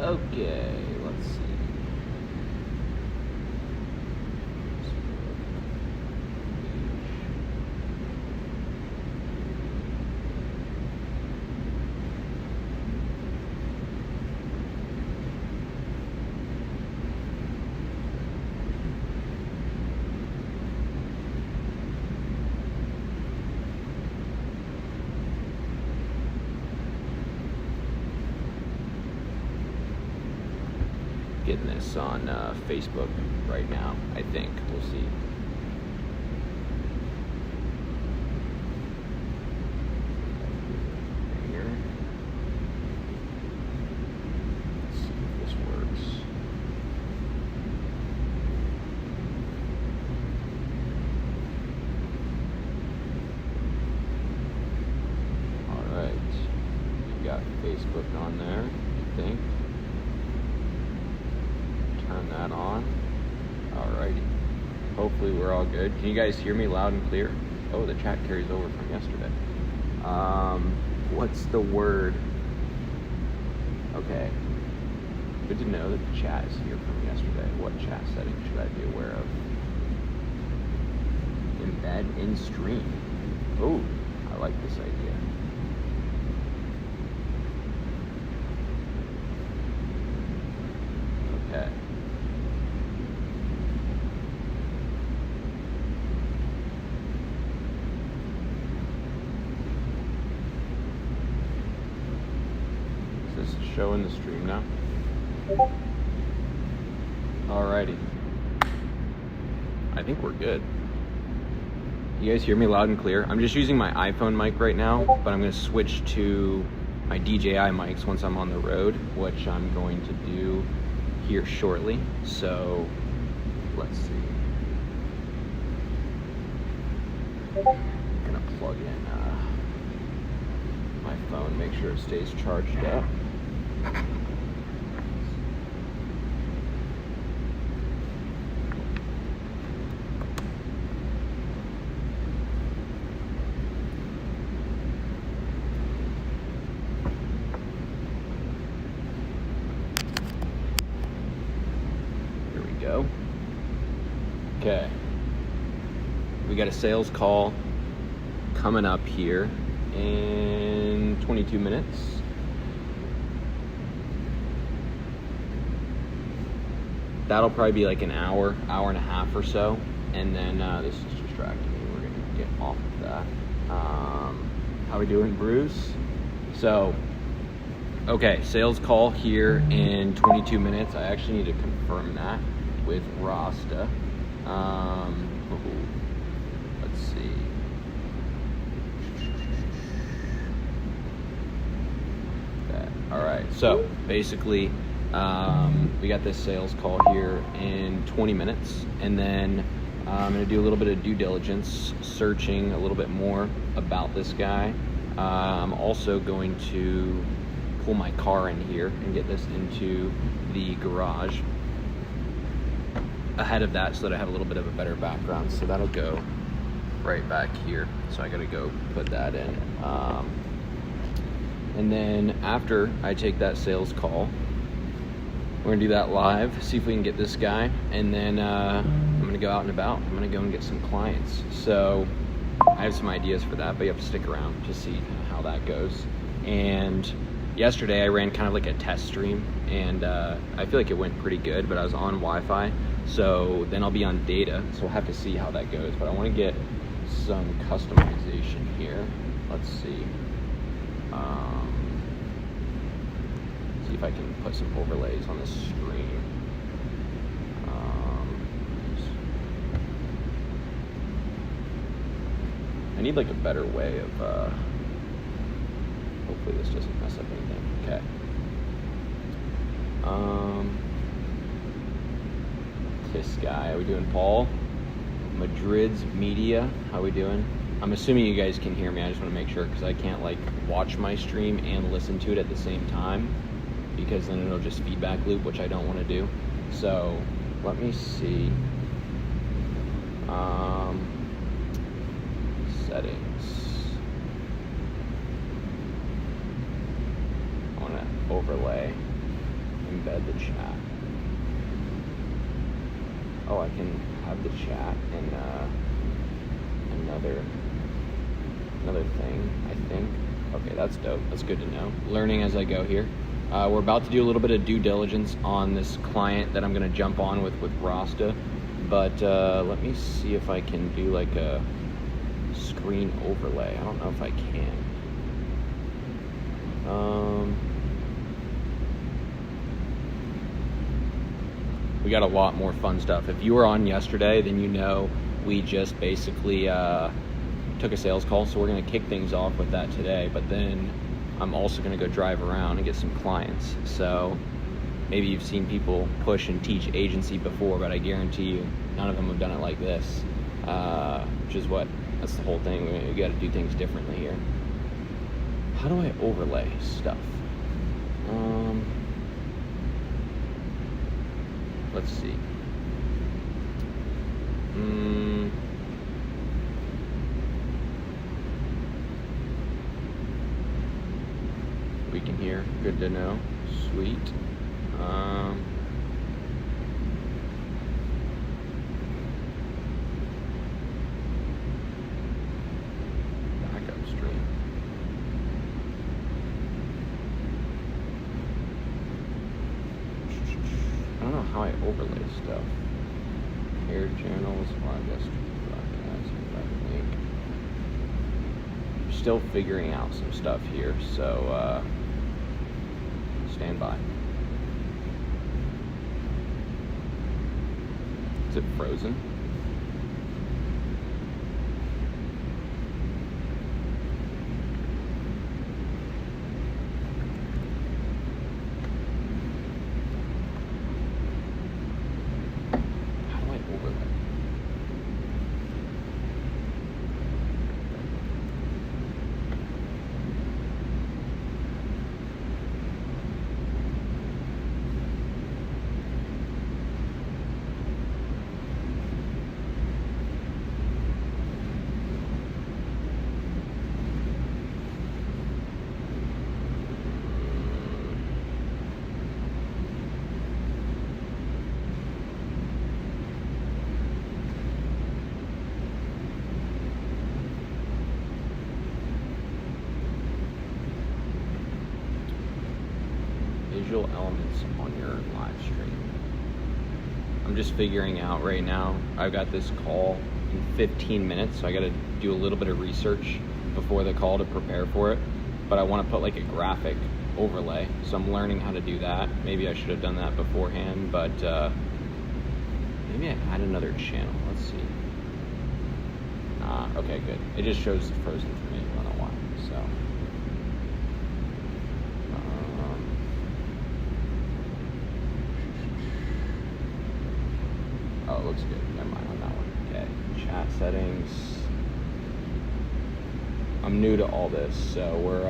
Okay, let's see. Getting this on Facebook right now, I think. We'll see. Here. Let's see if this works. Alright. You got Facebook on there, I think. Turn that on. Alrighty. Hopefully we're all good. Can you guys hear me loud and clear? Oh, the chat carries over from yesterday. What's the word? Okay. Good to know that the chat is here from yesterday. What chat settings should I be aware of? Embed in stream. Oh, I like this idea. Okay. Showing the stream now. Alrighty. I think we're good. You guys hear me loud and clear? I'm just using my iPhone mic right now, but I'm going to switch to my DJI mics once I'm on the road, which I'm going to do here shortly. So let's see. I'm going to plug in my phone, make sure it stays charged up. Here we go. Okay. We got a sales call coming up here in 22 minutes. That'll probably be like an hour and a half or so. And then this is distracting me. We're gonna get off of that. How we doing, Bruce? So, okay, sales call here in 22 minutes. I actually need to confirm that with Rasta. Let's see. Okay. All right, so basically, we got this sales call here in 20 minutes, and then I'm going to do a little bit of due diligence, searching a little bit more about this guy. I'm also going to pull my car in here and get this into the garage ahead of that so that I have a little bit of a better background. So that'll go right back here. So I got to go put that in. And then after I take that sales call, we're gonna do that live, see if we can get this guy, and then I'm gonna go out and about. I'm gonna go and get some clients. So I have some ideas for that, but you have to stick around to see how that goes. And yesterday I ran kind of like a test stream, and I feel like it went pretty good, but I was on Wi-Fi, so then I'll be on data, so we'll have to see how that goes. But I wanna get some customization here. Let's see. See if I can put some overlays on the screen. I need like a better way of, hopefully this doesn't mess up anything. Okay. This guy, how we doing, Paul? Madrid's Media, how we doing? I'm assuming you guys can hear me. I just want to make sure because I can't like watch my stream and listen to it at the same time, because then it'll just feedback loop, which I don't want to do. So let me see. Settings. I want to overlay. embed the chat. Oh, I can have the chat in another thing, I think. Okay, that's dope. That's good to know. Learning as I go here. We're about to do a little bit of due diligence on this client that I'm going to jump on with Rasta, but let me see if I can do like a screen overlay. I don't know if I can. We got a lot more fun stuff. If you were on yesterday, then you know we just basically took a sales call, so we're going to kick things off with that today, but then I'm also going to go drive around and get some clients. So maybe you've seen people push and teach agency before, but I guarantee you none of them have done it like this, which is that's the whole thing. We got to do things differently here. How do I overlay stuff? Let's see. We can hear. Good to know. Sweet. Backup stream. I don't know how I overlay stuff. Air channels, broadcast, link. Still figuring out some stuff here, so stand by. Is it frozen? How do I overlay? Visual elements on your live stream. I'm just figuring out right now. I've got this call in 15 minutes, so I got to do a little bit of research before the call to prepare for it. But I want to put like a graphic overlay, so I'm learning how to do that. Maybe I should have done that beforehand, but maybe I add another channel. Let's see. Okay, good. It just shows frozen for me. I don't know why. So. Oh, it looks good. Never mind on that one. Okay. Chat settings. I'm new to all this, so we're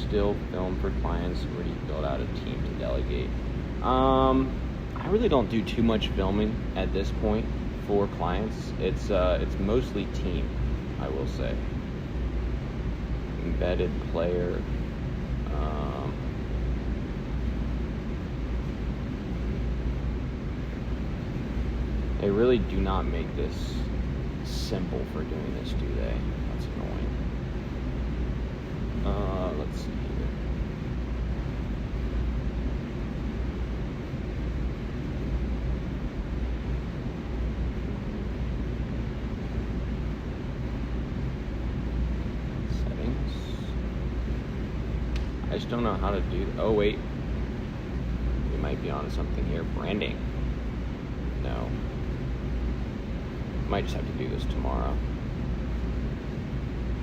still film for clients, or do you build out a team to delegate? I really don't do too much filming at this point for clients. It's mostly team, I will say. Embedded player. They really do not make this simple for doing this, do they? That's annoying. Let's see here. Settings. I just don't know how to do. Oh wait, we might be onto something here. Branding. No. Might just have to do this tomorrow.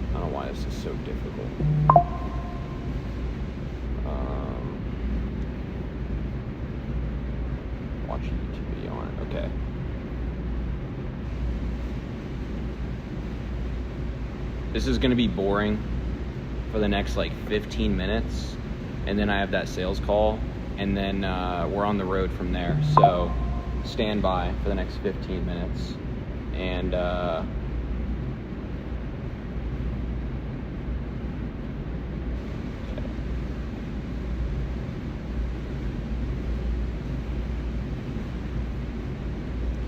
I don't know why this is so difficult. Watch a YouTube video on it. Okay. This is gonna be boring for the next like 15 minutes, and then I have that sales call, and then we're on the road from there. So stand by for the next 15 minutes, and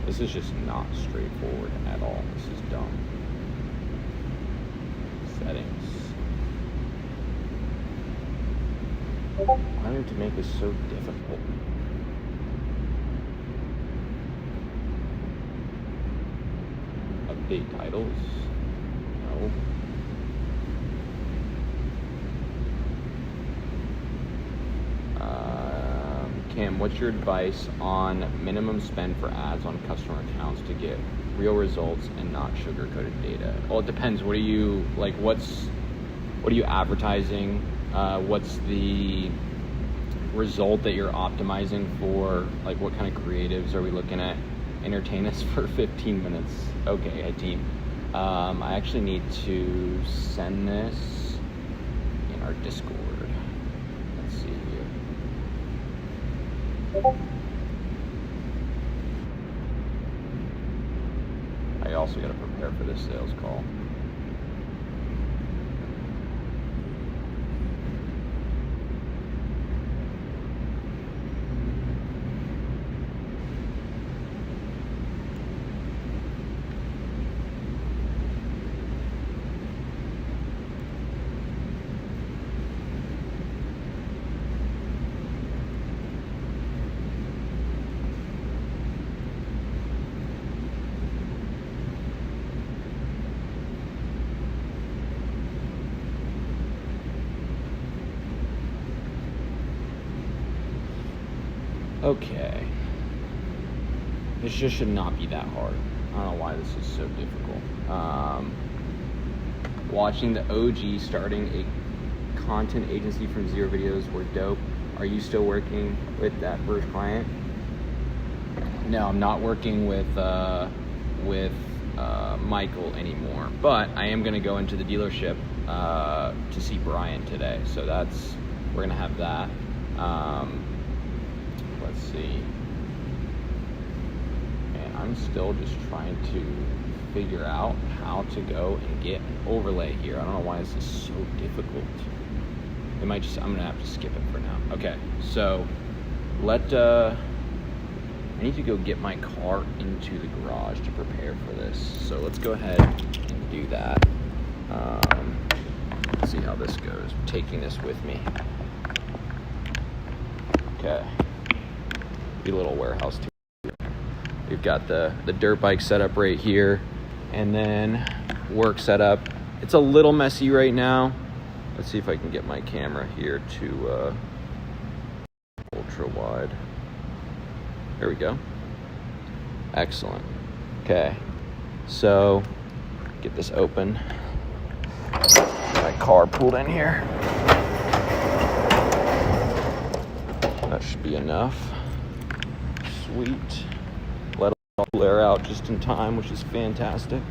this is just not straightforward at all. This is dumb. Settings. Why do I have to make this so difficult? Update titles? No. Cam, what's your advice on minimum spend for ads on customer accounts to get real results and not sugar-coated data? Well, it depends. What are you like? What are you advertising? What's the result that you're optimizing for? Like, what kind of creatives are we looking at? Entertain us for 15 minutes. Okay, hey team. I actually need to send this in our Discord. Let's see here. I also got to prepare for this sales call. Okay. This just should not be that hard. I don't know why this is so difficult. Watching the OG starting a content agency from zero videos were dope. Are you still working with that first client? No, I'm not working with Michael anymore, but I am gonna go into the dealership to see Brian today. So we're gonna have that. Let's see. And I'm still just trying to figure out how to go and get an overlay here. I don't know why this is so difficult. I'm gonna have to skip it for now. Okay, so I need to go get my car into the garage to prepare for this. So let's go ahead and do that. Let's see how this goes. I'm taking this with me. Okay. Be a little warehouse too. We've got the dirt bike set up right here, and then work set up. It's a little messy right now. Let's see if I can get my camera here to ultra wide. There we go. Excellent. Okay, so get this open. My car pulled in here. That should be enough. Sweet. Let it all flare out just in time, which is fantastic.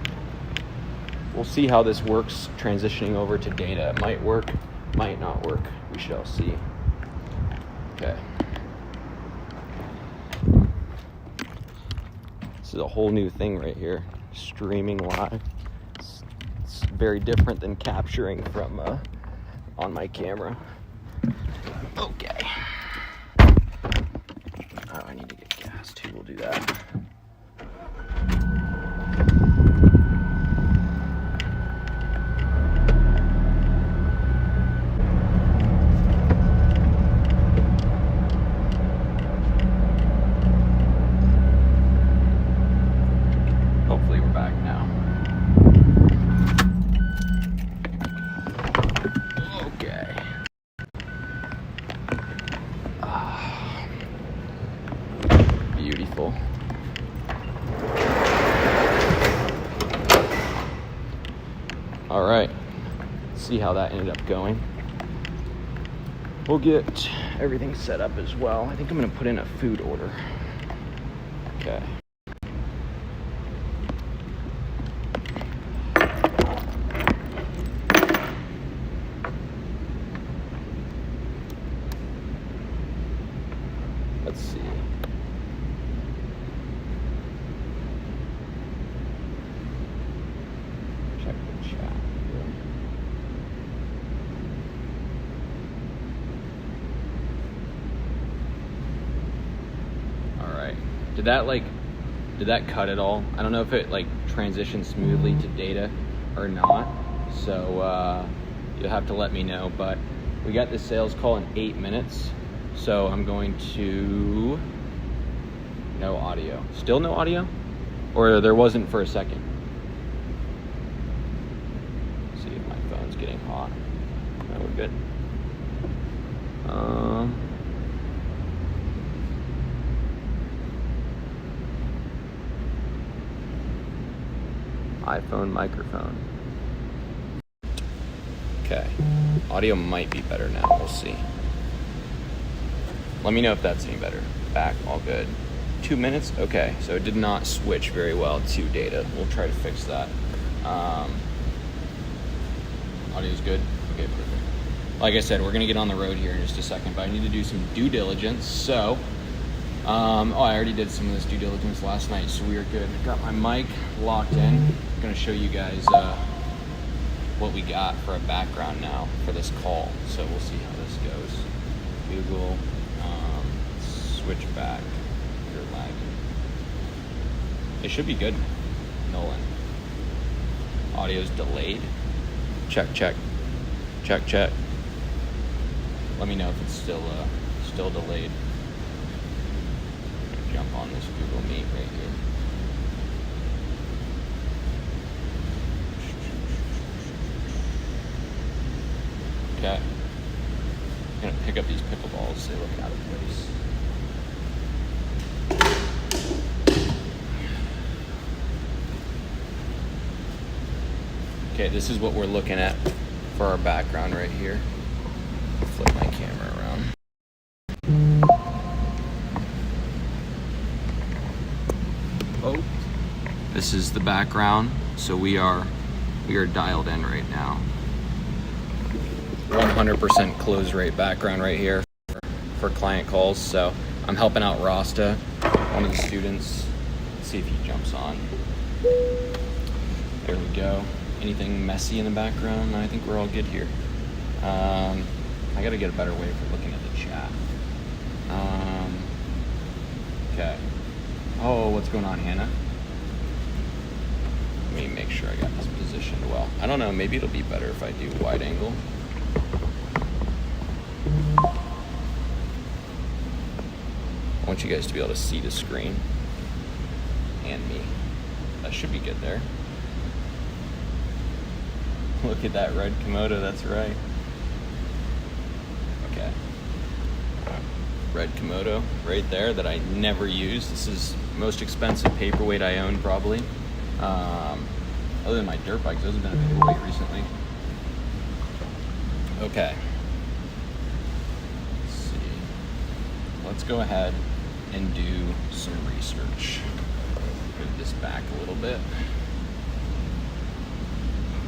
We'll see how this works transitioning over to data. It might work, might not work. We shall see. Okay. This is a whole new thing right here. Streaming live. It's very different than capturing from on my camera. Okay. Oh, I need to get gas too. We'll do that. people. All right, let's see how that ended up going. We'll get everything set up as well. I think I'm gonna put in a food order. Okay. Let's see. Check the chat here. All right. Did that cut it all? I don't know if it like transitioned smoothly to data or not. So you'll have to let me know. But we got the sales call in 8 minutes. So I'm going to no audio. Still no audio? Or there wasn't for a second? Let's see if my phone's getting hot. No, we're good. iPhone microphone. Okay. Audio might be better now. We'll see. Let me know if that's any better. Back, all good. 2 minutes? Okay, so it did not switch very well to data. We'll try to fix that. Audio's good? Okay, perfect. Like I said, we're gonna get on the road here in just a second, but I need to do some due diligence. So, I already did some of this due diligence last night, so we are good. Got my mic locked in. I'm gonna show you guys what we got for a background now for this call. So we'll see how this goes. Google. Switch back. You're lagging. It should be good. Nolan. Audio's delayed. Check. Let me know if it's still delayed. Jump on this Google Meet right here. Okay. I'm gonna pick up these pickleballs. They look out of place. Okay, this is what we're looking at for our background right here. Flip my camera around. Oh, this is the background. So we are dialed in right now. 100% close rate background right here for client calls. So I'm helping out Rasta, one of the students. Let's see if he jumps on. There we go. Anything messy in the background? I think we're all good here. I gotta get a better way for looking at the chat. Okay. Oh, what's going on, Hannah? Let me make sure I got this positioned well. I don't know, maybe it'll be better if I do wide angle. I want you guys to be able to see the screen and me. That should be good there. Look at that red Komodo, that's right. Okay. Red Komodo right there that I never use. This is the most expensive paperweight I own probably. Other than my dirt bikes, those have been a paperweight recently. Okay. Let's see. Let's go ahead and do some research. Move this back a little bit.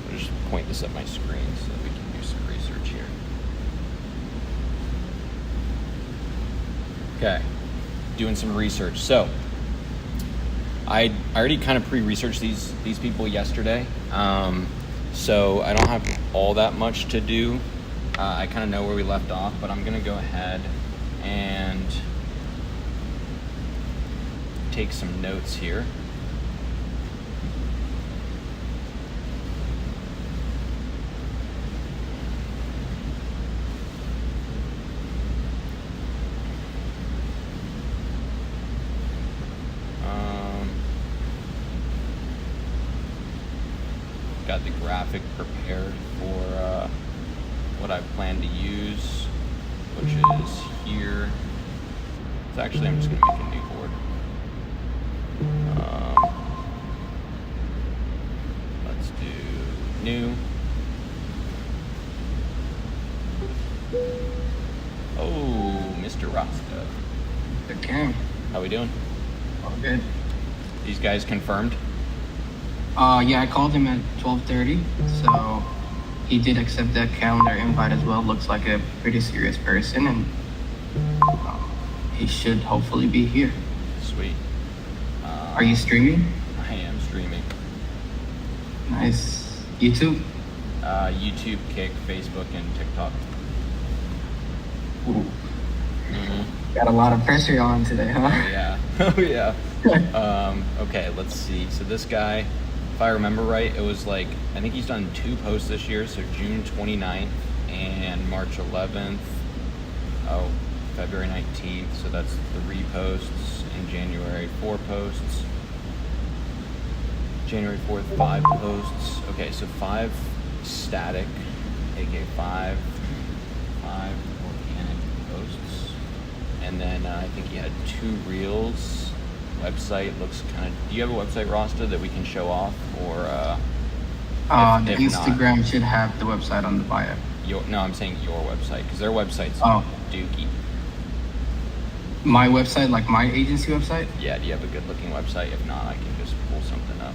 I'll just point this at my screen so that we can do some research here. Okay, doing some research. So I already kind of pre-researched these people yesterday, so I don't have all that much to do. I kind of know where we left off, but I'm gonna go ahead and take some notes here. Got the graphic prepared for what I plan to use, which is here. So actually, I'm just gonna make a new board. Let's do new. Oh, Mr. Rasta. Okay. How we doing? All good. These guys confirmed? Yeah, I called him at 12:30, so he did accept that calendar invite as well. Looks like a pretty serious person, and he should hopefully be here. Sweet. Are you streaming? I am streaming. Nice. YouTube? YouTube, Kick, Facebook, and TikTok. Ooh. Mm-hmm. Got a lot of pressure on today, huh? Yeah. Oh, yeah. Okay, let's see. So this guy, if I remember right, it was like, I think he's done 2 posts this year. So June 29th and March 11th. Oh, February 19th. So that's 3 posts. In January, 4 posts. January 4th, 5 posts. Okay, so 5 static, aka 5 organic posts. And then I think he had 2 reels. Website looks kind of. Do you have a website, Rasta, that we can show off, or? The if Instagram not, should have the website on the bio. No, I'm saying your website, because their website's dookie. My website, like my agency website? Yeah, do you have a good looking website? If not, I can just pull something up.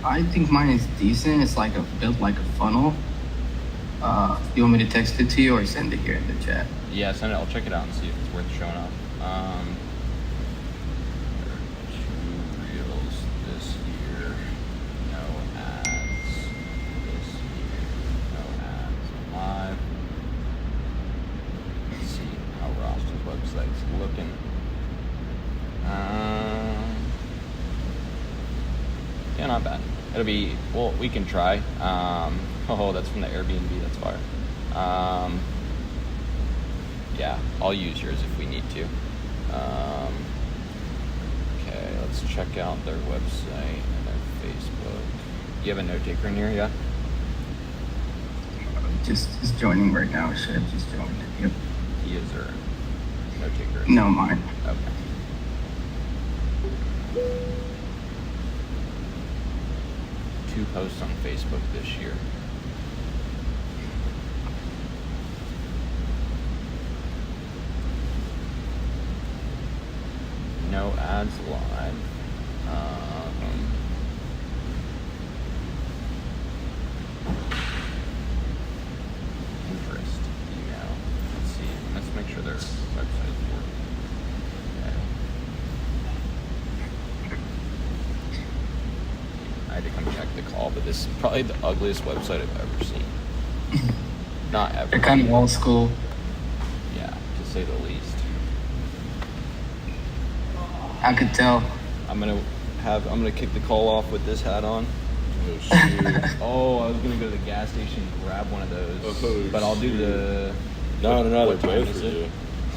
I think mine is decent. It's like built like a funnel. You want me to text it to you or send it here in the chat? Yeah, send it. I'll check it out and see if it's worth showing off. 2 reels this year, no ads. This year, no ads. Live. Let's see how Roster's website's looking. Yeah, not bad. It'll be, well, we can try. Oh, that's from the Airbnb. That's fire. Yeah, I'll use yours if we need to. Okay, let's check out their website and their Facebook. You have a note taker in here, yeah? Just joining right now. Should have just joined. Yep. He is or note taker? No, mine. Okay. 2 posts on Facebook this year. No ads live. Interest email. Let's see. Let's make sure their website's working. Okay. I had to come check the call, but this is probably the ugliest website I've ever seen. Not ever. They're kind of old school. Yeah, to say the least. I could tell. I'm gonna kick the call off with this hat on. Oh shoot! Oh, I was gonna go to the gas station and grab one of those, but I'll do the. No, what they're time both is for it? you.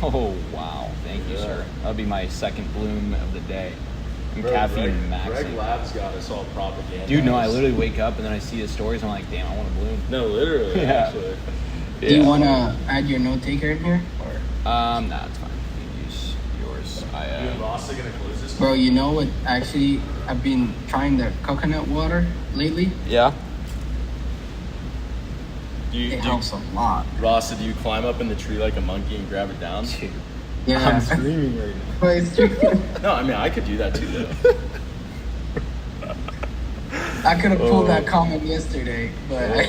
Oh wow! Thank you, sir. That'll be my second bloom of the day. I'm caffeine maxing. Greg Lab's got us all propaganda. Dude, no, I literally wake up and then I see his stories. I'm like, damn, I want a bloom. No, literally. Yeah. Actually. Yeah. Do you want to add your note taker in here? Or? Nah, it's fine. You can use yours. You and Ross are gonna close this. Bro, you know what? Actually, I've been trying the coconut water lately. Yeah. It helps a lot. Ross, do you climb up in the tree like a monkey and grab it down? Yeah. I'm screaming right now. But it's true. No, I mean I could do that too though. I could have pulled that comment yesterday, but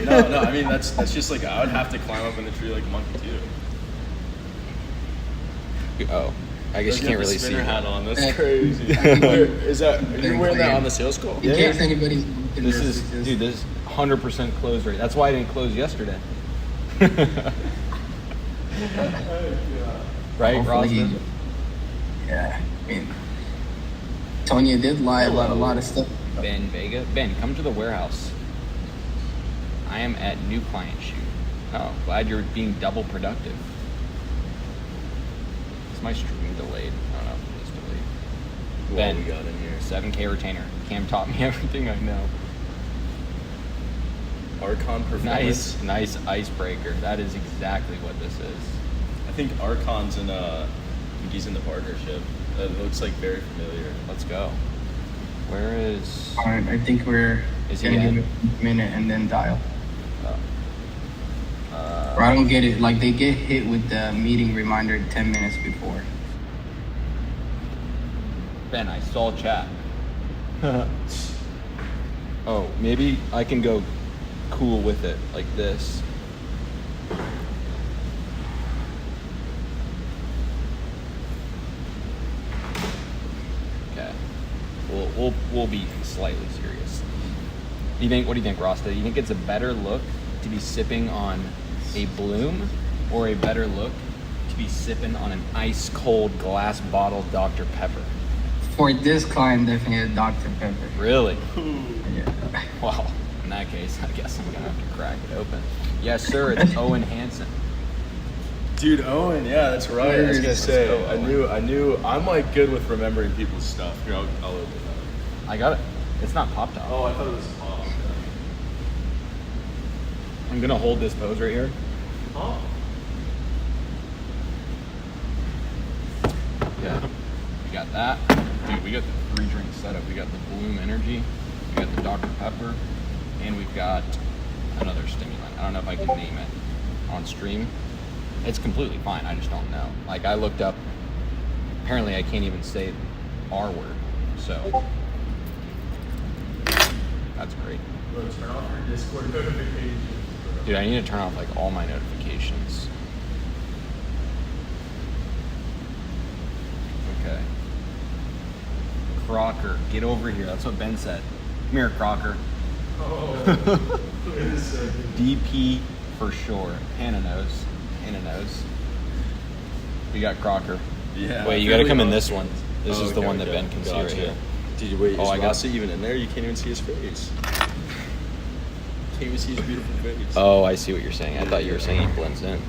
No, I mean that's just like I would have to climb up in the tree like a monkey too. Oh, I guess you can't really see spinner hat that. on. That's crazy. Is that? Are you wearing that on the sales call? in case anybody's looking This is, dude, this is 100% close rate. That's why I didn't close yesterday. Right, Ross? Hopefully, yeah. I mean, Tonya did lie about a lot of stuff. Ben Vega. Ben, come to the warehouse. I am at new client shoot. Oh, glad you're being double productive. Is my stream delayed? I don't know if it is delayed. What Ben, we got in here? 7K retainer. Cam taught me everything I know. Archon performance. Nice icebreaker. That is exactly what this is. I think Archon's in. I think he's in the partnership. It looks like very familiar. Let's go. Where is? All right, I think we're Is he gonna in? give it a minute and then dial. Uh, Or I don't get it. Like they get hit with the meeting reminder 10 minutes before. Ben, I saw chat. Oh, maybe I can go cool with it like this. Okay. We'll be slightly serious. What do you think, Rasta? Do you think it's a better look to be sipping on a Bloom, or a better look to be sipping on an ice cold glass bottle Dr. Pepper? For this client, definitely a Dr. Pepper. Really? Yeah. Well, in that case, I guess I'm gonna have to crack it open. Yes, sir. It's Owen Hansen. Dude, Owen, yeah, that's right. I was gonna say, go, I knew. I'm like good with remembering people's stuff. Here, I'll open that. I got it. It's not popped up. Oh, I thought it was Tom. I'm gonna hold this pose right here. Oh. Yeah. We got that. Dude, we got the 3-drink setup. We got the Bloom Energy, we got the Dr. Pepper, and we've got another stimulant. I don't know if I can name it on stream. It's completely fine. I just don't know. Like, I looked up. Apparently, I can't even say R word. So that's great. Bro, turn off your Discord notifications. Dude, I need to turn off like all my notifications. Okay. Crocker, get over here. That's what Ben said. Come here, Crocker. Oh, wait a second. DP for sure. Hannah knows. Hannah knows. We got Crocker. Yeah. Wait, you gotta come in this one. This is the one that Ben can see right Gotcha. here. Did wait? Oh, Is I got- Rossi even in there? You can't even see his face. Can't even see his beautiful face. Oh, I see what you're saying. I thought you were saying he blends in.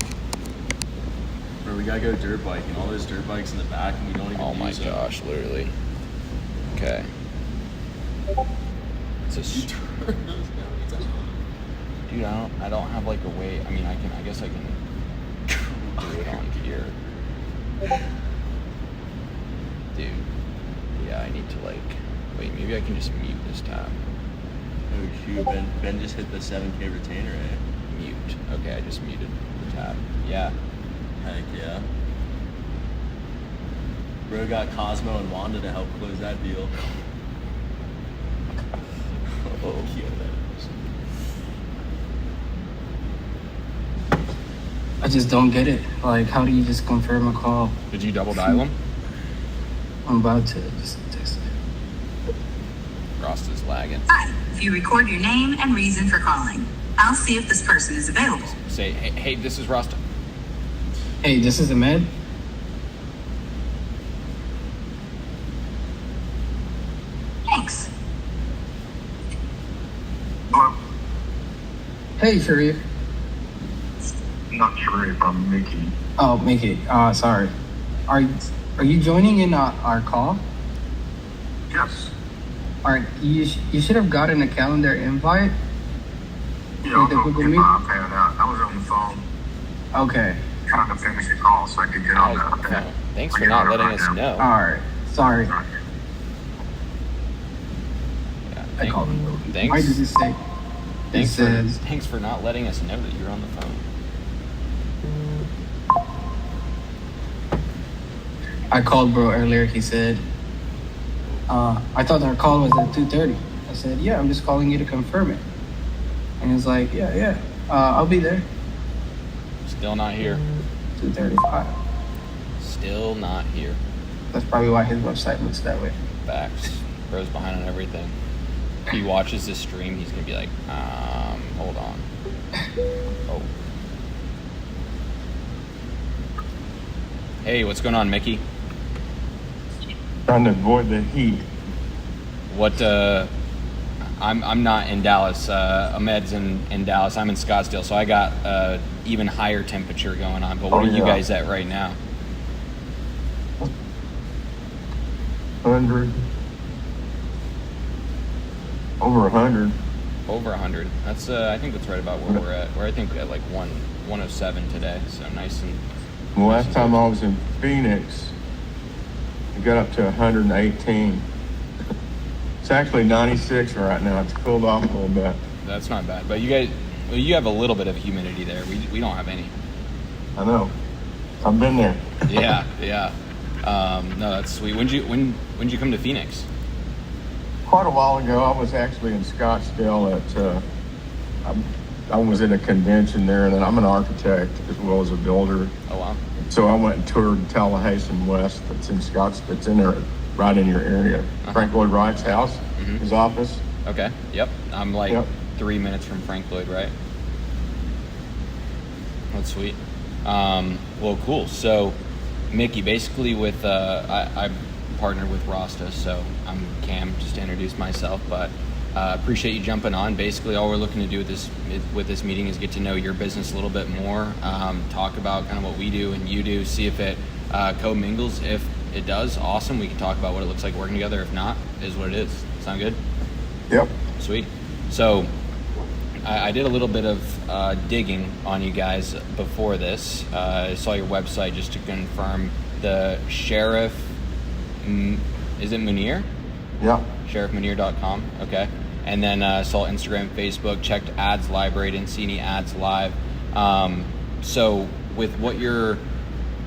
Bro, we gotta go dirt biking. All those dirt bikes in the back, and we don't even Oh my use them. gosh, literally. Okay. It's a dude. I don't have like a way. I mean, I guess I can do it on gear. Dude. Yeah, I need to like. Wait, maybe I can just mute this tab. Oh shoot, Ben just hit the 7K retainer, eh? Mute. Okay, I just muted the tab. Yeah. Heck yeah. Bro got Cosmo and Wanda to help close that deal. Oh, yeah, I just don't get it. Like, how do you just confirm a call? Did you double dial him? I'm about to just text it. Rosta's lagging. Hi, if you record your name and reason for calling, I'll see if this person is available. Say, hey, this is Rosta. Hey, this is Ahmed. Thanks. Hello. Hey, Sharif. Not sure if I'm Mickey. Oh, Mickey. Sorry. Are you joining in our call? Yes. All right. You should have gotten a calendar invite. Yeah, For I'll the go Google get Meet? my iPad out. I was on the phone Okay. trying to finish the call so I could get on the Oh, iPad. thanks I'll for get not on it letting right us now. know. All right. Sorry. Right. Yeah, I called him. Thanks. Why does it say? It Thanks says. thanks for not letting us know that you're on the phone. I called bro earlier. He said, I thought our call was at 2:30. I said, yeah, I'm just calling you to confirm it. And he's like, yeah. I'll be there. Still not here. 2:35. Still not here. That's probably why his website looks that way. Facts. Bro's behind on everything. If he watches this stream, he's gonna be like, hold on. Oh. Hey, what's going on, Mickey? Trying to avoid the heat. What I'm not in Dallas. Ahmed's in Dallas. I'm in Scottsdale, so I got even higher temperature going on. But what Oh, are you yeah. guys at right now? 100. Over 100. Over 100. That's I think that's right about where we're at. We're I think at like 107 today. So nice and The last time I was in Phoenix, It got up to 118. It's actually 96 right now. It's cooled off a little bit. That's not bad. But you guys, well, you have a little bit of humidity there. We don't have any. I know. I've been there. Yeah, yeah. No, that's sweet. When'd you come to Phoenix? Quite a while ago, I was actually in Scottsdale at, I was at a convention there, and then I'm an architect as well as a builder. Oh wow. So I went and toured Tallahassee West. That's in Scottsdale. It's in there, right in your area. Frank Lloyd Wright's house, his office. Okay. Yep. I'm like Yep. 3 minutes from Frank Lloyd Wright. That's sweet. Well, cool. So, Mickey, basically with I partnered with Rasta, so I'm Cam, just to introduce myself. But appreciate you jumping on. Basically, all we're looking to do with this meeting is get to know your business a little bit more, talk about kind of what we do and you do, see if it co-mingles. If it does, awesome. We can talk about what it looks like working together. If not, is what it is. Sound good? Yep. Sweet. So I did a little bit of digging on you guys before this. I saw your website just to confirm the Sheriff. Is it Munir? Yeah. SheriffMunir.com. Okay. And then saw Instagram, Facebook, checked ads library, didn't see any ads live. So with what you're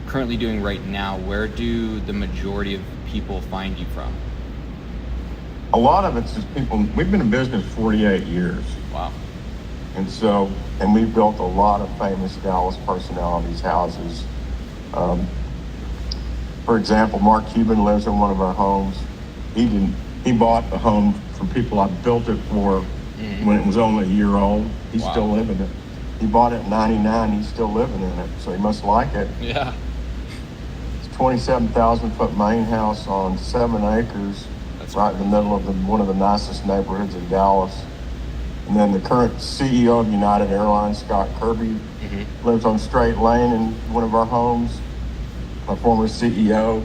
currently doing right now, where do the majority of people find you from? A lot of it's just people. We've been in business 48 years. Wow. And we've built a lot of famous Dallas personalities' houses. For example, Mark Cuban lives in one of our homes. He bought a home from people I built it for when it was only a year old. He's Wow. still living it. He bought it in 99, he's still living in it, so he must like it. Yeah. It's a 27,000 foot main house on 7 acres, That's right in the middle of one of the nicest neighborhoods in Dallas. And then the current CEO of United Airlines, Scott Kirby, lives on Straight Lane in one of our homes. Our former CEO,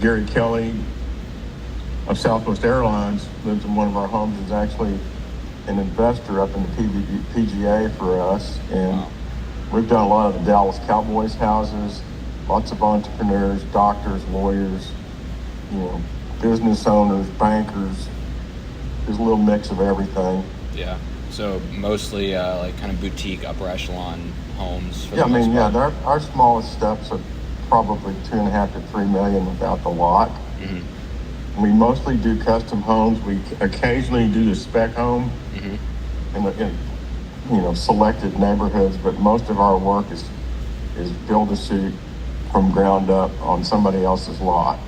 Gary Kelly of Southwest Airlines, lives in one of our homes, is actually an investor up in the PGA for us. And Wow. we've done a lot of the Dallas Cowboys houses, lots of entrepreneurs, doctors, lawyers, business owners, bankers. There's a little mix of everything. Yeah. So mostly like kind of boutique, upper echelon homes. For Yeah, the most part. our smallest steps are probably 2.5 to 3 million without the lot. We mostly do custom homes. We occasionally do the spec home in selected neighborhoods, but most of our work is build a suit from ground up on somebody else's lot,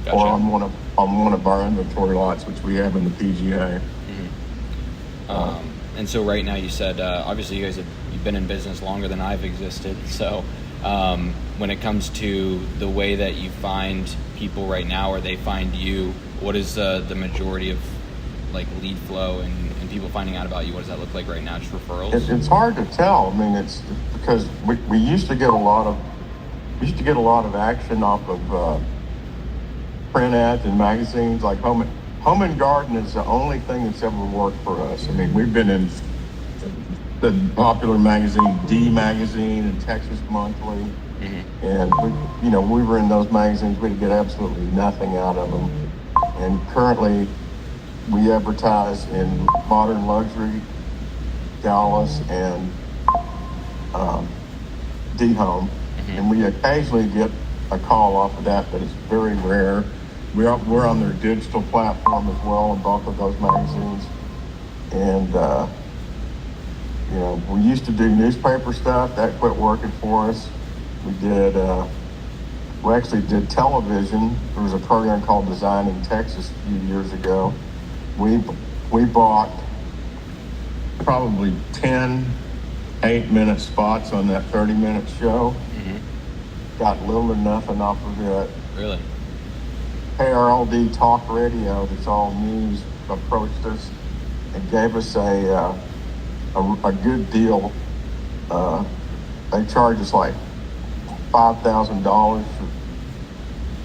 Gotcha. or on one of our inventory lots, which we have in the PGA. And so right now you said, obviously you've been in business longer than I've existed. So when it comes to the way that you find people right now, or they find you, what is the majority of like lead flow and people finding out about you? What does that look like right now? Just referrals? It's hard to tell. I mean, it's because we used to get a lot of action off of print ads and magazines. Like Home and Garden is the only thing that's ever worked for us. I mean, we've been in the popular magazine D Magazine and Texas Monthly, and we were in those magazines. We'd get absolutely nothing out of them. And currently, we advertise in Modern Luxury, Dallas, and D-Home. And we occasionally get a call off of that, but it's very rare. We're on their digital platform as well in both of those magazines. And, we used to do newspaper stuff. That quit working for us. We actually did television. There was a program called Designing Texas a few years ago. We bought probably 10 8-minute spots on that 30-minute show. Got little or nothing off of it. Really? KRLD Talk Radio, that's all news, approached us and gave us a good deal. They charge us like $5,000 for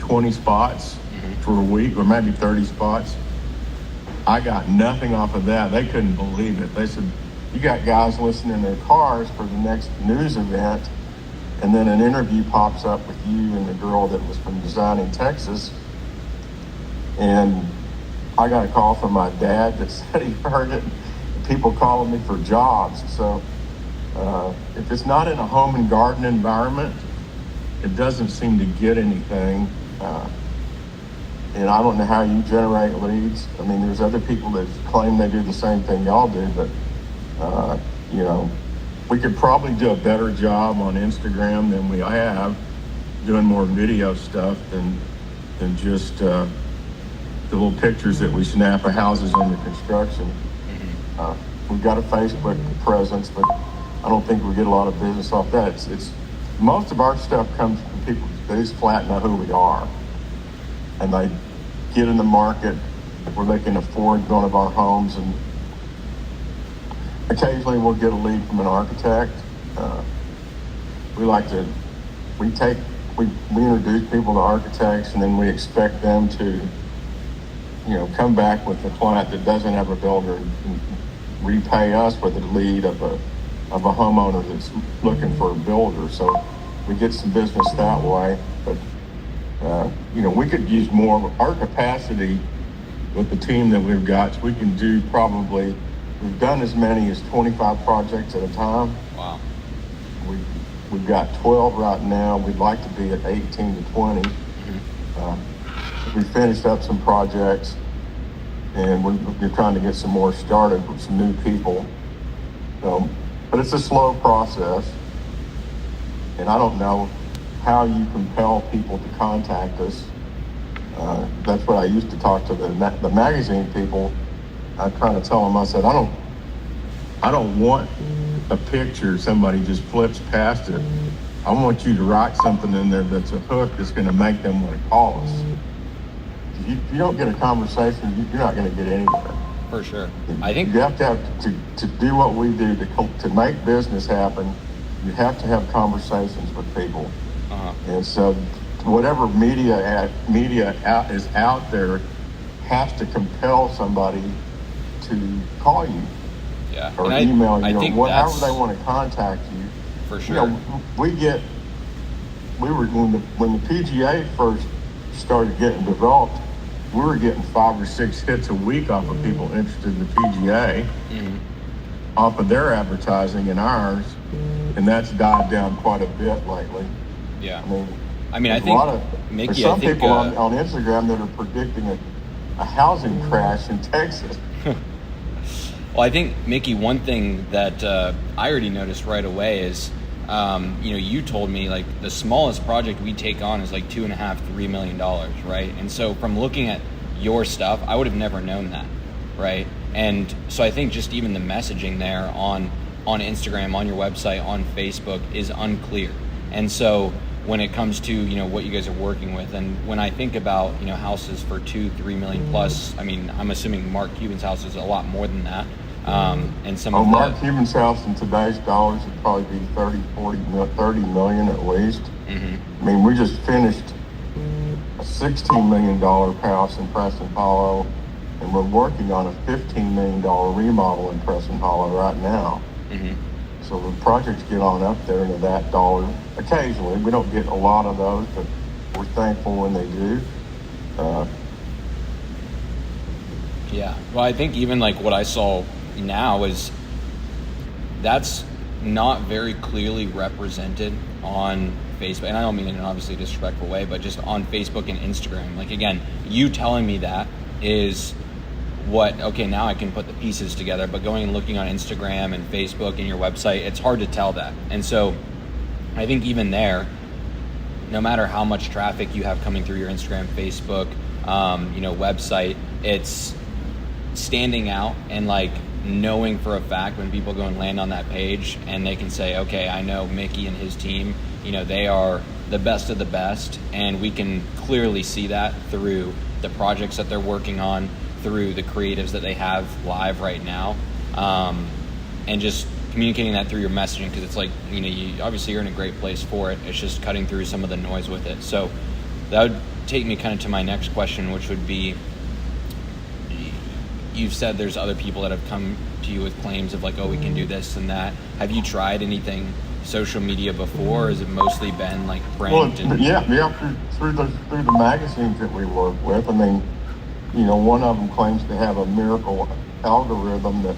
20 spots for a week, or maybe 30 spots. I got nothing off of that. They couldn't believe it. They said, you got guys listening in their cars for the next news event, and then an interview pops up with you and the girl that was from Designing Texas, And I got a call from my dad that said he heard it. People calling me for jobs. So if it's not in a home and garden environment, it doesn't seem to get anything. And I don't know how you generate leads. I mean, there's other people that claim they do the same thing y'all do, but you know, we could probably do a better job on Instagram than we have, doing more video stuff than just the little pictures that we snap of houses under construction. We've got a Facebook presence, but I don't think we get a lot of business off that. It's most of our stuff comes from people that just flat know who we are, and they get in the market where they can afford one of our homes. And occasionally we'll get a lead from an architect. We introduce people to architects, and then we expect them to, you know, come back with a client that doesn't have a builder and repay us with a lead of a homeowner that's looking for a builder. So we get some business that way. But you know, we could use more of our capacity with the team that we've got. So we can do probably, we've done as many as 25 projects at a time. Wow. We've got 12 right now. We'd like to be at 18 to 20. We finished up some projects, and we're trying to get some more started with some new people. So, but it's a slow process, and I don't know how you compel people to contact us. That's what I used to talk to the magazine people. I try to tell them, I said, I don't want a picture somebody just flips past it. I want you to write something in there that's a hook that's going to make them want to call us. If you don't get a conversation, you're not going to get anywhere. For sure. I think you have to do what we do to make business happen. You have to have conversations with people. And so whatever media is out there has to compel somebody to call you. Yeah. Or and email I you, think or however they want to contact you. For sure. You know, when the PGA first started getting developed, we were getting 5 or 6 hits a week off of people interested in the PGA, off of their advertising and ours, and that's died down quite a bit lately. Yeah. I think Mickey, there's some people on Instagram that are predicting a housing crash in Texas. Well, I think, Mickey, one thing that I already noticed right away is, you know, you told me like the smallest project we take on is like $2.5–3 million, right? And so from looking at your stuff, I would have never known that, right? And so I think just even the messaging there on Instagram, on your website, on Facebook is unclear. And so when it comes to, you know, what you guys are working with, and when I think about, you know, houses for 2–3 million plus, I mean, I'm assuming Mark Cuban's house is a lot more than that. And some of Mark Cuban's house in today's dollars would probably be 30 million at least. I mean, we just finished a $16 million house in Preston Hollow, and we're working on a $15 million remodel in Preston Hollow right now. So the projects get on up there into that dollar. Occasionally, we don't get a lot of those, but we're thankful when they do. Yeah. Well, I think even like what I saw now is that's not very clearly represented on Facebook. And I don't mean in an obviously disrespectful way, but just on Facebook and Instagram. Like, again, you telling me that is what, okay, now I can put the pieces together, but going and looking on Instagram and Facebook and your website, it's hard to tell that. And so I think even there, no matter how much traffic you have coming through your Instagram, Facebook, you know, website, it's standing out and like knowing for a fact when people go and land on that page and they can say, okay, I know Mickey and his team, you know, they are the best of the best, and we can clearly see that through the projects that they're working on, through the creatives that they have live right now, and just communicating that through your messaging, because it's like, you know, you're in a great place for it. It's just cutting through some of the noise with it. So that would take me kind of to my next question, which would be, you've said there's other people that have come to you with claims of like, oh, we can do this and that. Have you tried anything social media before, or has it mostly been like print? Well, through the magazines that we work with. I mean, one of them claims to have a miracle algorithm that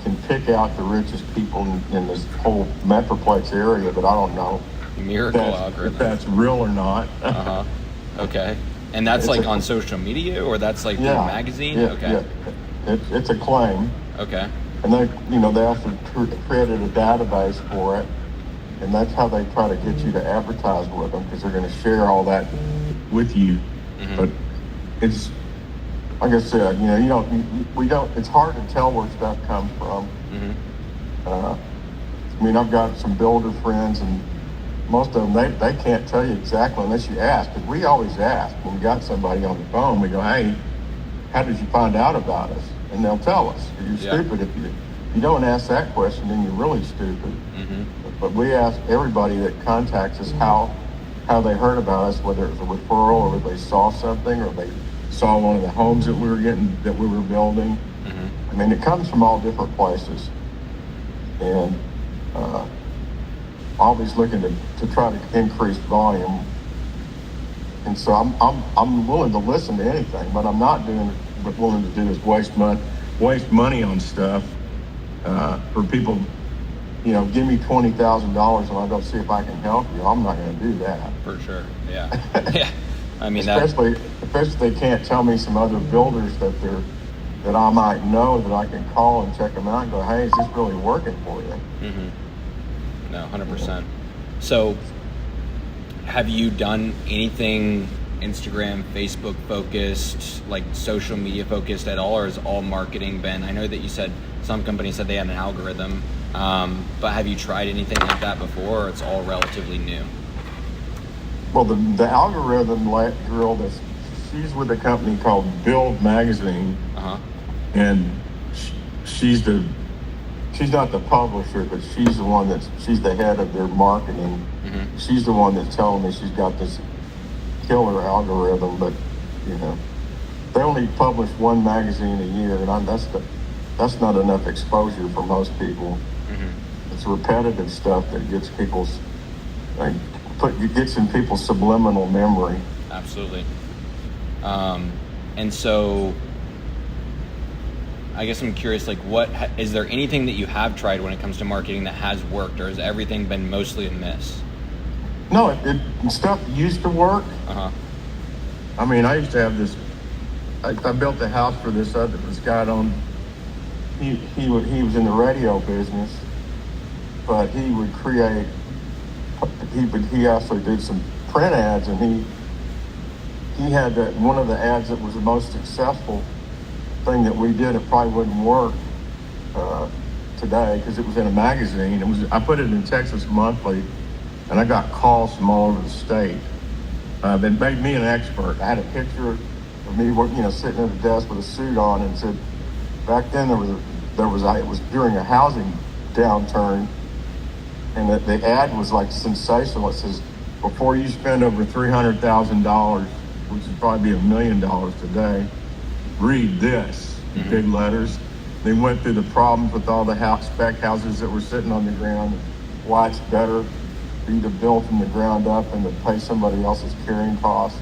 can pick out the richest people in this whole Metroplex area, but I don't know Miracle if algorithm. that's real or not. Uh-huh. Okay. And that's It's like a- on social media, or that's like the magazine? Yeah, Okay. yeah. It's a claim, Okay. and they also created a database for it, and that's how they try to get you to advertise with them, because they're going to share all that with you. Mhm. But it's like I said, we don't. It's hard to tell where stuff comes from. Mhm. I mean, I've got some builder friends, and most of them, they can't tell you exactly unless you ask. Because we always ask when we got somebody on the phone. We go, "Hey, how did you find out about us?" And they'll tell us. You're Yeah. stupid if you don't ask that question. Then you're really stupid. Mhm. But we ask everybody that contacts us how they heard about us, whether it was a referral or they saw something or they saw one of the homes that we were building. Mhm. I mean, it comes from all different places, and always looking to try to increase volume. And so I'm willing to listen to anything, but I'm not willing to do is waste money on stuff for people. Give me $20,000 and I'll go see if I can help you. I'm not going to do that. For sure. Yeah. Yeah. I mean, that. Especially if they can't tell me some other builders that I might know that I can call and check them out and go, hey, is this really working for you? Mhm. No, 100%. So, have you done anything Instagram, Facebook focused, like social media focused at all, or has all marketing been? I know that you said some companies said they had an algorithm, but have you tried anything like that before, or it's all relatively new? Well, the algorithm girl, she's with a company called Build Magazine, Uh-huh. and she's not the publisher, but she's the head of their marketing. Mhm. She's the one that's telling me she's got this killer algorithm, but they only publish one magazine a year, and that's not enough exposure for most people. Mhm. It's repetitive stuff that gets gets in people's subliminal memory. Absolutely. And so, I guess I'm curious, like, is there anything that you have tried when it comes to marketing that has worked, or has everything been mostly a miss? No, stuff used to work. Uh-huh. I mean, I used to have this. I built a house for this guy on. He was in the radio business, but he would create. He actually did some print ads, and he had one of the ads that was the most successful thing that we did. It probably wouldn't work today because it was in a magazine. I put it in Texas Monthly, and I got calls from all over the state. That made me an expert. I had a picture of me, sitting at a desk with a suit on, and said, back then it was during a housing downturn, and the ad was like sensational. It says, before you spend over $300,000, which would probably be $1 million today, read this in big letters. They went through the problems with all the spec houses that were sitting on the ground, why it's better for you to build from the ground up and to pay somebody else's carrying costs.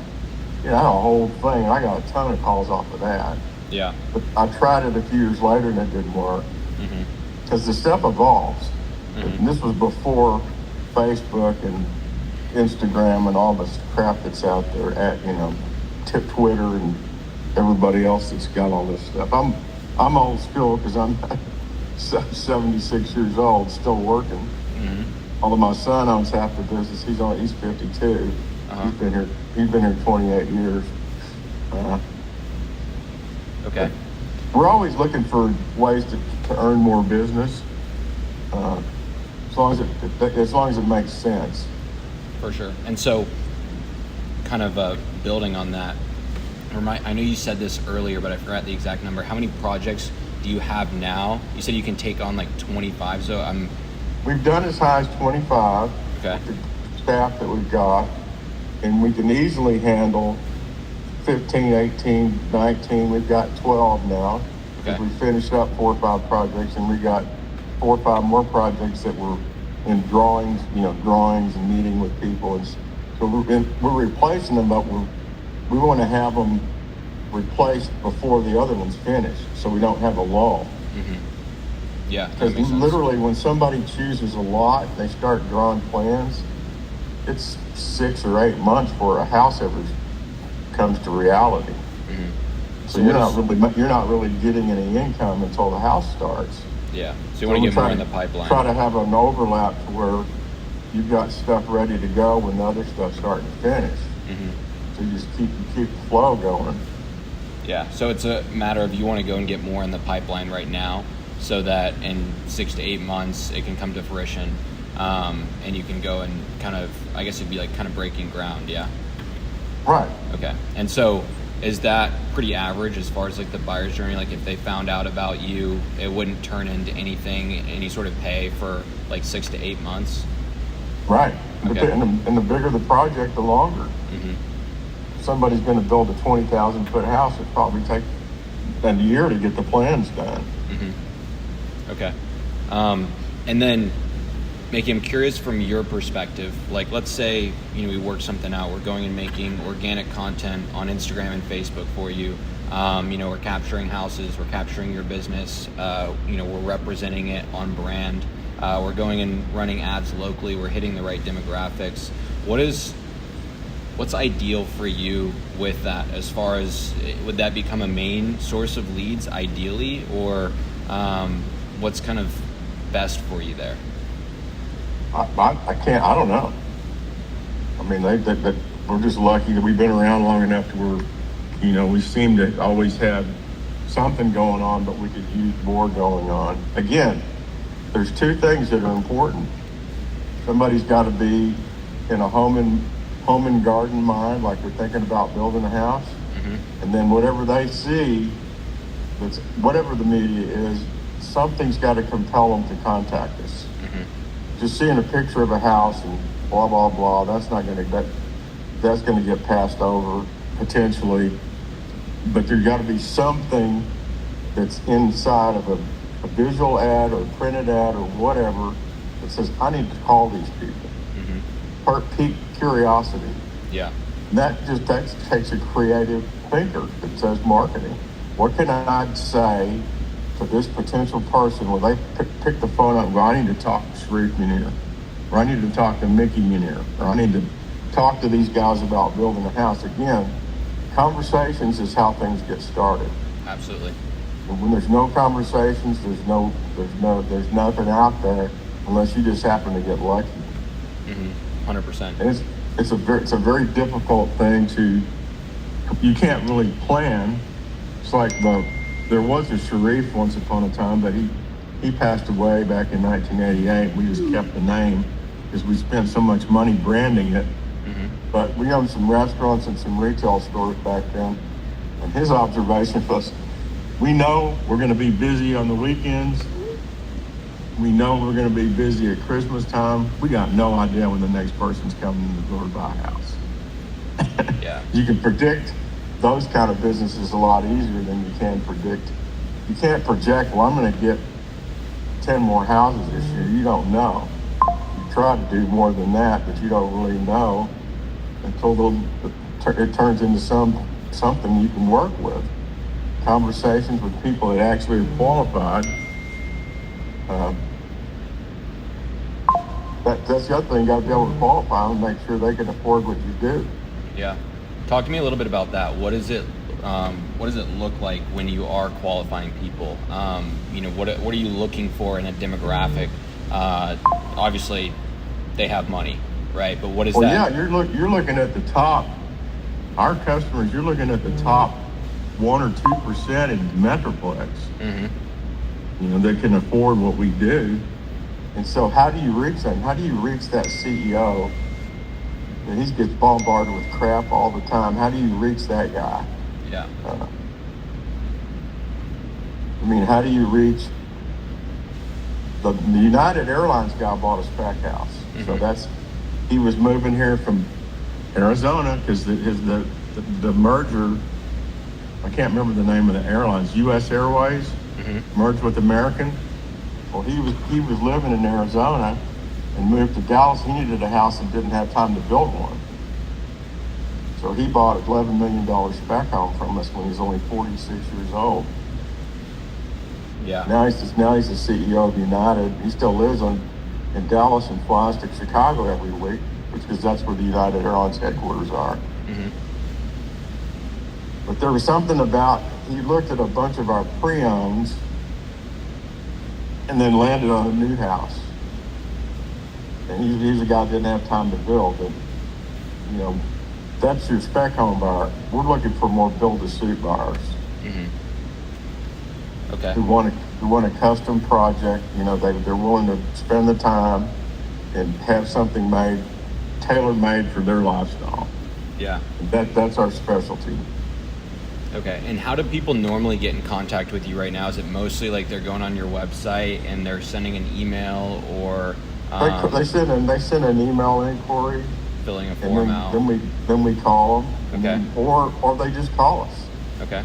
I had a whole thing. I got a ton of calls off of that. Yeah. But I tried it a few years later and it didn't work. Because the stuff evolves. And this was before Facebook and Instagram and all this crap that's out there at, Twitter and everybody else that's got all this stuff. I'm old school because I'm 76 years old, still working. Although my son owns half the business, he's 52. Uh-huh. He's been here 28 years. Okay. We're always looking for ways to earn more business, as long as it makes sense. For sure. And so, kind of building on that, I know you said this earlier, but I forgot the exact number. How many projects do you have now? You said you can take on like 25, so We've done as high as 25 Okay. with the staff that we've got, and we can easily handle 15, 18, 19. We've got 12 now. Okay. We finished up 4 or 5 projects, and we got 4 or 5 more projects that were in drawings and meeting with people. And so we're replacing them, but we want to have them replaced before the other one's finished, so we don't have a lull. Yeah, that Because makes sense. literally, when somebody chooses a lot, they start drawing plans. It's 6 or 8 months before a house ever comes to reality. So you're not really getting any income until the house starts. Yeah, so you want to get more in the pipeline. Try to have an overlap to where you've got stuff ready to go when the other stuff's starting to finish. So you just keep the flow going. Yeah, so it's a matter of you want to go and get more in the pipeline right now, so that in 6 to 8 months it can come to fruition, and you can go and kind of, I guess it'd be like kind of breaking ground. Yeah. Right. Okay. And so is that pretty average as far as like the buyer's journey? Like if they found out about you, it wouldn't turn into anything, any sort of pay for like 6 to 8 months? Right. Okay. And the bigger the project, the longer. If somebody's going to build a 20,000 foot house, it probably take a year to get the plans done. Okay. And then, Mickey, I'm curious from your perspective, like let's say, we work something out, we're going and making organic content on Instagram and Facebook for you. We're capturing houses, we're capturing your business, we're representing it on brand. We're going and running ads locally, we're hitting the right demographics. What's ideal for you with that, as far as, would that become a main source of leads ideally, or what's kind of best for you there? I don't know. I mean, we're just lucky that we've been around long enough to where, we seem to always have something going on, but we could use more going on. Again, there's two things that are important. Somebody's got to be in a home and garden mind, like we're thinking about building a house. And then whatever they see, whatever the media is, something's got to compel them to contact us. Just seeing a picture of a house and blah blah blah, that's going to get passed over potentially. But there's got to be something that's inside of a visual ad or a printed ad or whatever that says, I need to call these people. Pique curiosity. Yeah. And that takes a creative thinker that says marketing. What can I say to this potential person where they pick the phone up and go, I need to talk to Sharif Munir, or I need to talk to Mickey Munir, or I need to talk to these guys about building a house. Again, conversations is how things get started. Absolutely. When there's no conversations, there's nothing out there unless you just happen to get lucky. 100%. And it's a very difficult thing you can't really plan. It's like there was a Sharif once upon a time, but he passed away back in 1988. We just kept the name because we spent so much money branding it. But we owned some restaurants and some retail stores back then. And his observation was, we know we're going to be busy on the weekends. We know we're going to be busy at Christmas time. We got no idea when the next person's coming in the door to buy a house. Yeah. You can predict those kind of businesses a lot easier than you can predict. You can't project, well, I'm going to get 10 more houses this year. You don't know. You try to do more than that, but you don't really know until it turns into something you can work with. Conversations with people that actually are qualified. That's the other thing. You got to be able to qualify them and make sure they can afford what you do. Yeah. Talk to me a little bit about that. What does it look like when you are qualifying people? What are you looking for in a demographic? Obviously, they have money, right? But what is that? Yeah, you're looking at the top. Our customers, you're looking at the top 1 or 2% in Metroplex. That can afford what we do. And so how do you reach them? How do you reach that CEO? And he gets bombarded with crap all the time. How do you reach that guy? Yeah. How do you reach the United Airlines guy bought a spec house. So he was moving here from Arizona because the merger, I can't remember the name of the airlines, U.S. Airways merged with American. Well, he was living in Arizona and moved to Dallas. He needed a house and didn't have time to build one. So he bought an $11 million spec home from us when he was only 46 years old. Yeah. Now he's the CEO of United. He still lives in Dallas and flies to Chicago every week, because that's where the United Airlines headquarters are. Mm-hmm. But there was something about, he looked at a bunch of our pre-owns and then landed on a new house. And he's a guy that didn't have time to build. But, you know, that's your spec home buyer. We're looking for more build-to-suit buyers. Mm-hmm. Okay. Who want a custom project. You know, they're willing to spend the time and have something made, tailor-made for their lifestyle. Yeah. That's our specialty. Okay. And how do people normally get in contact with you right now? Is it mostly like they're going on your website and they're sending an email, or They send an email inquiry, filling a and form out? then we call them. Okay. Or they just call us. Okay.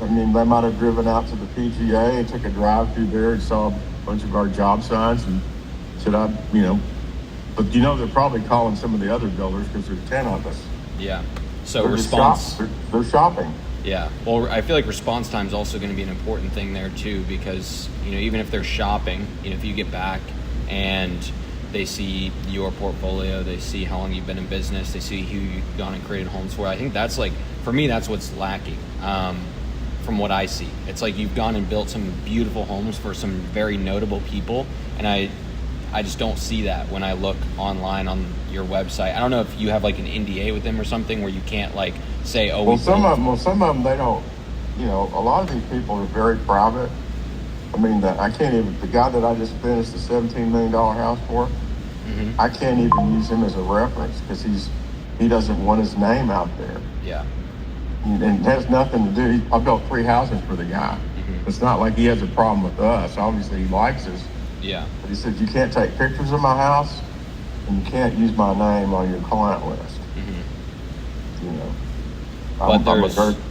I mean, they might have driven out to the PGA and took a drive through there and saw a bunch of our job signs and said, but they're probably calling some of the other builders because there's 10 of us. Yeah. So They're response. They're shopping. Yeah. Well, I feel like response time is also going to be an important thing there too, because, even if they're shopping, if you get back and they see your portfolio, they see how long you've been in business, they see who you've gone and created homes for. I think that's for me, that's what's lacking. From what I see, it's like you've gone and built some beautiful homes for some very notable people, and I just don't see that when I look online on your website. I don't know if you have like an NDA with them or something where you can't like say, oh, some of them they don't. A lot of these people are very private. I mean, I can't even. The guy that I just finished the $17 million house for, Mm-hmm. I can't even use him as a reference because he doesn't want his name out there. Yeah. And it has nothing to do. I built 3 houses for the guy. Mm-hmm. It's not like he has a problem with us. Obviously, he likes us. Yeah. But he said, you can't take pictures of my house, and you can't use my name on your client list. Mm-hmm. I'm a very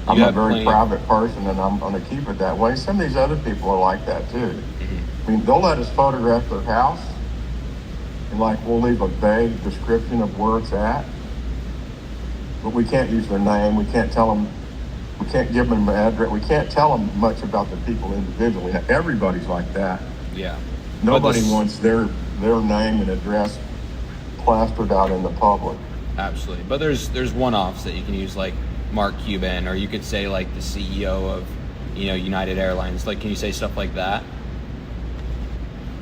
plenty private person, and I'm going to keep it that way. Some of these other people are like that, too. Mm-hmm. I mean, they'll let us photograph their house, and we'll leave a vague description of where it's at. But we can't use their name. We can't tell them. We can't give them an address. We can't tell them much about the people individually. Now, everybody's like that. Yeah. Nobody wants their name and address plastered out in the public. Absolutely. But there's one-offs that you can use, like Mark Cuban, or you could say like the CEO of United Airlines. Like, can you say stuff like that?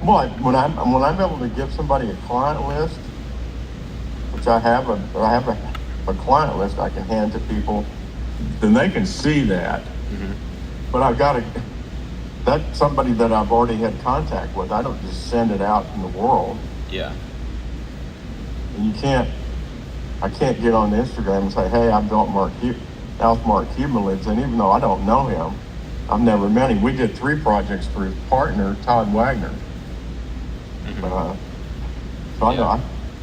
Well, when I'm able to give somebody a client list, which I have a client list I can hand to people, then they can see that. Mm-hmm. But that's somebody that I've already had contact with. I don't just send it out in the world. Yeah. And I can't get on Instagram and say, hey, I built house Mark Cuban lives in, even though I don't know him. I've never met him. We did 3 projects for his partner, Todd Wagner. Mm-hmm. So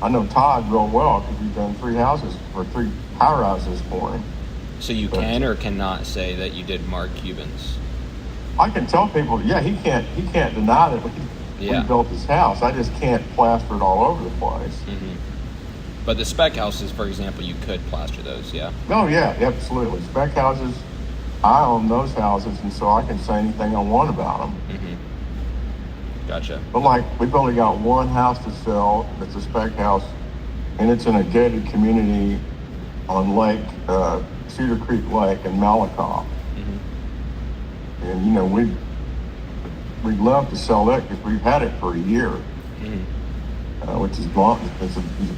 I know Todd real well because we've done 3 high-rises for him. So you can or cannot say that you did Mark Cuban's? I can tell people, yeah, he can't deny that we built his house. I just can't plaster it all over the place. Mm-hmm. But the spec houses, for example, you could plaster those, yeah? Oh, yeah, absolutely. Spec houses, I own those houses, and so I can say anything I want about them. Mm-hmm. Gotcha. But we've only got 1 house to sell that's a spec house, and it's in a gated community on Cedar Creek Lake in Malakoff. Mm-hmm. And we'd love to sell that because we've had it for a year, Mm-hmm.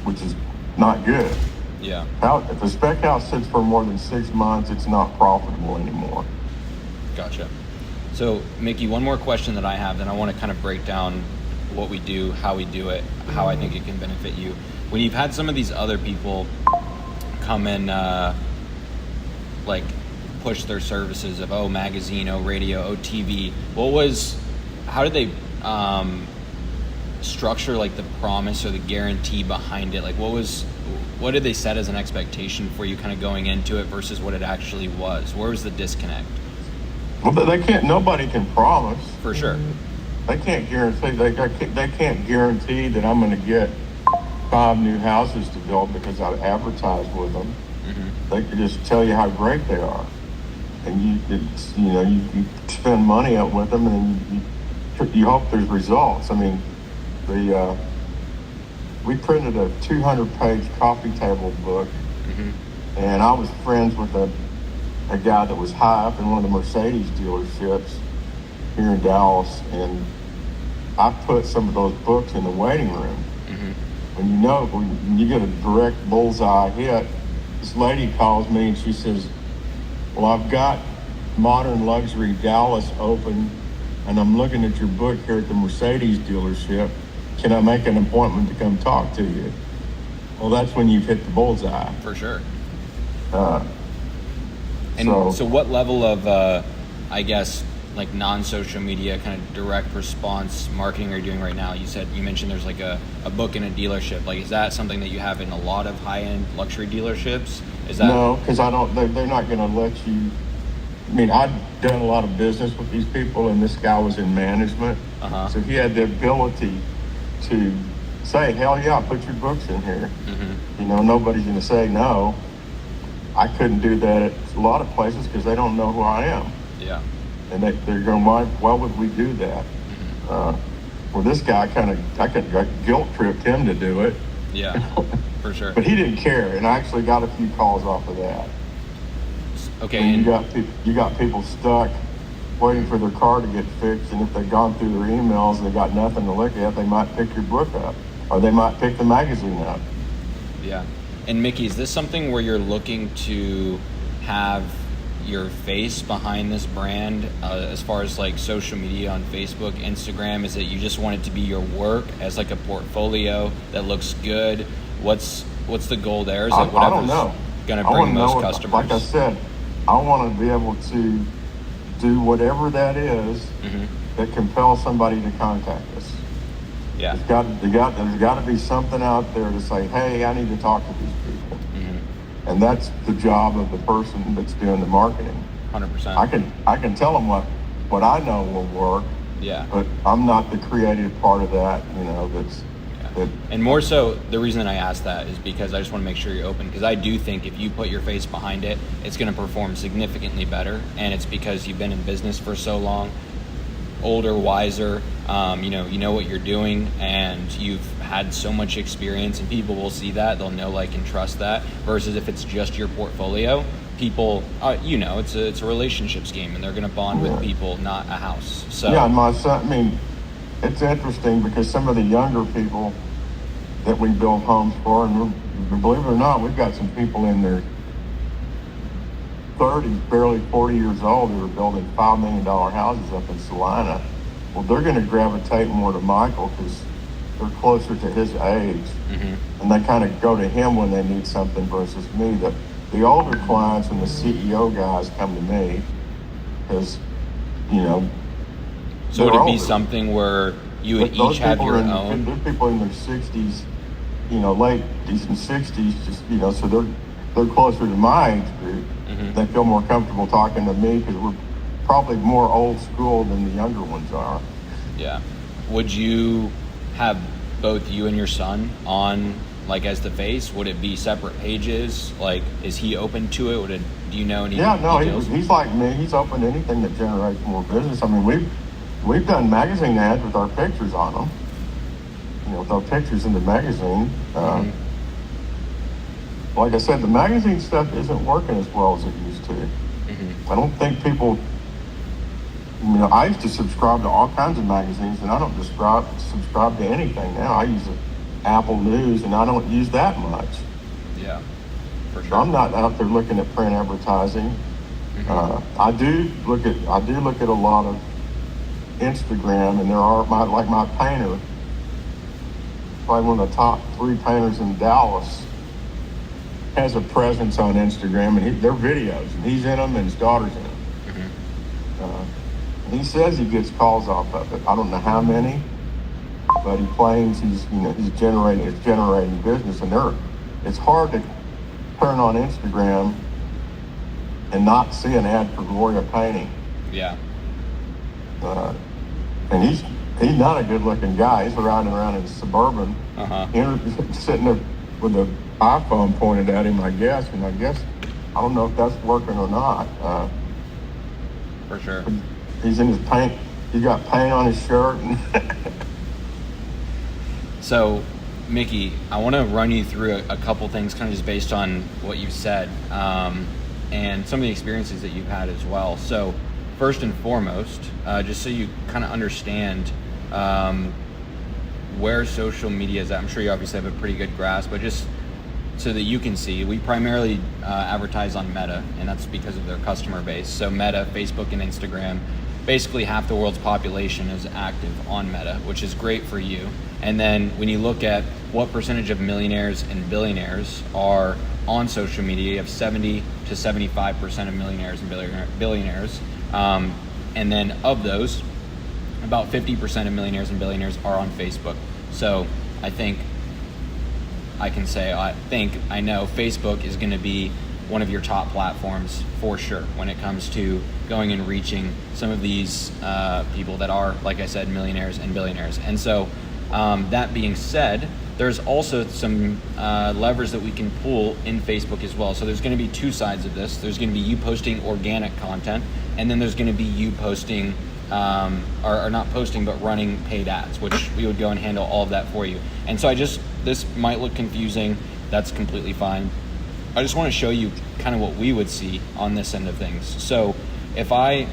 which is not good. Yeah. If a spec house sits for more than 6 months, it's not profitable anymore. Gotcha. So, Mickey, one more question that I have, then I want to kind of break down what we do, how we do it, how I think it can benefit you. When you've had some of these other people come and push their services of magazine, radio, TV, how did they structure the promise or the guarantee behind it? What did they set as an expectation for you kind of going into it versus what it actually was? Where was the disconnect? Well, nobody can promise. For sure. They can't guarantee. They can't guarantee that I'm going to get 5 new houses to build because I advertised with them. They could just tell you how great they are, and you spend money out with them, and you hope there's results. I mean, we printed a 200-page coffee table book, and I was friends with a guy that was high up in one of the Mercedes dealerships here in Dallas, and I put some of those books in the waiting room. When you get a direct bullseye hit, this lady calls me and she says, well, I've got Modern Luxury Dallas open, and I'm looking at your book here at the Mercedes dealership. Can I make an appointment to come talk to you? Well, that's when you've hit the bullseye. For sure. Uh, And so what level of, I guess, like non-social media kind of direct response marketing are you doing right now? You mentioned there's like a book in a dealership. Like, is that something that you have in a lot of high-end luxury dealerships? Is that No, because they're not going to let you. I mean, I've done a lot of business with these people, and this guy was in management. So he had the ability to say, hell yeah, put your books in here. Nobody's going to say no. I couldn't do that at a lot of places because they don't know who I am. Yeah. And they're going, why would we do that? Well, this guy I could guilt tripped him to do it. Yeah, for sure. But he didn't care, and I actually got a few calls off of that. Okay. And And you got people stuck waiting for their car to get fixed, and if they've gone through their emails and they got nothing to look at, they might pick your book up, or they might pick the magazine up. yeah. And Mickey, is this something where you're looking to have your face behind this brand as far as like social media on Facebook, Instagram? Is it you just want it to be your work as like a portfolio that looks good? What's the goal there? Is it I don't whatever's know. going to I bring wanna know most what- customers? Like I said, I want to be able to do whatever that is that compels somebody to contact us. Yeah. There's got to be something out there to say, hey, I need to talk to these people. And that's the job of the person that's doing the marketing. 100%. I can tell them what I know will work, Yeah. but I'm not the creative part of that, that And more so, the reason I ask that is because I just want to make sure you're open, because I do think if you put your face behind it, it's going to perform significantly better. And it's because you've been in business for so long, older, wiser, you know what you're doing, and you've had so much experience, and people will see that, they'll know, like, and trust that, versus if it's just your portfolio, people, it's a relationships game, and they're going to bond with people, not a house. So yeah, my son, it's interesting because some of the younger people that we build homes for, and believe it or not, we've got some people in their 30s, barely 40 years old, who are building $5 million houses up in Salina. Well, they're going to gravitate more to Michael because they're closer to his age, and they kind of go to him when they need something versus me. The older clients and the CEO guys come to me because, So would they're it be older. something where you would Those each have people your are own? They're people in their 60s, late decent 60s, just so they're closer to my age group. They feel more comfortable talking to me because we're probably more old school than the younger ones are. Yeah. Would you have both you and your son on, like, as the face? Would it be separate pages? Like, is he open to it? Do you know any details? He's like me. He's open to anything that generates more business. I mean, we've done magazine ads with our pictures on them. With our pictures in the magazine. Like I said, the magazine stuff isn't working as well as it used to. I don't think people. I used to subscribe to all kinds of magazines, and I don't subscribe to anything now. I use Apple News, and I don't use that much. Yeah, for So sure. I'm not out there looking at print advertising. I do look at a lot of Instagram, and there are my painter, probably one of the top 3 painters in Dallas, has a presence on Instagram, and their videos, and he's in them, and his daughter's in them. He says he gets calls off of it. I don't know how many, but he claims he's generating business, and it's hard to turn on Instagram and not see an ad for Gloria Painting. Yeah. And he's not a good-looking guy. He's riding around in a Suburban, sitting there with a iPhone pointed at him, I guess, and I don't know if that's working or not. For sure. He's in his paint. He's got paint on his shirt. So, Mickey, I want to run you through a couple things, kind of just based on what you've said, and some of the experiences that you've had as well. So, first and foremost, just so you kind of understand where social media is at. I'm sure you obviously have a pretty good grasp, but just so that you can see, we primarily advertise on Meta, and that's because of their customer base. So Meta, Facebook, and Instagram, basically half the world's population is active on Meta, which is great for you. And then when you look at what percentage of millionaires and billionaires are on social media, you have 70 to 75% of millionaires and billionaires. And then of those, about 50% of millionaires and billionaires are on Facebook. So I know Facebook is going to be one of your top platforms for sure when it comes to going and reaching some of these people that are, like I said, millionaires and billionaires. And so that being said, there's also some levers that we can pull in Facebook as well. So there's going to be two sides of this. There's going to be you posting organic content, and then there's going to be you posting or not posting, but running paid ads, which we would go and handle all of that for you. And so this might look confusing. That's completely fine. I just want to show you kind of what we would see on this end of things. So if I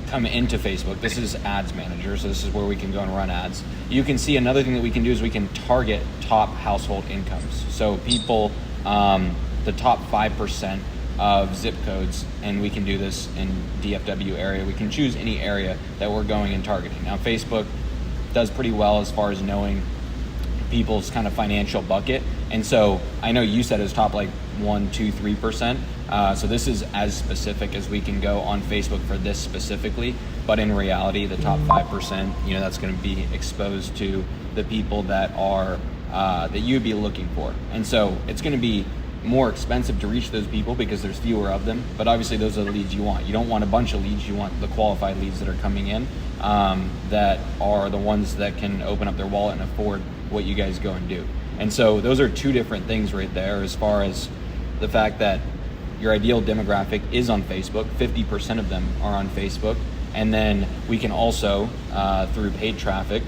come into Facebook, this is Ads Manager, so this is where we can go and run ads. You can see another thing that we can do is we can target top household incomes. So people, the top 5% of zip codes, and we can do this in DFW area. We can choose any area that we're going and targeting. Now Facebook does pretty well as far as knowing people's kind of financial bucket, and so I know you said it's top like 1, 2, 3%. So this is as specific as we can go on Facebook for this specifically, but in reality the top 5%, that's going to be exposed to the people that are that you'd be looking for. And so it's going to be more expensive to reach those people because there's fewer of them, but obviously those are the leads you want. You don't want a bunch of leads, you want the qualified leads that are coming in, that are the ones that can open up their wallet and afford what you guys go and do. And so those are two different things right there, as far as the fact that your ideal demographic is on Facebook. 50% of them are on Facebook. And then we can also, through paid traffic,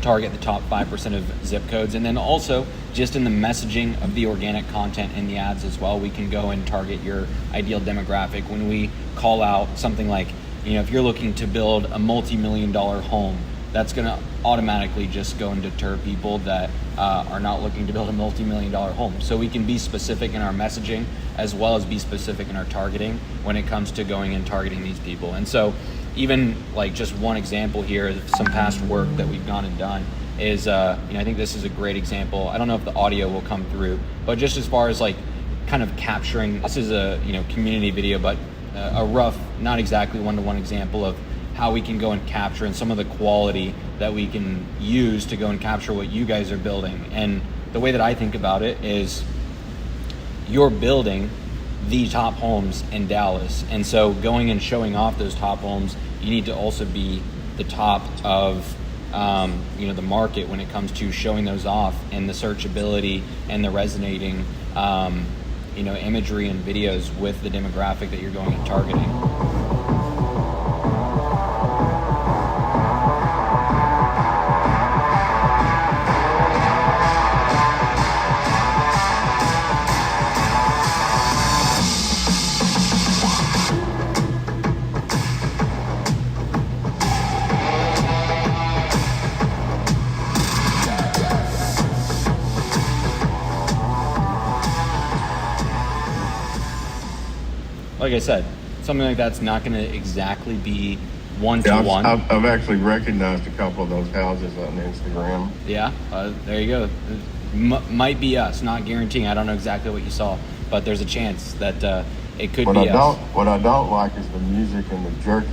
target the top 5% of zip codes. And then also just in the messaging of the organic content in the ads as well, we can go and target your ideal demographic. When we call out something like, if you're looking to build a multi-million-dollar home, that's going to automatically just go and deter people that are not looking to build a multi-million-dollar home. So we can be specific in our messaging as well as be specific in our targeting when it comes to going and targeting these people. And so even like just one example here, some past work that we've gone and done is, I think this is a great example. I don't know if the audio will come through, but just as far as like kind of capturing, this is a community video, but a rough, not exactly one-to-one example of how we can go and capture and some of the quality that we can use to go and capture what you guys are building. And the way that I think about it is you're building the top homes in Dallas. And so going and showing off those top homes, you need to also be the top of the market when it comes to showing those off, and the searchability and the resonating imagery and videos with the demographic that you're going and targeting. Like I said, something like that's not going to exactly be one-to-one. I've actually recognized a couple of those houses on Instagram. Yeah, there you go. Might be us, not guaranteeing. I don't know exactly what you saw, but there's a chance that it could be us. What I don't like is the music and the jerky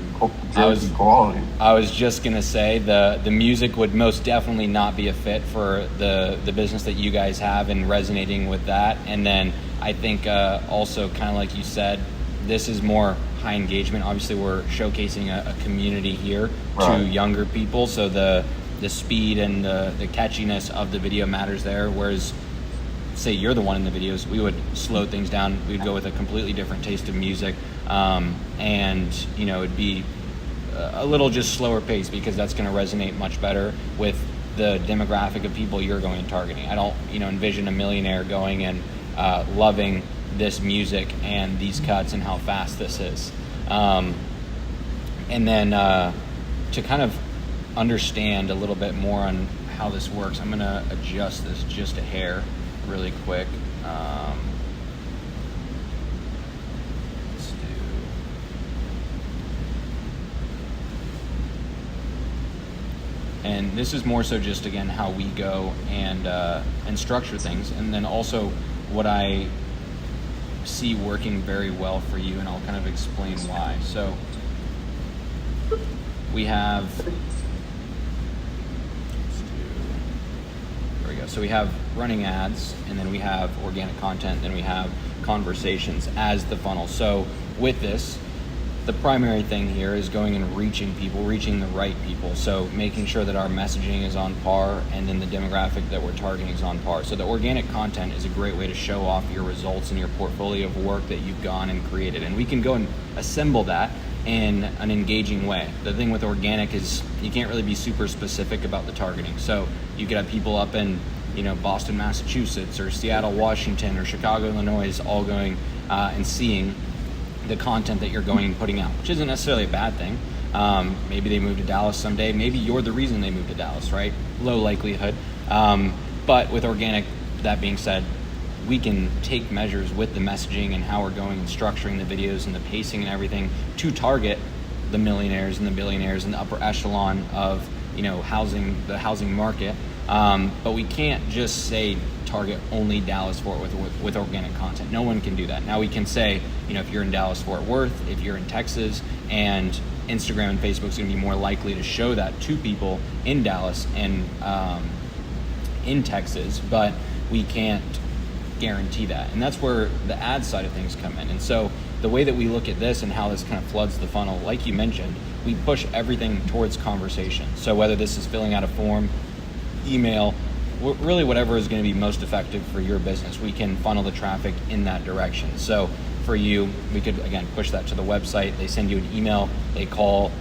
quality. I was just going to say the music would most definitely not be a fit for the business that you guys have and resonating with that. And then I think also kind of like you said, this is more high engagement. Obviously, we're showcasing a community here to younger people, so the speed and the catchiness of the video matters there. Whereas say you're the one in the videos, we would slow things down. We'd go with a completely different taste of music, and it'd be a little just slower pace, because that's going to resonate much better with the demographic of people you're going and targeting. I don't envision a millionaire going and loving this music and these cuts and how fast this is. And then to kind of understand a little bit more on how this works, I'm going to adjust this just a hair really quick. Let's do... And this is more so just, again, how we go and structure things, and then also what I see working very well for you, and I'll kind of explain why. So we have, there we go. So we have running ads, and then we have organic content, then we have conversations as the funnel. So with this, the primary thing here is going and reaching people, reaching the right people. So making sure that our messaging is on par, and then the demographic that we're targeting is on par. So the organic content is a great way to show off your results and your portfolio of work that you've gone and created. And we can go and assemble that in an engaging way. The thing with organic is you can't really be super specific about the targeting. So you could have people up in Boston, Massachusetts, or Seattle, Washington, or Chicago, Illinois, all going and seeing the content that you're going and putting out, which isn't necessarily a bad thing. Maybe they move to Dallas someday. Maybe you're the reason they moved to Dallas, right? Low likelihood. But with organic, that being said, we can take measures with the messaging and how we're going and structuring the videos and the pacing and everything to target the millionaires and the billionaires and the upper echelon of the housing market. But we can't just say target only Dallas-Fort Worth with organic content. No one can do that. Now we can say, if you're in Dallas-Fort Worth, if you're in Texas, and Instagram and Facebook is going to be more likely to show that to people in Dallas and in Texas, but we can't guarantee that. And that's where the ad side of things come in. And so the way that we look at this and how this kind of floods the funnel, like you mentioned, we push everything towards conversation. So whether this is filling out a form, email, really whatever is going to be most effective for your business, we can funnel the traffic in that direction. So for you, we could, again, push that to the website. They send you an email, they call,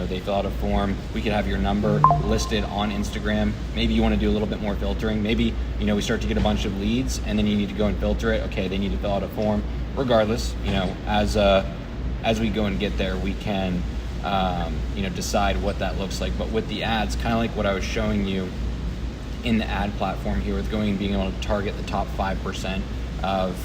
they fill out a form. We could have your number listed on Instagram. Maybe you want to do a little bit more filtering. Maybe, we start to get a bunch of leads and then you need to go and filter it. Okay, they need to fill out a form. Regardless, as we go and get there, we can, decide what that looks like. But with the ads, kind of like what I was showing you in the ad platform here, with going and being able to target the top 5% of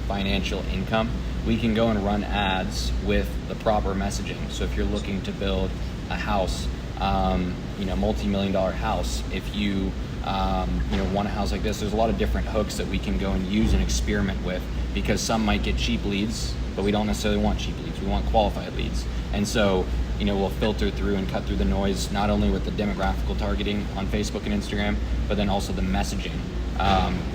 financial income, we can go and run ads with the proper messaging. So if you're looking to build a house, multi-million-dollar house, if you want a house like this, there's a lot of different hooks that we can go and use and experiment with, because some might get cheap leads, but we don't necessarily want cheap leads. We want qualified leads. And so, we'll filter through and cut through the noise, not only with the demographical targeting on Facebook and Instagram, but then also the messaging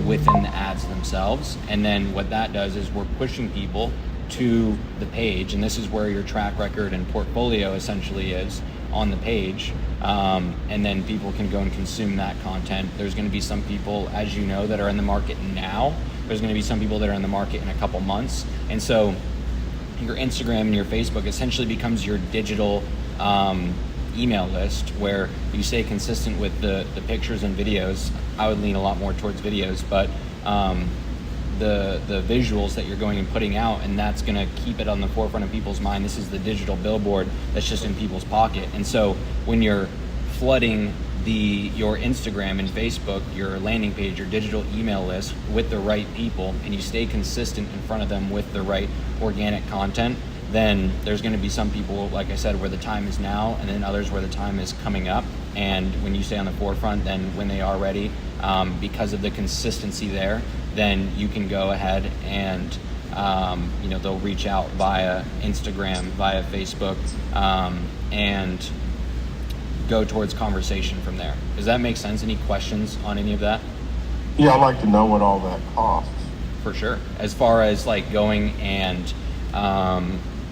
within the ads themselves. And then what that does is we're pushing people to the page, and this is where your track record and portfolio essentially is on the page. And then people can go and consume that content. There's going to be some people, as you know, that are in the market now. There's going to be some people that are in the market in a couple months. And so your Instagram and your Facebook essentially becomes your digital email list, where you stay consistent with the pictures and videos. I would lean a lot more towards videos, but the visuals that you're going and putting out, and that's going to keep it on the forefront of people's mind. This is the digital billboard that's just in people's pocket. And so when you're flooding your Instagram and Facebook, your landing page, your digital email list with the right people, and you stay consistent in front of them with the right organic content, then there's going to be some people, like I said, where the time is now, and then others where the time is coming up. And when you stay on the forefront, then when they are ready, because of the consistency there, then you can go ahead and they'll reach out via Instagram, via Facebook, and go towards conversation from there. Does that make sense? Any questions on any of that? Yeah, I'd like to know what all that costs. For sure. As far as like going and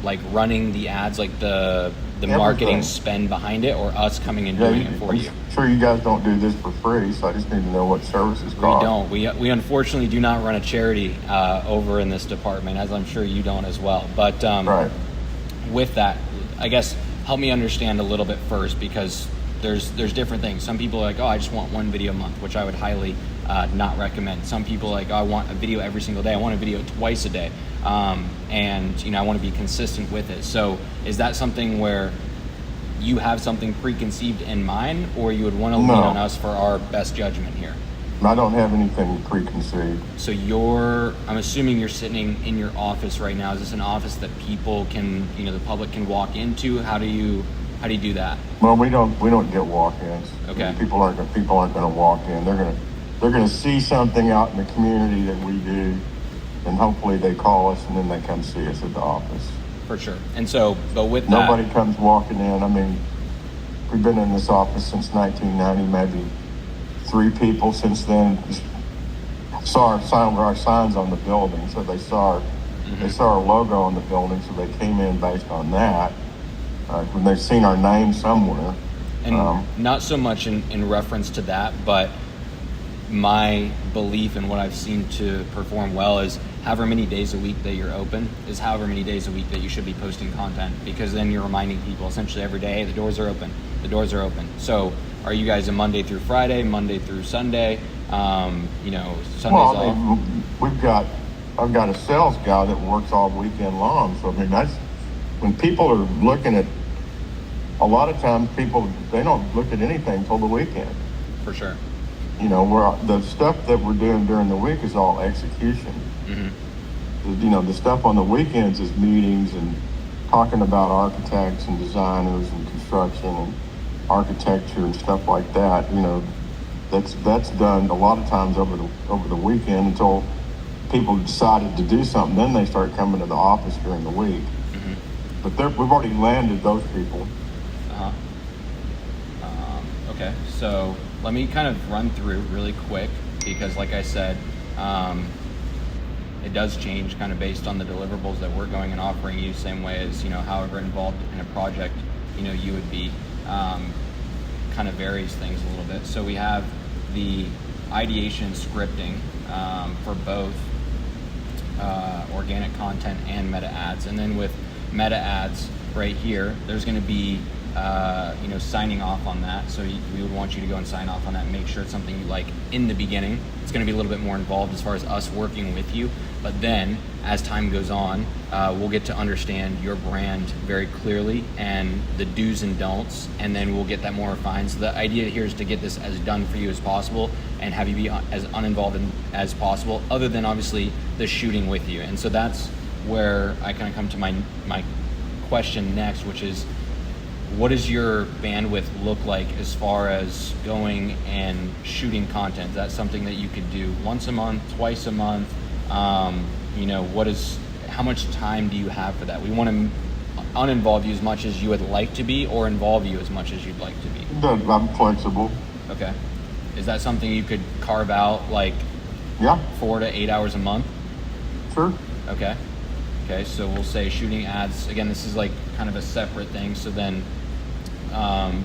like running the ads, like the the marketing Everything. spend behind it, or us coming and Yeah, doing it for I'm you? sure you guys don't do this for free, so I just need to know what services We cost. don't. We unfortunately do not run a charity over in this department, as I'm sure you don't as well. But Right. with that, I guess help me understand a little bit first, because there's different things. Some people are like, oh, I just want one video a month, which I would highly not recommend. Some people are like, oh, I want a video every single day. I want a video twice a day, and I want to be consistent with it. So is that something where you have something preconceived in mind, or you would want to lean No. on us for our best judgment here? I don't have anything preconceived. So I'm assuming you're sitting in your office right now. Is this an office that people can, the public can walk into? How do you do that? Well, we don't get walk-ins. Okay. People aren't going to walk in. They're going to see something out in the community that we do, and hopefully they call us and then they come see us at the office. For sure. And so, but with Nobody that, comes walking in. I mean, we've been in this office since 1990, maybe 3 people since then saw our signs on the building, so they saw our logo on the building, so they came in based on that. When they've seen our name somewhere. and not so much in reference to that, but my belief and what I've seen to perform well is however many days a week that you're open is however many days a week that you should be posting content, because then you're reminding people essentially every day, hey, the doors are open. The doors are open. So are you guys a Monday through Friday, Monday through Sunday, Sundays Well, I off? mean, I've got a sales guy that works all weekend long. So, I mean, that's when people are looking at, a lot of times they don't look at anything till the weekend. For sure. The stuff that we're doing during the week is all execution. Mm-hmm. The stuff on the weekends is meetings and talking about architects and designers and construction and architecture and stuff like that. That's done a lot of times over the weekend until people decided to do something. Then they start coming to the office during the week. Mm-hmm. But we've already landed those people. Uh-huh. Okay, so let me kind of run through really quick, because like I said, it does change kind of based on the deliverables that we're going and offering you, same way as, however involved in a project, you would be. Kind of varies things a little bit. So we have the ideation and scripting for both organic content and meta ads. And then with meta ads right here, there's going to be signing off on that. So we would want you to go and sign off on that and make sure it's something you like in the beginning. It's going to be a little bit more involved as far as us working with you. But then as time goes on, we'll get to understand your brand very clearly and the do's and don'ts, and then we'll get that more refined. So the idea here is to get this as done for you as possible and have you be as uninvolved as possible, other than obviously the shooting with you. And so that's where I kind of come to my question next, which is, what does your bandwidth look like as far as going and shooting content? Is that something that you could do once a month, twice a month? How much time do you have for that? We want to uninvolve you as much as you would like to be, or involve you as much as you'd like to be. I'm flexible. Okay. Is that something you could carve out like Yeah, 4 to 8 hours a month? sure. Okay. Okay, so we'll say shooting ads. Again, this is like kind of a separate thing. So then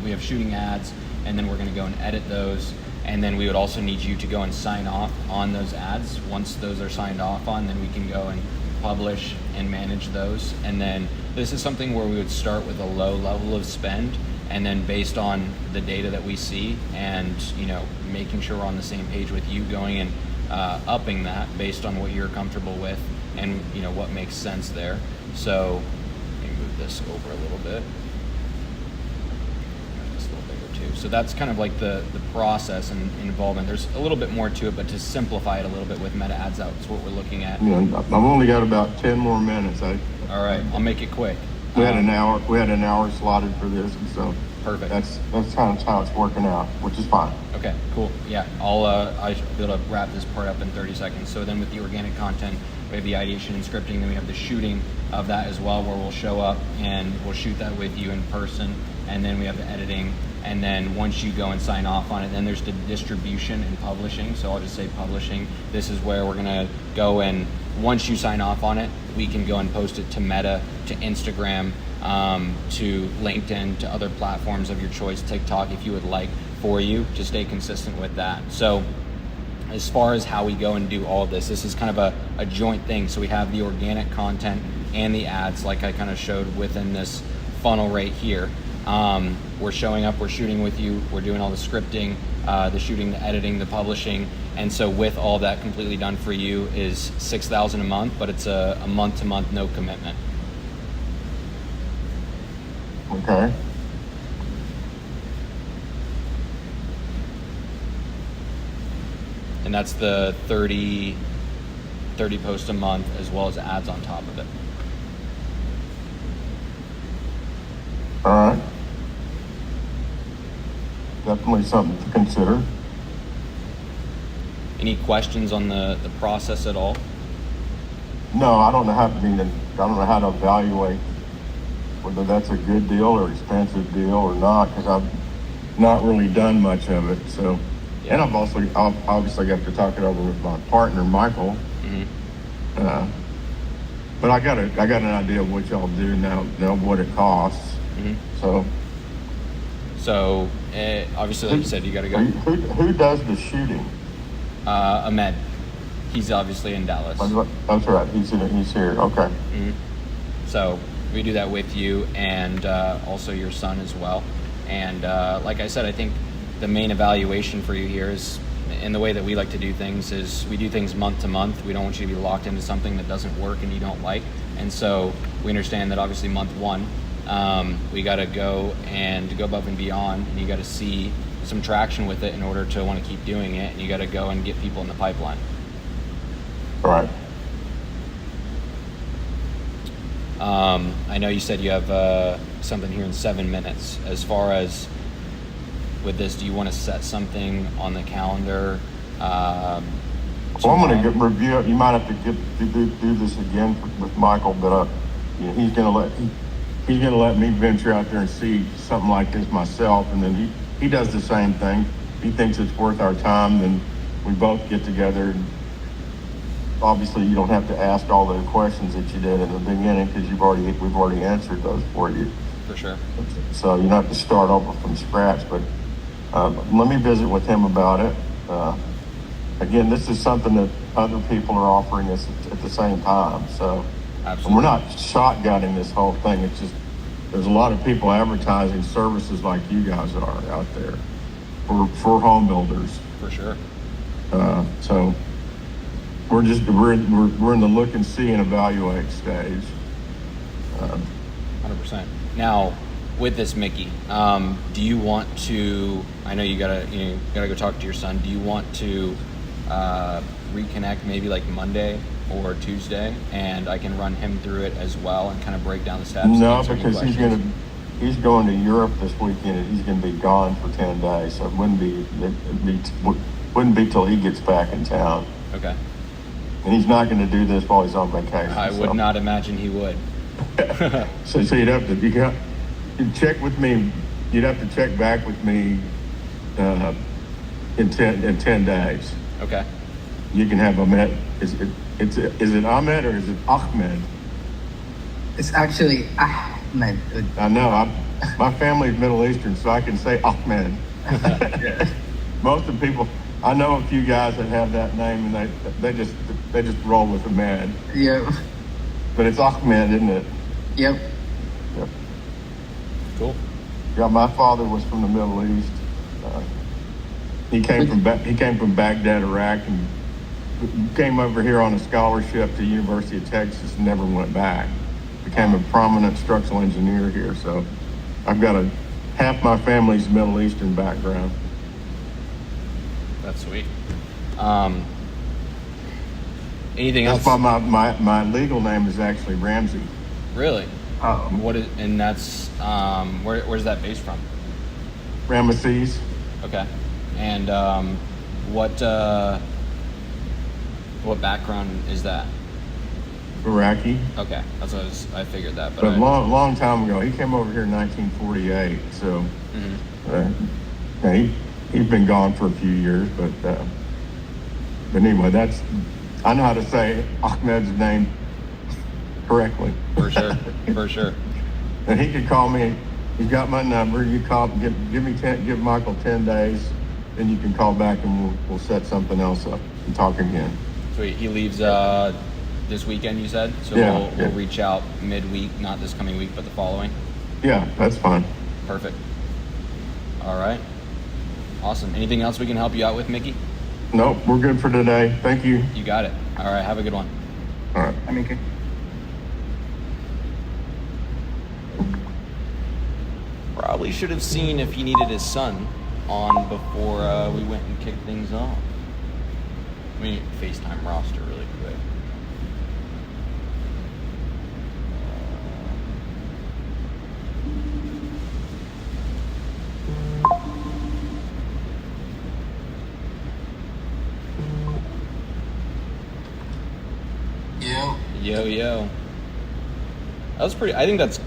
we have shooting ads, and then we're going to go and edit those. And then we would also need you to go and sign off on those ads. Once those are signed off on, then we can go and publish and manage those. And then this is something where we would start with a low level of spend, and then based on the data that we see and making sure we're on the same page with you, going and upping that based on what you're comfortable with and what makes sense there. So let me move this over a little bit. This a little bigger too. So that's kind of like the process and involvement. There's a little bit more to it, but to simplify it a little bit with meta ads out is what we're looking at. Yeah, I've only got about 10 more minutes. All right, I'll make it quick. We had an hour. We had an hour slotted for this, and so Perfect. that's kind of how it's working out, which is fine. Okay, cool. Yeah, I should be able to wrap this part up in 30 seconds. So then with the organic content, we have the ideation and scripting, then we have the shooting of that as well, where we'll show up and we'll shoot that with you in person, and then we have the editing, and then once you go and sign off on it, then there's the distribution and publishing. So I'll just say publishing. This is where we're gonna go and once you sign off on it, we can go and post it to Meta, to Instagram, to LinkedIn, to other platforms of your choice, TikTok if you would like, for you to stay consistent with that. So as far as how we go and do all of this is kind of a joint thing. So we have the organic content and the ads, like I kind of showed within this funnel right here. We're showing up, we're shooting with you, we're doing all the scripting, the shooting, the editing, the publishing. And so with all that completely done for you is $6,000 a month, but it's a month to month, no commitment. Okay. And that's the 30 posts a month as well as ads on top of it. All right. Definitely something to consider. Any questions on the process at all? No, I don't know how to evaluate whether that's a good deal or expensive deal or not, because I've not really done much of it. So, and I'll obviously have to talk it over with my partner, Michael. Mm-hmm. But I got an idea of what y'all do now, know what it costs. Mm-hmm. So obviously, like you said, you got to go. Who does the shooting? Ahmed. He's obviously in Dallas. That's right. He's here. Okay. Mm-hmm. So we do that with you and also your son as well. And like I said, I think the main evaluation for you here is, in the way that we like to do things, is we do things month to month. We don't want you to be locked into something that doesn't work and you don't like. And so we understand that obviously month one, we got to go above and beyond, and you got to see some traction with it in order to want to keep doing it, and you got to go and get people in the pipeline. Right. I know you said you have something here in 7 minutes. As far as with this, do you want to set something on the calendar? Well, I'm going to review it. You might have to do this again with Michael, but he's going to let me venture out there and see something like this myself, and then he does the same thing. He thinks it's worth our time, then we both get together. And obviously, you don't have to ask all the questions that you did in the beginning because we've already answered those for you. For sure. So you don't have to start over from scratch. But let me visit with him about it. Again, this is something that other people are offering us at the same time. So we're not shotgunning this whole thing. It's just there's a lot of people advertising services like you guys are out there for home builders. For sure. So we're in the look and see and evaluate stage. 100%. Now, with this, Mickey, do you want to? I know you gotta go talk to your son. Do you want to reconnect maybe like Monday or Tuesday, and I can run him through it as well and kind of break down the steps? No, because he's going to Europe this weekend and he's going to be gone for 10 days, so it wouldn't be till he gets back in town. Okay. And he's not going to do this while he's on vacation. I would not imagine he would. So you'd have to check with me. You'd have to check back with me in 10 days. Okay. You can have Ahmed. Is it Ahmed or is it Ahmed? It's actually Ahmed. I know. My family's Middle Eastern, so I can say Ahmed. Most of the people, I know a few guys that have that name, and they just roll with Ahmed. Yep. But it's Ahmed, isn't it? Yep. Yep. Cool. Yeah, my father was from the Middle East. He came from Baghdad, Iraq, and came over here on a scholarship to the University of Texas and never went back. Became a prominent structural engineer here. So I've got half my family's Middle Eastern background. That's sweet. Anything That's else? why my legal name is actually Ramsey. Really? Oh. What is? And that's where's that based from? Ramesses. Okay. And what background is that? Iraqi. Okay, that's what I figured that. But long time ago, he came over here in 1948. So he's been gone for a few years. But anyway, I know how to say Ahmed's name correctly. For sure. For sure. And he could call me. He's got my number. You call, give Michael 10 days, then you can call back and we'll set something else up and talk again. Sweet. He leaves this weekend, you said? So Yeah, we'll yeah. reach out midweek, not this coming week, but the following. Yeah, that's fine. Perfect. All right. Awesome. Anything else we can help you out with, Mickey? Nope, we're good for today. Thank you. You got it. All right. Have a good one. All right. I mean, Probably should have seen if he needed his son on before we went and kicked things off. Let me FaceTime roster really quick. Yo. That was pretty, I think that's,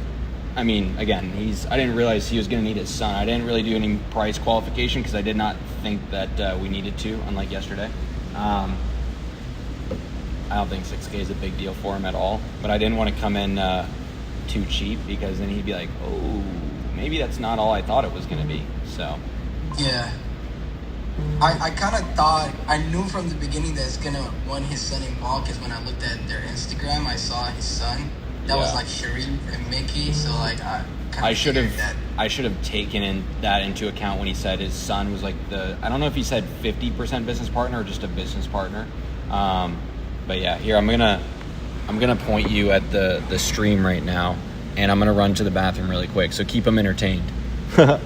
I mean, again, I didn't realize he was going to need his son. I didn't really do any price qualification because I did not think that we needed to, unlike yesterday. I don't think 6K is a big deal for him at all, but I didn't want to come in too cheap because then he'd be like, oh, maybe that's not all I thought it was going to be. So, Yeah. I kind of thought, I knew from the beginning that it's going to want his son involved because when I looked at their Instagram, I saw his son. That was Yeah. like Sharif and Mickey, so like I should have taken that into account when he said his son was like I don't know if he said 50% business partner or just a business partner. But yeah, here I'm gonna point you at the stream right now, and I'm gonna run to the bathroom really quick. So keep them entertained. Oh,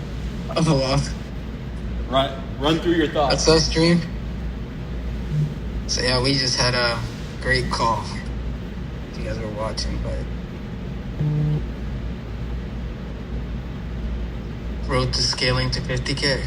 wow. Run through your thoughts. That's so stream. So yeah, we just had a great call. If you guys were watching, but road to scaling to 50K.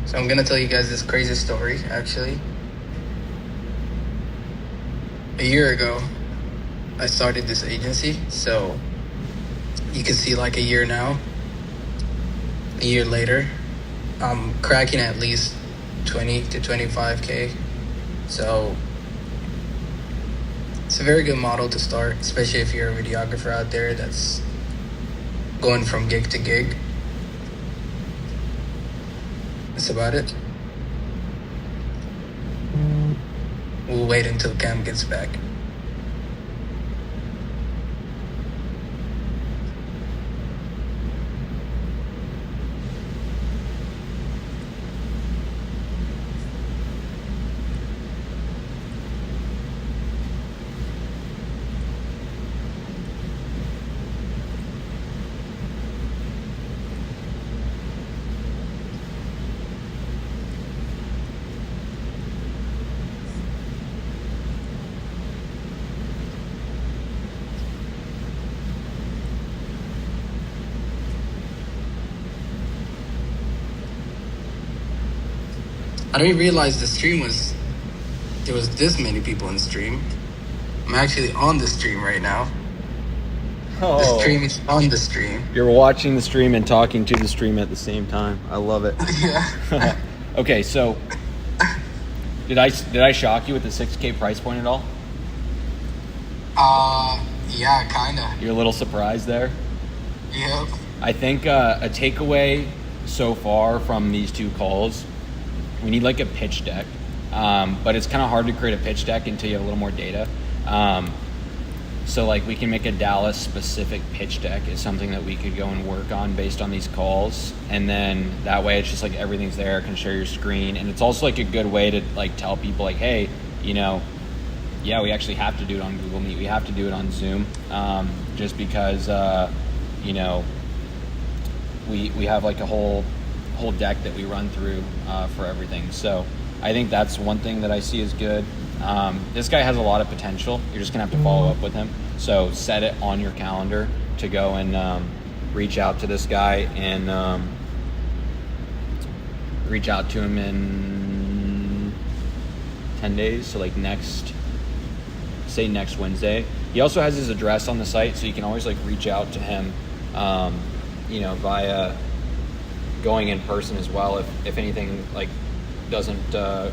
So I'm gonna tell you guys this crazy story, actually. A year ago, I started this agency, so you can see like a year now. A year later, I'm cracking at least 20 to 25K. So it's a very good model to start, especially if you're a videographer out there that's going from gig to gig. That's about it. We'll wait until Cam gets back. I didn't realize there was this many people in the stream. I'm actually on the stream right now. Oh. The stream is on the stream. You're watching the stream and talking to the stream at the same time. I love it. Yeah. Okay, so did I shock you with the 6K price point at all? Yeah, kinda. You're a little surprised there? Yep. I think a takeaway so far from these two calls, we need like a pitch deck, but it's kind of hard to create a pitch deck until you have a little more data. So like we can make a Dallas specific pitch deck is something that we could go and work on based on these calls, and then that way it's just like everything's there, can share your screen, and it's also like a good way to like tell people like, hey, you know, yeah, we actually have to do it on Google Meet, we have to do it on Zoom, just because you know, we have like a whole deck that we run through for everything. So I think that's one thing that I see as good. This guy has a lot of potential. You're just gonna have to follow up with him. So set it on your calendar to go and reach out to this guy and reach out to him in 10 days. So like next Wednesday. He also has his address on the site, so you can always like reach out to him, via going in person as well if anything like doesn't go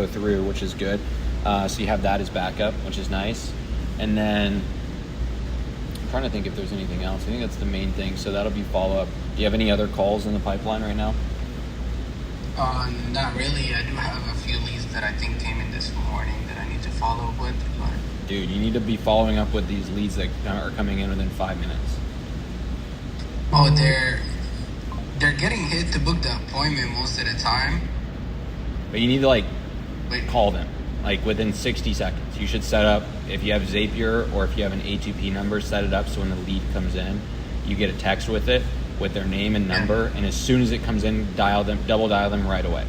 through, which is good. So you have that as backup, which is nice. And then I'm trying to think if there's anything else. I think that's the main thing. So that'll be follow-up. Do you have any other calls in the pipeline right now? Not really. I do have a few leads that I think came in this morning that I need to follow up with. But Dude, you need to be following up with these leads that are coming in within 5 minutes. oh, they're getting hit to book the appointment most of the time. But you need to like Wait, call them like within 60 seconds. You should set up, if you have Zapier or if you have an A2P number, set it up so when the lead comes in, you get a text with it with their name and number, and as soon as it comes in, double dial them right away.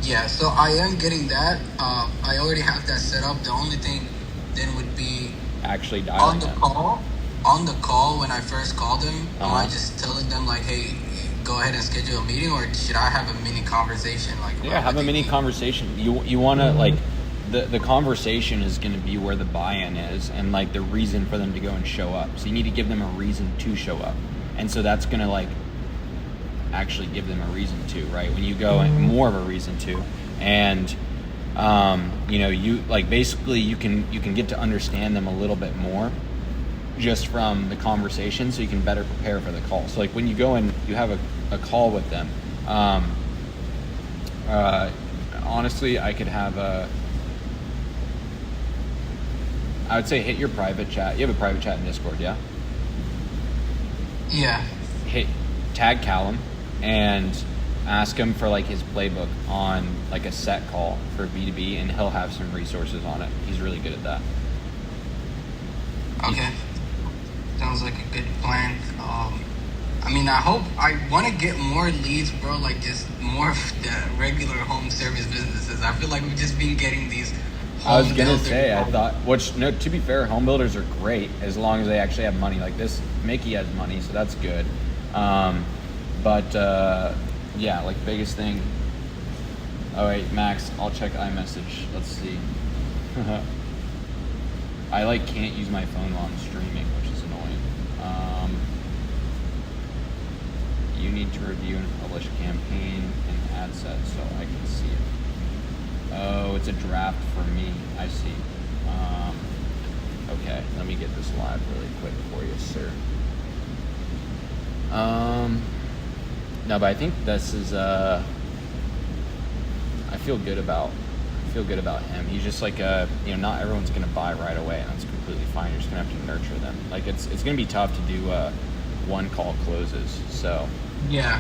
yeah, so I am getting that. I already have that set up. The only thing then would be Actually on dialing the them. call. On the call, when I first called them, am I Uh-huh. just telling them like, "Hey, go ahead and schedule a meeting," or should I have a mini conversation? Like, Yeah, what have a would they mini need? conversation. You want to like the conversation is going to be where the buy-in is and like the reason for them to go and show up. So you need to give them a reason to show up, and so that's going to like actually give them a reason to, right? When you go and more of a reason to, and you like basically you can get to understand them a little bit more just from the conversation, so you can better prepare for the call. So like when you go and you have a call with them, honestly, I could have I would say hit your private chat. You have a private chat in Discord, yeah? Yeah. Tag Callum and ask him for like his playbook on like a set call for B2B, and he'll have some resources on it. He's really good at that. Okay. Sounds like a good plan. I mean, I want to get more leads, bro. Like just more of the regular home service businesses. I feel like we've just been getting these. I was home gonna builder- say, I thought, to be fair, home builders are great as long as they actually have money. Like this, Mickey has money, so that's good. Yeah, like biggest thing. Oh wait, Max, I'll check iMessage. Let's see. I like can't use my phone while I'm streaming, which is annoying. You need to review and publish campaign and ad set so I can see it. Oh, it's a draft for me. I see. Okay, let me get this live really quick for you, sir. No, but I think this is I feel good about him. He's just like not everyone's gonna buy right away, and that's completely fine. You're just gonna have to nurture them. Like it's gonna be tough to do one call closes. So Yeah.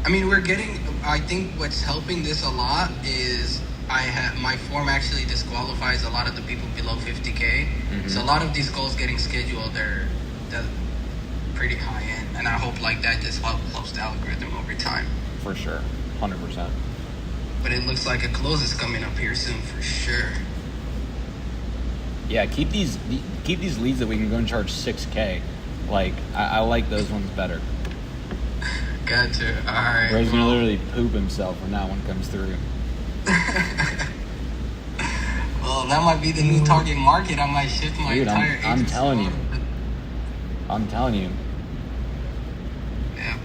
I mean, I think what's helping this a lot is my form actually disqualifies a lot of the people below 50K. Mhm. So a lot of these calls getting scheduled, they're pretty high end. And I hope like that just helps the algorithm over time. for sure, 100%. But it looks like a close is coming up here soon for sure. Yeah, keep these leads that we can go and charge 6K. Like I like those ones better. Got to. All right. Bro's gonna literally poop himself when that one comes through. Well, that might be the new target market. I might shift my Dude, entire I'm agency telling you. over. I'm telling you. Yeah.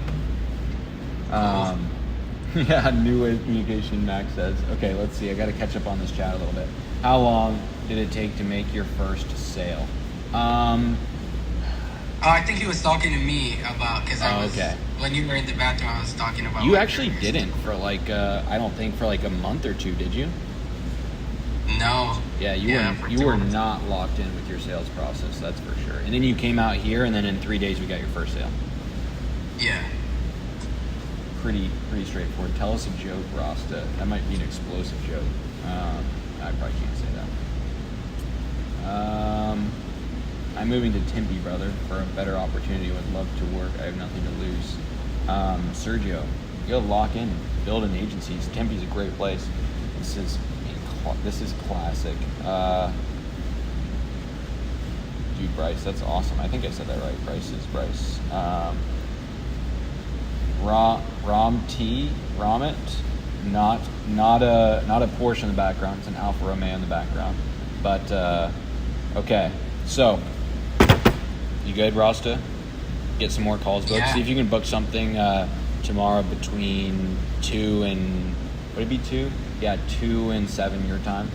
Yeah, new way of communication, Max says. Okay, let's see. I got to catch up on this chat a little bit. How long did it take to make your first sale? I think he was talking to me about because okay. when you were in the bathroom, I was talking about. You my actually previous- didn't for like I don't think for like a month or two, did you? No. Yeah, for you 2 were months. not locked in with your sales process. That's for sure. And then you came out here, and then in 3 days we got your first sale. Yeah. Pretty straightforward. Tell us a joke, Rasta. That might be an explosive joke. I probably can't say that. I'm moving to Tempe, brother, for a better opportunity. Would love to work. I have nothing to lose. Sergio, you gotta lock in, build an agency. Tempe's a great place. This is classic. Dude, Bryce, that's awesome. I think I said that right. Bryce is Bryce. Ramit, not a Porsche in the background. It's an Alfa Romeo in the background. But okay, so you good, Rasta? Get some more calls booked. Yeah. See if you can book something tomorrow between 2 and would it be 2? Yeah, 2 and 7 your time.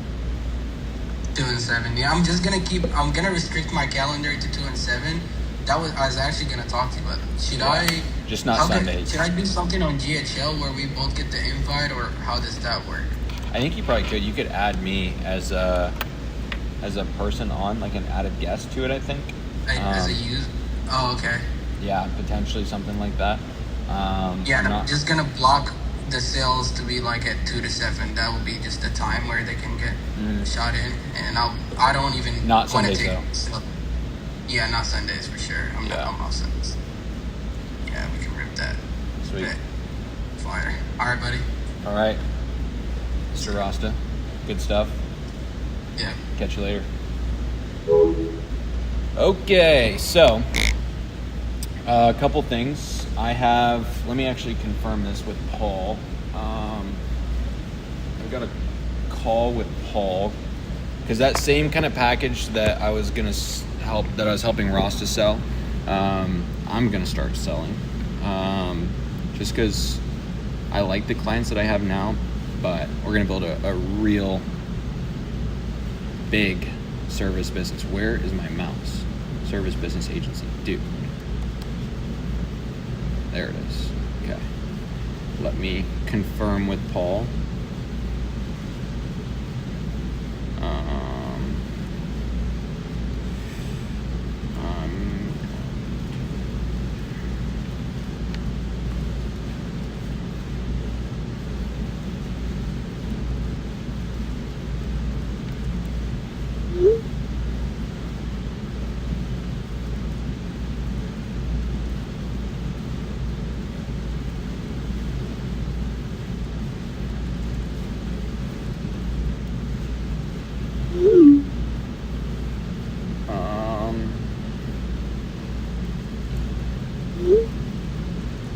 2 and 7. Yeah, I'm gonna restrict my calendar to 2 and 7. I was actually gonna talk to you, but should I? Just not Sundays. Should I do something on GHL where we both get the invite, or how does that work? I think you probably could. You could add me as a person on, like an added guest to it, I think. As a user? Oh, okay. Yeah, potentially something like that. I'm just gonna block the sales to be like at 2 to 7. That would be just the time where they can get shot in, and I don't even Not wanna Sundays, though. So, yeah, not Sundays for sure. I'm off Sundays. Yeah, we can rip that. Sweet. Bet. Fire. All right, buddy. All right, Mr. Rasta, good stuff. Yeah. Catch you later. Okay, so a couple things. Let me actually confirm this with Paul. I've got a call with Paul because that same kind of package that I was helping Ross to sell, I'm gonna start selling. Just because I like the clients that I have now, but we're gonna build a real big service business. Where is my mouse? Service business agency, dude. There it is. Okay. Let me confirm with Paul.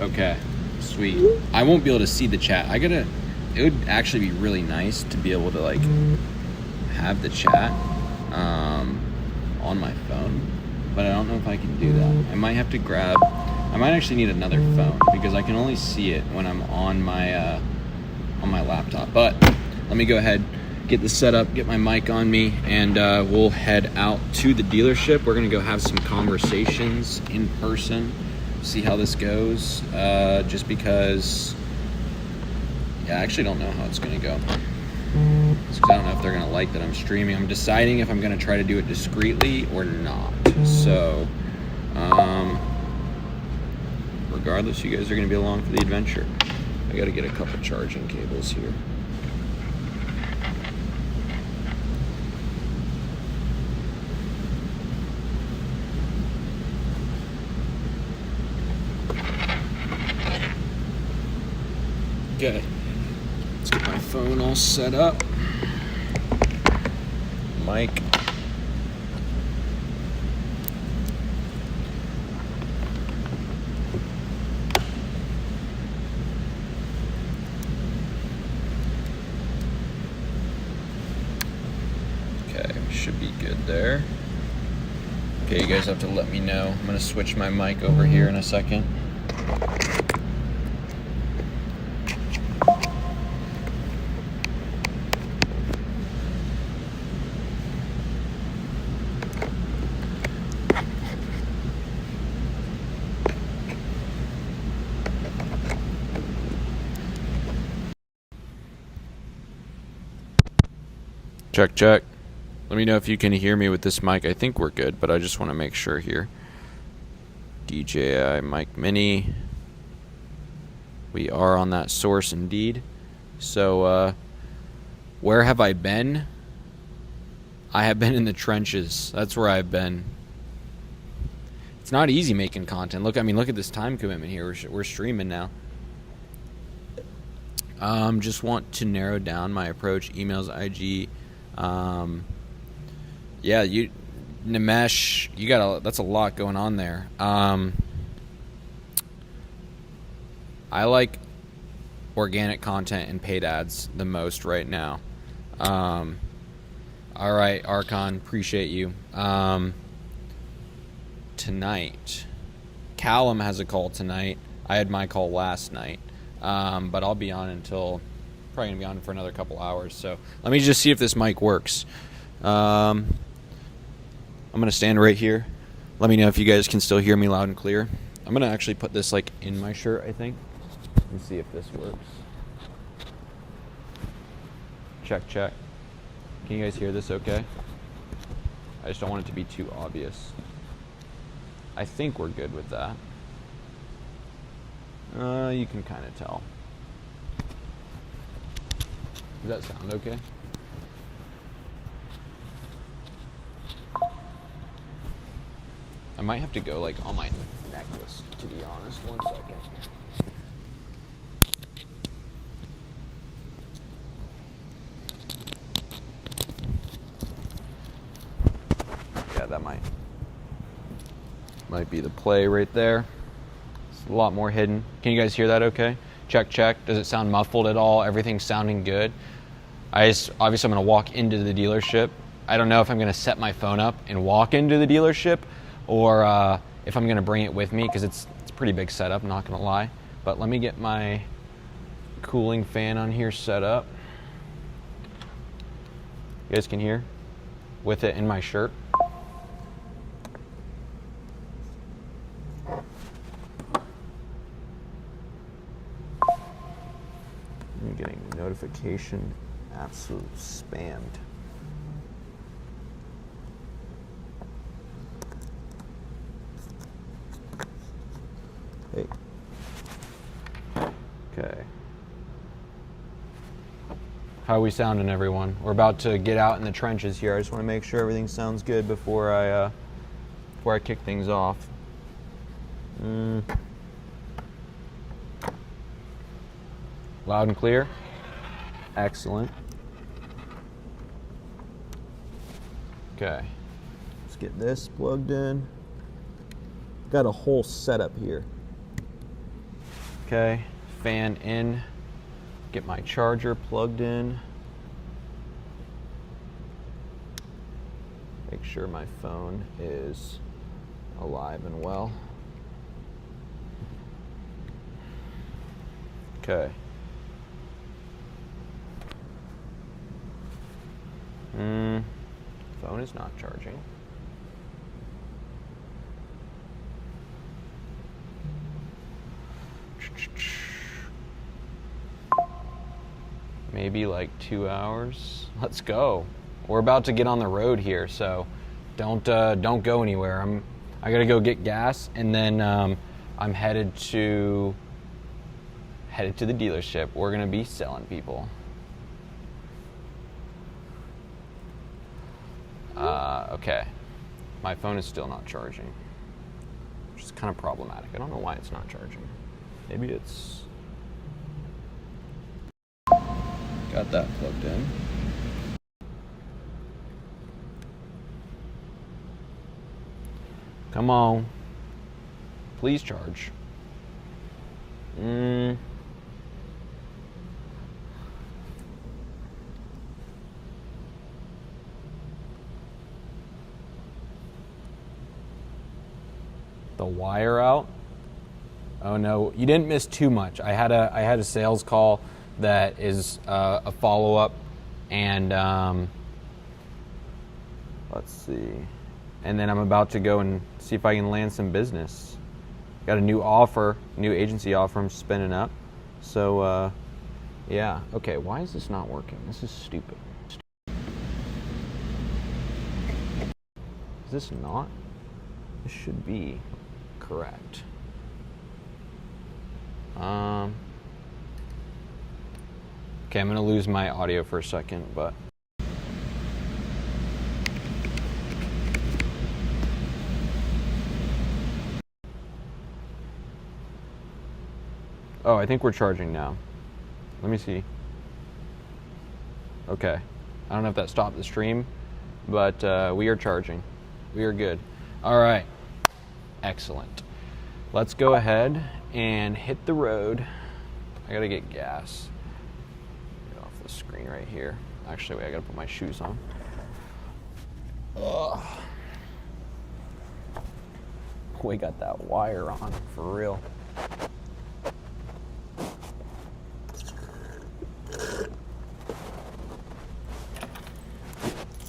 Okay, sweet. I won't be able to see the chat. It would actually be really nice to be able to like have the chat on my phone, but I don't know if I can do that. I might actually need another phone because I can only see it when I'm on my laptop. But let me go ahead, get this set up, get my mic on me, and we'll head out to the dealership. We're gonna go have some conversations in person, see how this goes, just because I actually don't know how it's gonna go. Because I don't know if they're gonna like that I'm streaming. I'm deciding if I'm gonna try to do it discreetly or not. So regardless, you guys are gonna be along for the adventure. I gotta get a couple charging cables here. Okay, let's get my phone all set up. Mic. Okay, should be good there. Okay, you guys have to let me know. I'm gonna switch my mic over here in a second. Check, check. Let me know if you can hear me with this mic. I think we're good, but I just want to make sure here. DJI Mic Mini. We are on that source indeed. So, where have I been? I have been in the trenches. That's where I've been. It's not easy making content. Look at this time commitment here. We're streaming now. Just want to narrow down my approach. Emails, IG. Nimesh, that's a lot going on organic content and paid ads the most right now. All right, Archon, appreciate you. Tonight, Callum has a call tonight. I had my call last night, but I'll be on until probably gonna be on for another couple hours. So let me just see if this mic works. I'm gonna stand right here. Let me know if you guys can still hear me loud and clear. I'm gonna actually put this like in my shirt, I think, and see if this works. Check, check. Can you guys hear this okay? I just don't want it to be too obvious. I think we're good with that. You can kind of tell. Does that sound okay? I might have to go like on my necklace, to be honest. 1 second. Yeah, that might be the play right there. It's a lot more hidden. Can you guys hear that okay? Check, check. Does it sound muffled at all? Everything's sounding good. Obviously I'm gonna walk into the dealership. I don't know if I'm gonna set my phone up and walk into the dealership, or if I'm gonna bring it with me, because it's a pretty big setup, not gonna lie. But let me get my cooling fan on here set up. You guys can hear? With it in my shirt. I'm getting notification absolute spammed. Hey. Okay. How are we sounding, everyone? We're about to get out in the trenches here. I just want to make sure everything sounds good before I kick things off. Loud and clear. Excellent. Okay. Let's get this plugged in. Got a whole setup here. Okay. Fan in. Get my charger plugged in. Make sure my phone is alive and well. Okay. Phone is not charging. Maybe like 2 hours. Let's go. We're about to get on the road here, so don't go anywhere. I gotta go get gas, and then I'm headed to the dealership. We're gonna be selling people. Okay. My phone is still not charging, which is kind of problematic. I don't know why it's not charging. Maybe it's... Got that plugged in. Come on. Please charge. The wire out. Oh no, you didn't miss too much. I had a sales call that is a follow-up, and let's see, and then I'm about to go and see if I can land some business. Got a new offer, new agency offer I'm spinning up. So yeah, okay, why is this not working? This is stupid. Is this not? This should be correct. Okay, I'm gonna lose my audio for a second, but oh, I think we're charging now. Let me see. Okay, I don't know if that stopped the stream, but we are charging. We are good. All right, excellent. Let's go ahead and hit the road. I gotta get gas. Get off the screen right here. Actually, wait, I gotta put my shoes on. Ugh. We got that wire on, for real.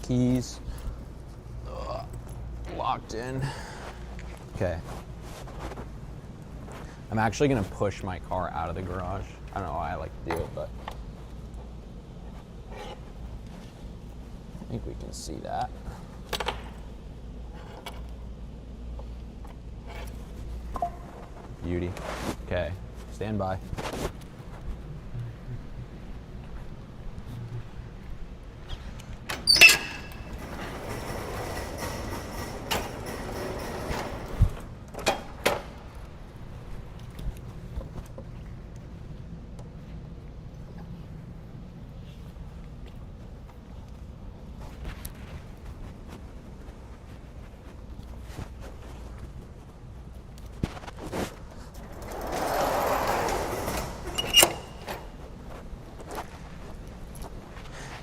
Keys. Ugh. Locked in. Okay. I'm actually gonna push my car out of the garage. I don't know why I like to do it, but I think we can see that. Beauty. Okay, stand by.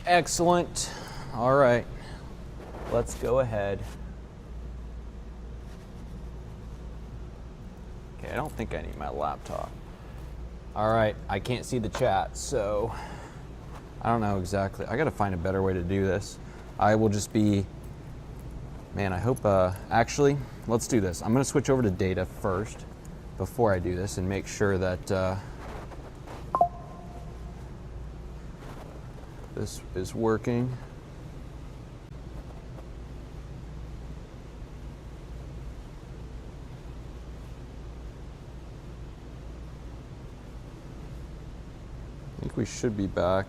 Excellent. All right, let's go ahead. Okay, I don't think I need my laptop. All right, I can't see the chat, so I don't know exactly. I gotta find a better way to do this. I will just be, man, I hope, actually, let's do this. I'm gonna switch over to data first before I do this and make sure that this is working. I think we should be back.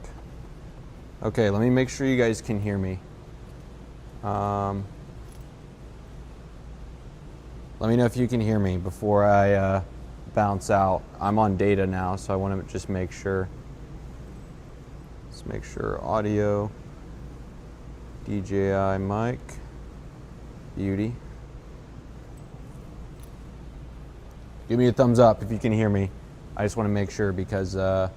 Okay, let me make sure you guys can hear me. Let me know if you can hear me before I bounce out. I'm on data now, so I want to just make sure. Let's make sure audio, DJI mic, beauty. Give me a thumbs up if you can hear me. I just want to make sure because I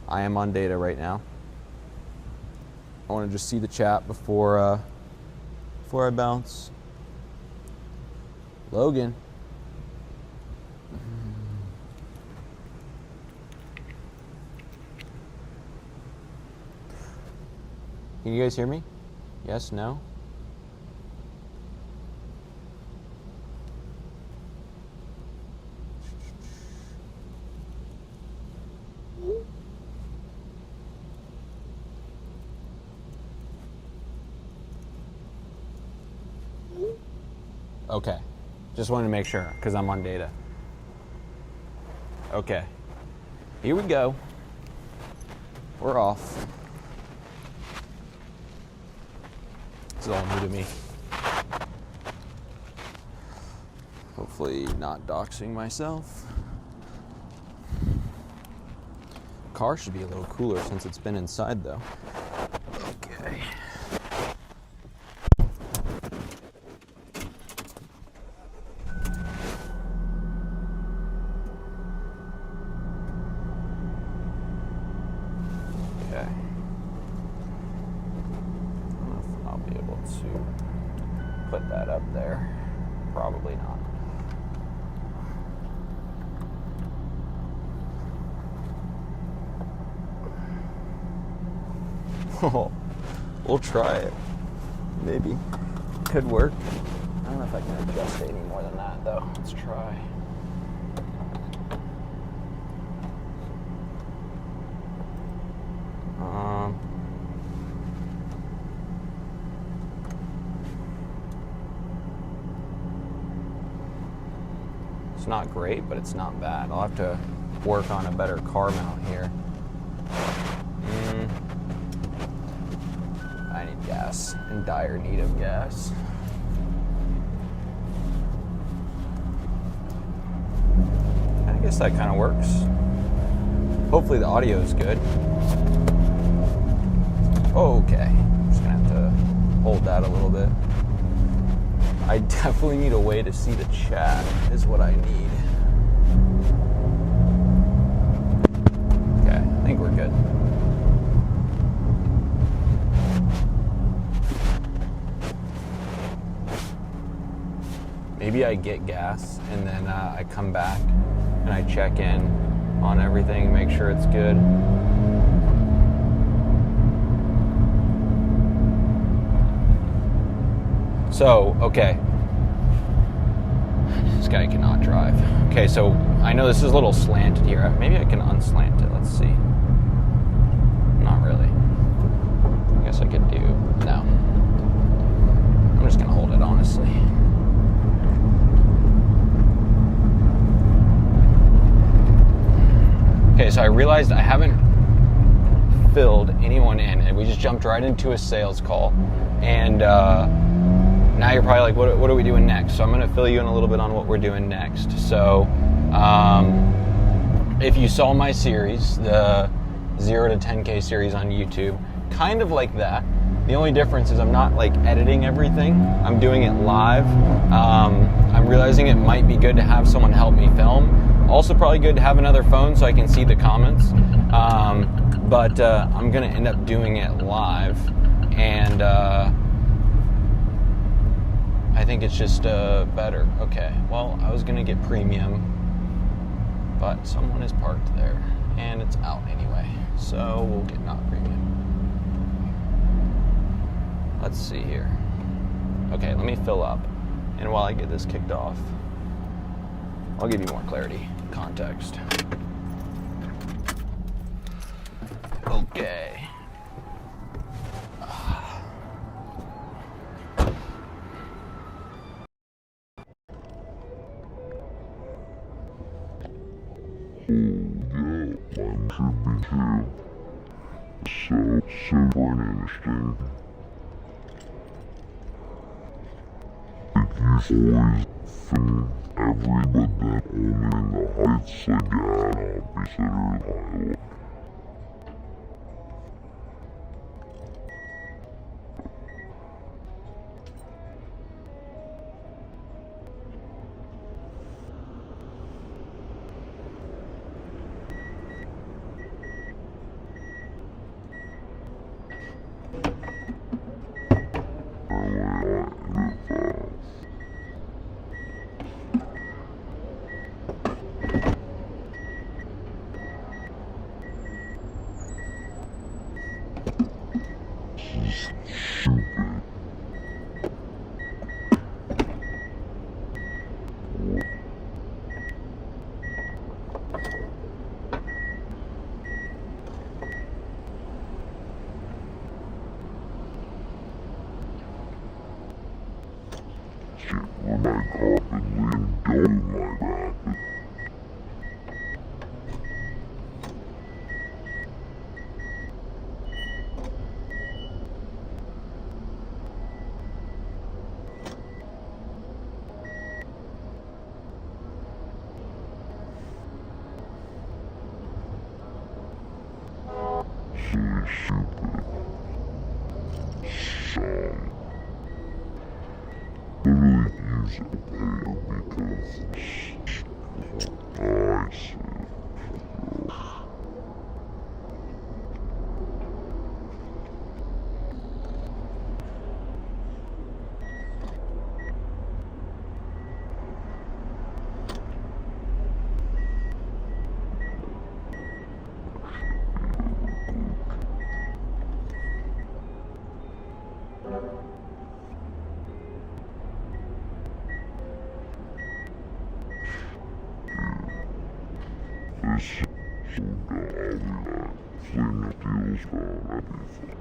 am on data right now. I want to just see the chat before I bounce. Logan. Can you guys hear me? Yes, no? Okay. Just wanted to make sure because I'm on data. Okay. Here we go. We're off. This is all new to me. Hopefully not doxing myself. Car should be a little cooler since it's been inside though. Okay. Put that up there. Probably not. Oh, we'll try it. Maybe. Could work. I don't know if I can adjust it any more than that though. Let's try. It's not great, but it's not bad. I'll have to work on a better car mount here. I need gas, in dire need of gas. I guess that kind of works. Hopefully the audio is good. Okay, I'm just gonna have to hold that a little bit. I definitely need a way to see the chat, is what I need. think we're good. Maybe I get gas and then I come back and I check in on everything, make sure it's good. So, okay. This guy cannot drive. Okay, so I know this is a little slanted here. Maybe I can unslant it. Let's see. Not really. I guess I could do. No. I'm just gonna hold it, honestly. Okay, so I realized I haven't filled anyone in, and we just jumped right into a sales call. And now you're probably like, what are we doing next? So I'm going to fill you in a little bit on what we're doing next. So if you saw my series, the 0 to 10K series on YouTube, kind of like that. The only difference is I'm not like editing everything. I'm doing it live. I'm realizing it might be good to have someone help me film. Also probably good to have another phone so I can see the comments. But I'm going to end up doing it live. And I think it's just better. Okay, well, I was going to get premium, but someone is parked there. And it's out anyway. So we'll get not premium. Let's see here. Okay, let me fill up. And while I get this kicked off, I'll give you more clarity, context. Okay. So super interesting. He's always filmed every but then only in the Heights again, I'll be considered highway. When I carpetly and going like that. Silly stupid. Song. Literally use it later because I see. This so that fling the deals for everything.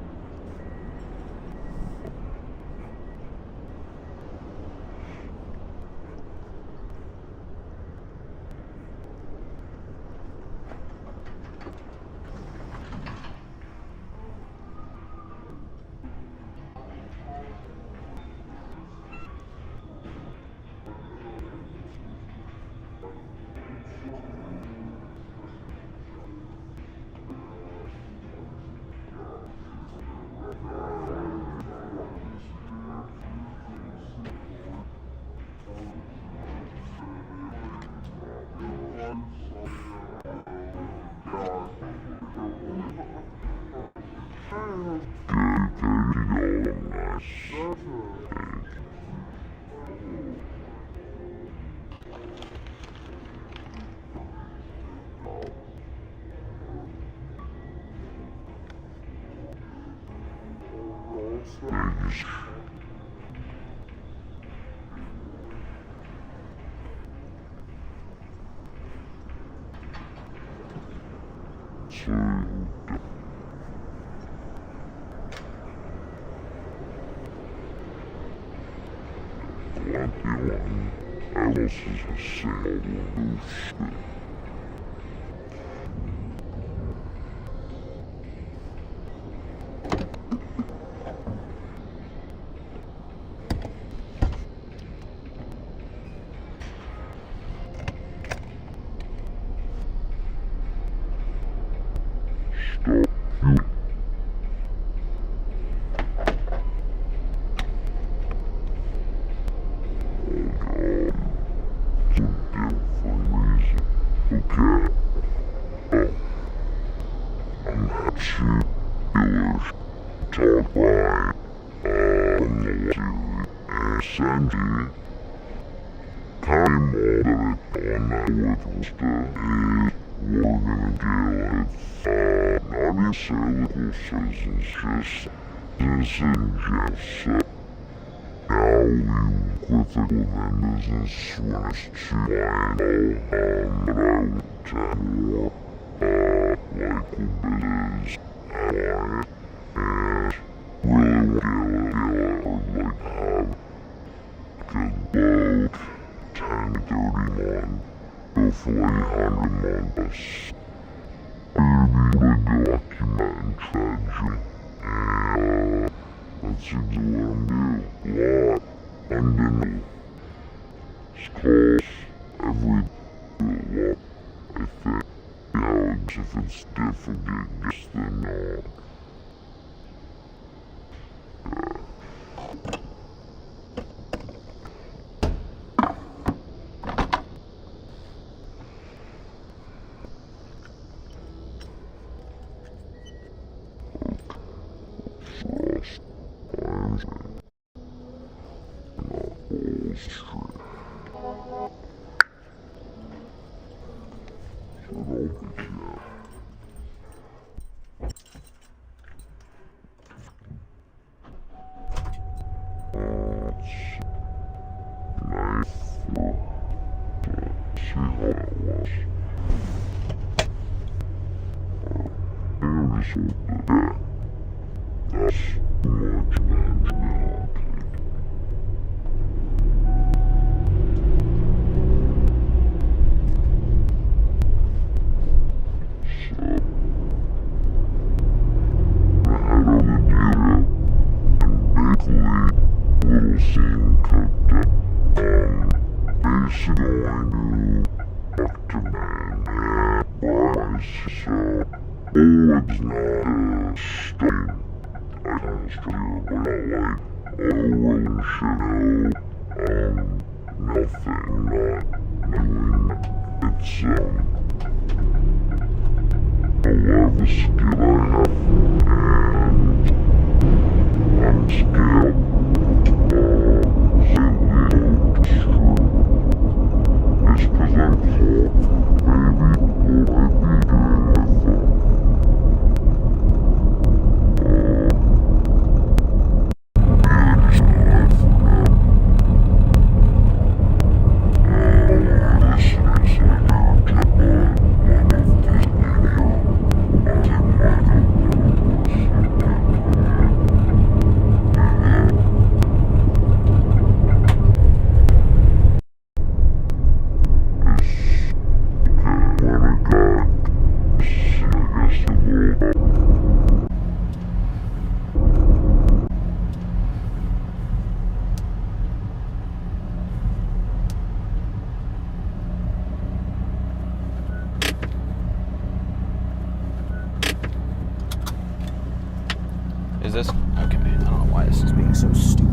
Is this? Okay, I don't know why this is being so stupid.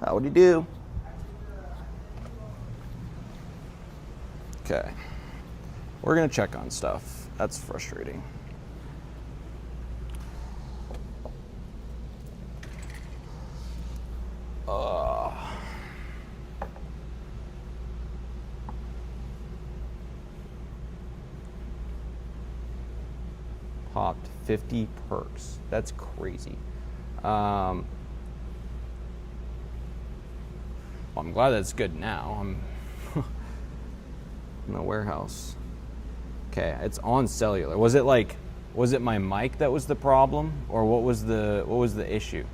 How'd you do? Okay. We're gonna check on stuff. That's frustrating. Popped 50 perks. That's crazy. Well, I'm glad that's good now. I'm in the warehouse. Okay, it's on cellular. Was it my mic that was the problem, or what was the issue?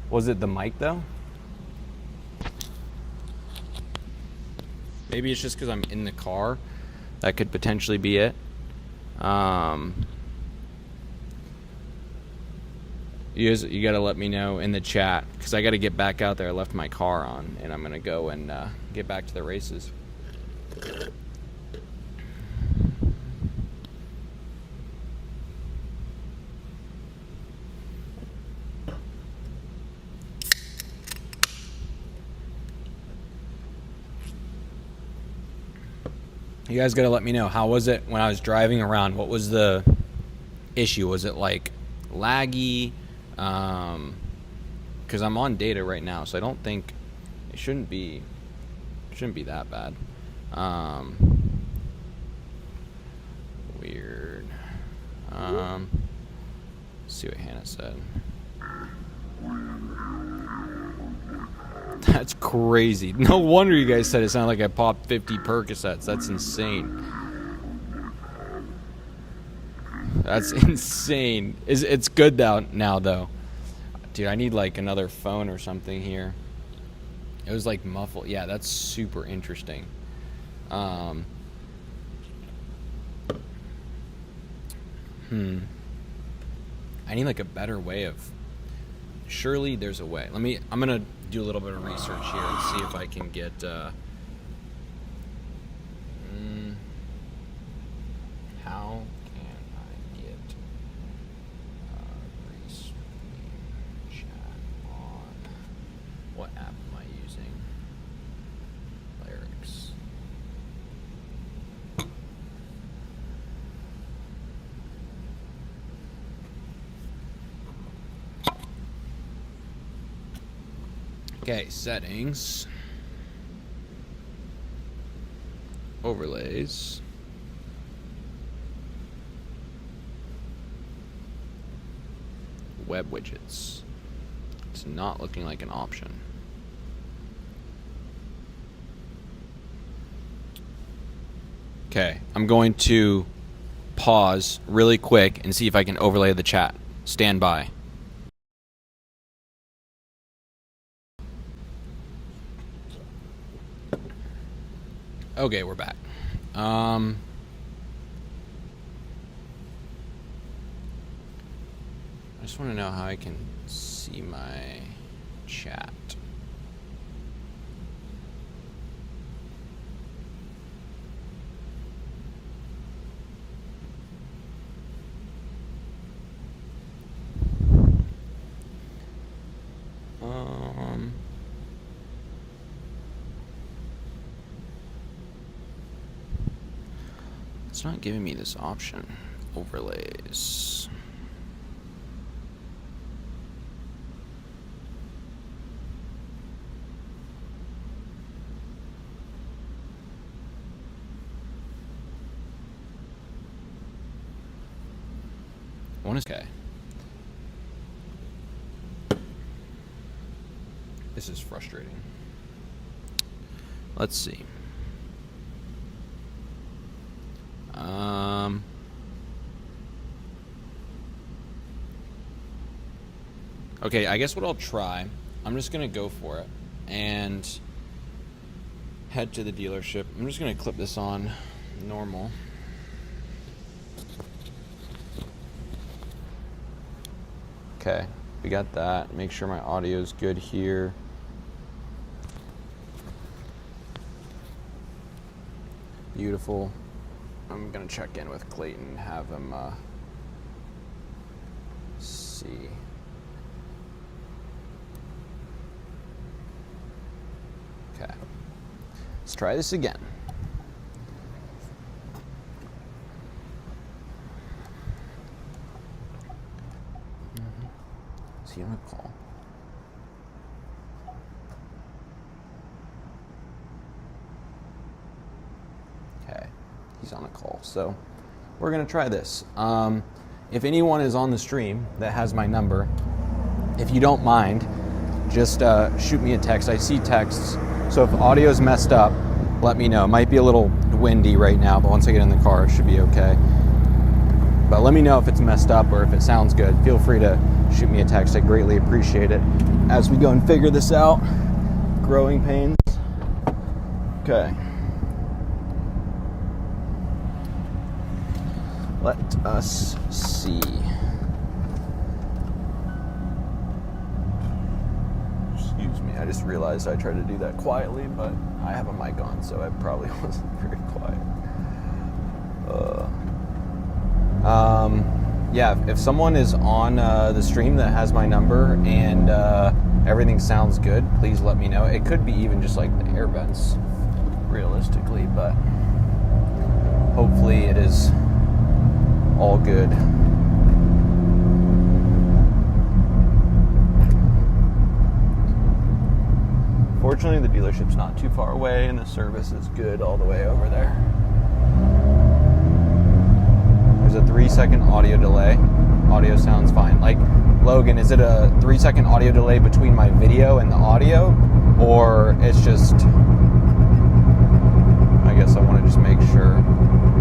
Was it the mic though? Maybe it's just because I'm in the car. That could potentially be it. You got to let me know in the chat, because I got to get back out there. I left my car on, and I'm going to go and get back to the races. You guys got to let me know, how was it when I was driving around? What was the issue? Was it like laggy? Because I'm on data right now, so I don't think it shouldn't be that bad. Weird. Let's see what Hannah said. That's crazy. No wonder you guys said it sounded like I popped 50 Percocets. That's insane. That's insane. It's good now though. Dude, I need like another phone or something here. It was like muffled. Yeah, that's super interesting. I need like a better way of... Surely there's a way. I'm gonna do a little bit of research here and see if I can get how can I get Restream chat on what app am I using? Lyrics. Okay, settings, overlays, web widgets. It's not looking like an option. Okay, I'm going to pause really quick and see if I can overlay the chat. Stand by. Okay, we're back. I just want to know how I can see my chat. It's not giving me this option. Overlays. One is okay. This is frustrating. Let's see. Okay, I guess what I'll try, I'm just gonna go for it and head to the dealership. I'm just gonna clip this on normal. Okay, we got that. Make sure my audio is good here. Beautiful. I'm gonna check in with Clayton and have him see. Okay, let's try this again. he's on a call. So we're going to try this. If anyone is on the stream that has my number, if you don't mind, just shoot me a text. I see texts. So if audio's messed up, let me know. It might be a little windy right now, but once I get in the car, it should be okay. But let me know if it's messed up or if it sounds good. Feel free to shoot me a text. I greatly appreciate it. As we go and figure this out, growing pains. Okay. Let us see. Excuse me, I just realized I tried to do that quietly, but I have a mic on, so I probably wasn't very quiet. Yeah, if someone is on the stream that has my number and everything sounds good, please let me know. It could be even just like the air vents, realistically, but hopefully it is all good. Fortunately, the dealership's not too far away and the service is good all the way over there. There's a 3-second audio delay. Audio sounds fine. Like, Logan, is it a 3-second audio delay between my video and the audio? Or it's just, I guess I want to just make sure. I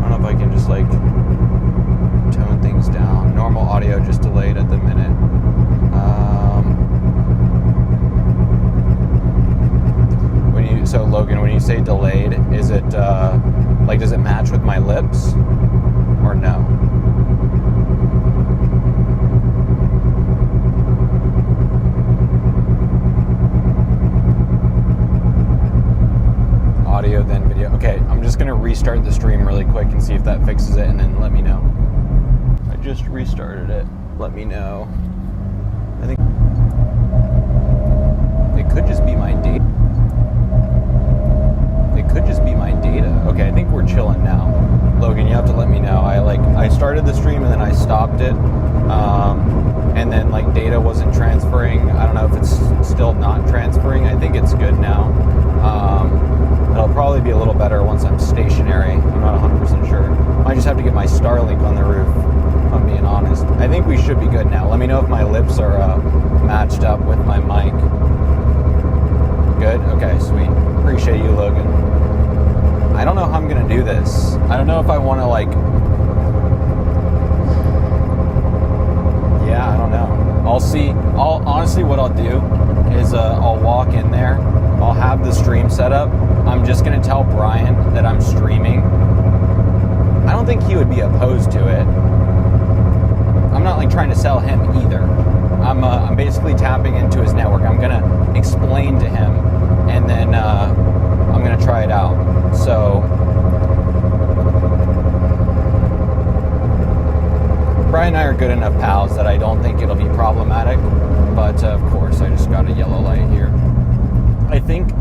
don't know if I can just like tone things down. Normal audio just delayed at the minute. So Logan, when you say delayed, is it like, does it match with my lips or no? Audio then video. Okay, I'm just gonna restart the stream really quick and see if that fixes it, and then let me know. I just restarted it. Let me know. I think it could just be my data. Could just be my data. Okay, I think we're chilling now. Logan, you have to let me know. I started the stream and then I stopped it, and then like data wasn't transferring. I don't know if it's still not transferring. I think it's good now. It'll probably be a little better once I'm stationary. I'm not 100% sure. I just have to get my Starlink on the roof, if I'm being honest. I think we should be good now. Let me know if my lips are matched up with my mic. Good? Okay, sweet. Appreciate you, Logan. I don't know how I'm gonna do this. I don't know if I want to like. Yeah, I don't know. I'll see. Honestly, what I'll do is I'll walk in there. I'll have the stream set up. I'm just gonna tell Brian that I'm streaming. I don't think he would be opposed to it. I'm not like trying to sell him either. I'm basically tapping into his network. I'm gonna explain to him, and then I'm gonna try it out. So Brian and I are good enough pals that I don't think it'll be problematic. But of course, I just got a yellow light here. I think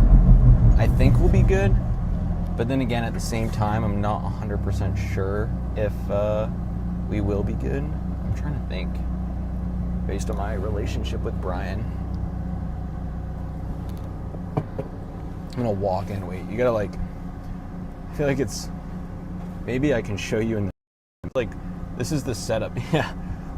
we'll be good. But then again, at the same time, I'm not 100% sure if we will be good. I'm trying to think. Based on my relationship with Brian. I'm gonna walk in. Wait, you gotta like. I feel like it's. Maybe I can show you in the. Like, this is the setup. Yeah,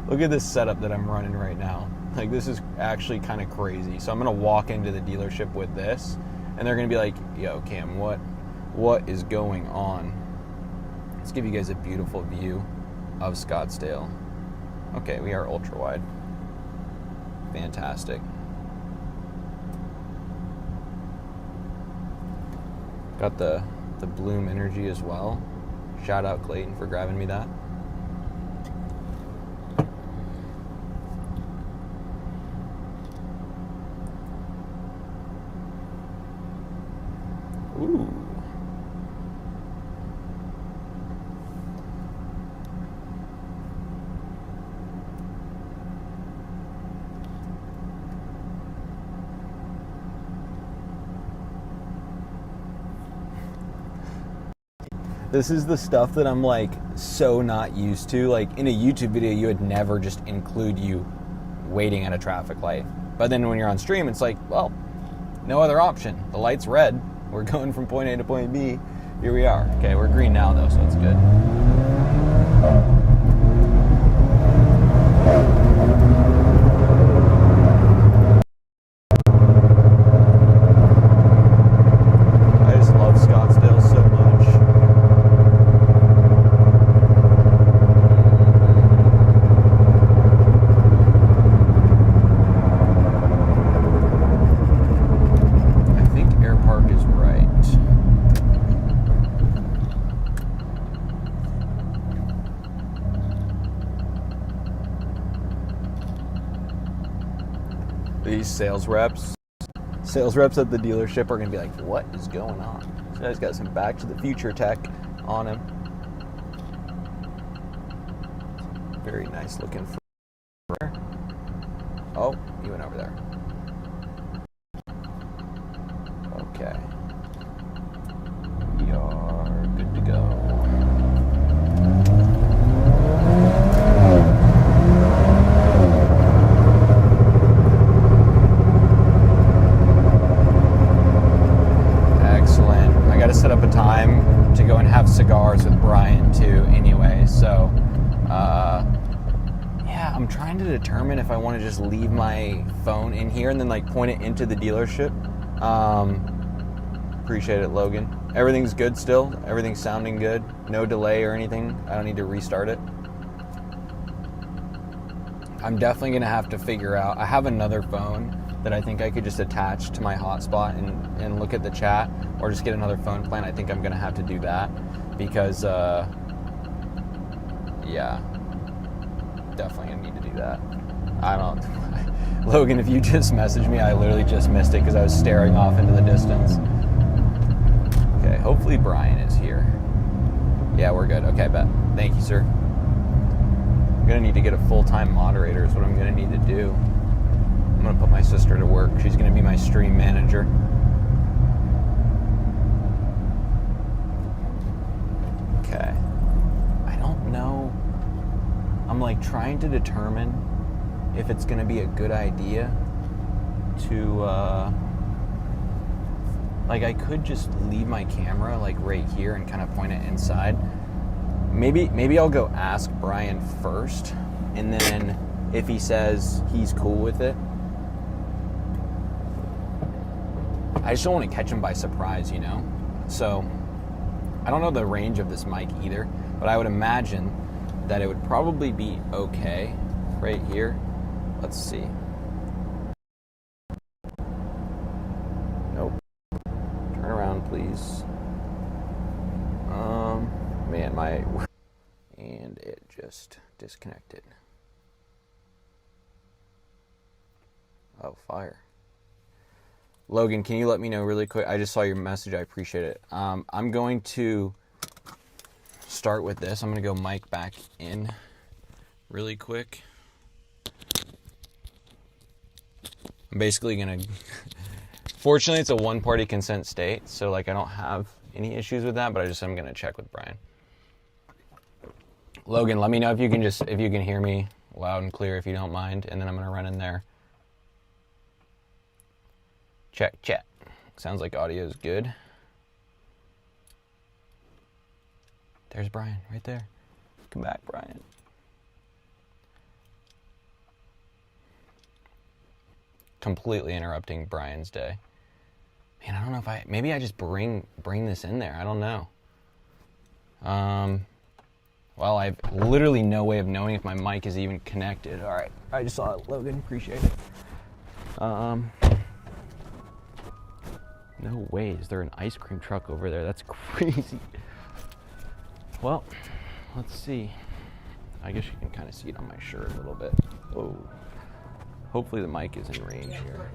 look at this setup that I'm running right now. Like, this is actually kind of crazy. So I'm gonna walk into the dealership with this, and they're gonna be like, "Yo, Cam, what is going on?" Let's give you guys a beautiful view of Scottsdale. Okay, we are ultra wide. Fantastic. Got the Bloom Energy as well. Shout out Clayton for grabbing me that. Ooh. This is the stuff that I'm like so not used to. Like in a YouTube video, you would never just include you waiting at a traffic light. But then when you're on stream, it's like, well, no other option. The light's red. We're going from point A to point B. Here we are. Okay, we're green now though, so it's good. I just love Scottsdale so much. I think Air Park is right. These sales reps at the dealership are gonna be like, what is going on? This guy's got some Back to the Future tech on him. Very nice looking. Oh, he went over there. Okay. We are good to go. Excellent. I got to set up a time to go and have cigars with Brian too anyway, so yeah, I'm trying to determine if I want to just leave my phone in here and then like point it into the dealership. Appreciate it, Logan. Everything's good still? Everything's sounding good? No delay or anything? I don't need to restart it? I'm definitely going to have to figure out. I have another phone that I think I could just attach to my hotspot and look at the chat, or just get another phone plan. I think I'm going to have to do that because, yeah, definitely going to need to do that. I don't. Logan, if you just messaged me, I literally just missed it because I was staring off into the distance. Okay, hopefully Brian is here. Yeah, we're good. Okay, bet. Thank you, sir. I'm going to need to get a full-time moderator is what I'm going to need to do. I'm going to put my sister to work. She's going to be my stream manager. Okay. I don't know. I'm like trying to determine if it's going to be a good idea to, like I could just leave my camera like right here and kind of point it inside. Maybe I'll go ask Brian first, and then if he says he's cool with it, I just don't want to catch him by surprise, you know? So, I don't know the range of this mic either, but I would imagine that it would probably be okay right here. Let's see. Nope. Turn around, please. Man, and it just disconnected. Oh, fire. Logan, can you let me know really quick? I just saw your message. I appreciate it. I'm going to start with this. I'm going to go mic back in really quick. I'm basically going to... Fortunately, it's a one-party consent state, so like I don't have any issues with that, but I'm going to check with Brian. Logan, let me know if you can hear me loud and clear if you don't mind, and then I'm going to run in there. Check, chat. Sounds like audio is good. There's Brian right there. Come back, Brian. Completely interrupting Brian's day. Man, I don't know if maybe I just bring this in there. I don't know. Well, I have literally no way of knowing if my mic is even connected. All right, I just saw it, Logan. Appreciate it. No way. Is there an ice cream truck over there? That's crazy. Well, let's see. I guess you can kind of see it on my shirt a little bit. Whoa. Hopefully the mic is in range here.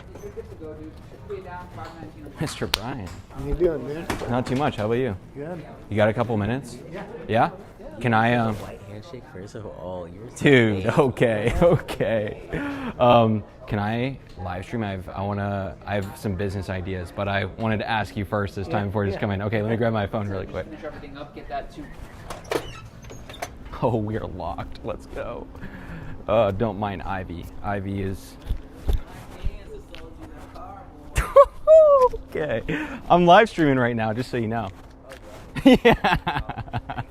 Mr. Brian. How you doing, man? Not too much. How about you? Good. You got a couple minutes? Yeah? Can I, White handshake first of all, yours. Dude, okay. Can I live stream? I have some business ideas, but I wanted to ask you first this time before you just come in. Okay, let me grab my phone really quick. Finish everything up, get that too. Oh, we are locked. Let's go. Don't mind Ivy. Ivy is... Okay. I'm live streaming right now, just so you know. Yeah.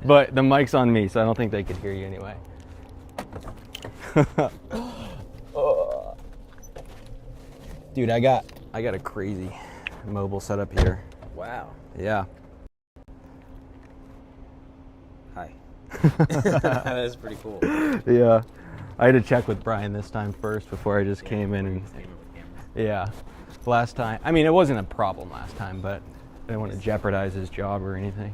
But the mic's on me, so I don't think they could hear you anyway. Dude, I got a crazy mobile setup here. Wow. Yeah. Hi. That is pretty cool. Yeah. I had to check with Brian this time first before I just came in and yeah. Last time, I mean, it wasn't a problem last time, but I didn't want to jeopardize his job or anything.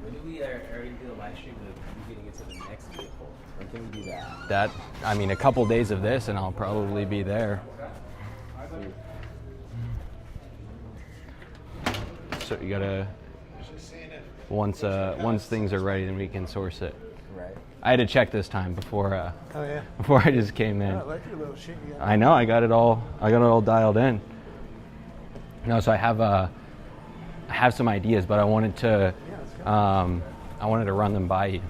When do we already do the live stream of you getting into the next vehicle? When can we do that? I mean, a couple days of this and I'll probably be there. So you gotta, once things are ready, then we can source it. Right. I had to check this time before before I just came in. I like your little shit. I know, I got it all dialed in. No, so I have some ideas, but I wanted to run them by you.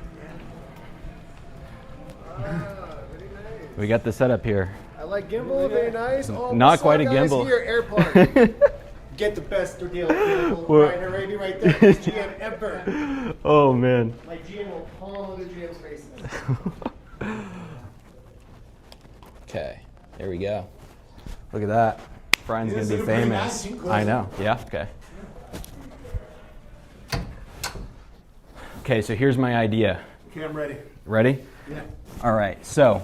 We got the setup here. I like gimbal, very nice. Oh, Not what's quite up, a guys? gimbal. Here, airplane. Get the best deal gimbal right here, baby, right there. Best GM ever. Oh man. My GM will palm other GM's faces. Okay, there we go. Look at that. Brian's This gonna be is pretty famous. nice. I know. Yeah. Okay. Okay. So here's my idea. Okay, I'm ready. Ready? Yeah. All right. So,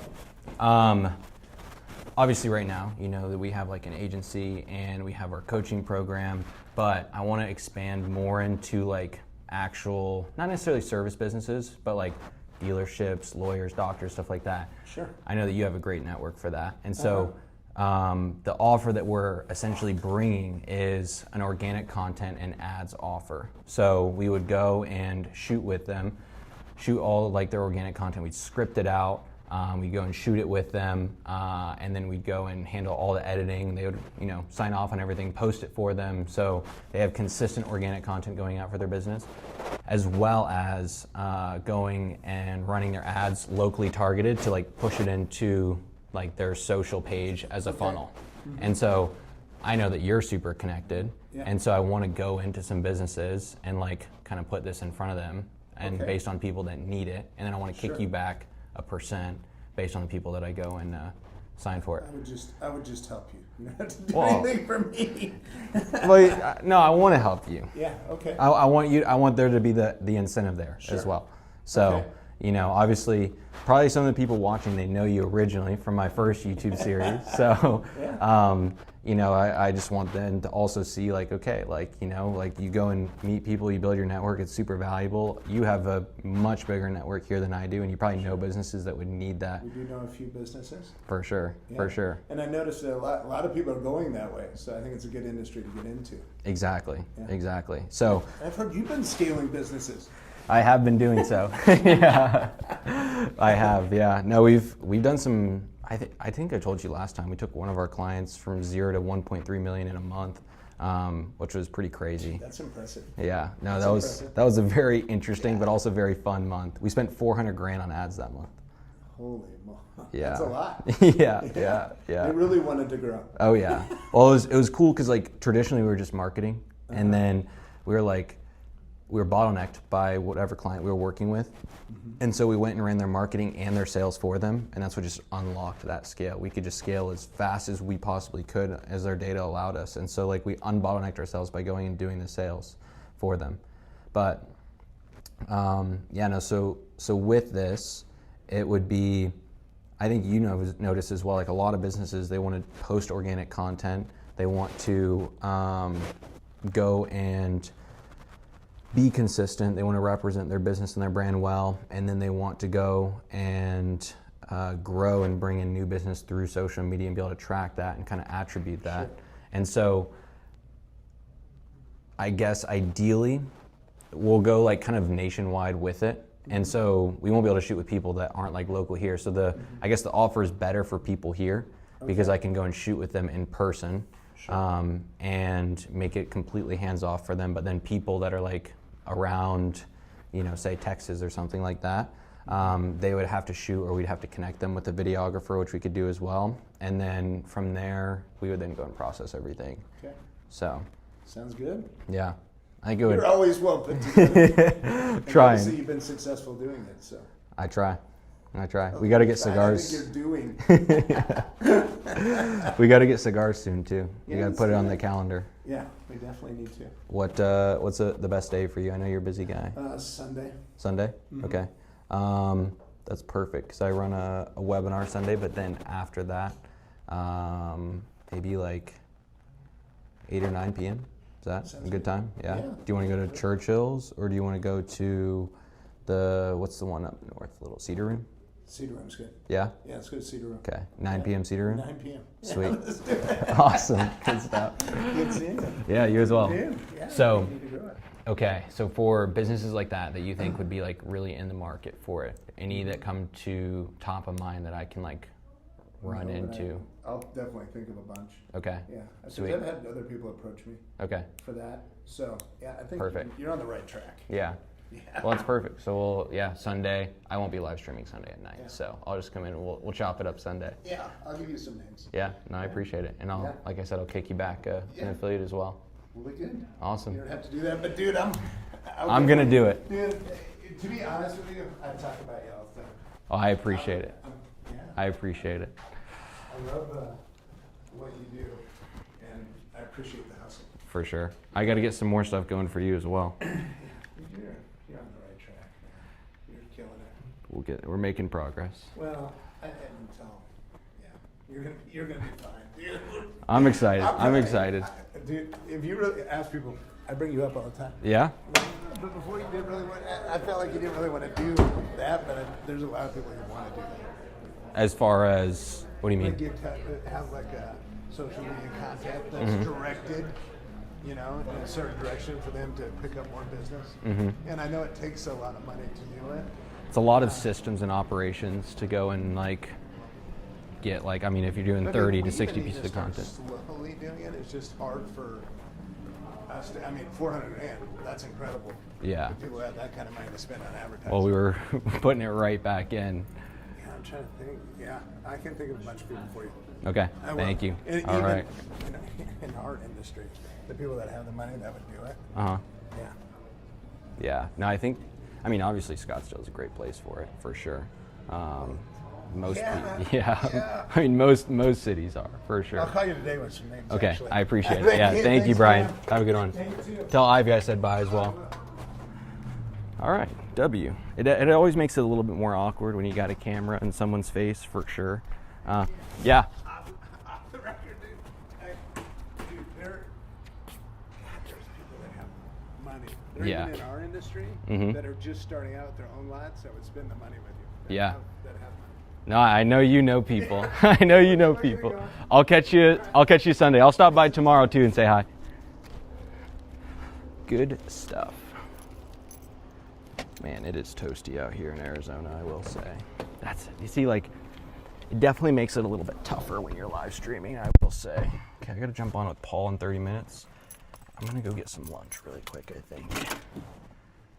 obviously, right now, you know that we have like an agency and we have our coaching program, but I want to expand more into like actual, not necessarily service businesses, but like dealerships, lawyers, doctors, stuff like that. Sure. I know that you have a great network for that, and so. The offer that we're essentially bringing is an organic content and ads offer. So we would go and shoot with them, shoot all like their organic content. We'd script it out. We'd go and shoot it with them, and then we'd go and handle all the editing. They would, sign off on everything, post it for them, so they have consistent organic content going out for their business, as well as going and running their ads locally targeted to like push it into like their social page as a funnel. And so I know that you're super connected, and so I want to go into some businesses and like kind of put this in front of them, and based on people that need it, and then I want to kick you back a % based on the people that I go and sign for it. I would just help you. You don't have to do Well- anything for me. Well, no, I want to help you. Yeah. Okay. I want there to be the incentive there as well. So, obviously, probably some of the people watching, they know you originally from my first YouTube series. So, I just want them to also see like, okay, like, like you go and meet people, you build your network, it's super valuable. You have a much bigger network here than I do, and you probably know businesses that would need that. We do know a few businesses. For sure, for sure. And I noticed that a lot of people are going that way, so I think it's a good industry to get into. Exactly, exactly. So I've heard you've been scaling businesses. I have been doing so. Yeah, I have. Yeah. No, we've done some. I think I told you last time we took one of our clients from 0 to 1.3 million in a month, which was pretty crazy. That's impressive. Yeah. No, That's that was a very interesting but also very fun month. We spent $400,000 on ads that month. Holy moly. Yeah. That's a lot. Yeah. They really wanted to grow. Oh yeah. Well, it was cool because like traditionally we were just marketing, and then we were bottlenecked by whatever client we were working with. And so we went and ran their marketing and their sales for them, and that's what just unlocked that scale. We could just scale as fast as we possibly could as their data allowed us. And so like we unbottlenecked ourselves by going and doing the sales for them. But so with this, it would be, I think notice as well, like a lot of businesses, they want to post organic content. They want to go and be consistent. They want to represent their business and their brand well, and then they want to go and grow and bring in new business through social media and be able to track that and kind of attribute that. Sure. And so I guess ideally we'll go like kind of nationwide with it. And so we won't be able to shoot with people that aren't like local here. So I guess the offer is better for people here because I can go and shoot with them in person. Sure. And make it completely hands off for them. But then people that are like around, say Texas or something like that, they would have to shoot, or we'd have to connect them with a videographer, which we could do as well. And then from there, we would then go and process everything. Okay. So. Sounds good. Yeah. I think it would. You're always well put together. And Trying. obviously you've been successful doing it, so. I try. We got to get I cigars. think you're doing. We got to get cigars soon too. You Yeah, got to put it on the let's do calendar. Yeah, we definitely need to. What's the best day for you? I know you're a busy guy. Sunday. Sunday? Okay. That's perfect because I run a webinar Sunday, but then after that, maybe like 8 or 9 p.m. Is that Sounds a good time? Yeah. Yeah. Do you want to go to Churchill's or do you want to go to what's the one up north? Little Cedar Room? Cedar Room's good. Yeah? Yeah, let's go to Cedar Room. Okay. 9 p.m. Cedar Room? 9 p.m. Sweet. Yeah, let's do it. Awesome. Good stuff. Good seeing you. Yeah, you as well. Dude, yeah, So, we need to do it. okay, so for businesses like that you think would be like really in the market for it, any that come to top of mind that I can like run No, but into? I'll definitely think of a bunch. Okay. Yeah. Sweet. I've had other people approach me Okay. for that. So, yeah, I think Perfect. you're on the right track. Yeah. Yeah. Well, that's perfect. So Sunday. I won't be live streaming Sunday at night, Yeah. so I'll just come in and we'll chop it up Sunday. Yeah, I'll give you some names. Yeah. No, I appreciate it, and Yeah. like I said, I'll kick you back an Yeah. affiliate as well. We'll be good. Awesome. You don't have to do that, but dude, I'm gonna do it. Dude, to be honest with you, I talk about you all the time. Oh, I appreciate it. Yeah. I appreciate it. I love what you do, and I appreciate the hustle. For sure. I got to get some more stuff going for you as well. You're on the right track, man. You're killing it. We're making progress. Well, I can tell. Yeah, you're gonna be fine, dude. I'm excited. I'm telling you, excited. Dude, if you really ask people, I bring you up all the time. Yeah? But before you didn't really want, I felt like you didn't really want to do that, but there's a lot of people who want to do that. As far as, what do you mean? Like you have like a social media content that's directed, you know, in a certain direction for them to pick up more business. And I know it takes a lot of money to do it. It's a lot of systems and operations to go and like get like, I mean, if you're doing But 30 if to we 60 even pieces need of to start content. slowly doing it, it's just hard for us to, I mean, 400 grand, that's incredible. Yeah. For people who have that kind of money to spend on advertising. Well, we were putting it right back in. Yeah, I'm trying to think. Yeah, I can think of a bunch of people for you. Okay. I will. Thank you. And All even right. In our industry, the people that have the money that would do it. Uh-huh. Yeah. Yeah. No, I think, I mean, obviously Scottsdale is a great place for it, for sure. Most, Yeah. I mean, most cities are, for sure. I'll call you today with some names. Okay, actually. I appreciate it. Yeah, thank you, Thanks, Brian. man. Have a good one. Thank you too. Tell Ivy I said bye as well. All right, W. It always makes it a little bit more awkward when you got a camera in someone's face, for sure. Yeah. Off the record, dude, there's people that have money. They're Yeah. even in our industry Mhm. that are just starting out with their own lots that would spend the money with you. That Yeah. That have money. No, I know you know people. I know you know people. I'll catch you Sunday. I'll stop by tomorrow too and say hi. Good stuff. Man, it is toasty out here in Arizona, I will say. That's it. You see, like, it definitely makes it a little bit tougher when you're live streaming, I will say. Okay, I gotta jump on with Paul in 30 minutes. I'm gonna go get some lunch really quick, I think.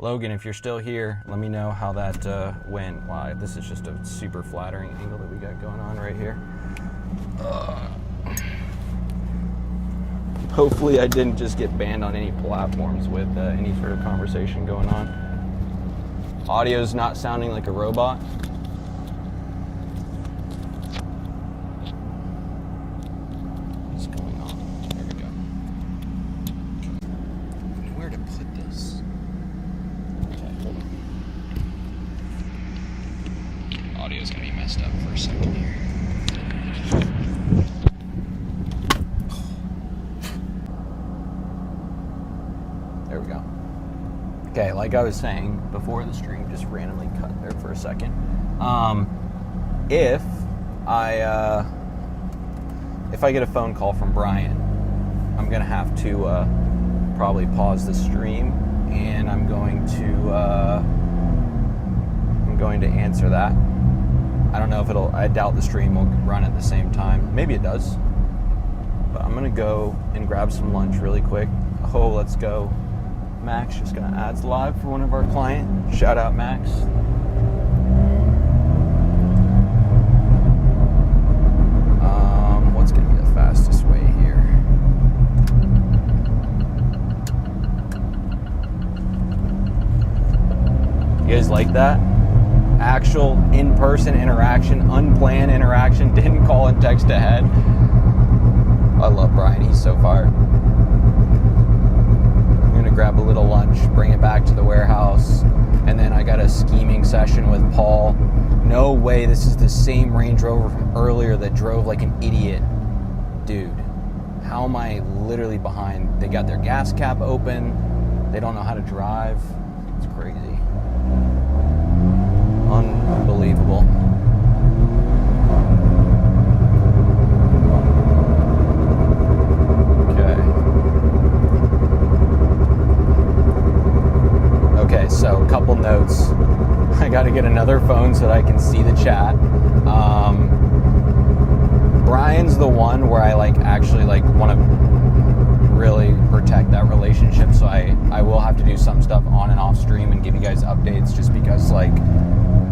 Logan, if you're still here, let me know how that went. Wow, this is just a super flattering angle that we got going on right here. Hopefully I didn't just get banned on any platforms with any sort of conversation going on. Audio's not sounding like a robot. What's going on? There we go. Where to put this? Okay, hold on. Audio's gonna be messed up for a second here. There we go. Okay, like I was saying before, the stream just randomly cut there for a second. If I get a phone call from Brian, I'm gonna have to probably pause the stream, and I'm going to answer that. I don't know if I doubt the stream will run at the same time. Maybe it does. But I'm gonna go and grab some lunch really quick. Oh, let's go. Max just got ads live for one of our clients. Shout out, Max. What's gonna be the fastest way here? like that. Actual in-person interaction, unplanned interaction, didn't call and text ahead. I love Brian, he's so fired. I'm gonna grab a little lunch, bring it back to the warehouse, and then I got a scheming session with Paul. No way this is the same Range Rover from earlier that drove like an idiot. Dude, how am I literally behind? They got their gas cap open, they don't know how to drive. It's crazy. Unbelievable. Okay, so a couple notes. I got to get another phone so that I can see the chat. Brian's the one where I actually want to really protect that relationship, so I will have to do some stuff on and off stream and give you guys updates, just because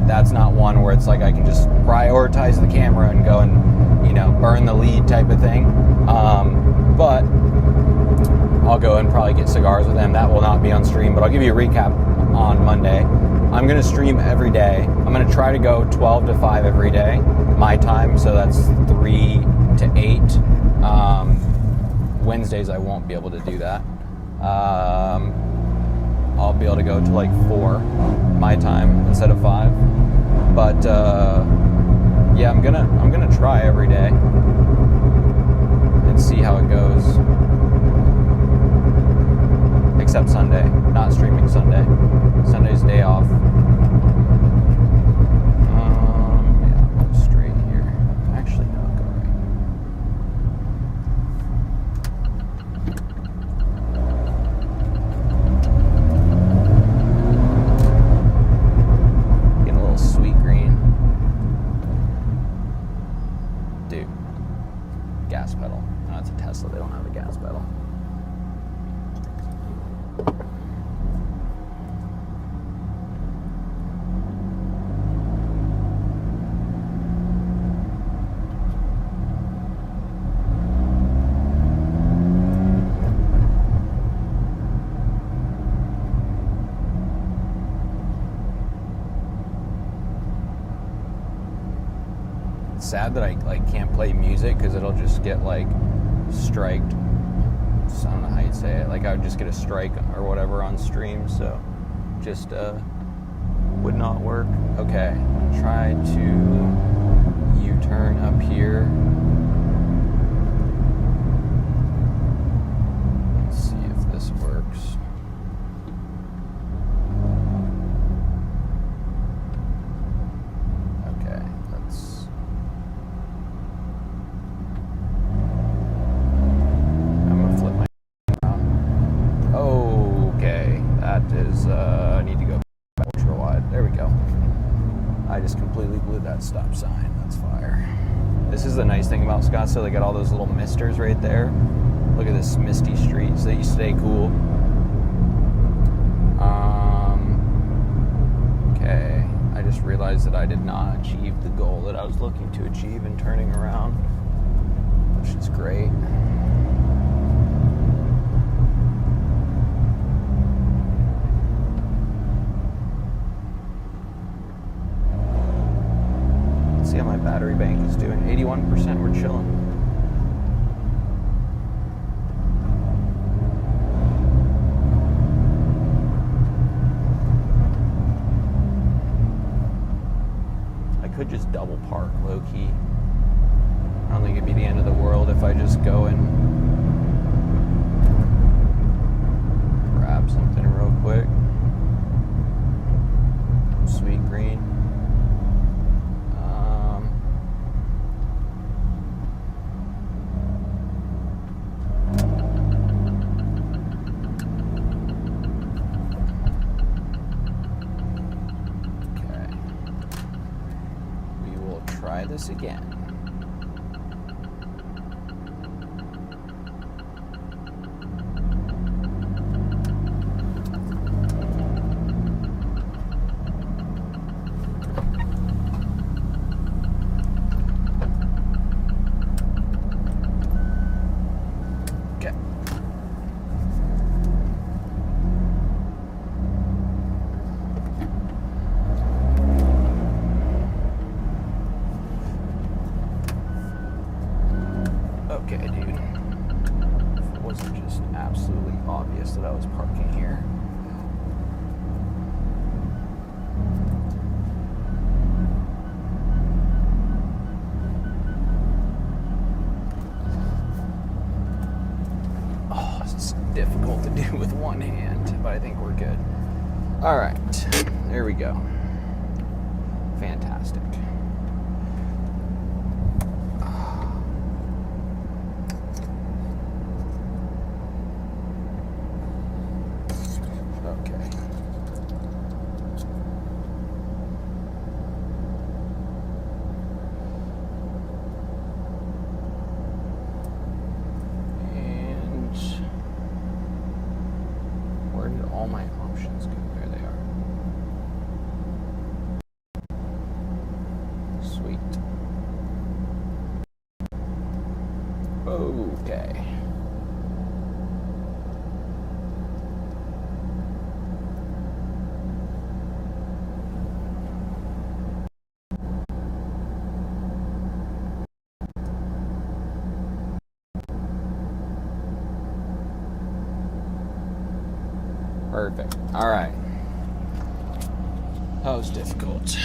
that's not one where it's I can just prioritize the camera and go and burn the lead type of thing. But I'll go and probably get cigars with him. That will not be on stream, but I'll give you a recap on Monday. I'm going to stream every day. I'm going to try to go 12 to 5 every day, my time, so that's 3 to 8. Wednesdays I won't be able to do that. I'll be able to go to 4 my time instead of 5. But yeah, I'm gonna try every day and see how it goes. Except Sunday, not streaming Sunday. Sunday's day off. Yeah, I'll go straight here. Actually, no, I'll go right. Getting a little sweet green. Dude, gas pedal. No, it's a Tesla, they don't have a gas pedal. Sad that I can't play music because it'll just get striked. I don't know how you'd say it. I would just get a strike or whatever on stream, so just would not work. Okay, try to U-turn up here. Let's see if this works. Stop sign, that's fire. This is the nice thing about Scottsdale, they got all those little misters right there. Look at this misty street, so you stay cool. Okay, I just realized that I did not achieve the goal that I was looking to achieve in turning around, which is great. See how my battery bank is doing. 81%, we're chilling. I could just double park low key. I don't think it'd be the end of the world if I just go and grab something real quick. Sweet green. This again. Okay. obvious that I was parking here. Oh, it's difficult to do with one hand, but I think we're good. All right, there we go. Fantastic. Okay. And where did all my options go? There they are. Sweet. Okay. Perfect. All right. That was difficult.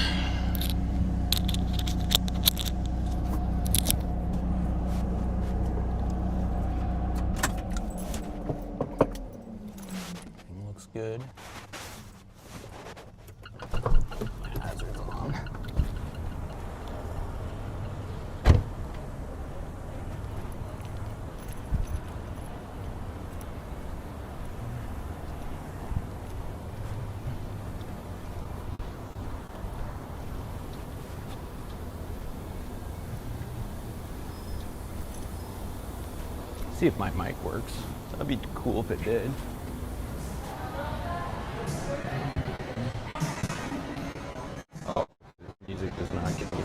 Looks good. Hazards on. See if my mic works. That'd be cool if it did. Oh, music does not get me.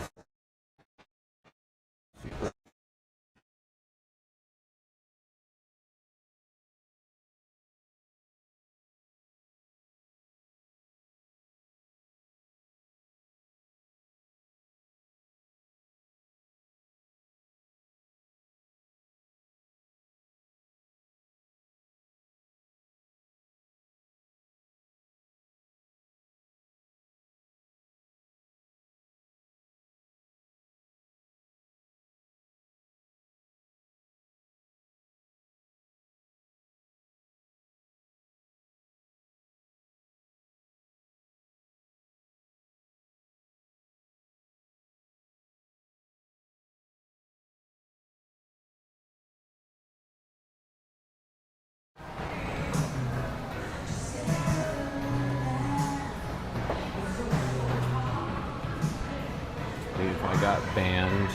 Dude, if I got banned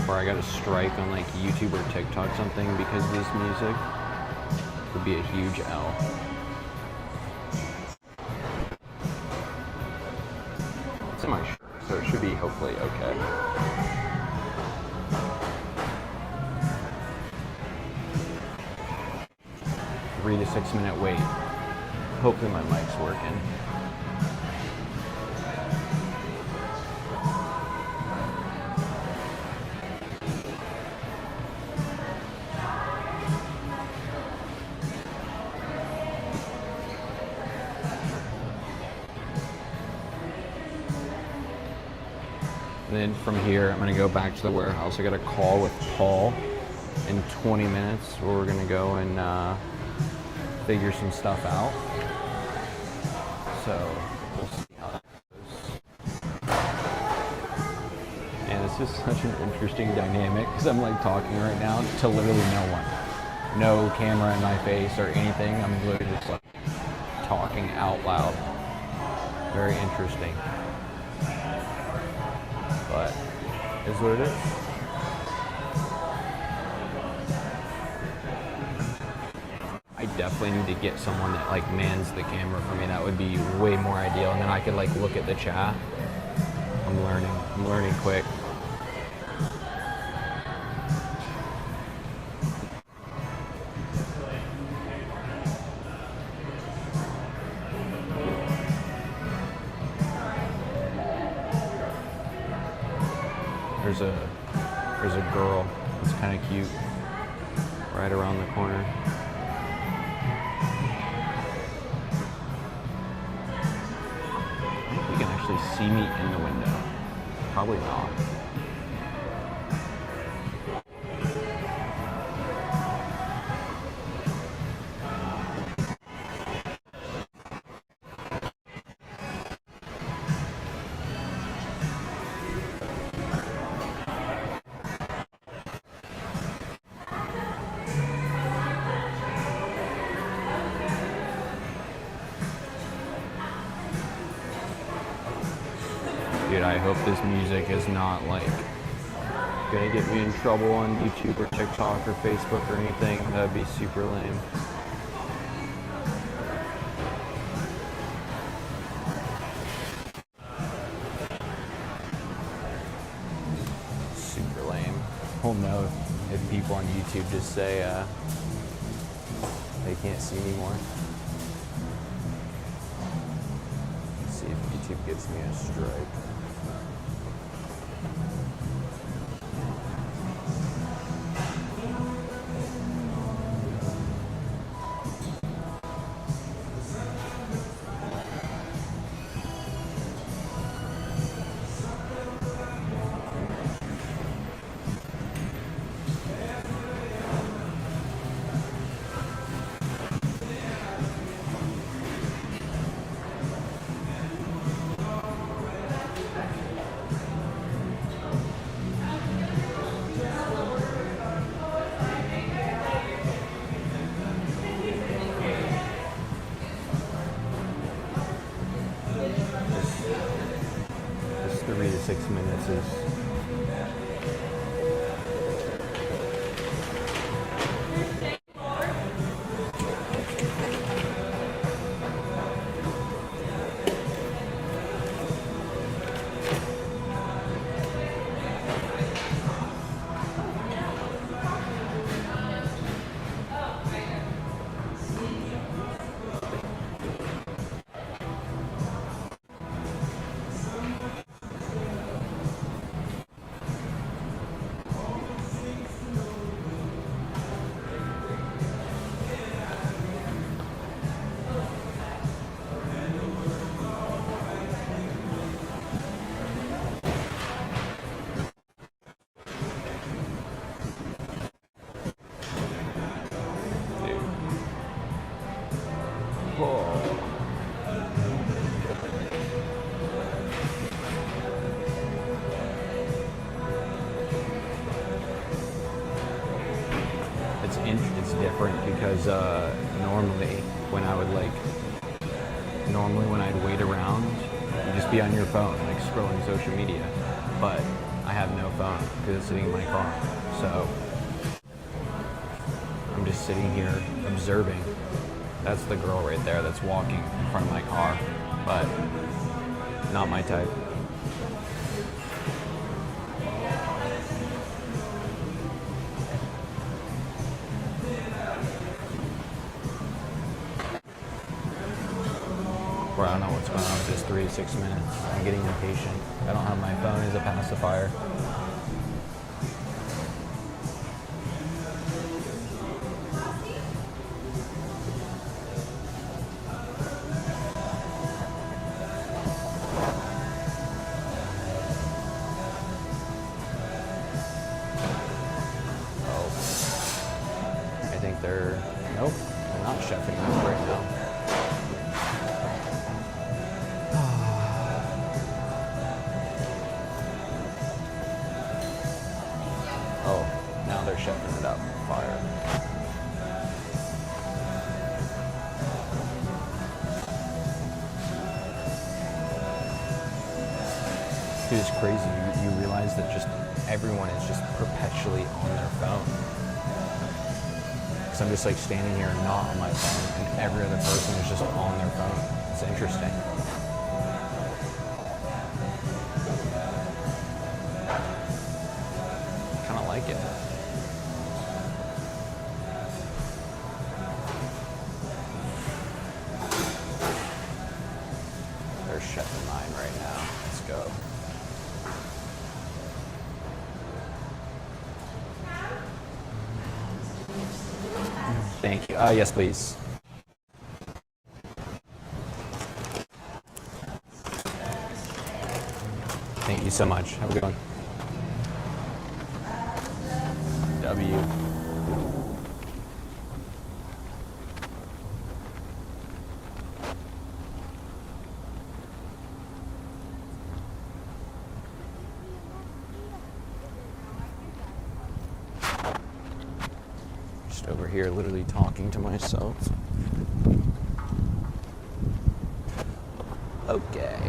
or I got a strike on like YouTube or TikTok something because of this music, it would be a huge L. It's in my shirt, so it should be hopefully okay. Three to 6 minute wait. Hopefully my mic's working. And then from here, I'm gonna go back to the warehouse. I got a call with Paul in 20 minutes where we're gonna go and figure some stuff out. So we'll see how that goes. And this is such an interesting dynamic because I'm like talking right now to literally no one. No camera in my face or anything. I'm literally just like talking out loud. Very interesting. But is what it is. I definitely need to get someone that like mans the camera for me. That would be way more ideal. And then I could like look at the chat. I'm learning quick. There's a girl. It's kind of cute. Right around the corner. see me in the window? Probably not. Dude, I hope this music is not like gonna get me in trouble on YouTube or TikTok or Facebook or anything. That'd be super lame. Super lame. We'll know if people on YouTube just say they can't see anymore. Let's see if YouTube gives me a strike. This 3 to 6 minutes is it's different because normally when I'd wait around, you'd just be on your phone, like scrolling social media. But I have no phone because it's sitting in my car. So I'm just sitting here observing. That's the girl right there that's walking in front of my car, but not my type. Or I don't know what's going on with this 3 to 6 minutes. I'm getting impatient. I don't have my phone as a pacifier. I think nope, they're not chefing up right now. Oh, now they're chefing it up. Fire. Dude, it's crazy. You realize that just everyone is just perpetually on their phone. Because I'm just like standing here not on my phone, and every other person is just on their phone. It's interesting. I kind of like it. They're chefing mine right now. Let's go. Thank you. Yes, please. Thank you so much. Have a good one. W. Just over here literally talking to myself. Okay.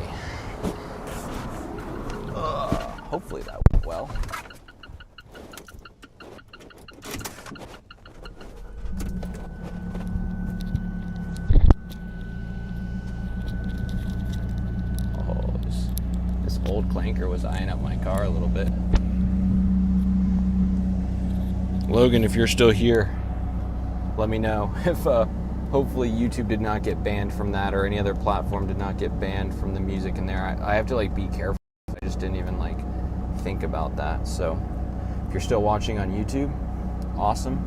Hopefully that went well. Oh, this old clanker was eyeing up my car a little bit. Logan, if you're still here, let me know if hopefully YouTube did not get banned from that, or any other platform did not get banned from the music in there. I have to like be careful. I just didn't even like think about that. So if you're still watching on YouTube, awesome.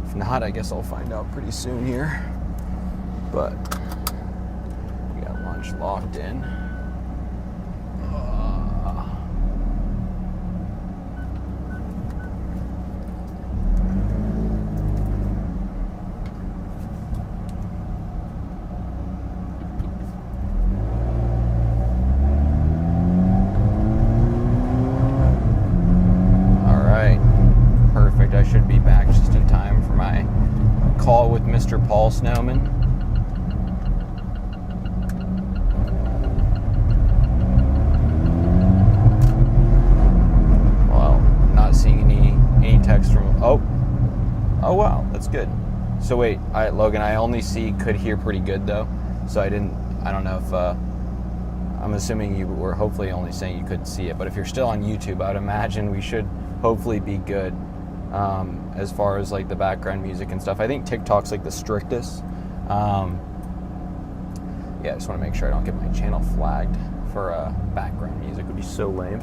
If not, I guess I'll find out pretty soon here. But we got lunch locked in. I should be back just in time for my call with Mr. Paul Snowman. Well, not seeing any text from. Oh wow, that's good. So wait, Logan, I only could hear pretty good though. So I don't know if I'm assuming you were hopefully only saying you couldn't see it, but if you're still on YouTube, I would imagine we should hopefully be good. As far as like the background music and stuff. I think TikTok's like the strictest. Yeah, I just want to make sure I don't get my channel flagged for background music. It would be so lame.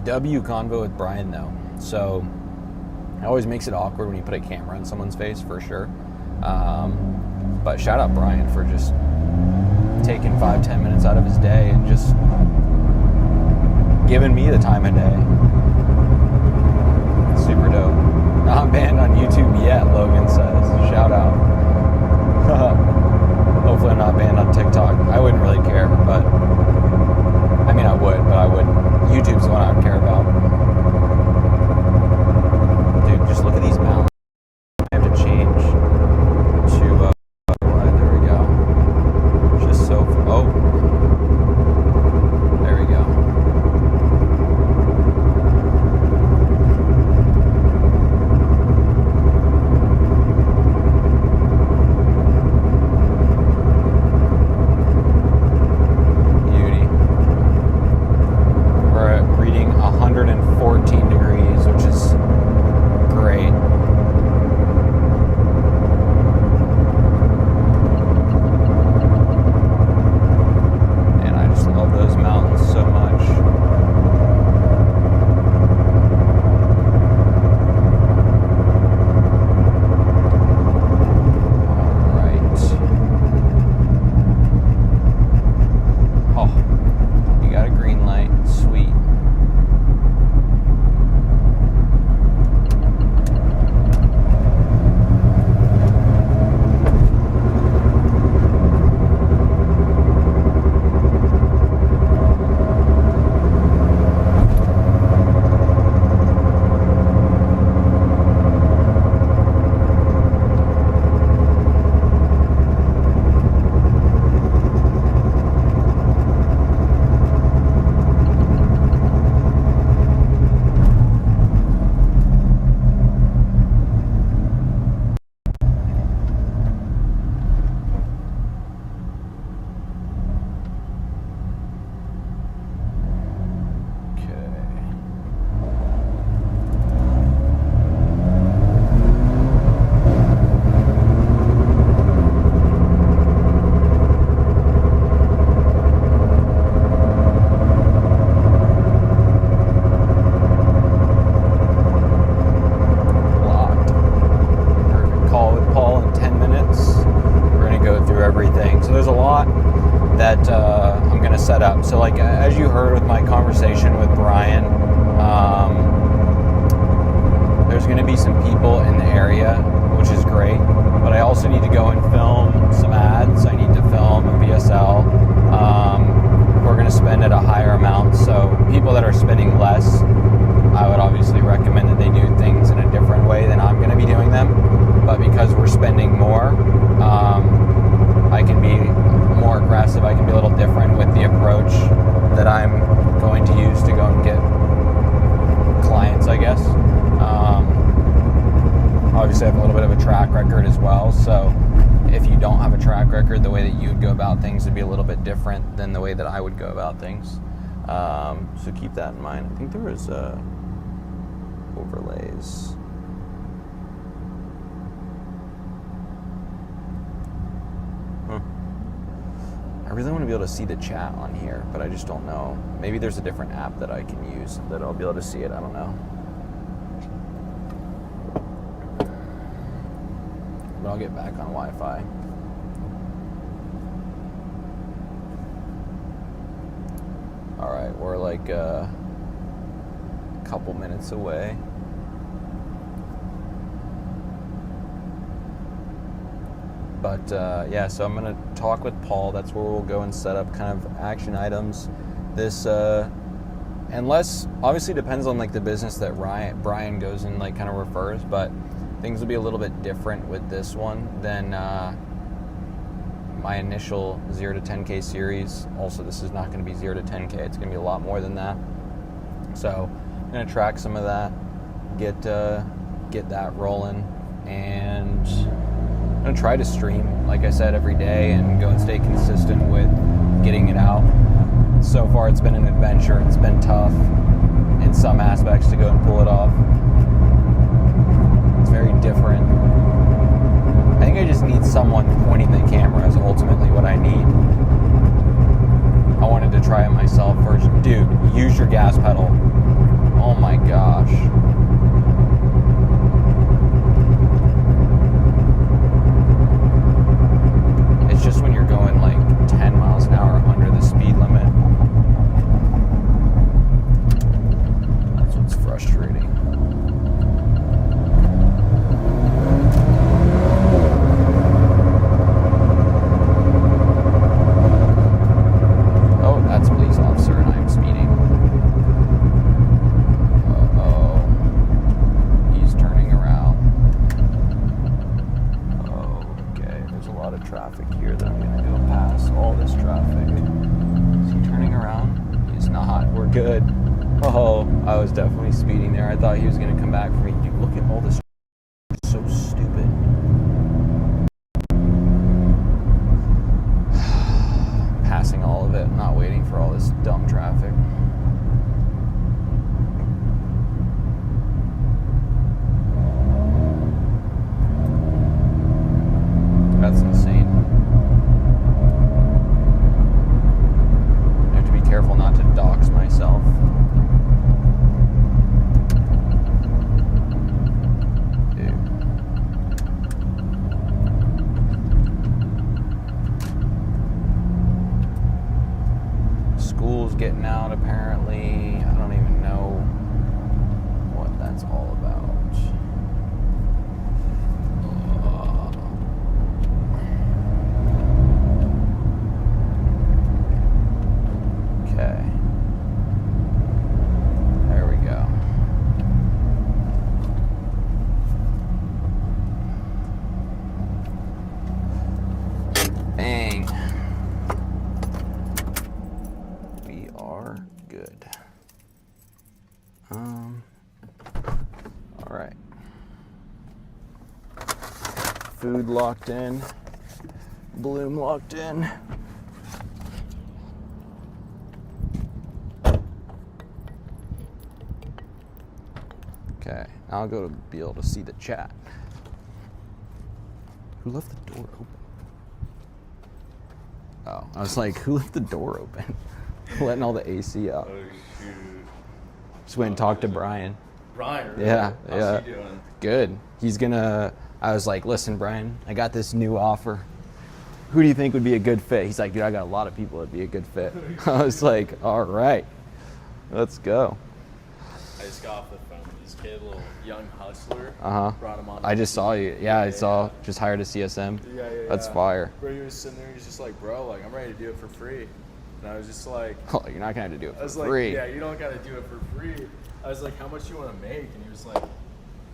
W convo with Brian though. So it always makes it awkward when you put a camera on someone's face, for sure. But shout out Brian for just taking 5-10 minutes out of his day and just giving me the time of day. Super dope. Not banned on YouTube yet, Logan says. Shout out. Hopefully I'm not banned on TikTok. I wouldn't really care, but I mean I would, but I wouldn't. YouTube's the one I would care about. Dude, just look at these mountains. I have to change to there we go. Just so there we go. record as well. So if you don't have a track record, the way that you would go about things would be a little bit different than the way that I would go about things. So keep that in mind. I think there was overlays. I really want to be able to see the chat on here, but I just don't know. Maybe there's a different app that I can use that I'll be able to see it. I don't know. But I'll get back on Wi-Fi. All right, we're like a couple minutes away. But yeah, so I'm gonna talk with Paul. That's where we'll go and set up kind of action items. This, unless obviously depends on like the business that Brian goes and like kind of refers, but things will be a little bit different with this one than my initial 0 to 10K series. Also, this is not going to be 0 to 10K. It's going to be a lot more than that. So I'm going to track some of that, get that rolling, and I'm going to try to stream, like I said, every day and go and stay consistent with getting it out. So far, it's been an adventure. It's been tough in some aspects to go and pull it off. It's very different. I think I just need someone pointing the camera is ultimately what I need. I wanted to try it myself first. Dude, use your gas pedal. Oh my gosh. It's just when you're going like 10 miles an hour under the speed limit. That's what's frustrating. Good. Oh, I was definitely speeding there. I thought he was going to come back for me. Dude, look at all this. It's so stupid. Passing all of it, not waiting for all this dumb traffic. That's insane. I have to be careful not to dox myself. Dude. School's getting out apparently. I don't even know what that's all about. Okay. There we go. Bang. We are good. All right. Food locked in. Bloom locked in. Okay, now I'll go to be able to see the chat. Who left the door open? Oh, I was like, who left the door open? Letting all the AC out. Oh, shoot. Just went and talked to Brian. Brian, really? Yeah, How's yeah. he doing? Good. He's gonna, I was like, listen, Brian, I got this new offer. Who do you think would be a good fit? He's like, dude, I got a lot of people that'd be a good fit. I was like, all right, let's go. I just got off the phone with this kid, little young hustler. Brought him on. I just saw you. Yeah, I saw. Just hired a CSM. Yeah. That's fire. Bro, he was sitting there. He's just like, bro, like I'm ready to do it for free. And I was just like, Oh, you're not gonna have to do it I was for like, free. yeah, you don't gotta do it for free. I was like, how much do you want to make? And he was like,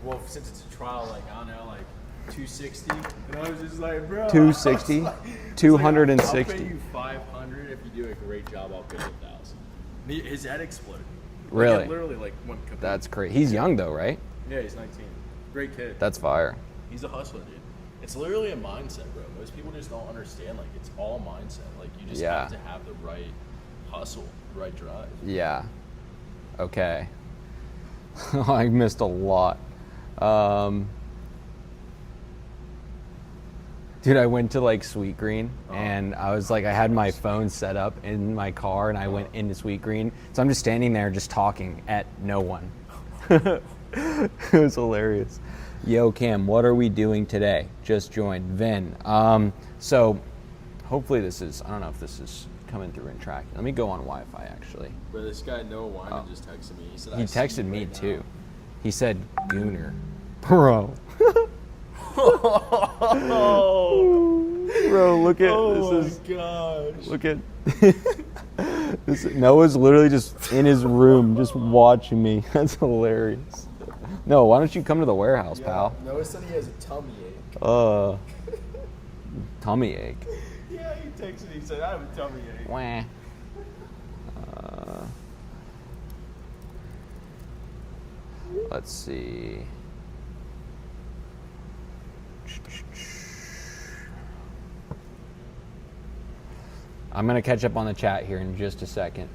well, since it's a trial, like I don't know, like 260. And I was just like, bro, 260? 260. I'll pay you 500 if you do a great job. I'll pay you 1,000. His head exploded. Really? Like, it literally, like went kaput. That's great. He's young though, right? Yeah, he's 19. Great kid. That's fire. He's a hustler, dude. It's literally a mindset, bro. Most people just don't understand. Like, it's all mindset. Like, you just Yeah. have to have the right hustle, the right drive. Yeah. Okay. I missed a lot. Dude, I went to like Sweet Green and I was like, I had my phone set up in my car and I went into Sweet Green. So I'm just standing there just talking at no one. It was hilarious. Yo, Cam, what are we doing today? Just joined. Vin. So hopefully this is, I don't know if this is coming through and tracking. Let me go on Wi-Fi actually. Bro, this guy Noah Wyman just texted me. He said, He "I see texted you me right now." too. He said, Gooner. Bro. Bro, look at this. Gosh. Look at this. Noah's literally just in his room, just watching me. That's hilarious. No, why don't you come to the warehouse, pal? Noah said he has a tummy ache. Tummy ache. Yeah, he texted. He said, "I have a tummy ache." Wah. Let's see. I'm going to catch up on the chat here in just a second.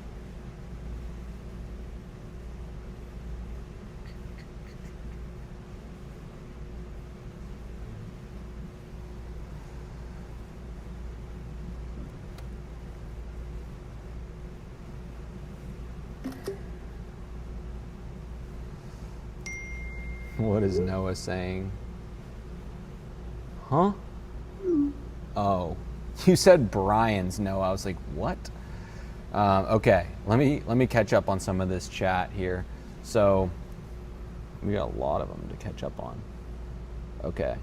What is Noah saying? Huh? Oh, you said Brian's Noah. I was like, what? Okay, let me catch up on some of this chat here. So we got a lot of them to catch up on. Okay.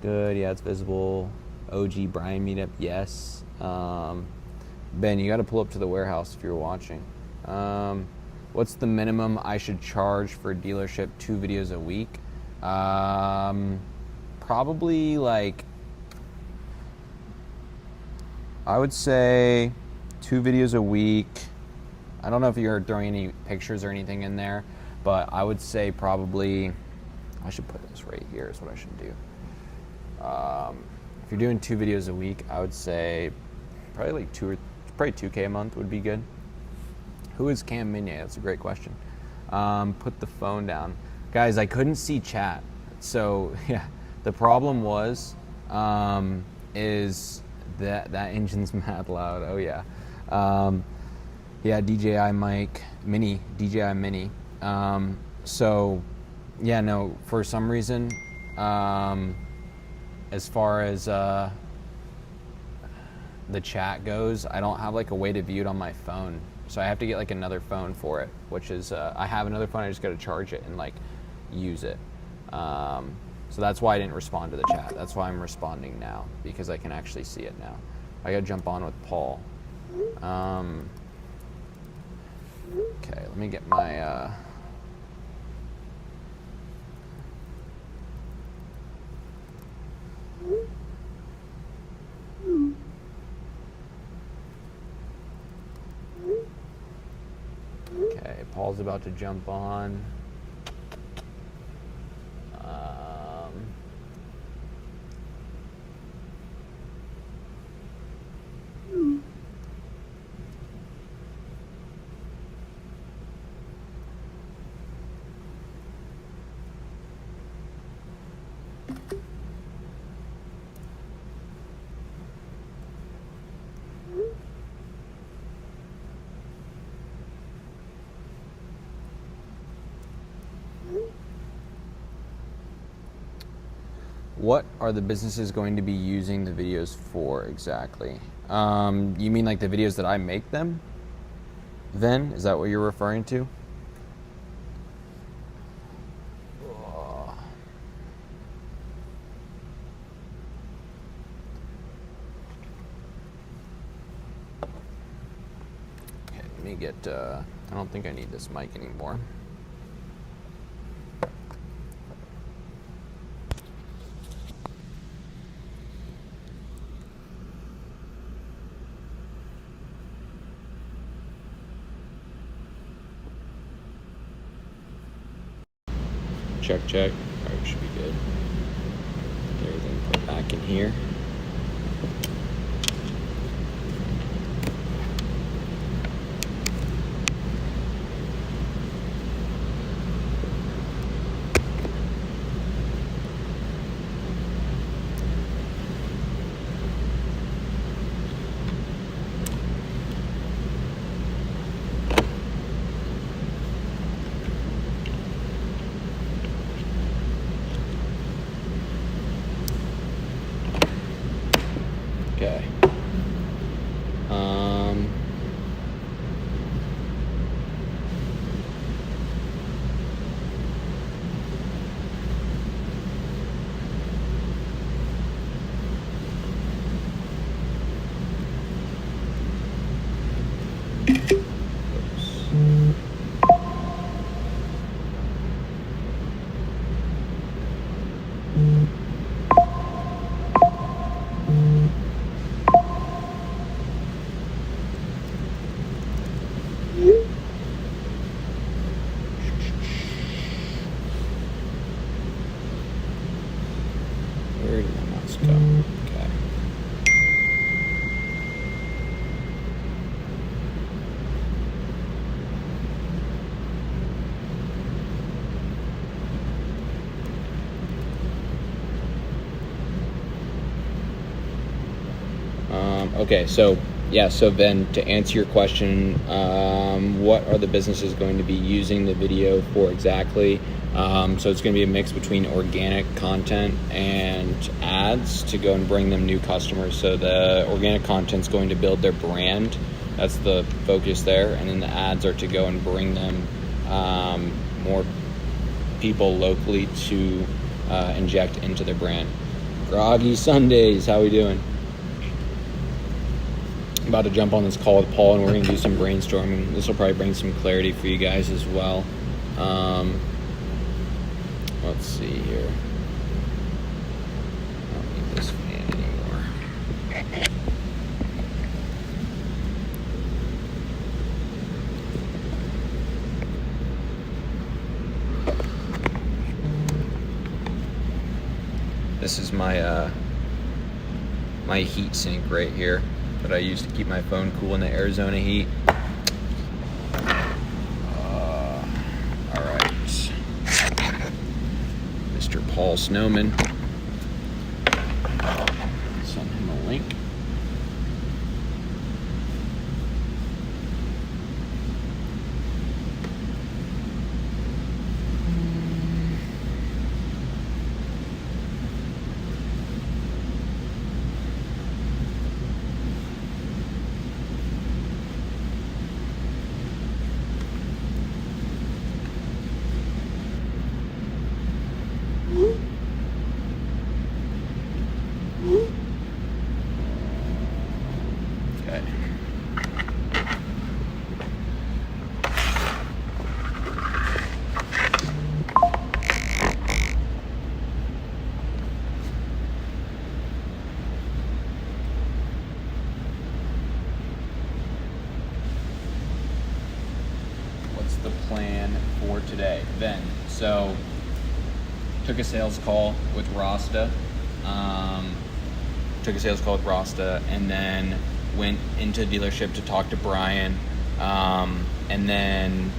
Good. Yeah, it's visible. OG Brian meetup. Yes. Ben, you got to pull up to the warehouse if you're watching. What's the minimum I should charge for a dealership 2 videos a week? Probably like, I would say 2 videos a week. I don't know if you're throwing any pictures or anything in there, but I would say probably, I should put this right here is what I should do. If you're doing 2 videos a week, I would say probably like probably 2K a month would be good. Who is Cam Minier? That's a great question. Put the phone down. Guys, I couldn't see chat. So yeah, the problem was, is that engine's mad loud. Oh yeah. Yeah, DJI mic, mini, DJI mini. So yeah, no, for some reason, as far as the chat goes, I don't have like a way to view it on my phone. So I have to get like another phone for it, which is, I have another phone, I just gotta charge it and like use it. So that's why I didn't respond to the chat. That's why I'm responding now, because I can actually see it now. I gotta jump on with Paul. Okay, let me get my, okay, Paul's about to jump on. What are the businesses going to be using the videos for exactly? You mean like the videos that I make them? Then, is that what you're referring to? Okay, let me get, I don't think I need this mic anymore. check. All right, should be good. Get everything put back in here. Okay. Where did my mouse go? Okay. Okay, so yeah, so then to answer your question, what are the businesses going to be using the video for exactly? So it's going to be a mix between organic content and ads to go and bring them new customers. So the organic content's going to build their brand. That's the focus there. And then the ads are to go and bring them more people locally to inject into their brand. Groggy Sundays, how we doing? About to jump on this call with Paul, and we're going to do some brainstorming. This will probably bring some clarity for you guys as well. Let's see here. I don't need this fan anymore. This is my my heat sink right here that I use to keep my phone cool in the Arizona heat. All right, Mr. Paul Snowman. Send him a link. Okay. What's the plan for today? Then, so took a sales call with Rasta. And then went into the dealership to talk to Brian, and then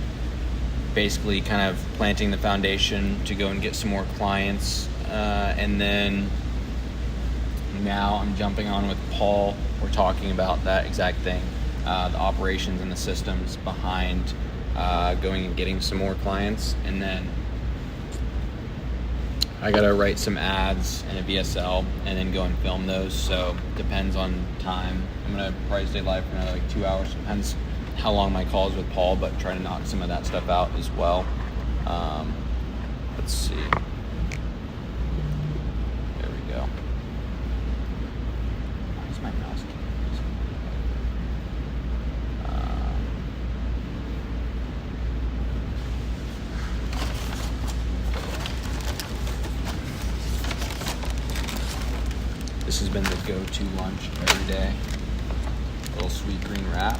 basically kind of planting the foundation to go and get some more clients. And then now I'm jumping on with Paul. We're talking about that exact thing, the operations and the systems behind going and getting some more clients. And then I gotta write some ads and a VSL and then go and film those. So depends on time. I'm gonna probably stay live for another like 2 hours. Depends how long my call is with Paul, but try to knock some of that stuff out as well. Let's see. There we go. Where's my mouse key? This has been the go-to lunch every day. A little sweet green wrap.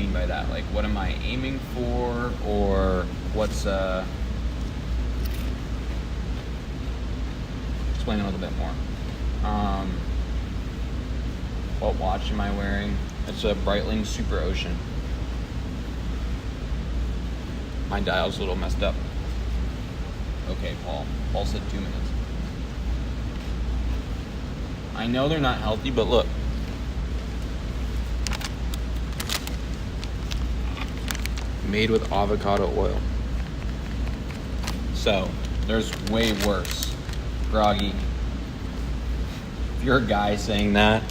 mean by that? Like, what am I aiming for, or what's explain a little bit more. What watch am I wearing? It's a Breitling Super Ocean. My dial's a little messed up. Okay, Paul. Paul said 2 minutes. I know they're not healthy, but look. Made with avocado oil. So, there's way worse. Groggy. If you're a guy saying that,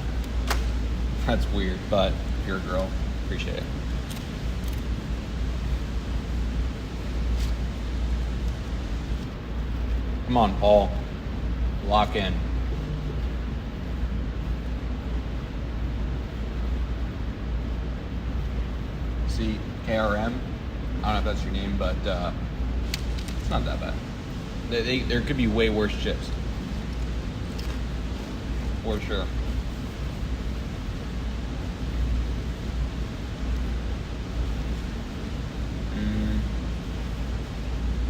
that's weird, but if you're a girl, appreciate it. Come on, Paul. Lock in. See, KRM. I don't know if that's your name, but it's not that bad. There could be way worse chips. For sure.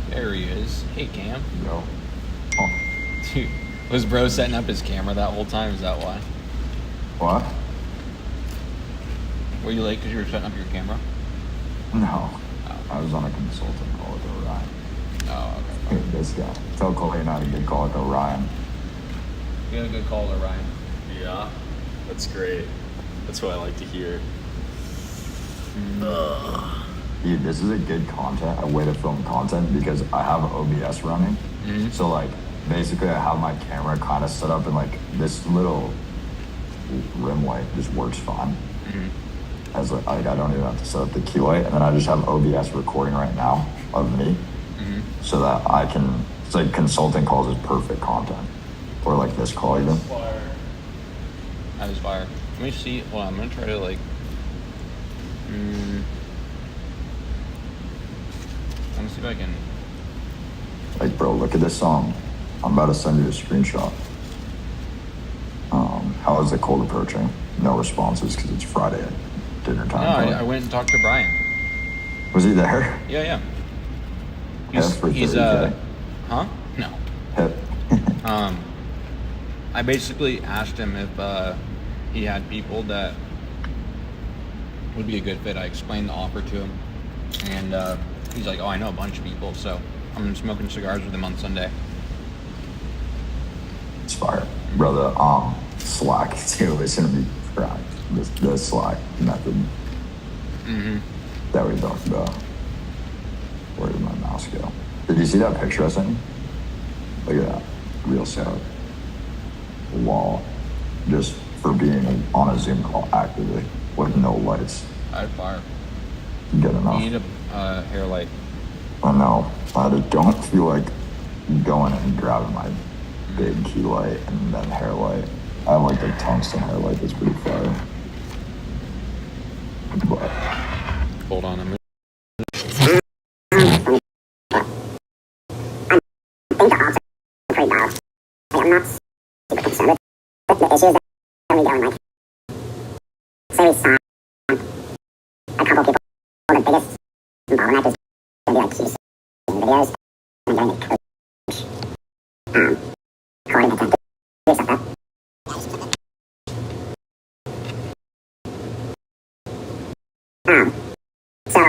There he is. Hey, Cam. Yo. Dude, was bro setting up his camera that whole time? Is that why? What? Were you late because you were setting up your camera? No. I was on a consulting call with Orion. Oh, okay. Hey, this guy. Tell Cole not a good call with Orion. You had a good call, Orion. Yeah, that's great. That's what I like to hear. Dude, this is a good a way to film content because I have OBS running. Mm-hmm. So like, basically I have my camera kind of set up and like this little rim light just works fine. Mm-hmm. As like, I don't even have to set up the key light, and then I just have OBS recording right now of me, so that I can. It's like consulting calls is perfect content, or like this call even. That was fire. Let me see. Well, I'm gonna try to like. Let me see if I can. Like, bro, look at this song. I'm about to send you a screenshot. How is the cold approaching? No responses because it's Friday at dinner time. No, I went and talked to Brian. Was he there? Yeah. Hip for 30K. Huh? No. Hip. I basically asked him if he had people that would be a good fit. I explained the offer to him, and he's like, "Oh, I know a bunch of people, so I'm smoking cigars with him on Sunday." It's fire, brother. Slack too. It's gonna be cracked. The Slack method that we talked about. Where did my mouse go? Did you see that picture I sent you? Look at that. Real setup. Wall. Just for being on a Zoom call actively with no lights. I'd fire. Good enough. You need a hair light. I know. I just don't feel like going and grabbing my big key light and then hair light. I have like the tungsten hair light that's pretty fire. But Hold on a minute. I'm not super concerned with the issues that we go and like, say we sign a couple people, the biggest bottleneck is going to be like QC videos and getting a coach recording attempt to do something. So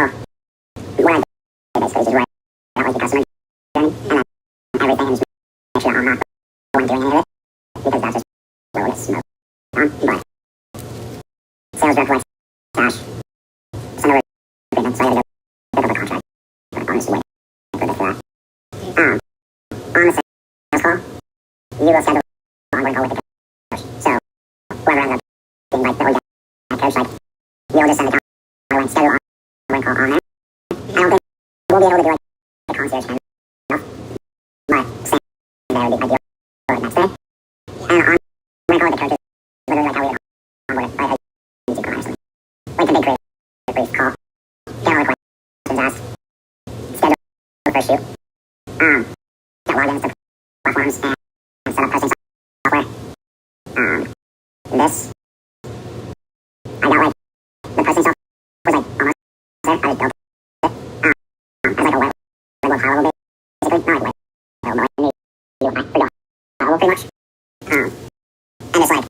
what I do basically is write out like the customer journey and then everything and just make sure I'm not the one doing any of it because that's just what gets smoked on. But sales rep like cash, send over agreement, so I gotta go pick up a contract. But I'm just waiting for this for that. On the sales call, you will schedule an onboarding call with the coach. So whoever ends up being like the organic coach, like you'll just send the and schedule an onboarding call on there. I don't think we'll be able to do like the concierge kind of stuff, but staying there would be ideal for the next day. And on my call with the coaches, literally like how we onboarded, I use e-commerce. Like the big creative brief call, get all the questions asked, schedule the first shoot, get logins to platforms and set up posting software. This, I got like, the posting software was like almost horrible, basically. No, like, more than me. Horrible, pretty much. And it's like,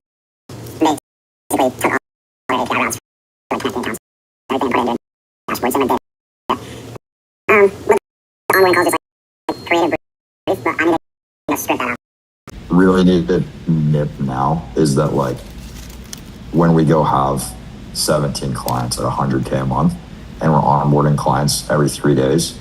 they basically took all our API routes for like connecting accounts, everything, put it into dashboards and then with the ongoing calls, it's like creative brief, but I need to script that out. Really need to nip now is that like when we go have 17 clients at 100K a month and we're onboarding clients every 3 days,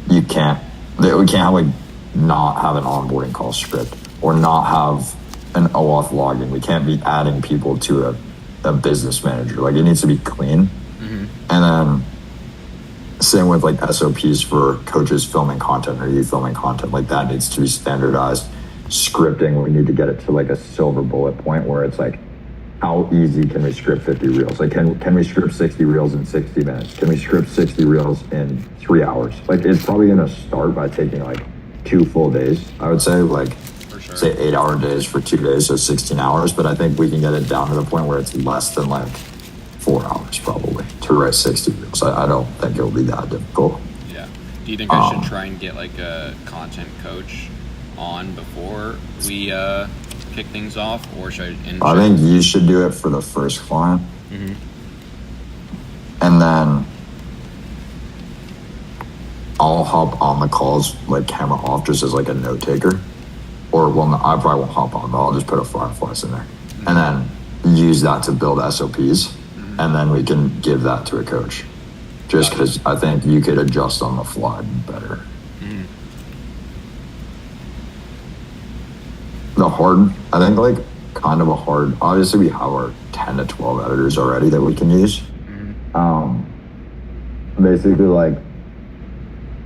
we can't have like not have an onboarding call script or not have an OAuth login. We can't be adding people to a business manager. Like it needs to be clean. And then same with like SOPs for coaches filming content or you filming content, like that needs to be standardized. Scripting, we need to get it to like a silver bullet point where it's like, how easy can we script 50 reels? Like, can we script 60 reels in 60 minutes? Can we script 60 reels in 3 hours? Like, it's probably gonna start by taking like 2 full days. I would say like, say 8-hour days for 2 days, so 16 hours. But I think we can get it down to the point where it's less than like 4 hours probably to write 60 reels. I don't think it'll be that difficult. Yeah. Do you think I should try and get like a content coach on before we kick things off, or should I think you should do it for the first client, and then I'll hop on the calls like camera off just as like a note taker, or well, no, I probably won't hop on, but I'll just put a Fireflies in there, and then use that to build SOPs, and then we can give that to a coach, just because I think you could adjust on the fly better. I think like kind of a hard, obviously we have our 10 to 12 editors already that we can use. Basically like,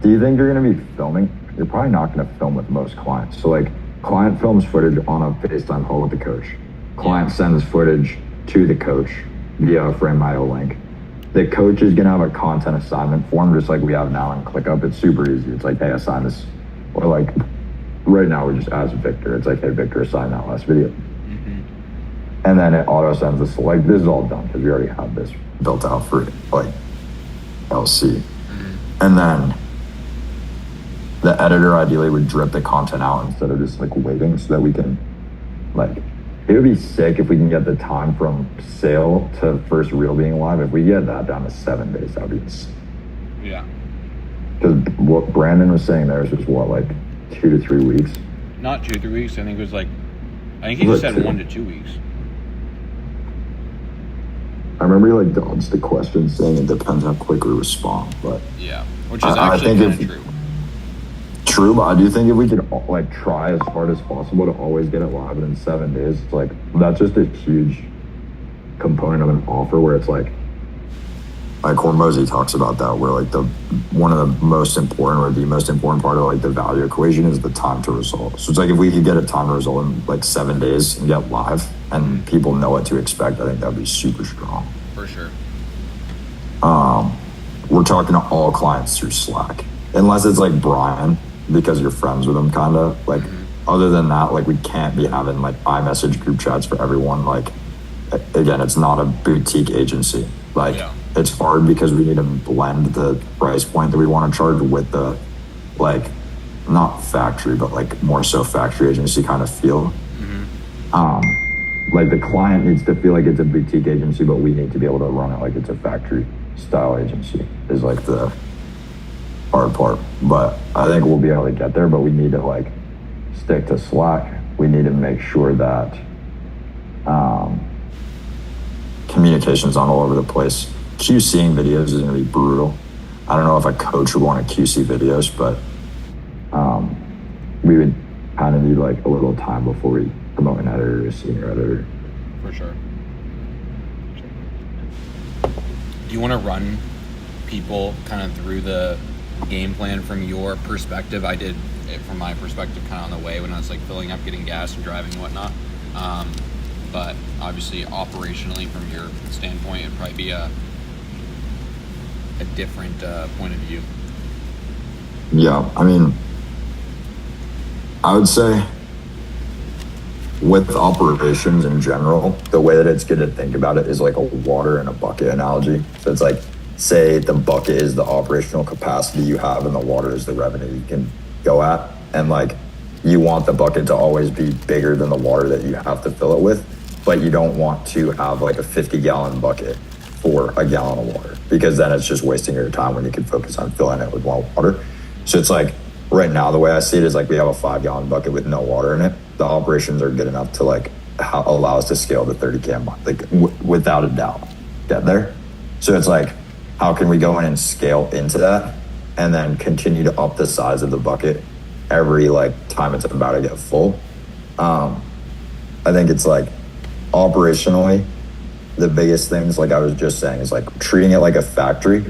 do you think you're going to be filming? You're probably not going to film with most clients. So like client films footage on a FaceTime call with the coach. Client sends footage to the coach via a Frame.io link. The coach is going to have a content assignment form just like we have now in ClickUp. It's super easy. It's like, hey, assign this, or like, right now, we just ask Victor. It's like, hey, Victor, assign that last video. And then it auto sends us, like, this is all done because we already have this built out for, like, LC. And then the editor ideally would drip the content out instead of just, like, waiting so that we can, like, it would be sick if we can get the time from sale to first reel being live. If we get that down to 7 days, that would be insane. Yeah. Because what Brandon was saying there was what, like, 2 to 3 weeks. Not 2 to 3 weeks. I think it was like, I think he just said 1 to 2 weeks. I remember he like dodged the question saying it depends how quick we respond, but yeah, which is actually kind of true. True, but I do think if we could like try as hard as possible to always get it live in 7 days, it's like that's just a huge component of an offer where it's like Hormozy talks about that, where like one of the most important or the most important part of like the value equation is the time to result. So it's like if we could get a time to result in like 7 days and get live and people know what to expect, I think that'd be super strong. For sure. We're talking to all clients through Slack, unless it's like Brian because you're friends with him, kind of like. Other than that, like we can't be having like iMessage group chats for everyone. Like again, it's not a boutique agency. Like. Yeah. It's hard because we need to blend the price point that we want to charge with the, like, not factory, but like more so factory agency kind of feel. Like the client needs to feel like it's a boutique agency, but we need to be able to run it like it's a factory style agency is like the hard part. But I think we'll be able to get there, but we need to like stick to Slack. We need to make sure that communication's not all over the place. QCing videos is going to be brutal. I don't know if a coach would want to QC videos, but we would kind of need like a little time before we promote an editor or a senior editor. For sure. Do you want to run people kind of through the game plan from your perspective? I did it from my perspective kind of on the way when I was like filling up, getting gas and driving and whatnot. But obviously operationally from your standpoint, it'd probably be a different point of view. Yeah, I mean, I would say with operations in general, the way that it's good to think about it is like a water in a bucket analogy. So it's like say the bucket is the operational capacity you have and the water is the revenue you can go at. And like, you want the bucket to always be bigger than the water that you have to fill it with, but you don't want to have like a 50-gallon bucket for a gallon of water, because then it's just wasting your time when you can focus on filling it with water. So it's like, right now, the way I see it is like, we have a 5-gallon bucket with no water in it. The operations are good enough to like allow us to scale to 30K a month, like without a doubt, get there. So it's like, how can we go in and scale into that and then continue to up the size of the bucket every like time it's about to get full? I think it's like, operationally, the biggest things, like I was just saying, is like treating it like a factory,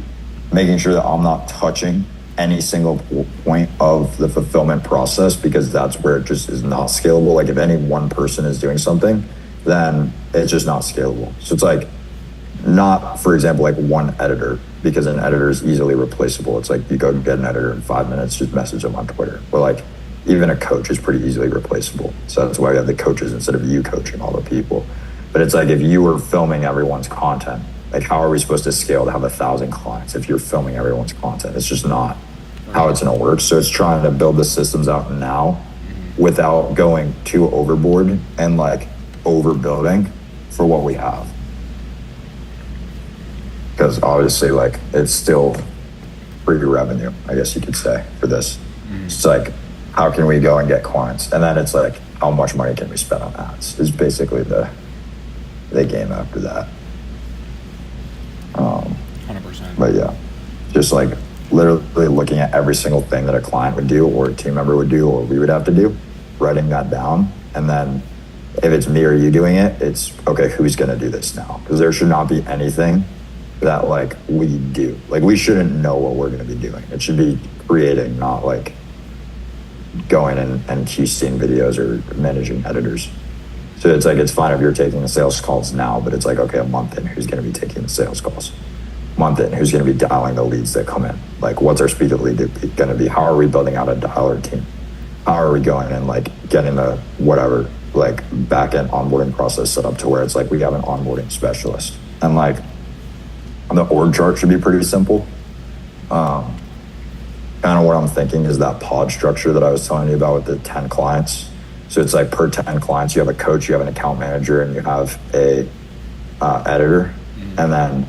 making sure that I'm not touching any single point of the fulfillment process, because that's where it just is not scalable. Like if any one person is doing something, then it's just not scalable. So it's like, not, for example, like one editor, because an editor is easily replaceable. It's like you go get an editor in 5 minutes, just message them on Twitter. Or like even a coach is pretty easily replaceable. So that's why we have the coaches instead of you coaching all the people. But it's like, if you were filming everyone's content, like how are we supposed to scale to have 1,000 clients if you're filming everyone's content? It's just not how it's gonna work. So it's trying to build the systems out now without going too overboard and like overbuilding for what we have. Because obviously, like, it's still free revenue, I guess you could say, for this. It's like, how can we go and get clients? And then it's like, how much money can we spend on ads is basically the game after that. 100%. But yeah, just like literally looking at every single thing that a client would do or a team member would do or we would have to do, writing that down. And then if it's me or you doing it, it's, okay, who's gonna do this now? Because there should not be anything that like we do. Like we shouldn't know what we're gonna be doing. It should be creating, not like going and QCing videos or managing editors. So it's like, it's fine if you're taking the sales calls now, but it's like, okay, a month in, who's gonna be taking the sales calls? Month in, who's gonna be dialing the leads that come in? Like, what's our speed of lead gonna be? How are we building out a dialer team? How are we going and like getting the whatever, like back end onboarding process set up to where it's like we have an onboarding specialist? And like, the org chart should be pretty simple. Kind of what I'm thinking is that pod structure that I was telling you about with the 10 clients. So it's like per 10 clients, you have a coach, you have an account manager, and you have a editor. And then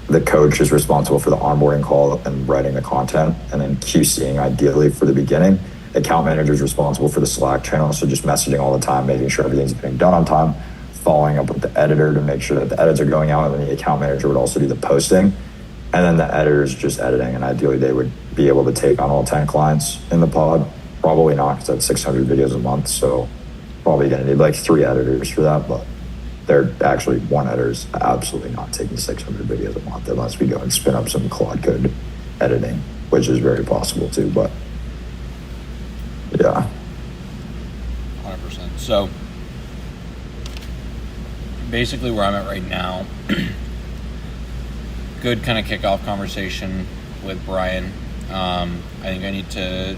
the coach is responsible for the onboarding call and writing the content, and then QCing ideally for the beginning. The account manager is responsible for the Slack channel, so just messaging all the time, making sure everything's getting done on time, following up with the editor to make sure that the edits are going out, and then the account manager would also do the posting. And then the editor is just editing, and ideally they would be able to take on all 10 clients in the pod. Probably not, because that's 600 videos a month, so probably gonna need like 3 editors for that, but they're actually, one editor's absolutely not taking 600 videos a month unless we go and spin up some Claude Code editing, which is very possible too, but yeah. 100%. So basically where I'm at right now, good kind of kickoff conversation with Brian. I think I need to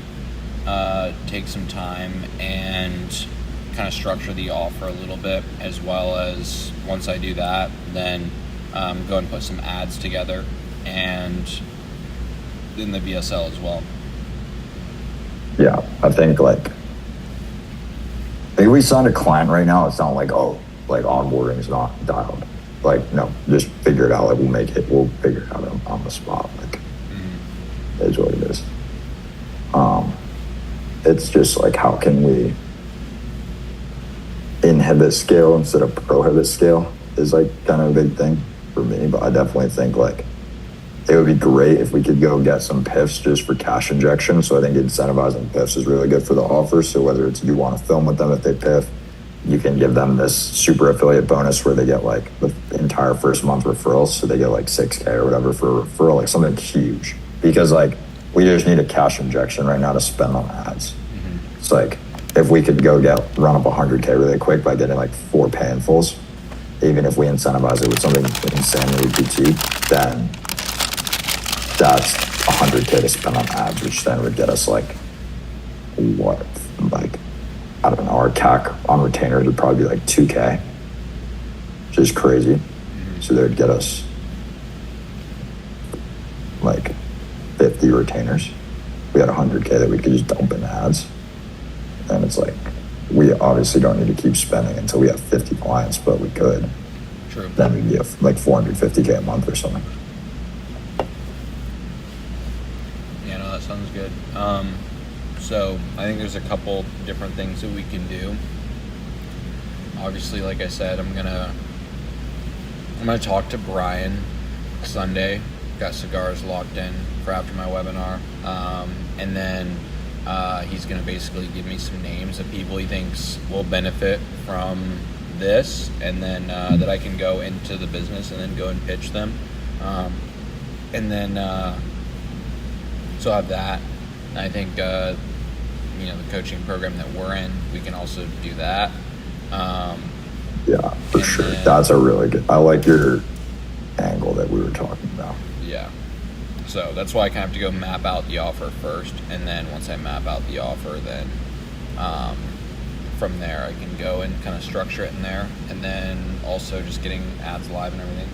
take some time and kind of structure the offer a little bit, as well as once I do that, then go and put some ads together and in the VSL as well. Yeah, I think like, if we signed a client right now, it's not like, oh, like onboarding is not dialed. Like, no, just figure it out. Like, we'll figure it out on the spot. Like, it's what it is. It's just like, how can we inhibit scale instead of prohibit scale is like kind of a big thing for me. But I definitely think like it would be great if we could go get some PIFs just for cash injection. So I think incentivizing PIFs is really good for the offer. So whether it's you want to film with them if they PIF, you can give them this super affiliate bonus where they get like the entire first month referrals. So they get like 6K or whatever for a referral, like something huge. Because like we just need a cash injection right now to spend on ads. It's like, if we could go run up 100K really quick by getting like 4 pay-in-fulls, even if we incentivize it with something insanely boutique, then that's 100K to spend on ads, which then would get us like, what, like, I don't know, our CAC on retainers would probably be like 2K, which is crazy. So they would get us like 50 retainers. We had 100K that we could just dump in ads. And it's like, we obviously don't need to keep spending until we have 50 clients, but we could. True. Then we'd be like 450K a month or something. Yeah, no, that sounds good. So I think there's a couple different things that we can do. Obviously, like I said, I'm gonna talk to Brian Sunday. Got cigars locked in for after my webinar, and then he's gonna basically give me some names of people he thinks will benefit from this, and then that I can go into the business and then go and pitch them, and then so I have that. And I think the coaching program that we're in, we can also do that. Yeah, for sure. That's a really good. I like your angle that we were talking about. Yeah. So that's why I kind of have to go map out the offer first, and then once I map out the offer, then from there I can go and kind of structure it in there, and then also just getting ads live and everything.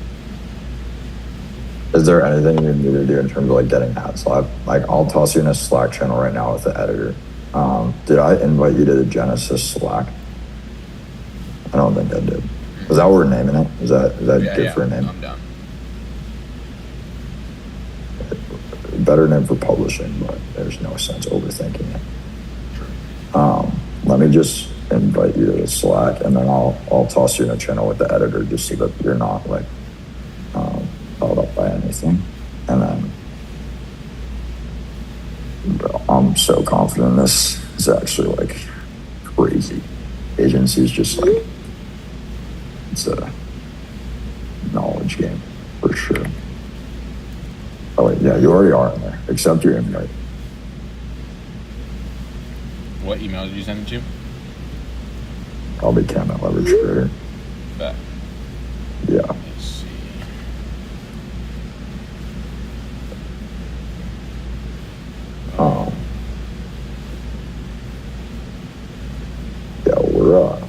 Is there anything you need to do in terms of like getting ads live? Like, I'll toss you in a Slack channel right now with the editor. Did I invite you to the Genesis Slack? I don't think I did. Is that what we're naming it? Is that good for a name? I'm done. Better name for publishing, but there's no sense overthinking it. True. Let me just invite you to the Slack, and then I'll toss you in a channel with the editor just so that you're not like held up by anything. And then bro, I'm so confident this is actually like crazy. Agency's just like, it's a knowledge game for sure. Oh wait, yeah, you already are in there. Accept your invite. What email did you send it to? I'll be Cam at Leverage Creator. Bet. Yeah. Let's see. Yeah, we're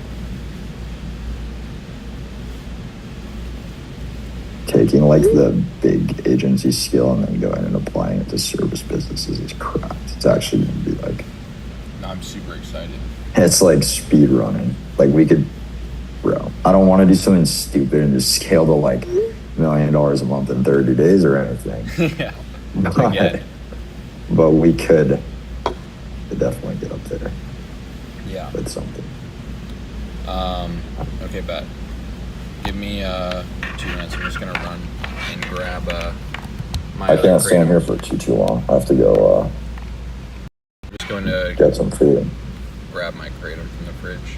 taking like the big agency skill and then going and applying it to service businesses is cracked. It's actually gonna be like, No, I'm super excited. it's like speed running. Like we could, bro, I don't want to do something stupid and just scale to like $1 million a month in 30 days or anything. Yeah. I get it. But we could definitely get up there Yeah. with something. Okay, bet. Give me 2 minutes. I'm just gonna run and grab my. I other can't stand crate. here for too long. I have to go I'm just going to get some food. grab my kratom from the fridge.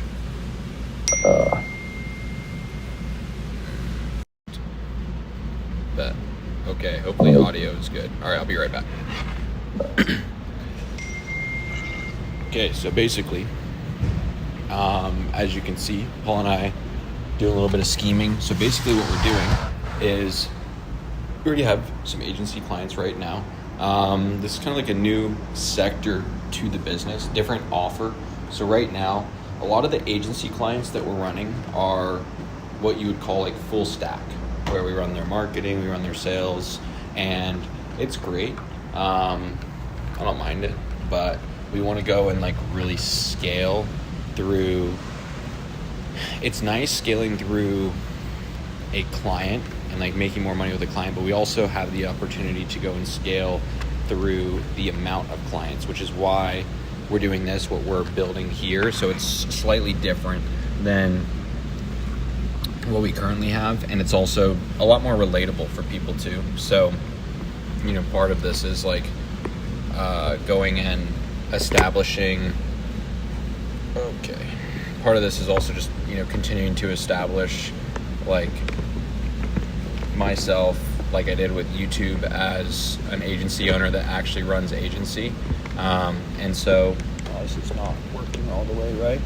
Bet. Okay. Hopefully audio is good. All right, I'll be right back. Okay, so basically, as you can see, Paul and I do a little bit of scheming. So basically what we're doing is we already have some agency clients right now. This is kind of like a new sector to the business, different offer. So right now, a lot of the agency clients that we're running are what you would call like full stack, where we run their marketing, we run their sales, and it's great. I don't mind it, but we want to go and like really scale through. It's nice scaling through a client and like making more money with a client, but we also have the opportunity to go and scale through the amount of clients, which is why we're doing this, what we're building here. So it's slightly different than what we currently have, and it's also a lot more relatable for people too. So, you know, part of this is like going and establishing. Okay. Part of this is also just, you know, continuing to establish like myself, like I did with YouTube, as an agency owner that actually runs agency. And so, this is not working all the way right.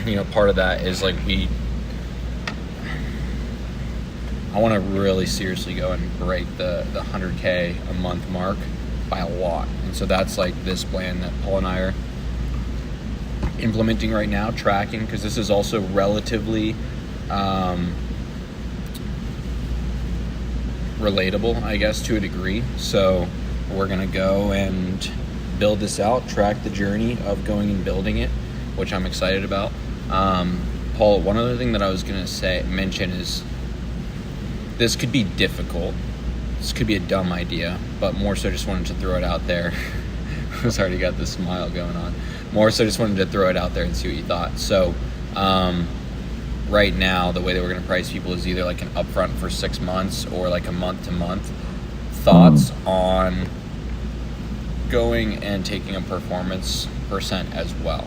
You know, part of that is like I want to really seriously go and break the 100K a month mark by a lot. And so that's like this plan that Paul and I are implementing right now, tracking, because this is also relatively relatable, I guess, to a degree. So we're going to go and build this out, track the journey of going and building it, which I'm excited about. Paul, one other thing that I was going to mention is this could be difficult. This could be a dumb idea, but more so just wanted to throw it out there. I already got this smile going on. More so just wanted to throw it out there and see what you thought. So right now, the way that we're going to price people is either like an upfront for 6 months or like a month to month. Thoughts on going and taking a performance % as well?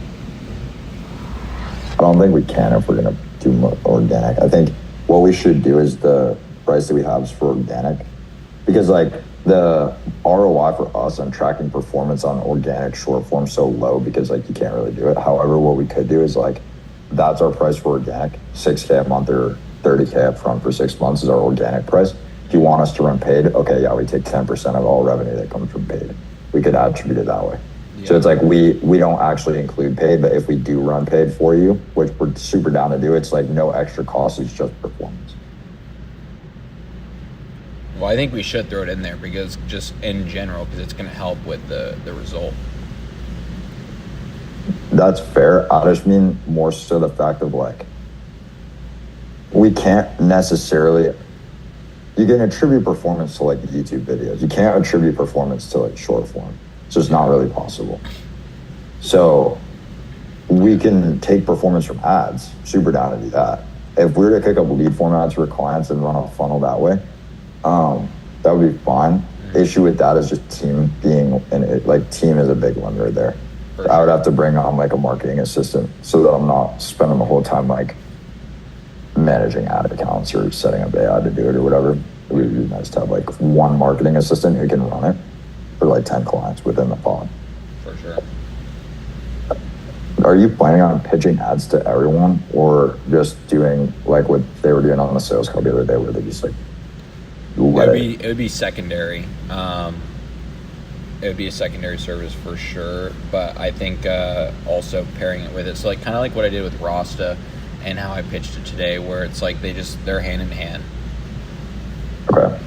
I don't think we can if we're going to do organic. I think what we should do is the price that we have is for organic, because like the ROI for us on tracking performance on organic short form so low because like you can't really do it. However, what we could do is like, that's our price for organic, $6K a month or $30K up front for 6 months is our organic price. If you want us to run paid, okay, yeah, we take 10% of all revenue that comes from paid. We could attribute it that way. Yeah. So it's like we don't actually include paid, but if we do run paid for you, which we're super down to do, it's like no extra cost, it's just performance. Well, I think we should throw it in there because just in general, because it's going to help with the result. That's fair. I just mean more so the fact of like, we can't necessarily, you can attribute performance to like YouTube videos. You can't attribute performance to like short form. It's just not really possible. So we can take performance from ads, super down to do that. If we were to pick up lead formats for clients and run a funnel that way, that would be fine. Issue with that is just team being, and like team is a big one right there. I would have to bring on like a marketing assistant so that I'm not spending the whole time like managing ad accounts or setting up AI to do it or whatever. It would be nice to have like one marketing assistant who can run it for like 10 clients within the pod. For sure. Are you planning on pitching ads to everyone or just doing like what they were doing on the sales call the other day where they just like it would be secondary. It would be a secondary service for sure, but I think also pairing it with it. So like kind of like what I did with Rasta and how I pitched it today, where it's like they're hand in hand. Okay.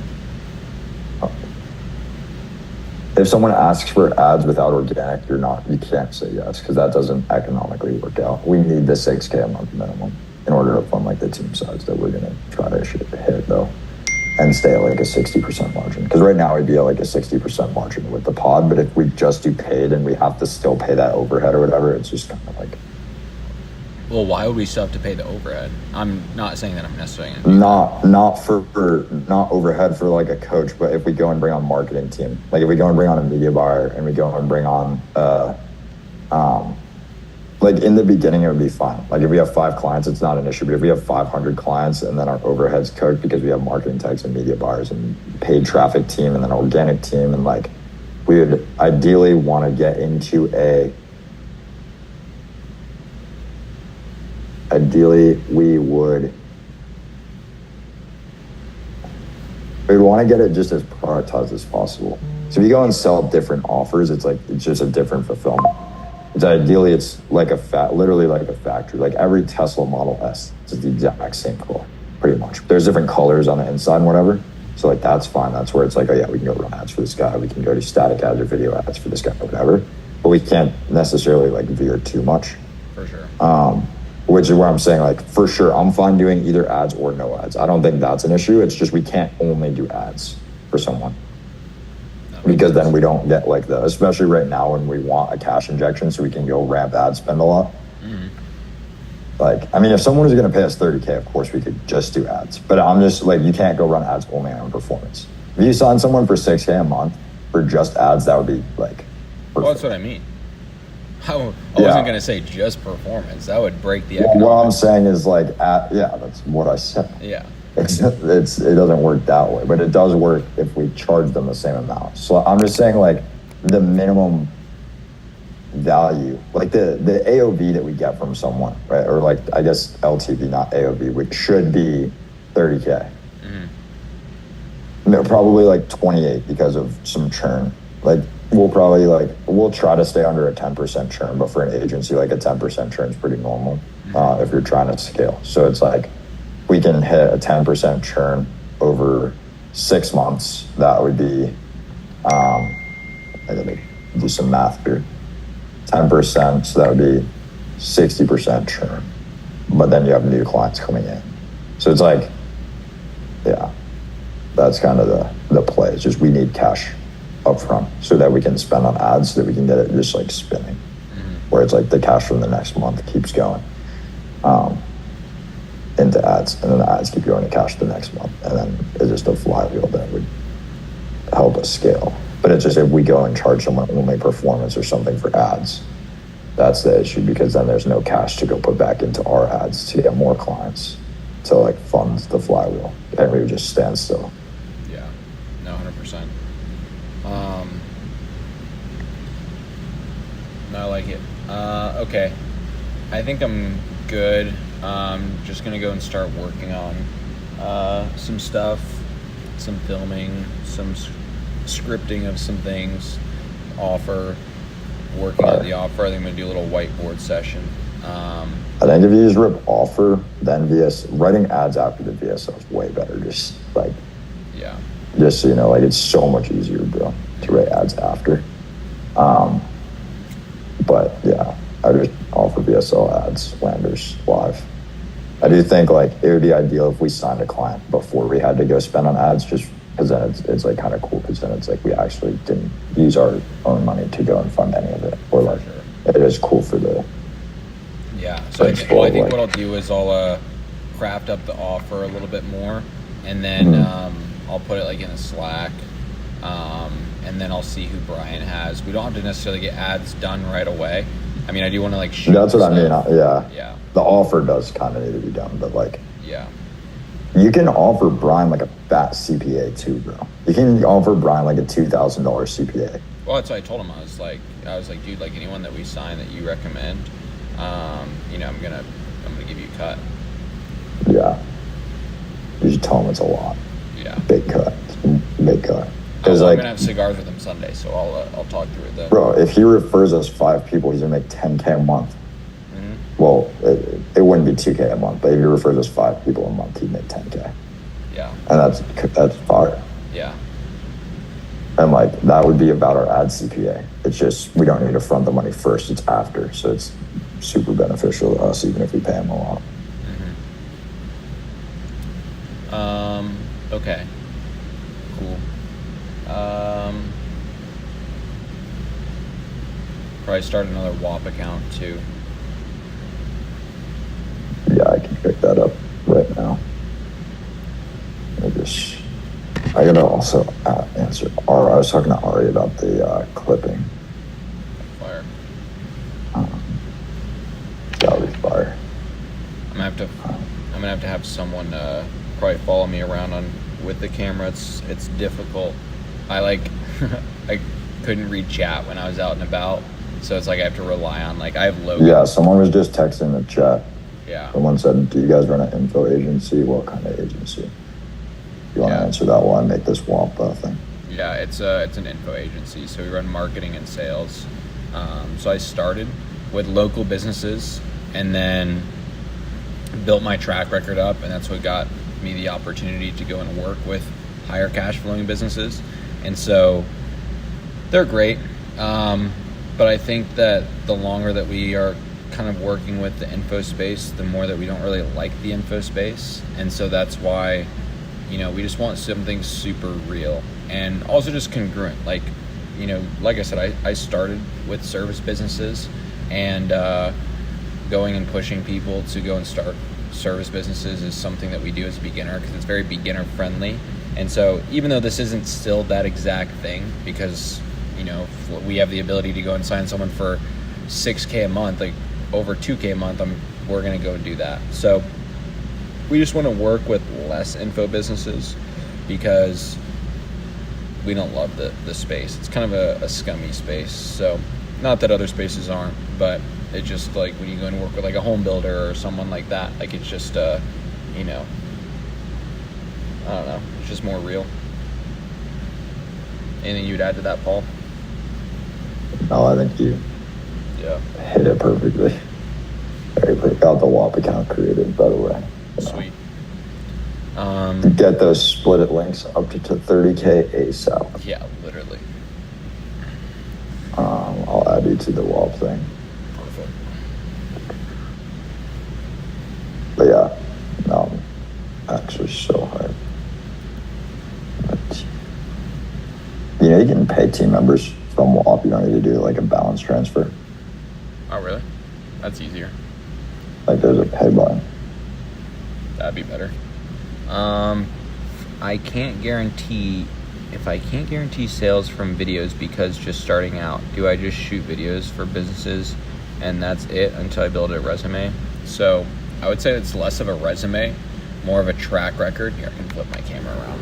If someone asks for ads without organic, you can't say yes because that doesn't economically work out. We need the $6K a month minimum in order to fund like the team size that we're gonna try to hit though. And stay at like a 60% margin. Because right now we'd be at like a 60% margin with the pod, but if we just do paid and we have to still pay that overhead or whatever, it's just kind of like... Well, why would we still have to pay the overhead? I'm not saying that I'm necessarily not overhead for like a coach, but if we go and bring on marketing team, like if we go and bring on a media buyer and we go and bring on like in the beginning, it would be fine. Like if we have 5 clients, it's not an issue. But if we have 500 clients and then our overhead's cooked because we have marketing techs and media buyers and paid traffic team and then organic team, and like we would ideally want to get into we'd want to get it just as prioritized as possible. So if you go and sell different offers, it's just a different fulfillment. Ideally, it's like literally like a factory. Like every Tesla Model S is the exact same car, pretty much. There's different colors on the inside and whatever. So like that's fine. That's where it's like, oh yeah, we can go run ads for this guy. We can go do static ads or video ads for this guy or whatever. But we can't necessarily like veer too much. For sure. Which is where I'm saying like for sure I'm fine doing either ads or no ads. I don't think that's an issue. It's just we can't only do ads for someone. Because then we don't get like especially right now when we want a cash injection so we can go ramp ad spend a lot. Mm-hmm. Like, I mean, if someone was going to pay us $30K, of course we could just do ads. But I'm just like, you can't go run ads only on performance. If you sign someone for $6K a month for just ads, that would be like perfect. Well, that's what I mean. I wasn't going to say just performance. That would break the economics. What I'm saying is like, that's what I said. Yeah. It doesn't work that way, but it does work if we charge them the same amount. So I'm just saying like the minimum value, like the AOV that we get from someone, right? Or like, I guess LTV, not AOV, which should be 30K. Mm-hmm. No, probably like 28 because of some churn. Like we'll try to stay under a 10% churn, but for an agency, like a 10% churn is pretty normal if you're trying to scale. So it's like, we can hit a 10% churn over 6 months, that would be, I gotta do some math here. 10%, so that would be 60% churn. But then you have new clients coming in. So it's like, yeah, that's kind of the play. It's just we need cash up front so that we can spend on ads, so that we can get it just like spinning. Where it's like the cash from the next month keeps going into ads, and then the ads keep going to cash the next month. And then it's just a flywheel that would help us scale. But it's just if we go and charge someone only performance or something for ads, that's the issue, because then there's no cash to go put back into our ads to get more clients to like fund the flywheel, and we would just stand still. Yeah, no, 100%. No, I like it. Okay, I think I'm good. Just gonna go and start working on some stuff, some filming, some scripting of some things, working on the offer. I think I'm gonna do a little whiteboard session. I think if you just rip offer, then writing ads after the VSL is way better. Just like, yeah, just so you know, like it's so much easier, bro, to write ads after. But yeah, I just offer VSL ads, Landers live. I do think like it would be ideal if we signed a client before we had to go spend on ads, just because then it's like kind of cool, because then it's like we actually didn't use our own money to go and fund any of it, or like it is cool for the. Yeah, so I think what I'll do is I'll craft up the offer a little bit more, and then I'll put it like in a Slack, and then I'll see who Brian has. We don't have to necessarily get ads done right away. I mean, I do want to like shoot. That's what I mean. Yeah. Yeah. The offer does kind of need to be done, but like. Yeah. You can offer Brian like a fat CPA too, bro. You can offer Brian like a $2,000 CPA. Well, that's what I told him. I was like, dude, like anyone that we sign that you recommend, you know, I'm gonna give you a cut. Yeah. You should tell him it's a lot. Yeah. Big cut. Big cut. I'm like, gonna have cigars with him Sunday, so I'll talk through it then. Bro, if he refers us 5 people, he's gonna make $10K a month. Well, it wouldn't be $2K a month, but if he refers us 5 people a month, he'd make $10K. Yeah. And that's fire. Yeah. And like that would be about our ad CPA. It's just we don't need to front the money first; it's after. So it's super beneficial to us, even if we pay him a lot. Okay. Cool. Probably start another WAP account too. Yeah, I can pick that up right now. I gotta also answer. I was talking to Ari about the clipping. Fire. That would be fire. I'm gonna have to have someone probably follow me around with the camera. It's difficult. I couldn't read chat when I was out and about, so it's like I have to rely on I have Logan. Yeah, someone was just texting the chat. Yeah. Someone said, "Do you guys run an info agency? What kind of agency?" You want to answer that while I make this WAP thing? Yeah, it's an info agency, so we run marketing and sales. So I started with local businesses and then built my track record up, and that's what got me the opportunity to go and work with higher cash flowing businesses. And so they're great, but I think that the longer that we are kind of working with the info space, the more that we don't really like the info space. And so that's why, you know, we just want something super real and also just congruent. Like, you know, like I said, I started with service businesses, and going and pushing people to go and start service businesses is something that we do as a beginner because it's very beginner friendly. And so even though this isn't still that exact thing, because, you know, we have the ability to go and sign someone for $6K a month, like over $2K a month, we're going to go and do that. So we just want to work with less info businesses because we don't love the space. It's kind of a scummy space. So not that other spaces aren't, but it just like when you go and work with like a home builder or someone like that, like it's just, you know, I don't know. It's just more real. Anything you'd add to that, Paul? No, I think you hit it perfectly. Very got the WAP account created, by the way. Sweet. Get those split it links up to 30K ASAP. Yeah, literally. I'll add you to the wall thing. Perfect. But yeah, no, actually so hard. But, you know, you can pay team members from WAP. You don't need to do like a balance transfer. Oh, really? That's easier. Like there's a pay button. That'd be better. I can't guarantee, if I can't guarantee sales from videos because just starting out, do I just shoot videos for businesses and that's it until I build a resume? So I would say it's less of a resume, more of a track record. Here, I can flip my camera around.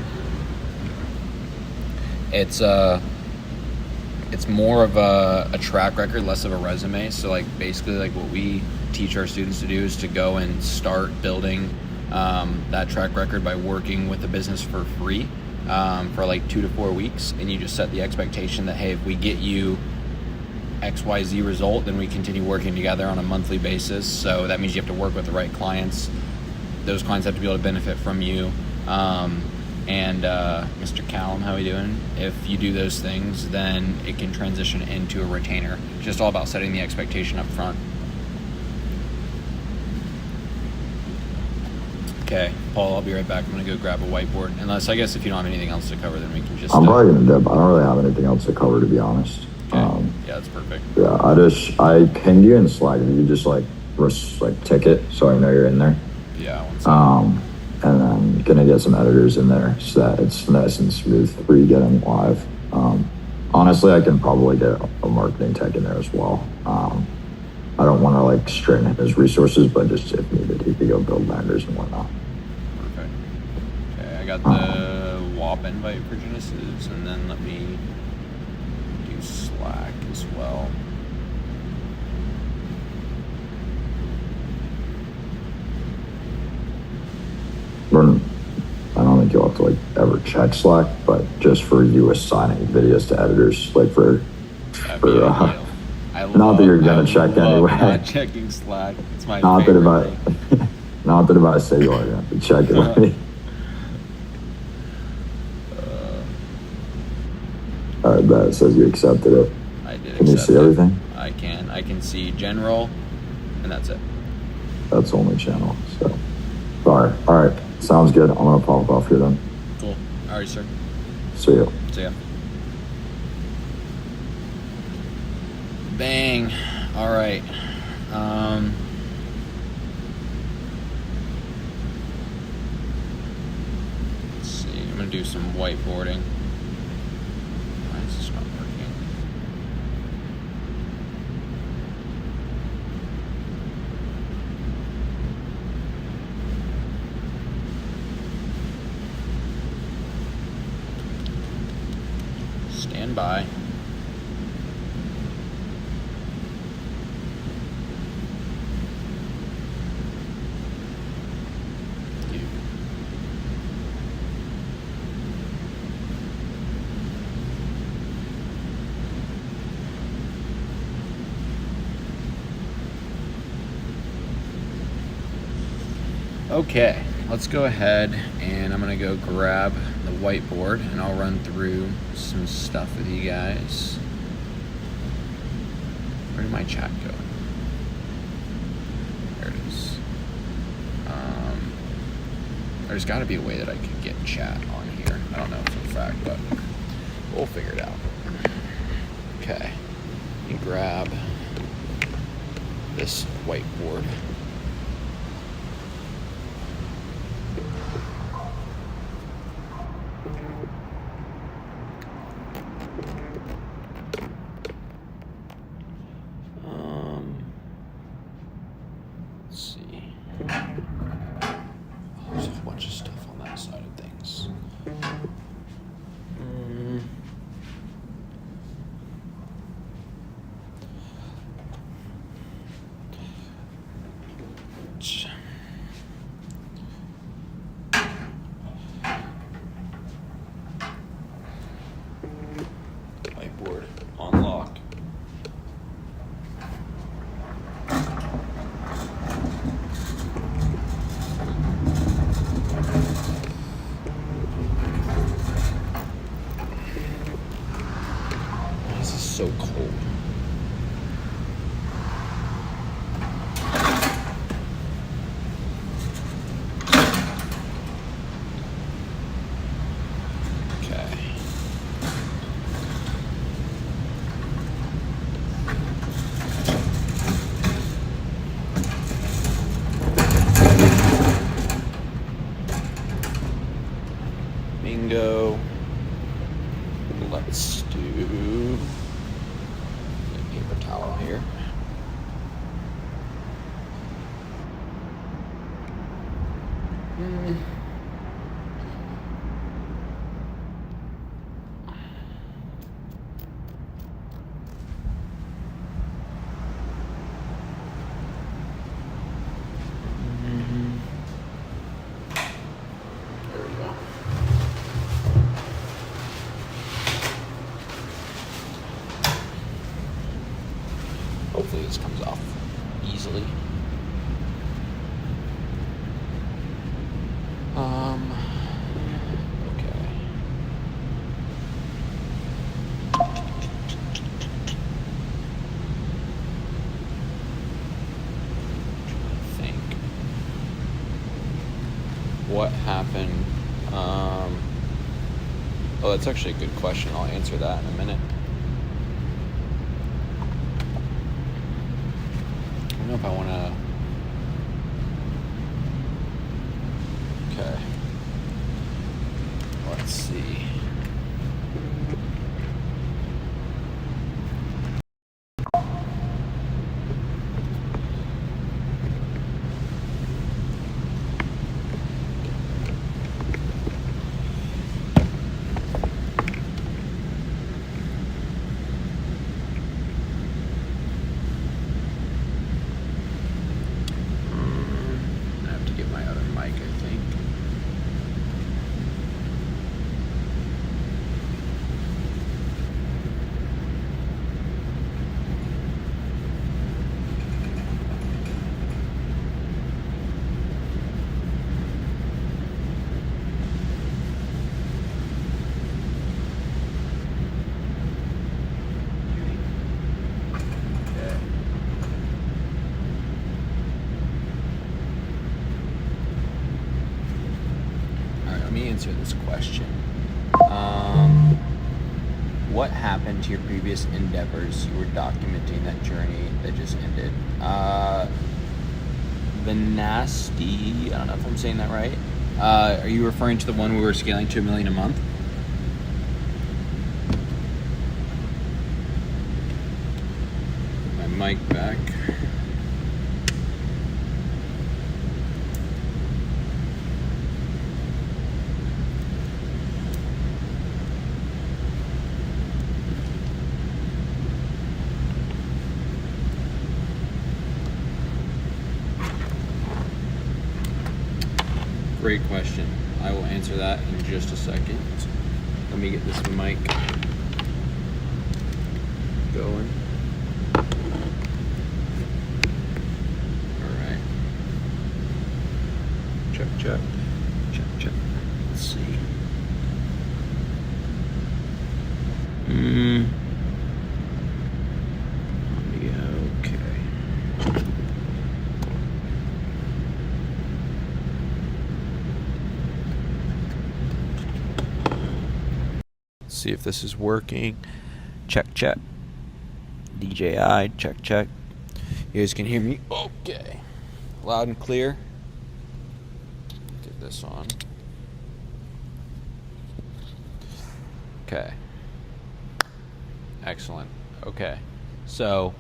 It's more of a track record, less of a resume. So like basically like what we teach our students to do is to go and start building that track record by working with a business for free for like 2 to 4 weeks, and you just set the expectation that, hey, if we get you XYZ result, then we continue working together on a monthly basis. So that means you have to work with the right clients. Those clients have to be able to benefit from you. And Mr. Callum, how are you doing? If you do those things, then it can transition into a retainer. It's just all about setting the expectation up front. Okay, Paul, I'll be right back. I'm gonna go grab a whiteboard. Unless, I guess, if you don't have anything else to cover, then we can just... I'm probably gonna dip. I don't really have anything else to cover, to be honest. Okay. Yeah, that's perfect. Yeah, I pinged you in Slack. If you could just like tick it so I know you're in there. Yeah. And then gonna get some editors in there so that it's nice and smooth for you getting live. Honestly, I can probably get a marketing tech in there as well. I don't want to like strain his resources, but just if needed, he could go build landers and whatnot. Perfect. Okay, I got the WAP invite for Genesis, and then let me do Slack as well. I don't think you'll have to like ever check Slack, but just for you assigning videos to editors, like not that you're gonna check anyway. Not checking Slack. It's my not favorite that if I, not that if I say you are, you have to check it. All right, bet it says you accepted it. I did. Can you see everything? I can. I can see general, and that's it. That's only channel. So, all right, sounds good. I'm gonna pop off here then. Cool. All right, sir. See ya. See ya. Bang. All right. Let's see. I'm gonna do some whiteboarding. Why is this not working? Stand by. Okay, let's go ahead and I'm gonna go grab the whiteboard and I'll run through some stuff with you guys. Where did my chat go? There it is. There's gotta be a way that I could get chat on here. I don't know for a fact, but we'll figure it out. Okay, let me grab this whiteboard. Let's see. Oh, there's a whole bunch of stuff on that side of things. cold. Okay. Bingo. Let's do a paper towel here. There we go. Hopefully this comes off easily. Okay. Think. What happened? Oh, that's actually a good question. I'll answer that in a minute. I don't know if I want to. Okay. Let's see. I have to get my other mic, I think. Okay. All right, let me answer this question. What happened to your previous endeavors? You were documenting that journey that just ended. The Nasty, I don't know if I'm saying that right. Are you referring to the one we were scaling to $1 million a month? Put my mic back. Great question. I will answer that in just a second. Let me get this mic going. All right. Check, check. Check, check. Let's see. Okay. See if this is working. Check, check. DJI, check, check. You guys can hear me? Okay. Loud and clear. Get this on. Okay. Excellent. Okay. So,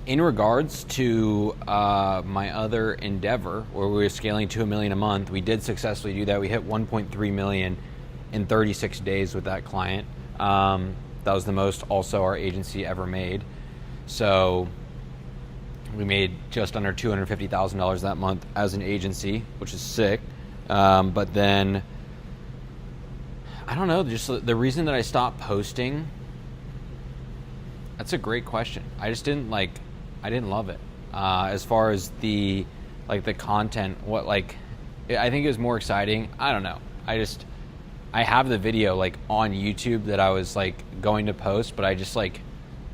in regards to my other endeavor, where we were scaling to $1 million a month, we did successfully do that. We hit 1.3 million in 36 days with that client. That was the most also our agency ever made. So we made just under $250,000 that month as an agency, which is sick. But then, I don't know, just the reason that I stopped posting, that's a great question. I just didn't I didn't love it. As far as the content, I think it was more exciting. I don't know. I have the video like on YouTube that I was like going to post, but I just like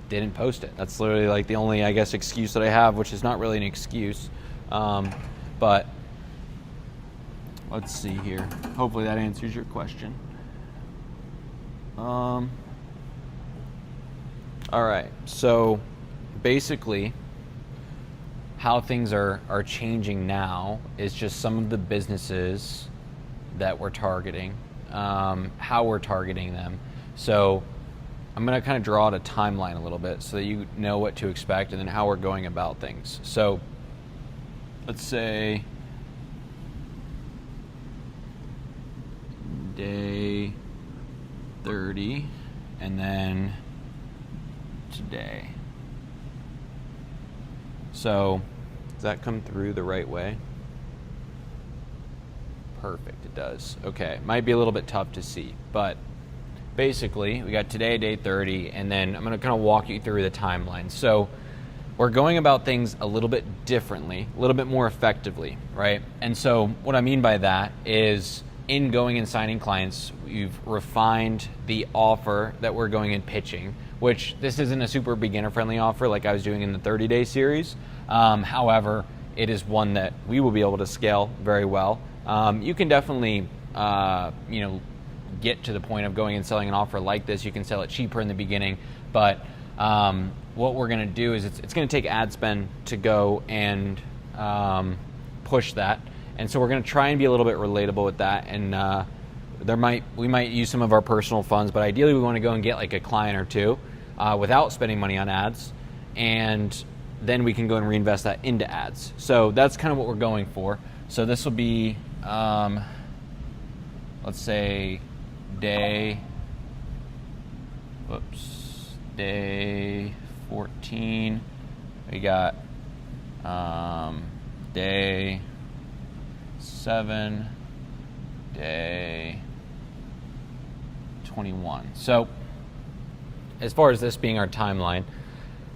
didn't post it. That's literally like the only, I guess, excuse that I have, which is not really an excuse. But let's see here. Hopefully that answers your question. All right, so basically how things are changing now is just some of the businesses that we're targeting, how we're targeting them. So I'm going to kind of draw out a timeline a little bit so that you know what to expect and then how we're going about things. So let's say day 30 and then today. So does that come through the right way? Perfect, it does. Okay, might be a little bit tough to see, but basically we got today, day 30, and then I'm gonna kind of walk you through the timeline. So we're going about things a little bit differently, a little bit more effectively, right? And so what I mean by that is in going and signing clients, we've refined the offer that we're going and pitching, which this isn't a super beginner friendly offer like I was doing in the 30-day series. However, it is one that we will be able to scale very well. You can definitely, get to the point of going and selling an offer like this. You can sell it cheaper in the beginning, but what we're going to do is it's going to take ad spend to go and push that. And so we're going to try and be a little bit relatable with that. And we might use some of our personal funds, but ideally we want to go and get like a client or two without spending money on ads. And then we can go and reinvest that into ads. So that's kind of what we're going for. So this will be, let's say day 14. We got day 7, day 21. So as far as this being our timeline,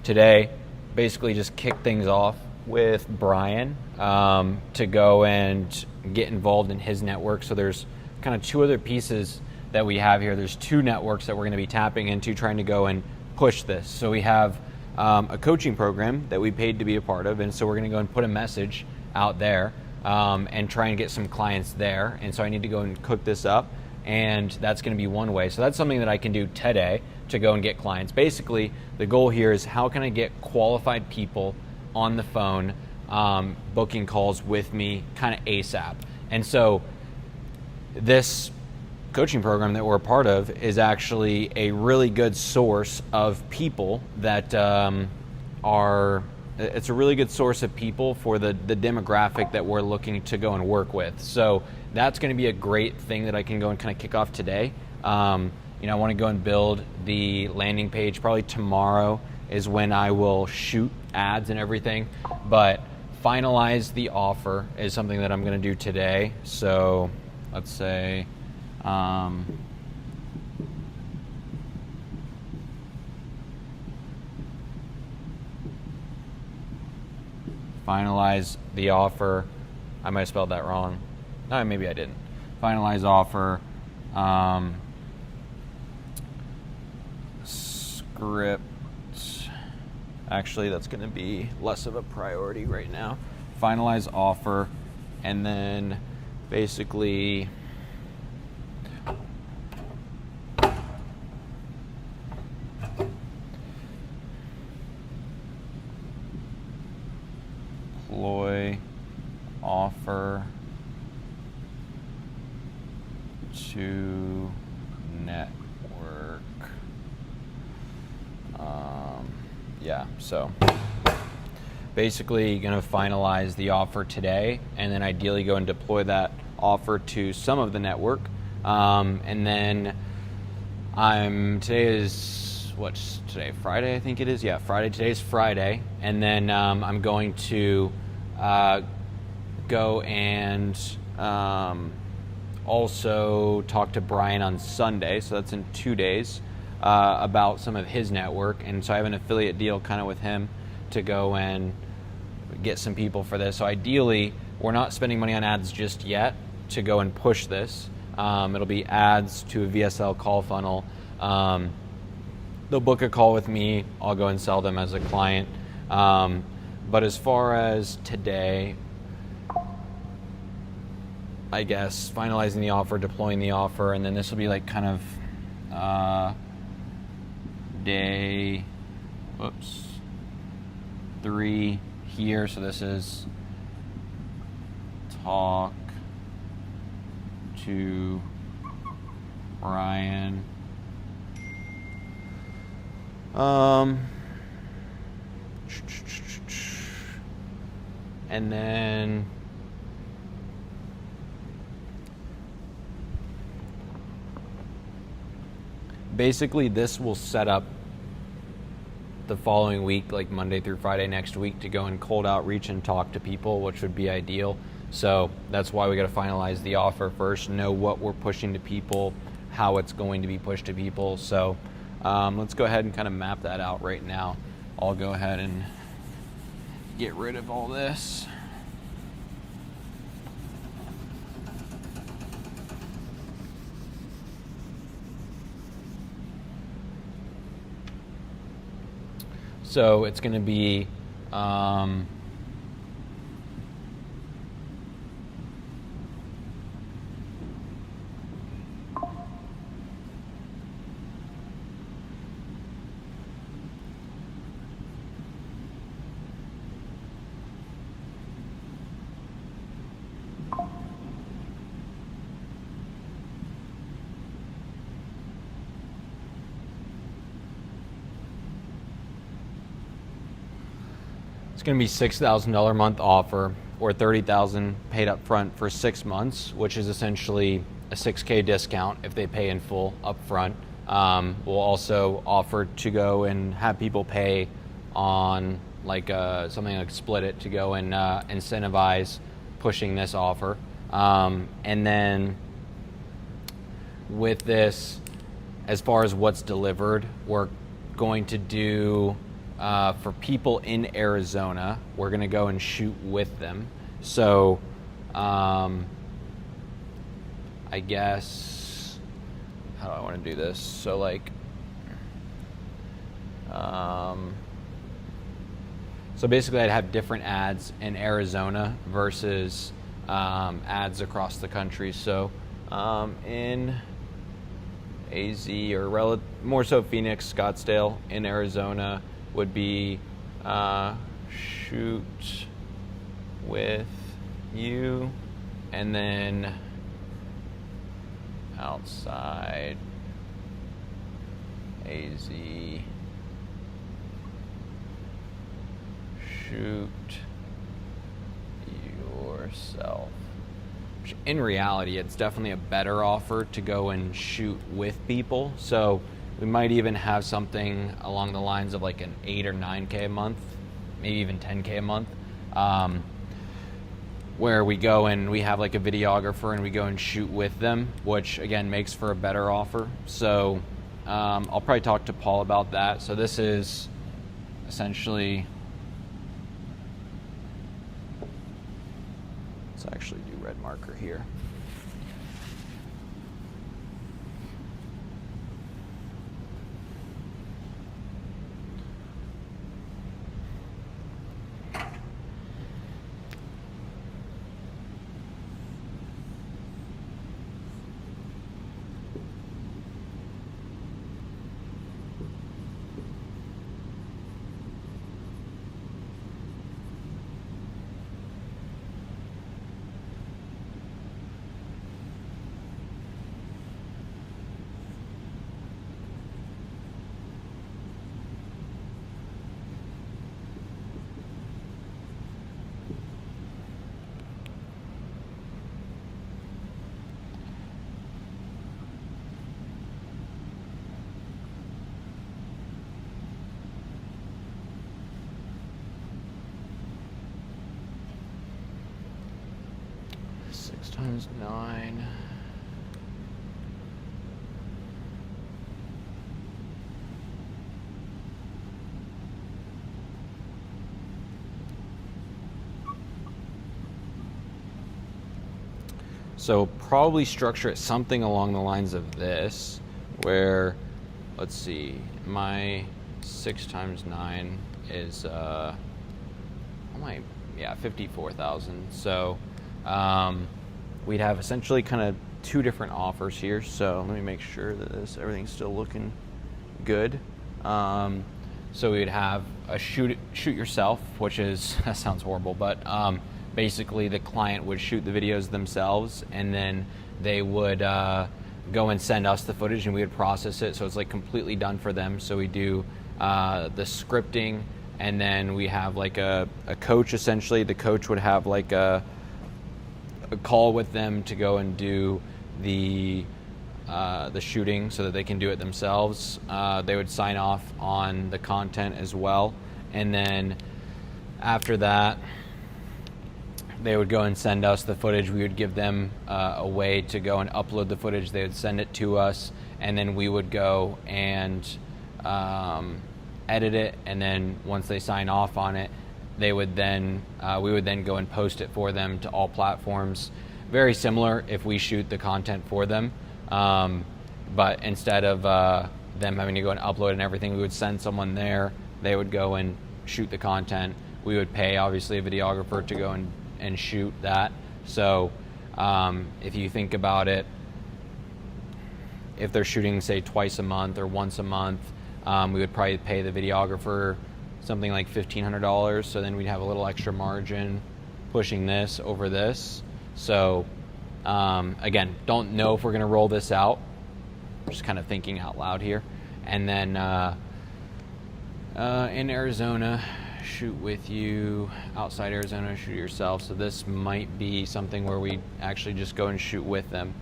today basically just kick things off with Brian to go and get involved in his network. So there's kind of two other pieces that we have here. There's two networks that we're going to be tapping into trying to go and push this. So we have a coaching program that we paid to be a part of, and so we're going to go and put a message out there and try and get some clients there. And so I need to go and cook this up, and that's going to be one way. So that's something that I can do today to go and get clients. Basically, the goal here is how can I get qualified people on the phone booking calls with me kind of ASAP. And so this coaching program that we're a part of is actually a really good source of people that it's a really good source of people for the demographic that we're looking to go and work with. So that's going to be a great thing that I can go and kind of kick off today. I want to go and build the landing page. Probably tomorrow is when I will shoot ads and everything, but finalize the offer is something that I'm going to do today. So let's say finalize the offer. I might have spelled that wrong. No, maybe I didn't. Finalize offer. Script. Actually, that's going to be less of a priority right now. Finalize offer, and then basically deploy offer to network. So basically going to finalize the offer today, and then ideally go and deploy that offer to some of the network. And then today is, what's today? Friday, I think it is. Yeah, Friday. Today's Friday. And then I'm going to go and also talk to Brian on Sunday. So that's in 2 days. About some of his network, and so I have an affiliate deal kind of with him to go and get some people for this. So ideally, we're not spending money on ads just yet to go and push this. It'll be ads to a VSL call funnel. They'll book a call with me. I'll go and sell them as a client. But as far as today, I guess finalizing the offer, deploying the offer, and then this will be like kind of day 3 here. So this is talk to Ryan. And then basically this will set up the following week, like Monday through Friday next week, to go and cold outreach and talk to people, which would be ideal. So that's why we got to finalize the offer first, know what we're pushing to people, how it's going to be pushed to people. So let's go ahead and kind of map that out right now. I'll go ahead and get rid of all this. So it's going to be it's going to be $6,000 a month offer, or $30,000 paid up front for 6 months, which is essentially a $6K discount if they pay in full up front. We'll also offer to go and have people pay on like something like Split It to go and incentivize pushing this offer. And then with this, as far as what's delivered, we're going to do for people in Arizona, we're going to go and shoot with them. So I guess, how do I want to do this? So like, so basically I'd have different ads in Arizona versus ads across the country. So in AZ, or more so Phoenix, Scottsdale, in Arizona would be shoot with you, and then outside AZ, shoot yourself. In reality, it's definitely a better offer to go and shoot with people. So we might even have something along the lines of like an 8 or 9K a month, maybe even 10K a month, where we go and we have like a videographer and we go and shoot with them, which again makes for a better offer. So I'll probably talk to Paul about that. So this is essentially, let's actually do red marker here. Times 9. So probably structure it something along the lines of this, where, let's see, my 6 times 9 is, 54,000. So we'd have essentially kind of 2 different offers here. So let me make sure that everything's still looking good. So we would have a shoot yourself, which is, that sounds horrible, but basically the client would shoot the videos themselves, and then they would go and send us the footage, and we would process it. So it's like completely done for them. So we do the scripting, and then we have like a coach. Essentially, the coach would have like a call with them to go and do the shooting so that they can do it themselves. They would sign off on the content as well, and then after that they would go and send us the footage. We would give them a way to go and upload the footage. They would send it to us, and then we would go and edit it, and then once they sign off on it, they would then we would then go and post it for them to all platforms. Very similar if we shoot the content for them, but instead of them having to go and upload and everything, we would send someone there. They would go and shoot the content. We would pay obviously a videographer to go and shoot that. So if you think about it, if they're shooting say twice a month or once a month, we would probably pay the videographer something like $1,500. So then we'd have a little extra margin pushing this over this. So again, don't know if we're going to roll this out. Just kind of thinking out loud here. And then in Arizona, shoot with you. Outside Arizona, shoot yourself. So this might be something where we actually just go and shoot with them,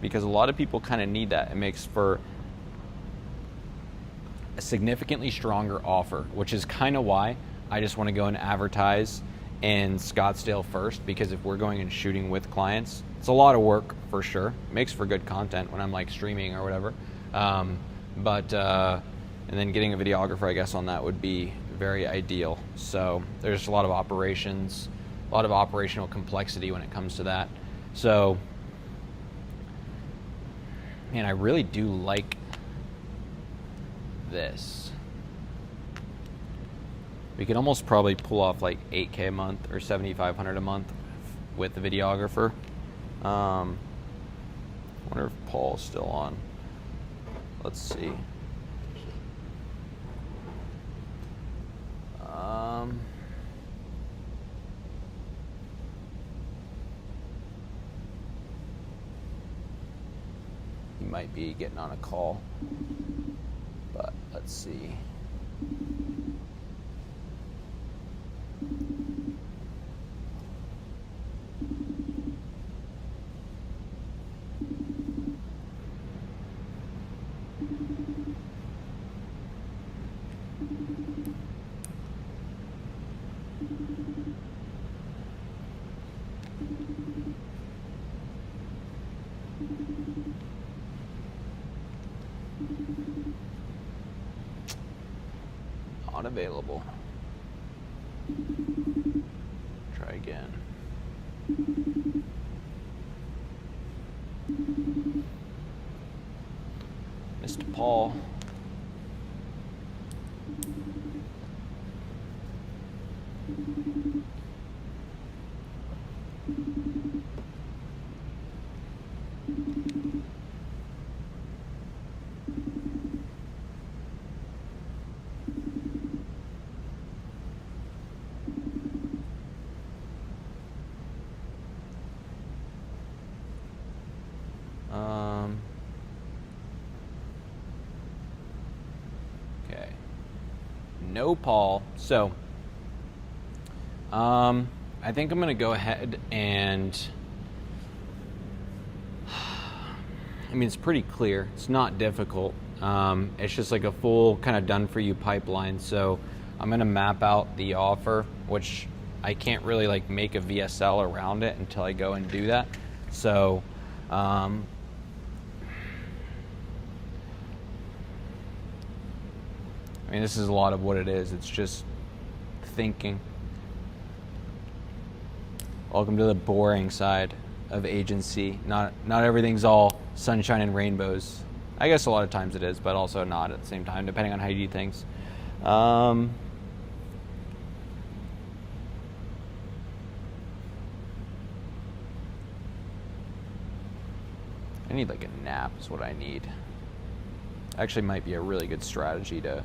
because a lot of people kind of need that. It makes for a significantly stronger offer, which is kind of why I just want to go and advertise in Scottsdale first, because if we're going and shooting with clients, it's a lot of work for sure. It makes for good content when I'm like streaming or whatever. And then getting a videographer, I guess, on that would be very ideal. So there's a lot of operations, a lot of operational complexity when it comes to that. So, man, I really do like this. We could almost probably pull off like $8K a month or $7,500 a month with the videographer. Wonder if Paul's still on. Let's see. He might be getting on a call, but let's see. Not available. Try again. Mr. Paul. Okay. No Paul. So, I think I'm gonna go ahead and, I mean, it's pretty clear. It's not difficult. It's just like a full kind of done for you pipeline. So I'm gonna map out the offer, which I can't really like make a VSL around it until I go and do that. So, I mean, this is a lot of what it is. It's just thinking. Welcome to the boring side of agency. Not everything's all sunshine and rainbows. I guess a lot of times it is, but also not at the same time, depending on how you do things. I need like a nap is what I need. Actually might be a really good strategy to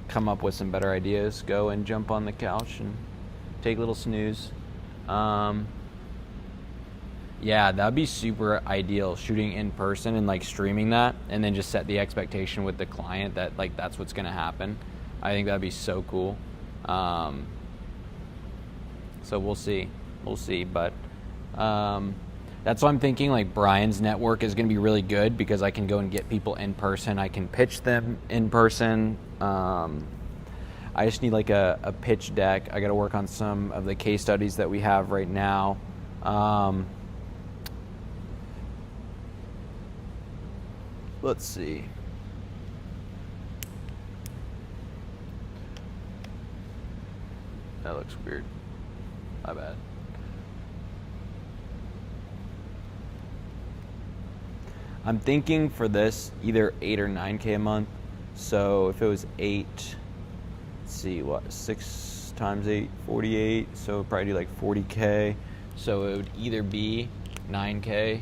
come up with some better ideas. Go and jump on the couch and take a little snooze. Yeah, that'd be super ideal, shooting in person and like streaming that, and then just set the expectation with the client that like that's what's gonna happen. I think that'd be so cool. So we'll see, but that's what I'm thinking. Like Brian's network is gonna be really good because I can go and get people in person. I can pitch them in person. I just need like a pitch deck. I got to work on some of the case studies that we have right now. Let's see. That looks weird. My bad. I'm thinking for this either 8 or 9K a month. So if it was 8, let's see, what, 6 times 8, 48. So it'd probably do like 40K. So it would either be 9K.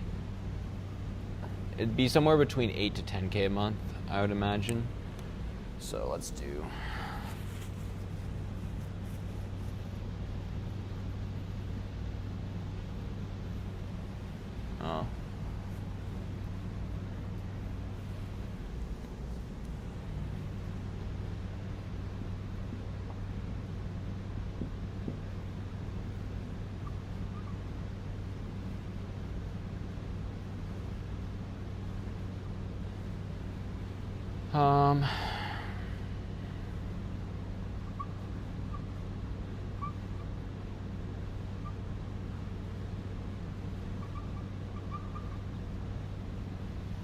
It'd be somewhere between 8 to 10K a month, I would imagine. So let's do. Oh.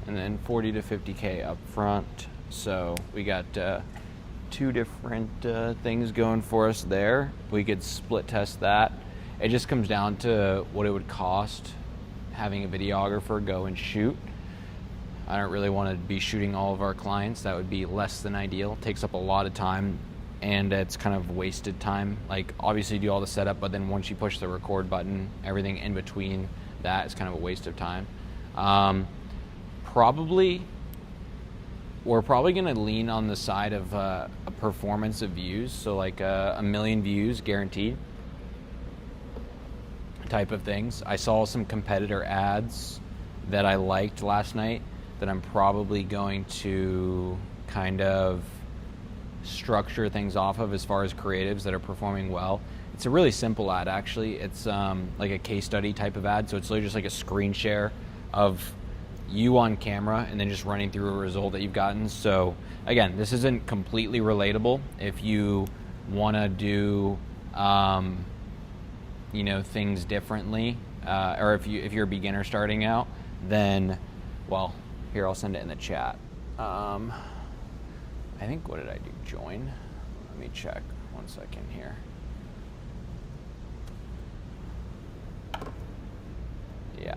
And then 40 to 50K up front. So we got 2 different things going for us there. We could split test that. It just comes down to what it would cost having a videographer go and shoot. I don't really want to be shooting all of our clients. That would be less than ideal. It takes up a lot of time and it's kind of wasted time. Like obviously you do all the setup, but then once you push the record button, everything in between that is kind of a waste of time. We're probably going to lean on the side of a performance of views. So like a million views guaranteed type of things. I saw some competitor ads that I liked last night that I'm probably going to kind of structure things off of as far as creatives that are performing well. It's a really simple ad actually. It's like a case study type of ad. So it's literally just like a screen share of you on camera and then just running through a result that you've gotten. So again, this isn't completely relatable. If you want to do things differently, or if you're a beginner starting out, then well, here, I'll send it in the chat. I think, what did I do? Join? Let me check 1 second here. Yeah.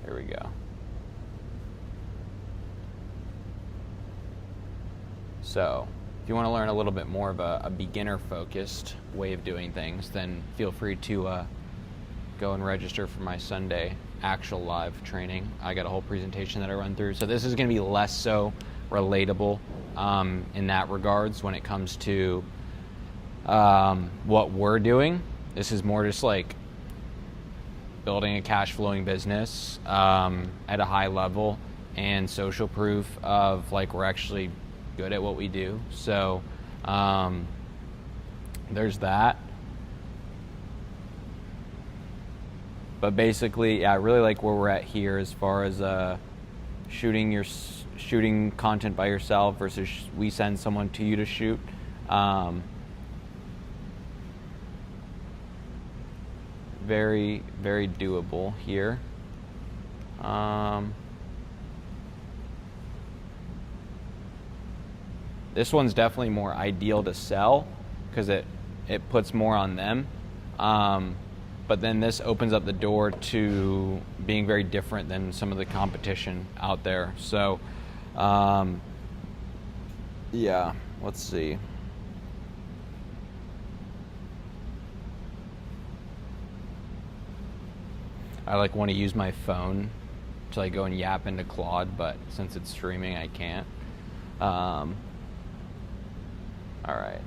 Here we go. So, if you want to learn a little bit more of a beginner-focused way of doing things, then feel free to go and register for my Sunday actual live training. I got a whole presentation that I run through. So this is going to be less so relatable in that regards when it comes to what we're doing. This is more just like building a cash-flowing business at a high level and social proof of like we're actually good at what we do. So there's that. But basically, yeah, I really like where we're at here as far as shooting content by yourself versus we send someone to you to shoot. Very, very doable here. This one's definitely more ideal to sell because it puts more on them. But then this opens up the door to being very different than some of the competition out there. So, yeah, let's see. I like want to use my phone to like go and yap into Claude, but since it's streaming, I can't. All right.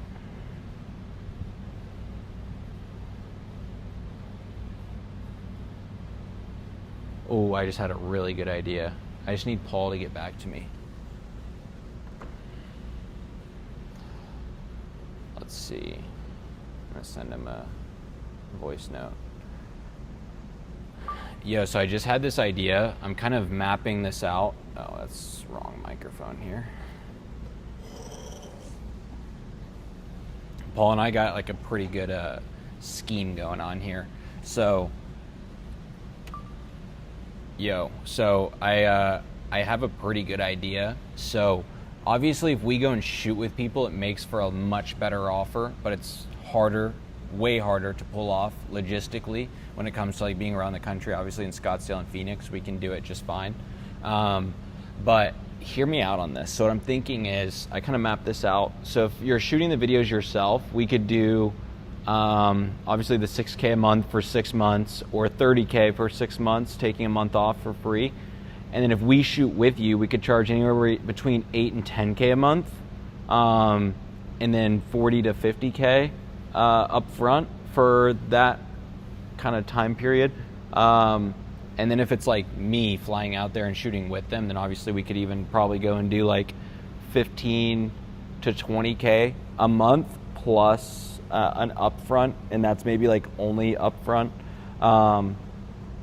Oh, I just had a really good idea. I just need Paul to get back to me. Let's see. I'm gonna send him a voice note. Yo, so I just had this idea. I'm kind of mapping this out. Oh, that's wrong microphone here. Paul and I got like a pretty good scheme going on here. So, so I have a pretty good idea. So obviously if we go and shoot with people, it makes for a much better offer, but it's harder, way harder to pull off logistically when it comes to like being around the country. Obviously in Scottsdale and Phoenix, we can do it just fine. But hear me out on this. So what I'm thinking is I kind of map this out. So if you're shooting the videos yourself, we could do obviously the $6K a month for 6 months or $30K for 6 months, taking a month off for free. And then if we shoot with you, we could charge anywhere between $8 and $10K a month, and then $40 to $50K up front for that kind of time period. And then if it's like me flying out there and shooting with them, then obviously we could even probably go and do like 15 to 20K a month plus an upfront, and that's maybe like only upfront.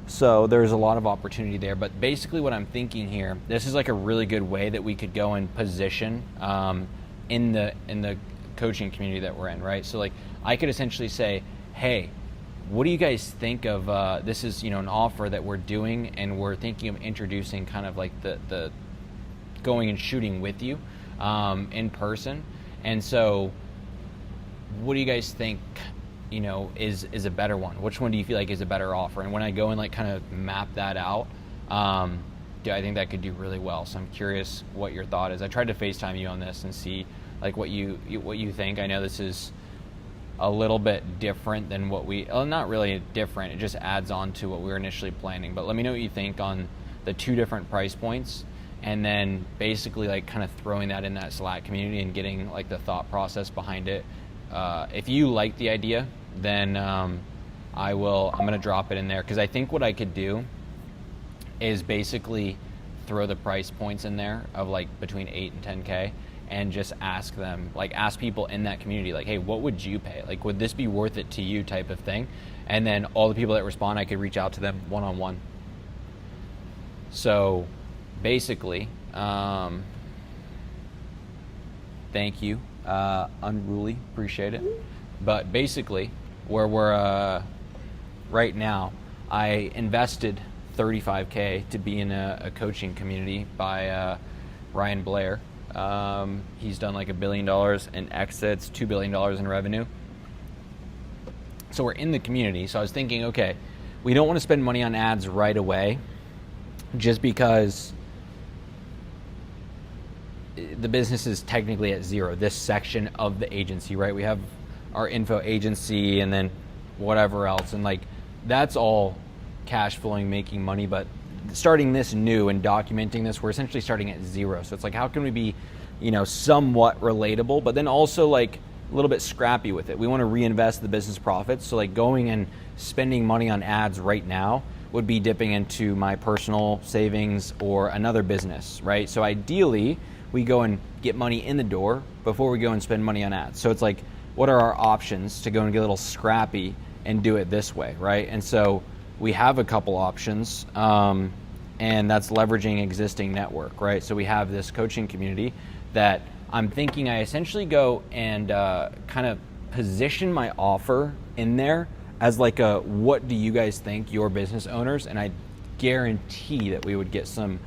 So there's a lot of opportunity there. But basically what I'm thinking here, this is like a really good way that we could go and position in the coaching community that we're in, right? So like I could essentially say, hey, what do you guys think of this is, an offer that we're doing, and we're thinking of introducing kind of like the going and shooting with you in person. And so what do you guys think, is a better one? Which one do you feel like is a better offer? And when I go and like kind of map that out, I think that could do really well. So I'm curious what your thought is. I tried to FaceTime you on this and see like what you think. I know this is a little bit different than what not really different, it just adds on to what we were initially planning. But let me know what you think on the two different price points, and then basically like kind of throwing that in that Slack community and getting like the thought process behind it. If you like the idea, then I'm gonna drop it in there, because I think what I could do is basically throw the price points in there of like between 8 and 10K, and just ask people in that community, like, hey, what would you pay? Like, would this be worth it to you, type of thing? And then all the people that respond, I could reach out to them one-on-one. So basically, thank you, Unruly, appreciate it. But basically, where we're right now, I invested $35K to be in a coaching community by Ryan Blair. He's done like $1 billion in exits, $2 billion in revenue. So we're in the community. So I was thinking, okay, we don't want to spend money on ads right away, just because the business is technically at zero, this section of the agency, right? We have our info agency and then whatever else. And like, that's all cash flowing, making money. But starting this new and documenting this, we're essentially starting at zero. So it's like, how can we be, somewhat relatable, but then also like a little bit scrappy with it? We want to reinvest the business profits. So like going and spending money on ads right now would be dipping into my personal savings or another business, right? So ideally, we go and get money in the door before we go and spend money on ads. So it's like, what are our options to go and get a little scrappy and do it this way, right? And so we have a couple options, and that's leveraging existing network, right? So we have this coaching community that I'm thinking I essentially go and kind of position my offer in there as like a, what do you guys think, your business owners? And I guarantee that we would get some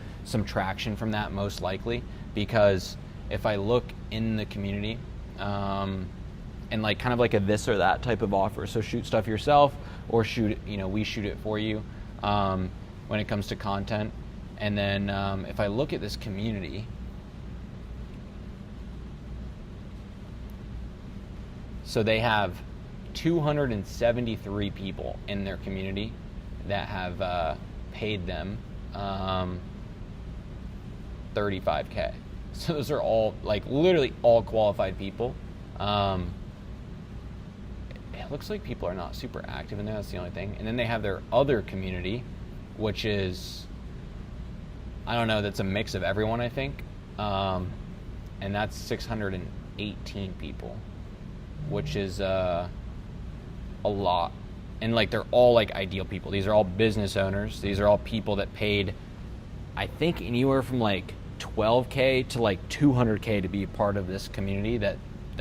traction from that, most likely, because if I look in the community, and like kind of like a this or that type of offer, so shoot stuff yourself or shoot, we shoot it for you when it comes to content. And then if I look at this community, so they have 273 people in their community that have paid them $35K. So those are all, like, literally all qualified people. It looks like people are not super active in there. That's the only thing. And then they have their other community, which is, I don't know, that's a mix of everyone, I think. And that's 618 people, which is a lot. And like, they're all like ideal people. These are all business owners. These are all people that paid, I think, anywhere from like $12K to like $200K to be a part of this community that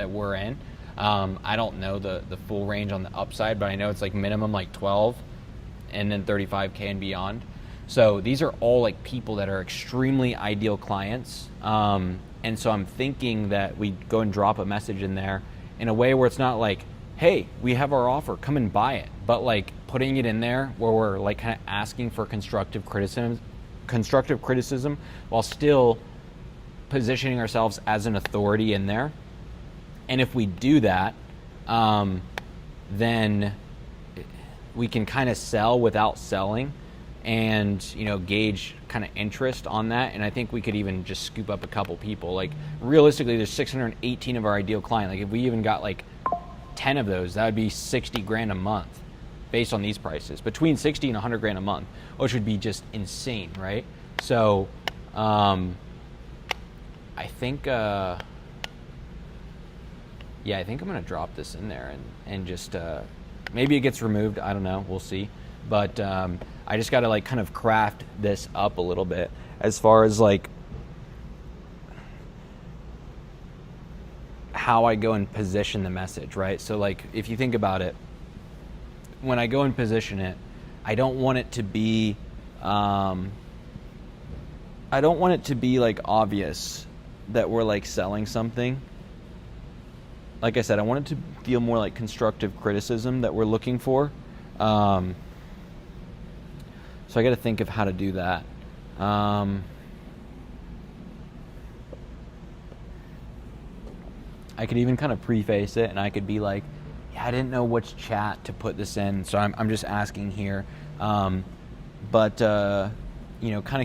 we're in. I don't know the full range on the upside, but I know it's like minimum like 12 and then 35K and beyond. So these are all like people that are extremely ideal clients. And so I'm thinking that we go and drop a message in there in a way where it's not like, hey, we have our offer, come and buy it, but like putting it in there where we're like kind of asking for constructive criticism while still positioning ourselves as an authority in there. And if we do that, then we can kind of sell without selling and, gauge kind of interest on that. And I think we could even just scoop up a couple people. Like, realistically, there's 618 of our ideal client. Like, if we even got like 10 of those, that would be 60 grand a month based on these prices, between 60 and 100 grand a month, which would be just insane, right? So, I think, I think I'm going to drop this in there and just, maybe it gets removed. I don't know. We'll see. But I just got to like kind of craft this up a little bit as far as like how I go and position the message, right? So like, if you think about it, when I go and position it, I don't want it to be, like obvious that we're like selling something. Like I said, I want it to feel more like constructive criticism that we're looking for. So I got to think of how to do that. I could even kind of preface it, and I could be like, yeah, I didn't know which chat to put this in, so I'm just asking here. Kind of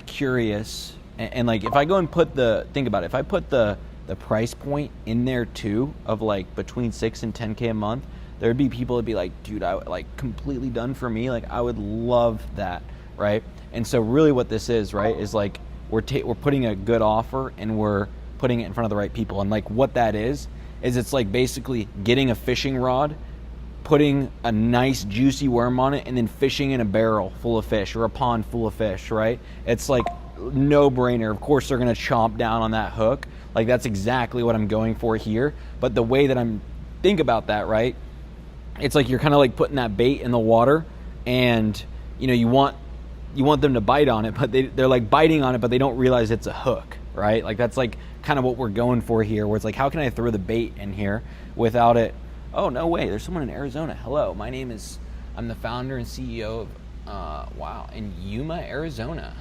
curious. And like, if I go and put think about it, if I put the price point in there too, of like between 6 and 10K a month, there'd be people that'd be like, dude, I like completely done for me. Like, I would love that, right? And so really what this is, right, is like we're putting a good offer and we're putting it in front of the right people. And like what that is it's like basically getting a fishing rod, putting a nice juicy worm on it, and then fishing in a barrel full of fish or a pond full of fish, right? It's like no brainer. Of course they're going to chomp down on that hook. Like, that's exactly what I'm going for here. But the way that I'm think about that, right, it's like you're kind of like putting that bait in the water, and you want them to bite on it, but they're like biting on it, but they don't realize it's a hook, right? Like, that's like kind of what we're going for here, where it's like, how can I throw the bait in here without it? Oh, no way, there's someone in Arizona. Hello, my name is, I'm the founder and CEO of in Yuma, Arizona.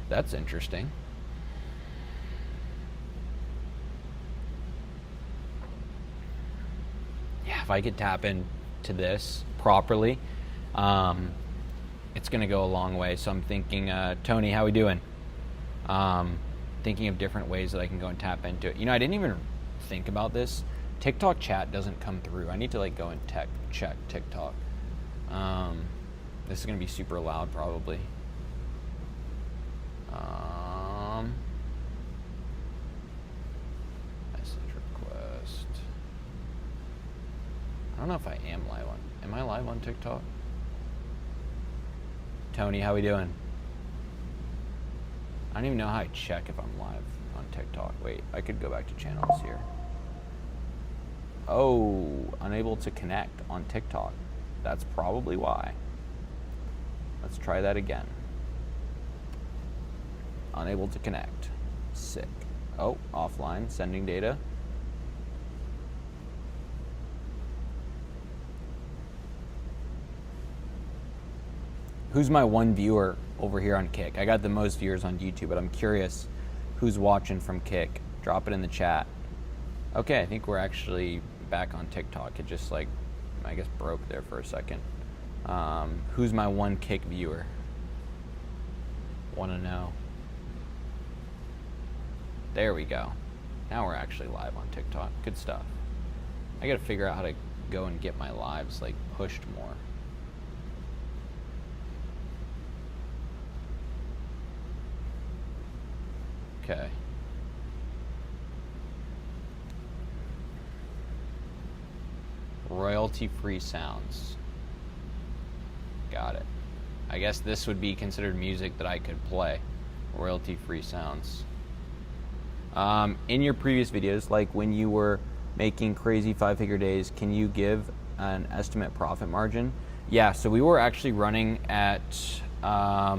That's interesting. Yeah, if I could tap into this properly, it's going to go a long way. So I'm thinking, Tony, how we doing? Thinking of different ways that I can go and tap into it. I didn't even think about this. TikTok chat doesn't come through. I need to like go and check TikTok. This is going to be super loud probably. Message request. I don't know if I am live on. Am I live on TikTok? Tony, how we doing? I don't even know how I check if I'm live on TikTok. Wait, I could go back to channels here. Oh, unable to connect on TikTok. That's probably why. Let's try that again. Unable to connect. Sick. Oh, offline, sending data. Who's my one viewer over here on Kick? I got the most viewers on YouTube, but I'm curious who's watching from Kick. Drop it in the chat. Okay, I think we're actually back on TikTok. It just like, I guess, broke there for a second. Who's my one Kick viewer? Want to know. There we go. Now we're actually live on TikTok. Good stuff. I gotta figure out how to go and get my lives like pushed more. Okay. Royalty-free sounds. Got it. I guess this would be considered music that I could play. Royalty-free sounds. In your previous videos, like when you were making crazy 5-figure days, can you give an estimate profit margin? Yeah, so we were actually running at, let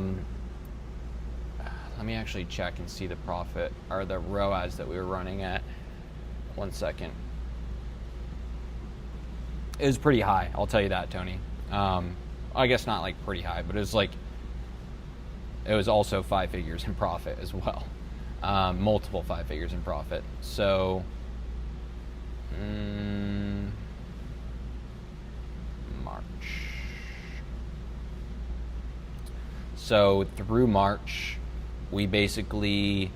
me actually check and see the profit, or the ROAS that we were running at. 1 second. It was pretty high, I'll tell you that, Tony. I guess not like pretty high, but it was also 5 figures in profit as well. Multiple 5 figures in profit. So, March. So through March, we basically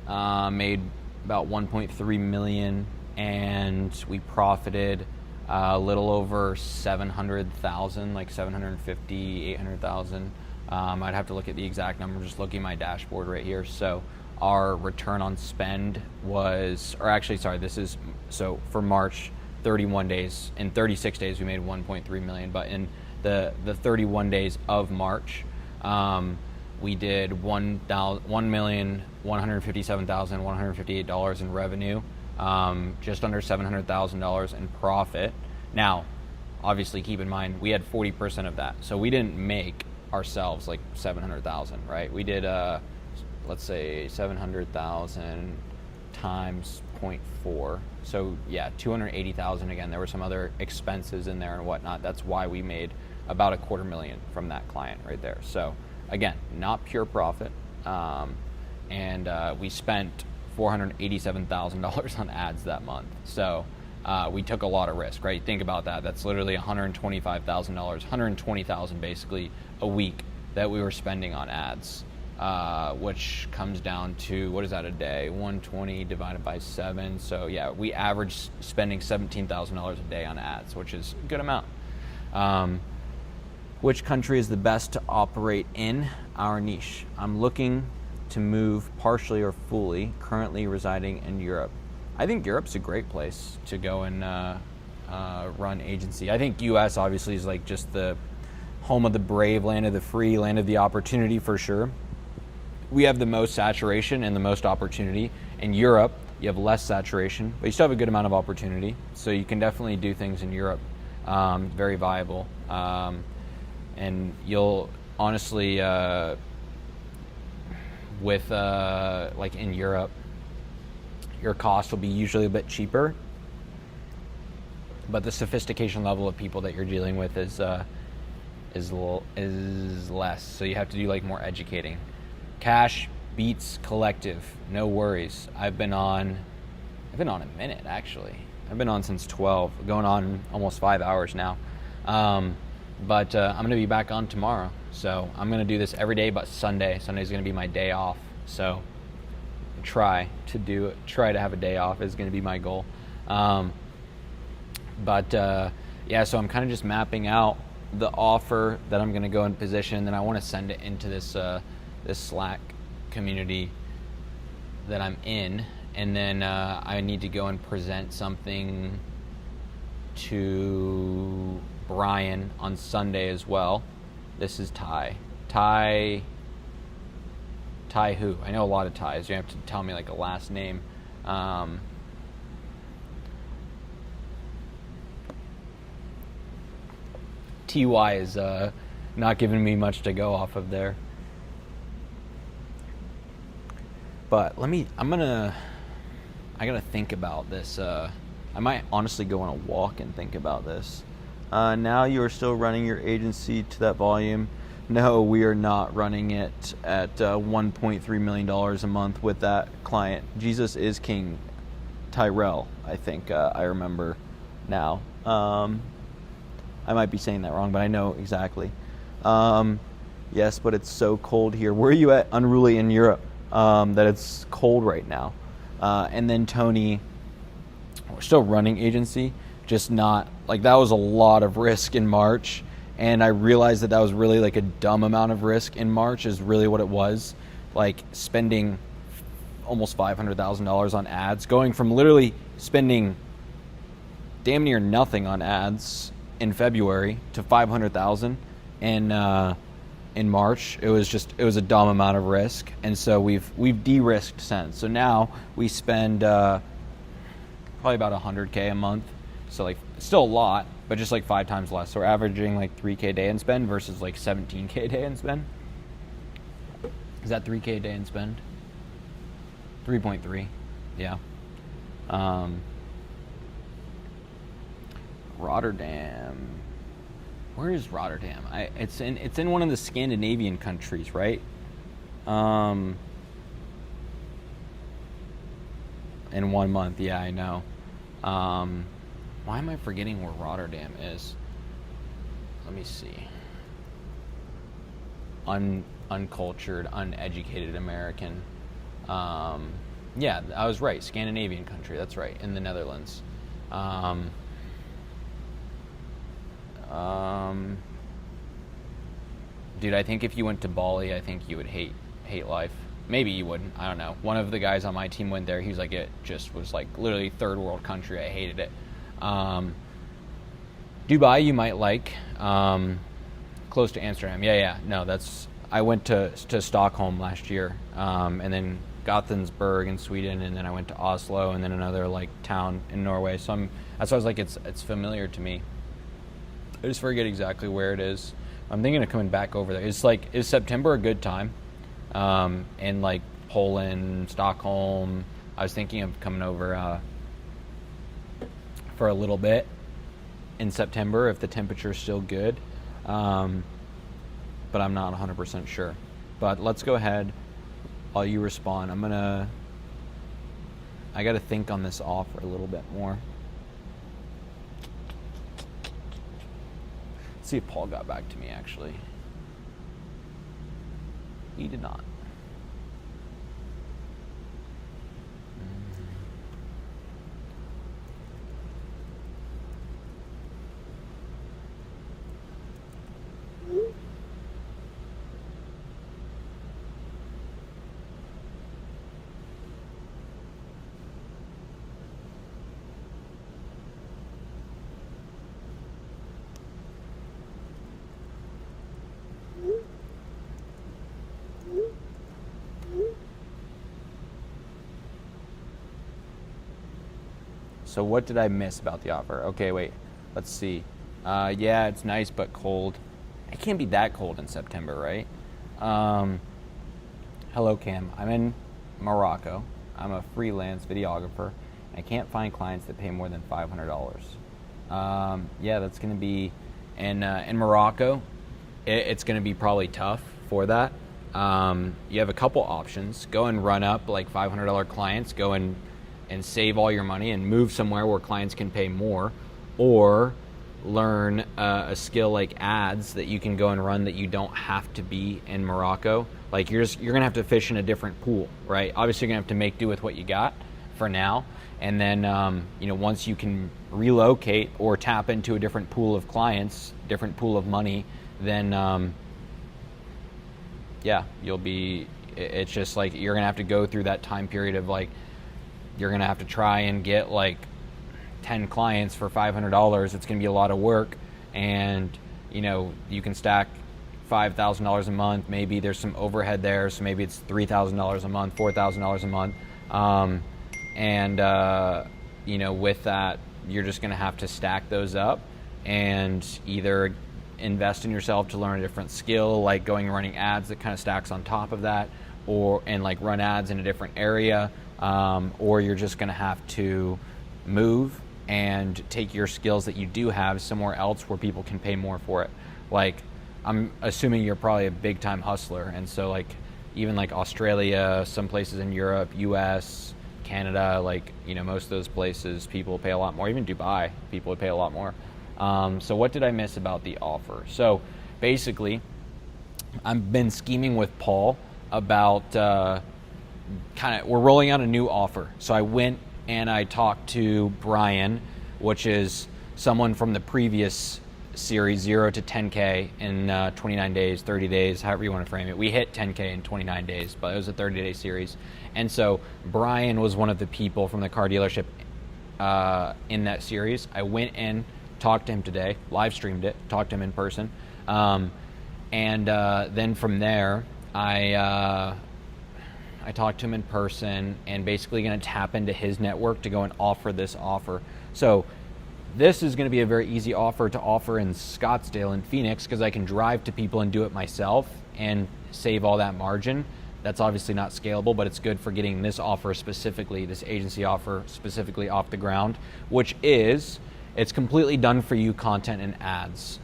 made about 1.3 million, and we profited a little over 700,000, like 750, 800,000. I'd have to look at the exact number, just looking at my dashboard right here. So our return on spend was, or actually, sorry, this is, so for March, 31 days, in 36 days, we made 1.3 million, but in the 31 days of March, we did $1,157,158 in revenue, just under $700,000 in profit. Now, obviously, keep in mind, we had 40% of that, so we didn't make ourselves like 700,000, right? We did, let's say 700,000 times 0.4. So yeah, 280,000 again. There were some other expenses in there and whatnot. That's why we made about $250,000 from that client right there. So again, not pure profit. And we spent $487,000 on ads that month. So we took a lot of risk, right? Think about that. That's literally $125,000, $120,000 basically a week that we were spending on ads. Which comes down to, what is that a day? 120 divided by 7. So yeah, we averaged spending $17,000 a day on ads, which is a good amount. Which country is the best to operate in? Our niche. I'm looking to move partially or fully, currently residing in Europe. I think Europe's a great place to go and run agency. I think US obviously is like just the home of the brave, land of the free, land of the opportunity for sure. We have the most saturation and the most opportunity. In Europe, you have less saturation, but you still have a good amount of opportunity. So you can definitely do things in Europe. Very viable. And you'll honestly, with like in Europe, your cost will be usually a bit cheaper, but the sophistication level of people that you're dealing with is less. So you have to do like more educating. Cash beats collective, no worries. I've been on a minute actually. I've been on since 12, going on almost 5 hours now. But I'm gonna be back on tomorrow. So I'm gonna do this every day but Sunday. Sunday's gonna be my day off. So try to have a day off is gonna be my goal. Yeah, so I'm kind of just mapping out the offer that I'm gonna go and position, then I wanna send it into this Slack community that I'm in, and then I need to go and present something to Brian on Sunday as well. This is Ty who? I know a lot of Ties. You have to tell me like a last name. TY is not giving me much to go off of there. But I gotta think about this. I might honestly go on a walk and think about this. Now you are still running your agency to that volume. No, we are not running it at $1.3 million a month with that client. Jesus is King Tyrell, I think I remember now. I might be saying that wrong, but I know exactly. Yes, but it's so cold here. Where are you at Unruly in Europe that it's cold right now? And then Tony, we're still running agency, just not, like, that was a lot of risk in March. And I realized that was really like a dumb amount of risk in March is really what it was. Like spending almost $500,000 on ads, going from literally spending damn near nothing on ads in February to $500,000 in March. It was a dumb amount of risk. And so we've de-risked since. So now we spend probably about $100K a month. So like still a lot, but just like 5 times less. So we're averaging like $3K a day in spend versus like $17K a day in spend. Is that $3K a day in spend? 3.3, yeah. Rotterdam. Where is Rotterdam? It's in one of the Scandinavian countries, right? In 1 month, yeah, I know. Why am I forgetting where Rotterdam is? Let me see. Uncultured, uneducated American. Yeah, I was right. Scandinavian country. That's right. In the Netherlands. Dude, I think if you went to Bali, I think you would hate life. Maybe you wouldn't. I don't know. One of the guys on my team went there. He was like, it just was like literally third world country. I hated it. Dubai, you might like. Close to Amsterdam. Yeah. No, I went to Stockholm last year, and then Gothenburg in Sweden, and then I went to Oslo, and then another like town in Norway. So that's why I was like, it's familiar to me. I just forget exactly where it is. I'm thinking of coming back over there. Is September a good time? In like Poland, Stockholm. I was thinking of coming over for a little bit in September if the temperature's still good. But I'm not 100% sure. But let's go ahead while you respond. I got to think on this offer a little bit more. Let's see if Paul got back to me, actually. He did not. So what did I miss about the offer? Okay, wait. Let's see. Yeah, it's nice but cold. It can't be that cold in September, right? Hello, Cam. I'm in Morocco. I'm a freelance videographer. I can't find clients that pay more than $500. Yeah, that's going to be in Morocco. It's going to be probably tough for that. You have a couple options. Go and run up like $500 clients. Go and save all your money and move somewhere where clients can pay more, or learn a skill like ads that you can go and run that you don't have to be in Morocco. Like you're gonna have to fish in a different pool, right? Obviously you're gonna have to make do with what you got for now, and then once you can relocate or tap into a different pool of clients, different pool of money, then yeah, it's just like you're gonna have to go through that time period of like, you're going to have to try and get like 10 clients for $500. It's going to be a lot of work, and you can stack $5,000 a month. Maybe there's some overhead there, so maybe it's $3,000 a month, $4,000 a month. With that, you're just going to have to stack those up and either invest in yourself to learn a different skill, like going and running ads that kind of stacks on top of that, and like run ads in a different area, or you're just going to have to move and take your skills that you do have somewhere else where people can pay more for it. Like, I'm assuming you're probably a big time hustler, and so like even like Australia, some places in Europe, US, Canada, like, you know, most of those places people pay a lot more. Even Dubai, people would pay a lot more. So what did I miss about the offer? So basically, I've been scheming with Paul about we're rolling out a new offer. So I went and I talked to Brian, which is someone from the previous series, 0 to 10K in 29 days, 30 days, however you want to frame it. We hit 10K in 29 days, but it was a 30-day series. And so Brian was one of the people from the car dealership in that series. I went in, talked to him today, live streamed it, talked to him in person. And then from there, I talked to him in person and basically going to tap into his network to go and offer this offer. So this is going to be a very easy offer to offer in Scottsdale and Phoenix because I can drive to people and do it myself and save all that margin. That's obviously not scalable, but it's good for getting this offer specifically, this agency offer specifically off the ground, which is, it's completely done for you content and ads.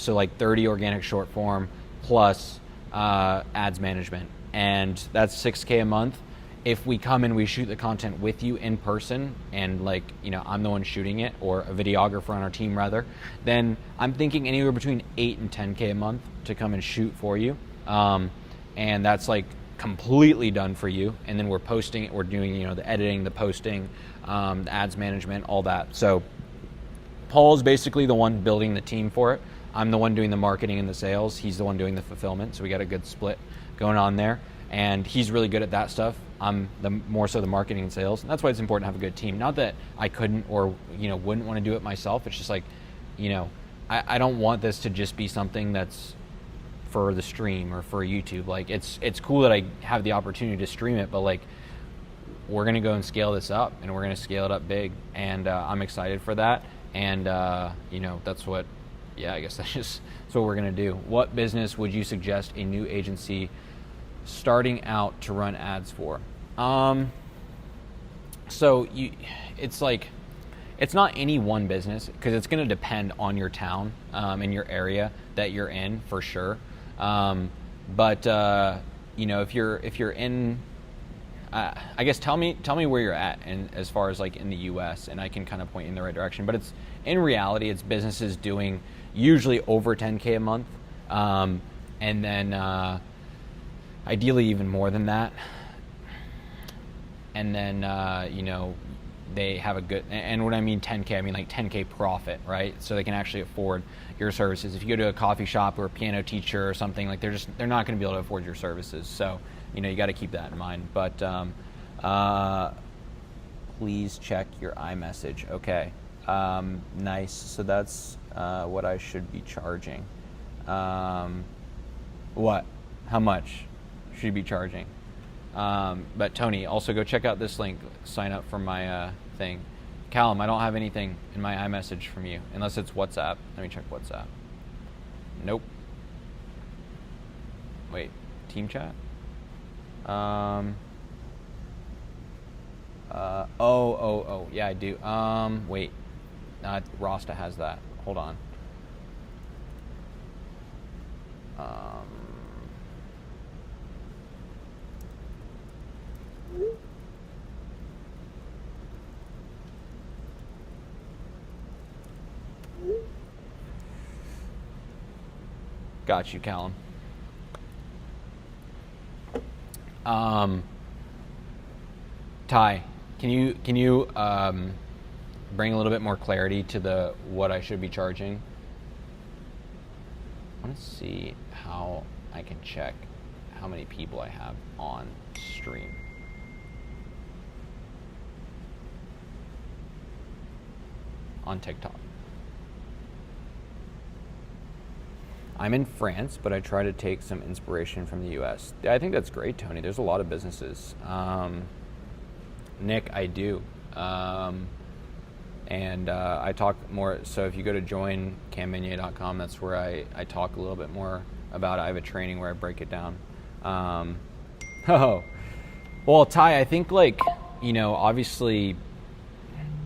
So like 30 organic short form plus ads management. And that's $6K a month. If we come and we shoot the content with you in person and like, you know, I'm the one shooting it or a videographer on our team rather, then I'm thinking anywhere between 8 and 10K a month to come and shoot for you. And that's like completely done for you. And then we're posting it, we're doing, you know, the editing, the posting, the ads management, all that. So Paul's basically the one building the team for it. I'm the one doing the marketing and the sales. He's the one doing the fulfillment. So we got a good split going on there. And he's really good at that stuff. I'm more so the marketing and sales. And that's why it's important to have a good team. Not that I couldn't or, you know, wouldn't want to do it myself. It's just like, you know, I don't want this to just be something that's for the stream or for YouTube. Like it's cool that I have the opportunity to stream it, but like we're going to go and scale this up and we're going to scale it up big. And I'm excited for that. And, you know, that's what, yeah, I guess that's what we're going to do. What business would you suggest a new agency starting out to run ads for? So it's like, it's not any one business because it's going to depend on your town and your area that you're in for sure. But you know, if you're in, I guess tell me where you're at and as far as like in the US, and I can kind of point you in the right direction. But it's in reality, it's businesses doing usually over 10K a month, and then ideally even more than that. And then you know, they have a good, and when I mean 10K, I mean like 10K profit, right? So they can actually afford your services. If you go to a coffee shop or a piano teacher or something, like they're not going to be able to afford your services. So, you know, you got to keep that in mind. But please check your iMessage. Okay, nice. So that's what I should be charging. What? How much should you be charging? But Tony, also go check out this link. Sign up for my thing. Callum, I don't have anything in my iMessage from you, unless it's WhatsApp. Let me check WhatsApp. Nope. Wait, team chat? Oh, yeah, I do. Wait, Rasta has that. Hold on. Got you, Callum. Ty, can you bring a little bit more clarity to what I should be charging? I want to see how I can check how many people I have on stream. On TikTok. I'm in France, but I try to take some inspiration from the US. I think that's great, Tony. There's a lot of businesses. Nick, I do. And And I talk more, so if you go to joincamminier.com, that's where I talk a little bit more about it. I have a training where I break it down. Well, Ty, I think, like, you know, obviously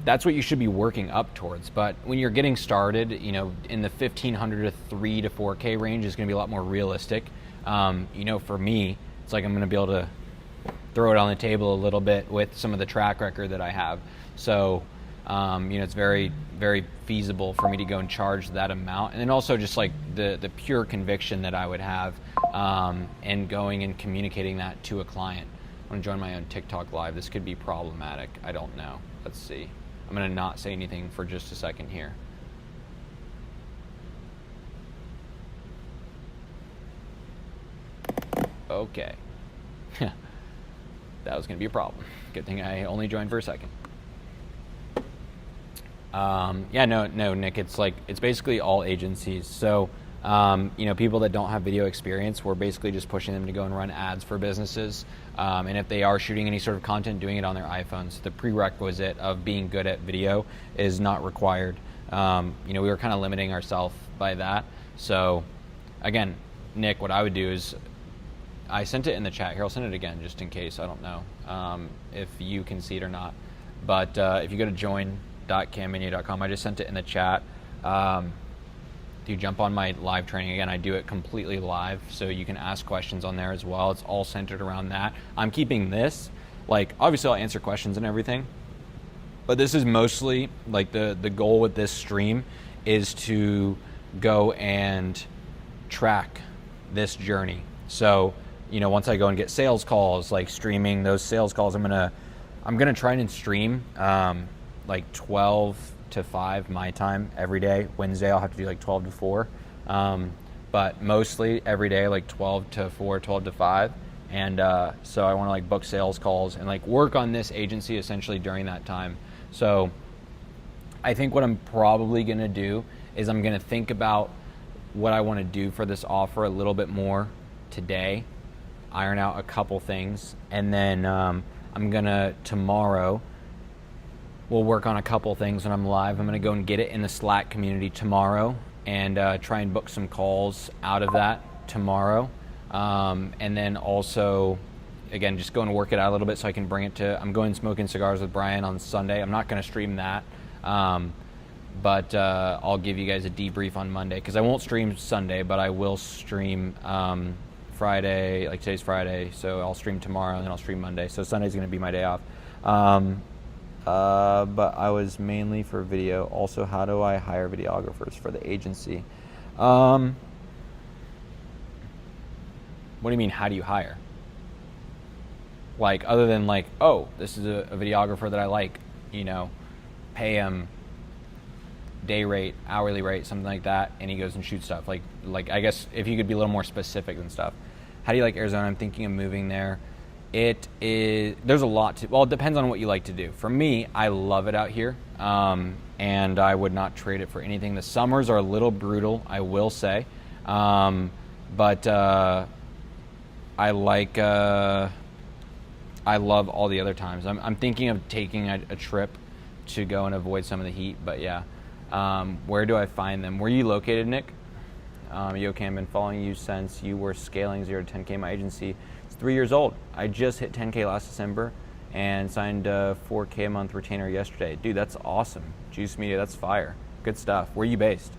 that's what you should be working up towards. But when you're getting started, you know, in the 1500 to 3 to 4K range is going to be a lot more realistic. You know, for me, it's like I'm going to be able to throw it on the table a little bit with some of the track record that I have. So, you know, it's very, very feasible for me to go and charge that amount. And then also just like the pure conviction that I would have and going and communicating that to a client. I'm going to join my own TikTok live. This could be problematic. I don't know. Let's see. I'm going to not say anything for just a second here. Okay. That was going to be a problem. Good thing I only joined for a second. Yeah, no, Nick, it's basically all agencies. So, you know, people that don't have video experience, we're basically just pushing them to go and run ads for businesses. And if they are shooting any sort of content, doing it on their iPhones. The prerequisite of being good at video is not required. You know, we were kind of limiting ourselves by that. So, again, Nick, what I would do is, I sent it in the chat here. I'll send it again just in case. I don't know if you can see it or not. But if you go to join.camminier.com, I just sent it in the chat. If you jump on my live training, again, I do it completely live, so you can ask questions on there as well. It's all centered around that. I'm keeping this, like, obviously I'll answer questions and everything, but this is mostly, like, the goal with this stream is to go and track this journey. So, you know, once I go and get sales calls, like streaming those sales calls, I'm gonna try and stream like 12 to 5 my time every day. Wednesday I'll have to do like 12 to 4, but mostly every day like 12 to 4, 12 to 5. And so I want to like book sales calls and like work on this agency essentially during that time. So I think what I'm probably gonna do is I'm gonna think about what I want to do for this offer a little bit more today, iron out a couple things, and then I'm gonna tomorrow we'll work on a couple things when I'm live. I'm gonna go and get it in the Slack community tomorrow and try and book some calls out of that tomorrow, and then also again just go and work it out a little bit so I can bring it to, I'm going smoking cigars with Brian on Sunday. I'm not gonna stream that, but I'll give you guys a debrief on Monday, because I won't stream Sunday, but I will stream Friday, like today's Friday, so I'll stream tomorrow and then I'll stream Monday. So Sunday's going to be my day off. But I was mainly for video. Also, how do I hire videographers for the agency? What do you mean, how do you hire? Like, other than like, oh, this is a videographer that I like, you know, pay him day rate, hourly rate, something like that, and he goes and shoots stuff. Like I guess if you could be a little more specific and stuff. How do you like Arizona? I'm thinking of moving there. It is, there's a lot to, well, it depends on what you like to do. For me, I love it out here, and I would not trade it for anything. The summers are a little brutal, I will say, but I like, I love all the other times. I'm thinking of taking a trip to go and avoid some of the heat, but yeah. Where do I find them? Where are you located, Nick? YoCam, been following you since you were scaling 0 to 10K. My agency is 3 years old. I just hit 10K last December and signed a 4K a month retainer yesterday. Dude, that's awesome. Juice Media, that's fire. Good stuff. Where are you based?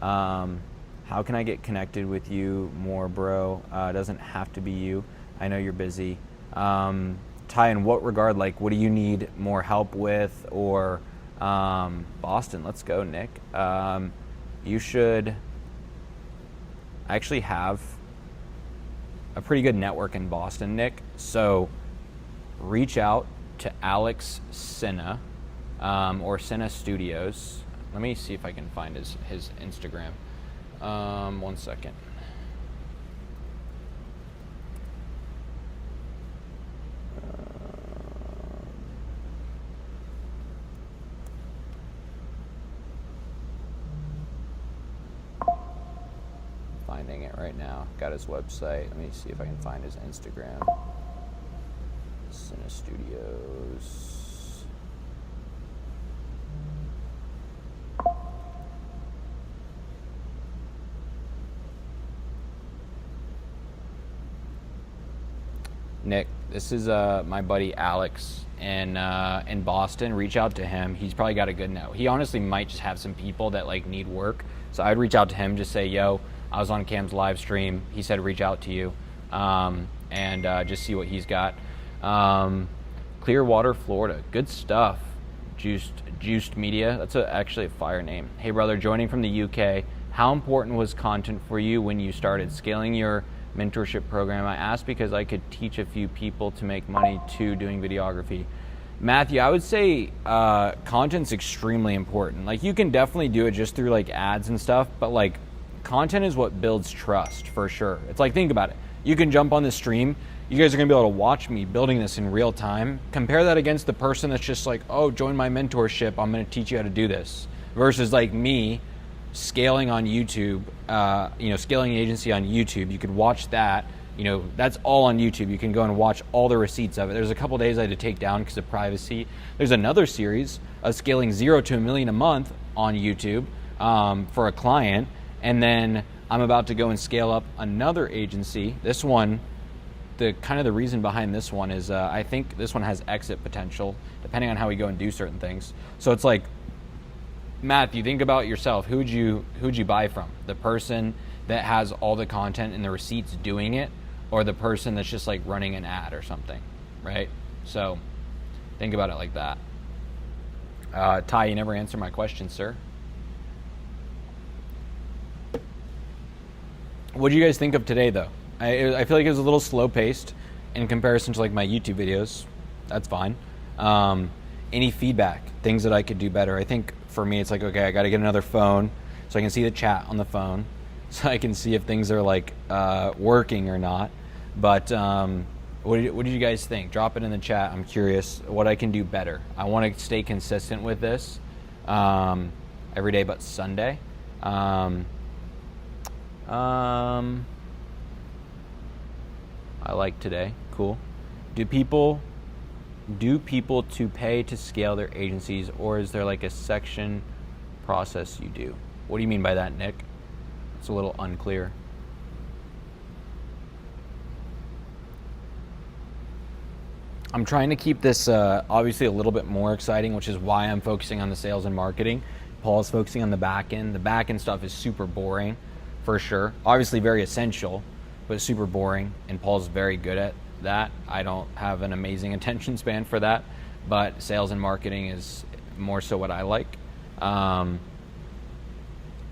How can I get connected with you more, bro? It doesn't have to be you. I know you're busy. Ty, in what regard? Like, what do you need more help with? Or Boston, let's go, Nick. You should actually have a pretty good network in Boston, Nick. So reach out to Alex Senna or Senna Studios. Let me see if I can find his Instagram. 1 second. Finding it right now. Got his website. Let me see if I can find his Instagram. Cine Studios. Nick, this is my buddy Alex in Boston. Reach out to him. He's probably got a good note. He honestly might just have some people that like need work. So I'd reach out to him, just say, yo, I was on Cam's live stream. He said reach out to you, and just see what he's got. Clearwater, Florida. Good stuff. Juiced Media. That's actually a fire name. Hey brother, joining from the UK. How important was content for you when you started scaling your mentorship program? I asked because I could teach a few people to make money too doing videography. Matthew, I would say content's extremely important. Like you can definitely do it just through like ads and stuff, but like content is what builds trust for sure. It's like, think about it. You can jump on the stream. You guys are gonna be able to watch me building this in real time. Compare that against the person that's just like, oh, join my mentorship. I'm gonna teach you how to do this. Versus like me scaling on YouTube, scaling an agency on YouTube. You could watch that. That's all on YouTube. You can go and watch all the receipts of it. There's a couple days I had to take down because of privacy. There's another series of scaling 0 to $1 million a month on YouTube for a client. And then I'm about to go and scale up another agency. This one, the reason behind this one is I think this one has exit potential depending on how we go and do certain things. So it's like, Matthew, think about yourself. Who'd you buy from? The person that has all the content and the receipts doing it, or the person that's just like running an ad or something, right? So think about it like that. Ty, you never answered my question, sir. What do you guys think of today, though? I feel like it was a little slow paced in comparison to like my YouTube videos. That's fine. Any feedback, things that I could do better? I think for me, it's like, okay, I got to get another phone so I can see the chat on the phone, so I can see if things are like working or not. But what did you guys think? Drop it in the chat. I'm curious what I can do better. I want to stay consistent with this every day but Sunday. I like today. Cool. Do people to pay to scale their agencies, or is there like a section process you do? What do you mean by that, Nick? It's a little unclear. I'm trying to keep this obviously a little bit more exciting, which is why I'm focusing on the sales and marketing. Paul's focusing on the back end. The back end stuff is super boring, for sure. Obviously very essential, but super boring, and Paul's very good at that. I don't have an amazing attention span for that, but sales and marketing is more so what I like.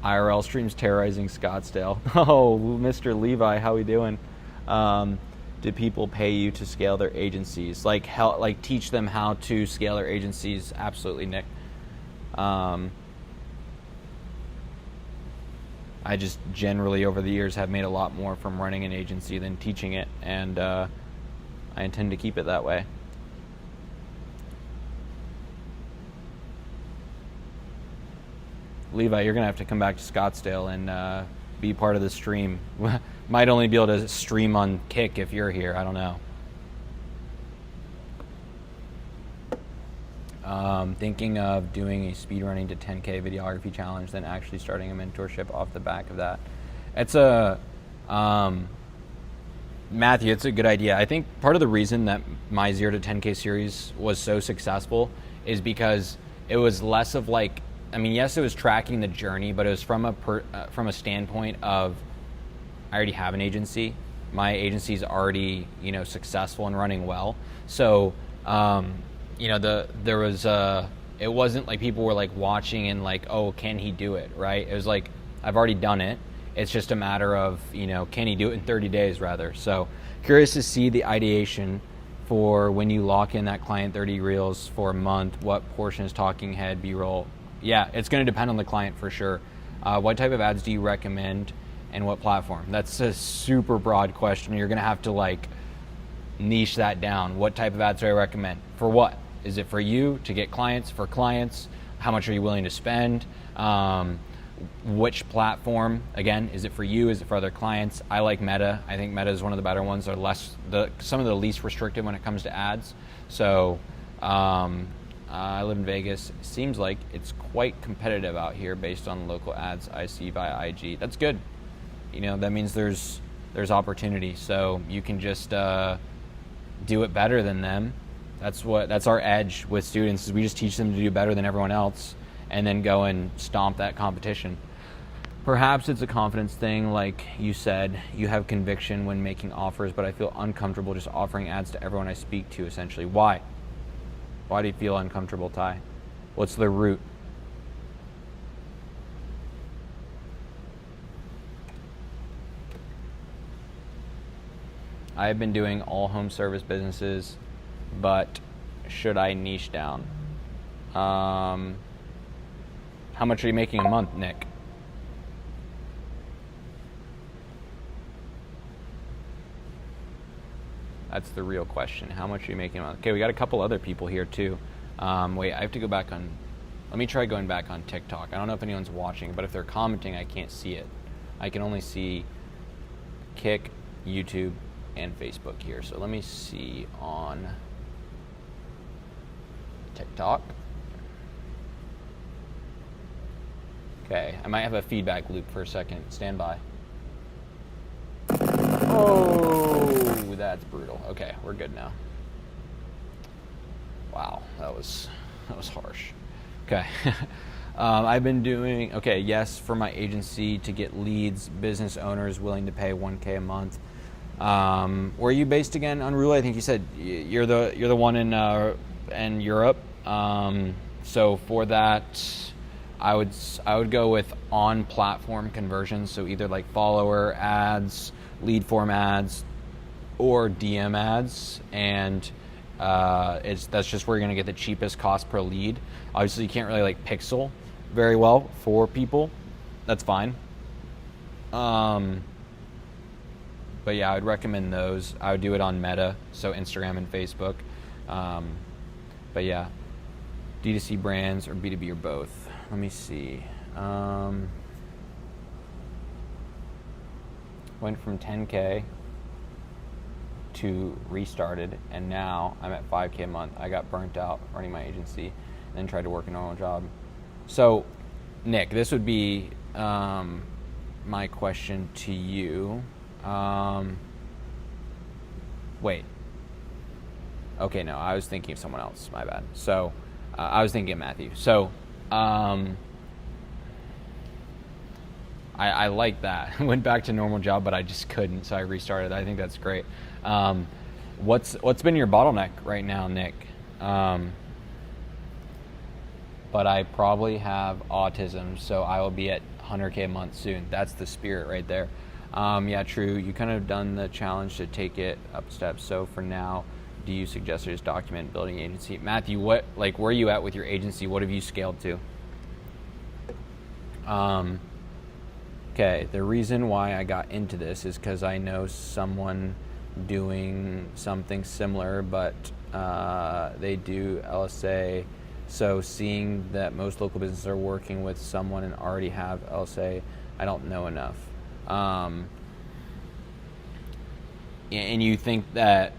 IRL streams terrorizing Scottsdale. Oh, Mr. Levi, how we doing? Do people pay you to scale their agencies? Like teach them how to scale their agencies? Absolutely, Nick. I just generally over the years have made a lot more from running an agency than teaching it, and I intend to keep it that way. Levi, you're gonna have to come back to Scottsdale and be part of the stream. Might only be able to stream on Kick if you're here. I don't know. Thinking of doing a speedrunning to 10K videography challenge, then actually starting a mentorship off the back of that. It's a Matthew, it's a good idea. I think part of the reason that my 0 to 10K series was so successful is because it was less of like, I mean, yes, it was tracking the journey, but it was from a standpoint of I already have an agency. My agency's already, successful and running well. So, there was it wasn't like people were like watching and like, oh, can he do it, right? It was like, I've already done it. It's just a matter of, can he do it in 30 days rather? So curious to see the ideation for when you lock in that client 30 reels for a month, what portion is talking head, B-roll? Yeah, it's going to depend on the client for sure. What type of ads do you recommend and what platform? That's a super broad question. You're going to have to like niche that down. What type of ads do I recommend? For what? Is it for you to get clients? For clients? How much are you willing to spend? Which platform? Again, is it for you? Is it for other clients? I like Meta. I think Meta is one of the better ones. They're some of the least restrictive when it comes to ads. So I live in Vegas. It seems like it's quite competitive out here based on local ads I see via IG. That's good. That means there's opportunity. So you can just do it better than them. That's our edge with students, is we just teach them to do better than everyone else and then go and stomp that competition. Perhaps it's a confidence thing, like you said, you have conviction when making offers, but I feel uncomfortable just offering ads to everyone I speak to, essentially. Why? Why do you feel uncomfortable, Ty? What's the root? I have been doing all home service businesses, but should I niche down? How much are you making a month, Nick? That's the real question. How much are you making a month? Okay, we got a couple other people here too. Wait, I have to go back on, let me try going back on TikTok. I don't know if anyone's watching, but if they're commenting, I can't see it. I can only see Kick, YouTube, and Facebook here. So let me see on TikTok. Okay, I might have a feedback loop for a second. Stand by. Oh, that's brutal. Okay, we're good now. Wow, that was harsh. Okay. I've been doing, okay, yes, for my agency to get leads, business owners willing to pay $1K a month. Where are you based again, Unruly? I think you said you're the one in Europe. So for that, I would go with on-platform conversions. So either like follower ads, lead form ads, or DM ads, and that's just where you're going to get the cheapest cost per lead. Obviously, you can't really like pixel very well for people. That's fine. But yeah, I would recommend those. I would do it on Meta, so Instagram and Facebook. But yeah, D2C brands or B2B or both. Let me see. Went from 10K to restarted, and now I'm at 5K a month. I got burnt out running my agency and then tried to work a normal job. So, Nick, this would be my question to you. Wait. Okay, no, I was thinking of someone else. My bad. So, I was thinking of Matthew. So, I like that. Went back to normal job, but I just couldn't, so I restarted. I think that's great. What's been your bottleneck right now, Nick? But I probably have autism, so I will be at 100K a month soon. That's the spirit right there. Yeah, true. You kind of done the challenge to take it up steps. So for now, do you suggest I just document building agency? Matthew, where are you at with your agency? What have you scaled to? Okay, the reason why I got into this is because I know someone doing something similar, but they do LSA. So seeing that most local businesses are working with someone and already have LSA, I don't know enough. And you think that,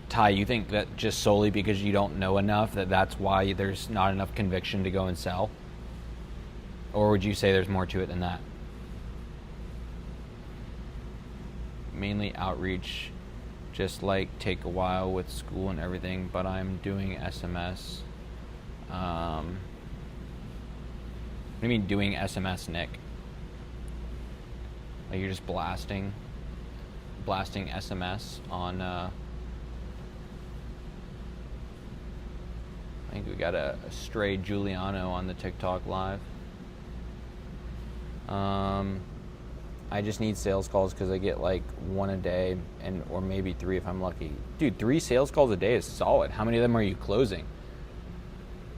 Ty, you think that just solely because you don't know enough, that's why there's not enough conviction to go and sell? Or would you say there's more to it than that? Mainly outreach, just like take a while with school and everything, but I'm doing SMS. What do you mean doing SMS, Nick? Like you're just blasting SMS on, I think we got a stray Giuliano on the TikTok live. I just need sales calls because I get like 1 a day or maybe 3 if I'm lucky. Dude, 3 sales calls a day is solid. How many of them are you closing?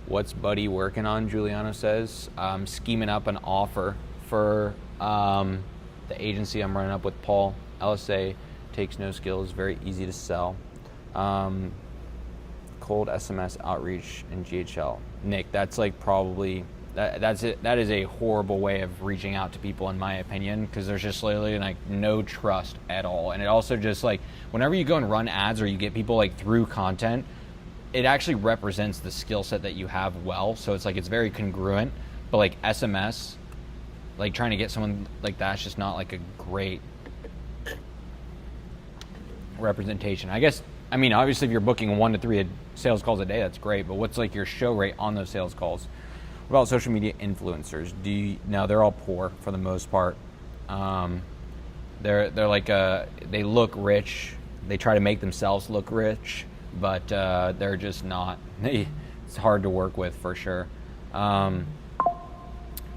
What's Buddy working on, Giuliano says. I'm scheming up an offer for the agency I'm running up with Paul. LSA takes no skills, very easy to sell. Cold SMS outreach and GHL. Nick, that's like probably... That's it. That is a horrible way of reaching out to people, in my opinion, because there's just literally like no trust at all. And it also just like whenever you go and run ads or you get people like through content, it actually represents the skill set that you have well. So it's like it's very congruent. But like SMS, like trying to get someone like that's just not like a great representation. I guess I mean, obviously if you're booking 1 to 3 sales calls a day, that's great, but what's like your show rate on those sales calls? What about social media influencers? Now they're all poor for the most part. They're like they look rich. They try to make themselves look rich, but they're just not. It's hard to work with for sure.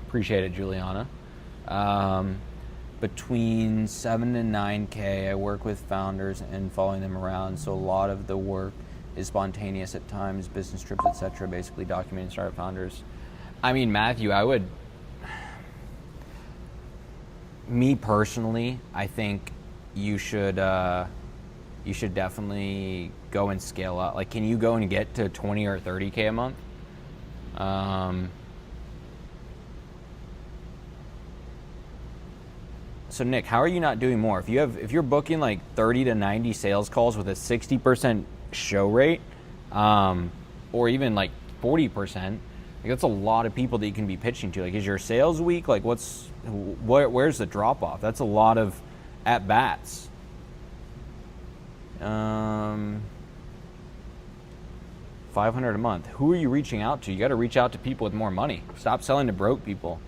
Appreciate it, Juliana. Between 7 to 9K, I work with founders and following them around. So a lot of the work is spontaneous at times, business trips, etc. Basically documenting startup founders. I mean, Matthew, me personally, I think you should definitely go and scale up. Like, can you go and get to 20 or 30K a month? So Nick, how are you not doing more? If you're booking like 30 to 90 sales calls with a 60% show rate, or even like 40%, like that's a lot of people that you can be pitching to. Like, is your sales weak? Like, where's the drop off? That's a lot of at bats. 500 a month. Who are you reaching out to? You got to reach out to people with more money. Stop selling to broke people.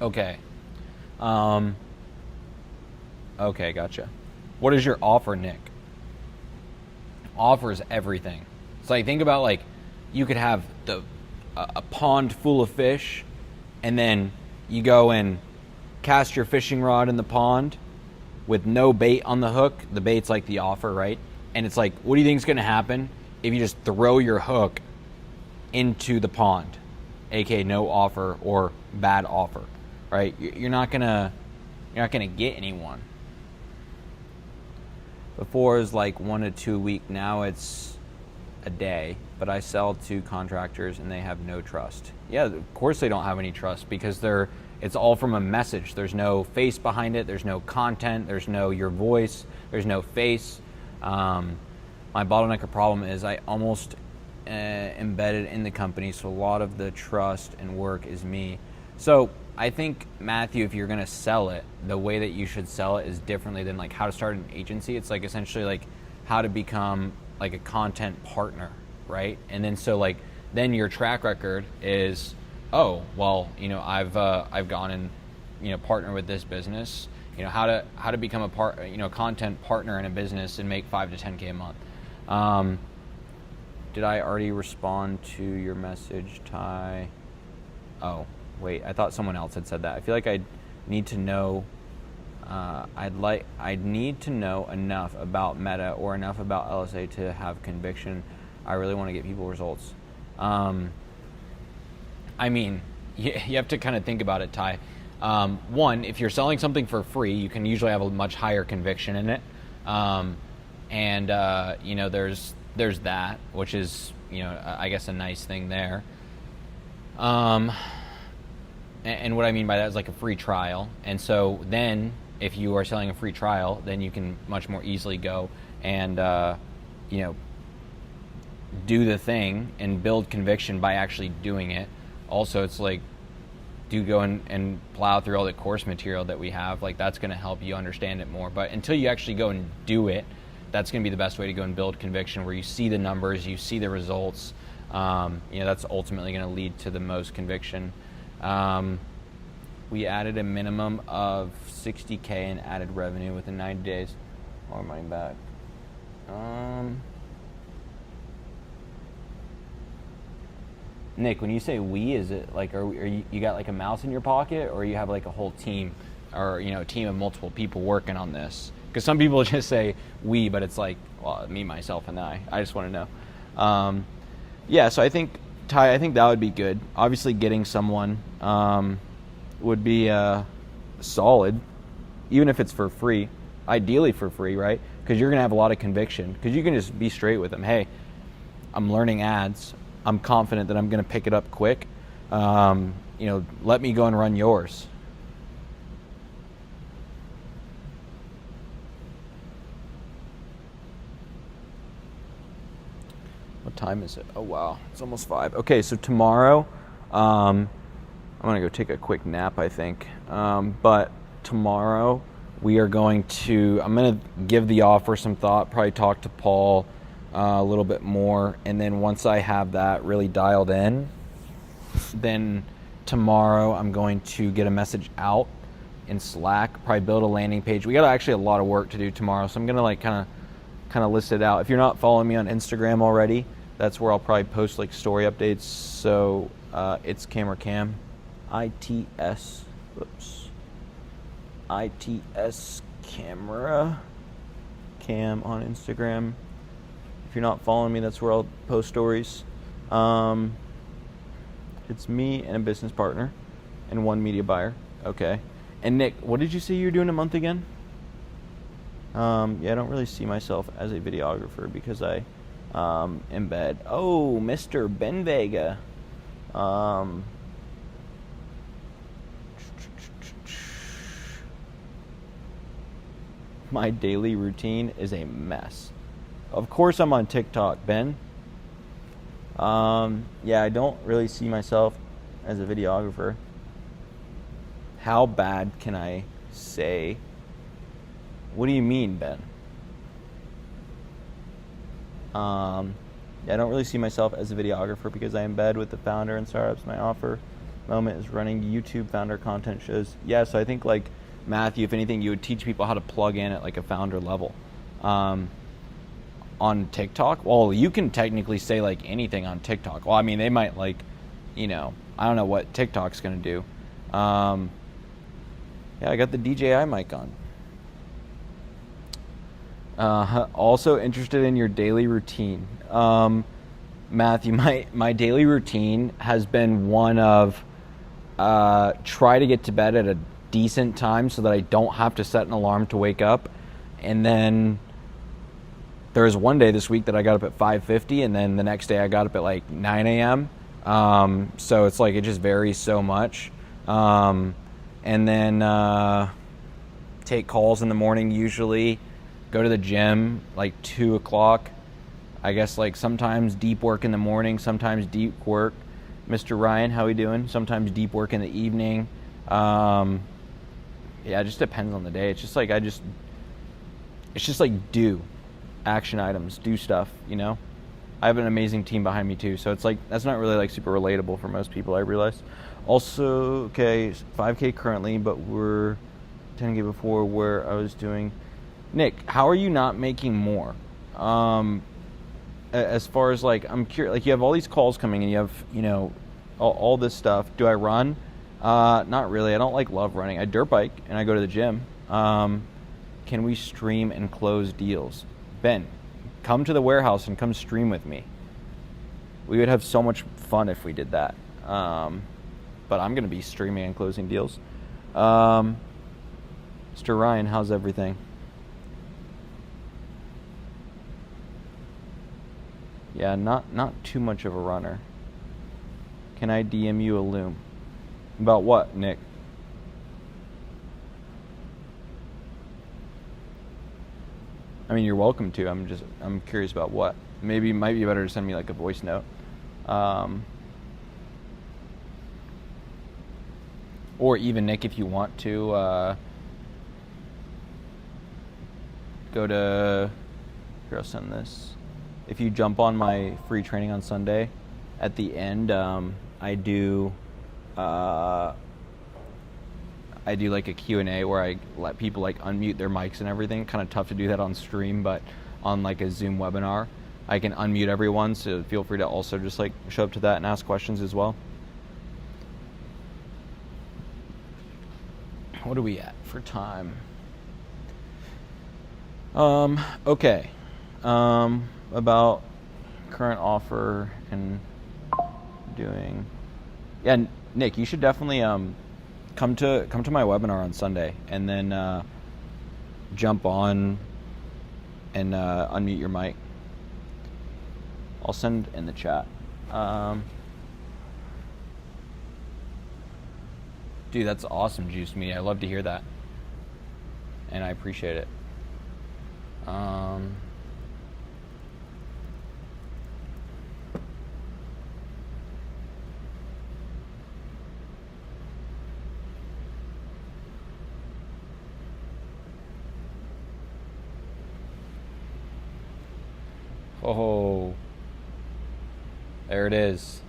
Okay. Okay, gotcha. What is your offer, Nick? Offer is everything. So like, think about like, you could have a pond full of fish, and then you go and cast your fishing rod in the pond with no bait on the hook. The bait's like the offer, right? And it's like, what do you think is going to happen if you just throw your hook into the pond, aka no offer or bad offer, right? You're not gonna get anyone. Before it was like 1 to 2 a week. Now it's a day. But I sell to contractors and they have no trust. Yeah, of course they don't have any trust because it's all from a message. There's no face behind it. There's no content. There's no your voice. There's no face. My bottleneck or problem is I almost embedded in the company, so a lot of the trust and work is me. So I think, Matthew, if you're going to sell it, the way that you should sell it is differently than like how to start an agency. It's like essentially like how to become like a content partner, right? And then so like then your track record is, oh, well, you know, I've gone and, you know, partner with this business, you know, how to become a content partner in a business and make 5 to 10K a month. Did I already respond to your message, Ty? Oh, wait, I thought someone else had said that. I feel like I need to know. I'd need to know enough about Meta or enough about LSA to have conviction. I really want to get people results. I mean, you have to kind of think about it, Ty. One, if you're selling something for free, you can usually have a much higher conviction in it. You know, there's that, which is, you know, I guess a nice thing there. And what I mean by that is like a free trial. And so then if you are selling a free trial, then you can much more easily go and, you know, do the thing and build conviction by actually doing it. Also, it's like, do go and plow through all the course material that we have. Like, that's going to help you understand it more. But until you actually go and do it, that's going to be the best way to go and build conviction, where you see the numbers, you see the results. You know, that's ultimately going to lead to the most conviction. We added a minimum of 60K in added revenue within 90 days. More money back. Nick, when you say we, is it like, are you got like a mouse in your pocket, or you have like a whole team, or, you know, a team of multiple people working on this? Because some people just say we, but it's like, well, me, myself, and I just want to know. Yeah, so I think, Ty, I think that would be good. Obviously, getting someone would be solid, even if it's for free. Ideally for free, right? Because you're going to have a lot of conviction. Because you can just be straight with them. Hey, I'm learning ads. I'm confident that I'm going to pick it up quick. You know, let me go and run yours. What time is it? Oh wow, it's almost 5. Okay, so tomorrow, I'm gonna go take a quick nap, I think. But tomorrow we are I'm gonna give the offer some thought, probably talk to Paul a little bit more, and then once I have that really dialed in, then tomorrow I'm going to get a message out in Slack, probably build a landing page. We got actually a lot of work to do tomorrow, so I'm gonna like kind of list it out. If you're not following me on Instagram already, that's where I'll probably post like story updates. So it's Camera Cam, ITS Camera Cam on Instagram. If you're not following me, that's where I'll post stories. It's me and a business partner and one media buyer. Okay. And Nick, what did you say you were doing a month again? Yeah, I don't really see myself as a videographer because I embed. Oh, Mr. Ben Vega. My daily routine is a mess. Of course I'm on TikTok, Ben. Yeah, I don't really see myself as a videographer. How bad can I say? What do you mean, Ben? Yeah, I don't really see myself as a videographer because I embed with the founder and startups. My offer moment is running YouTube founder content shows. Yeah, so I think like Matthew, if anything, you would teach people how to plug in at like a founder level. On TikTok, well, you can technically say like anything on TikTok. Well, I mean, they might like, I don't know what TikTok's gonna do. Yeah, I got the DJI mic on. Also interested in your daily routine. Matthew, my daily routine has been one of try to get to bed at a decent time so that I don't have to set an alarm to wake up. And then there was one day this week that I got up at 5:50, and then the next day I got up at like 9 a.m. So it's like it just varies so much. And then take calls in the morning usually. Go to the gym like 2 o'clock. I guess like sometimes deep work in the morning, sometimes deep work. Mr. Ryan, how we doing? Sometimes deep work in the evening. Yeah, it just depends on the day. It's just like it's just like do action items, do stuff, I have an amazing team behind me too, so it's like that's not really like super relatable for most people, I realize. Also, okay, 5K currently, but we're 10K before where I was doing. Nick, how are you not making more? As far as like, I'm curious, like you have all these calls coming and you have, all this stuff. Do I run? Not really. I don't love running. I dirt bike and I go to the gym. Can we stream and close deals? Ben, come to the warehouse and come stream with me. We would have so much fun if we did that. But I'm going to be streaming and closing deals. Mr. Ryan, how's everything? Yeah, not too much of a runner. Can I DM you a loom? About what, Nick? I mean, you're welcome to. I'm curious about what. Maybe it might be better to send me like a voice note. Or even Nick, if you want to go to, here, I'll send this. If you jump on my free training on Sunday, at the end, I do like a Q&A where I let people like unmute their mics and everything. Kind of tough to do that on stream, but on like a Zoom webinar, I can unmute everyone. So feel free to also just like show up to that and ask questions as well. What are we at for time? Okay. About current offer and doing. Yeah, Nick, you should definitely come to my webinar on Sunday and then jump on and unmute your mic. I'll send in the chat. Dude, that's awesome, Juice Me. I love to hear that, and I appreciate it. Oh, there it is.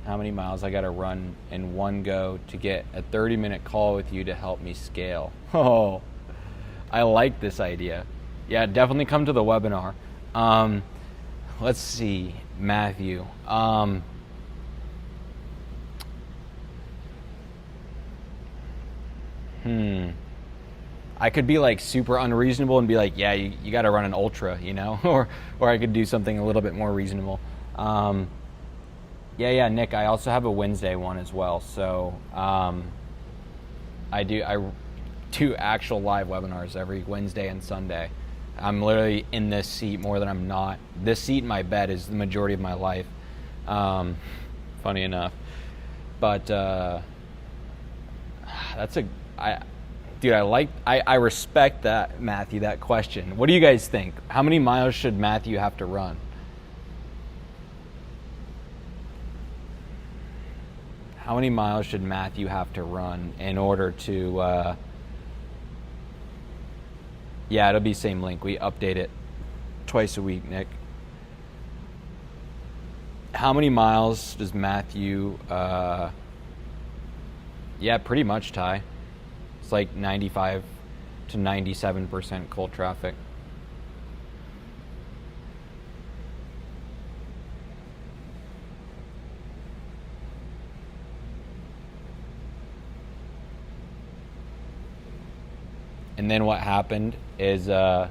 How many miles I gotta run in one go to get a 30-minute call with you to help me scale? Oh, I like this idea. Yeah, definitely come to the webinar. Let's see, Matthew. I could be like super unreasonable and be like, yeah, you got to run an ultra, you know, or I could do something a little bit more reasonable. Yeah, Nick. I also have a Wednesday one as well. So I do actual live webinars every Wednesday and Sunday. I'm literally in this seat more than I'm not. This seat in my bed is the majority of my life. Funny enough, but I respect that, Matthew, that question. What do you guys think? How many miles should Matthew have to run? How many miles should Matthew have to run in order to, yeah, it'll be same link. We update it twice a week, Nick. How many miles does Matthew, yeah, pretty much, Ty. It's like 95 to 97% cold traffic. And then what happened is they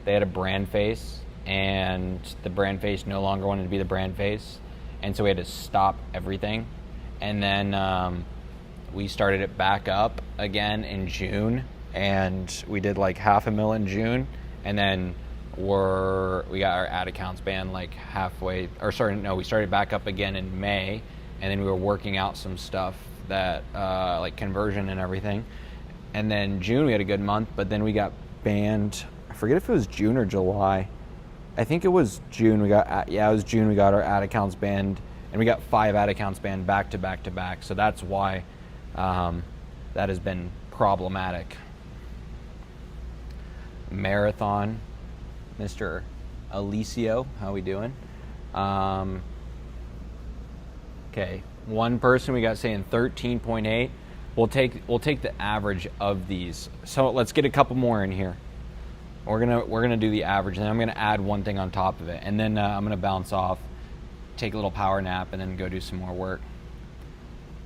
had a brand face, and the brand face no longer wanted to be the brand face, and so we had to stop everything. And then we started it back up again in June, and we did like $500,000 in June, and then we got our ad accounts banned like halfway, or sorry, no, we started back up again in May, and then we were working out some stuff that like conversion and everything. And then June we had a good month, but then we got banned. I forget if it was June or July. I think it was June. It was June. We got our ad accounts banned, and we got 5 ad accounts banned back to back to back. So that's why that has been problematic. Marathon, Mr. Alicio, how we doing? Okay, one person we got saying 13.8. We'll take the average of these. So let's get a couple more in here. We're gonna do the average, and then I'm gonna add one thing on top of it, and then I'm gonna bounce off, take a little power nap, and then go do some more work.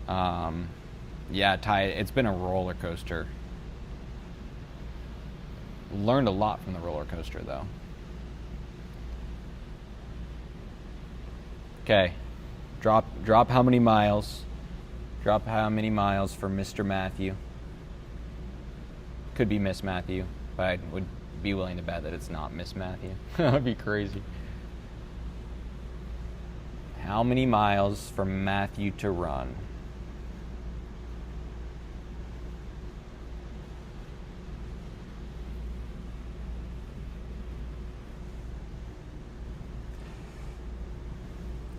Yeah, Ty, it's been a roller coaster. Learned a lot from the roller coaster, though. Okay, drop how many miles? Drop how many miles for Mr. Matthew? Could be Miss Matthew, but I would be willing to bet that it's not Miss Matthew. That would be crazy. How many miles for Matthew to run?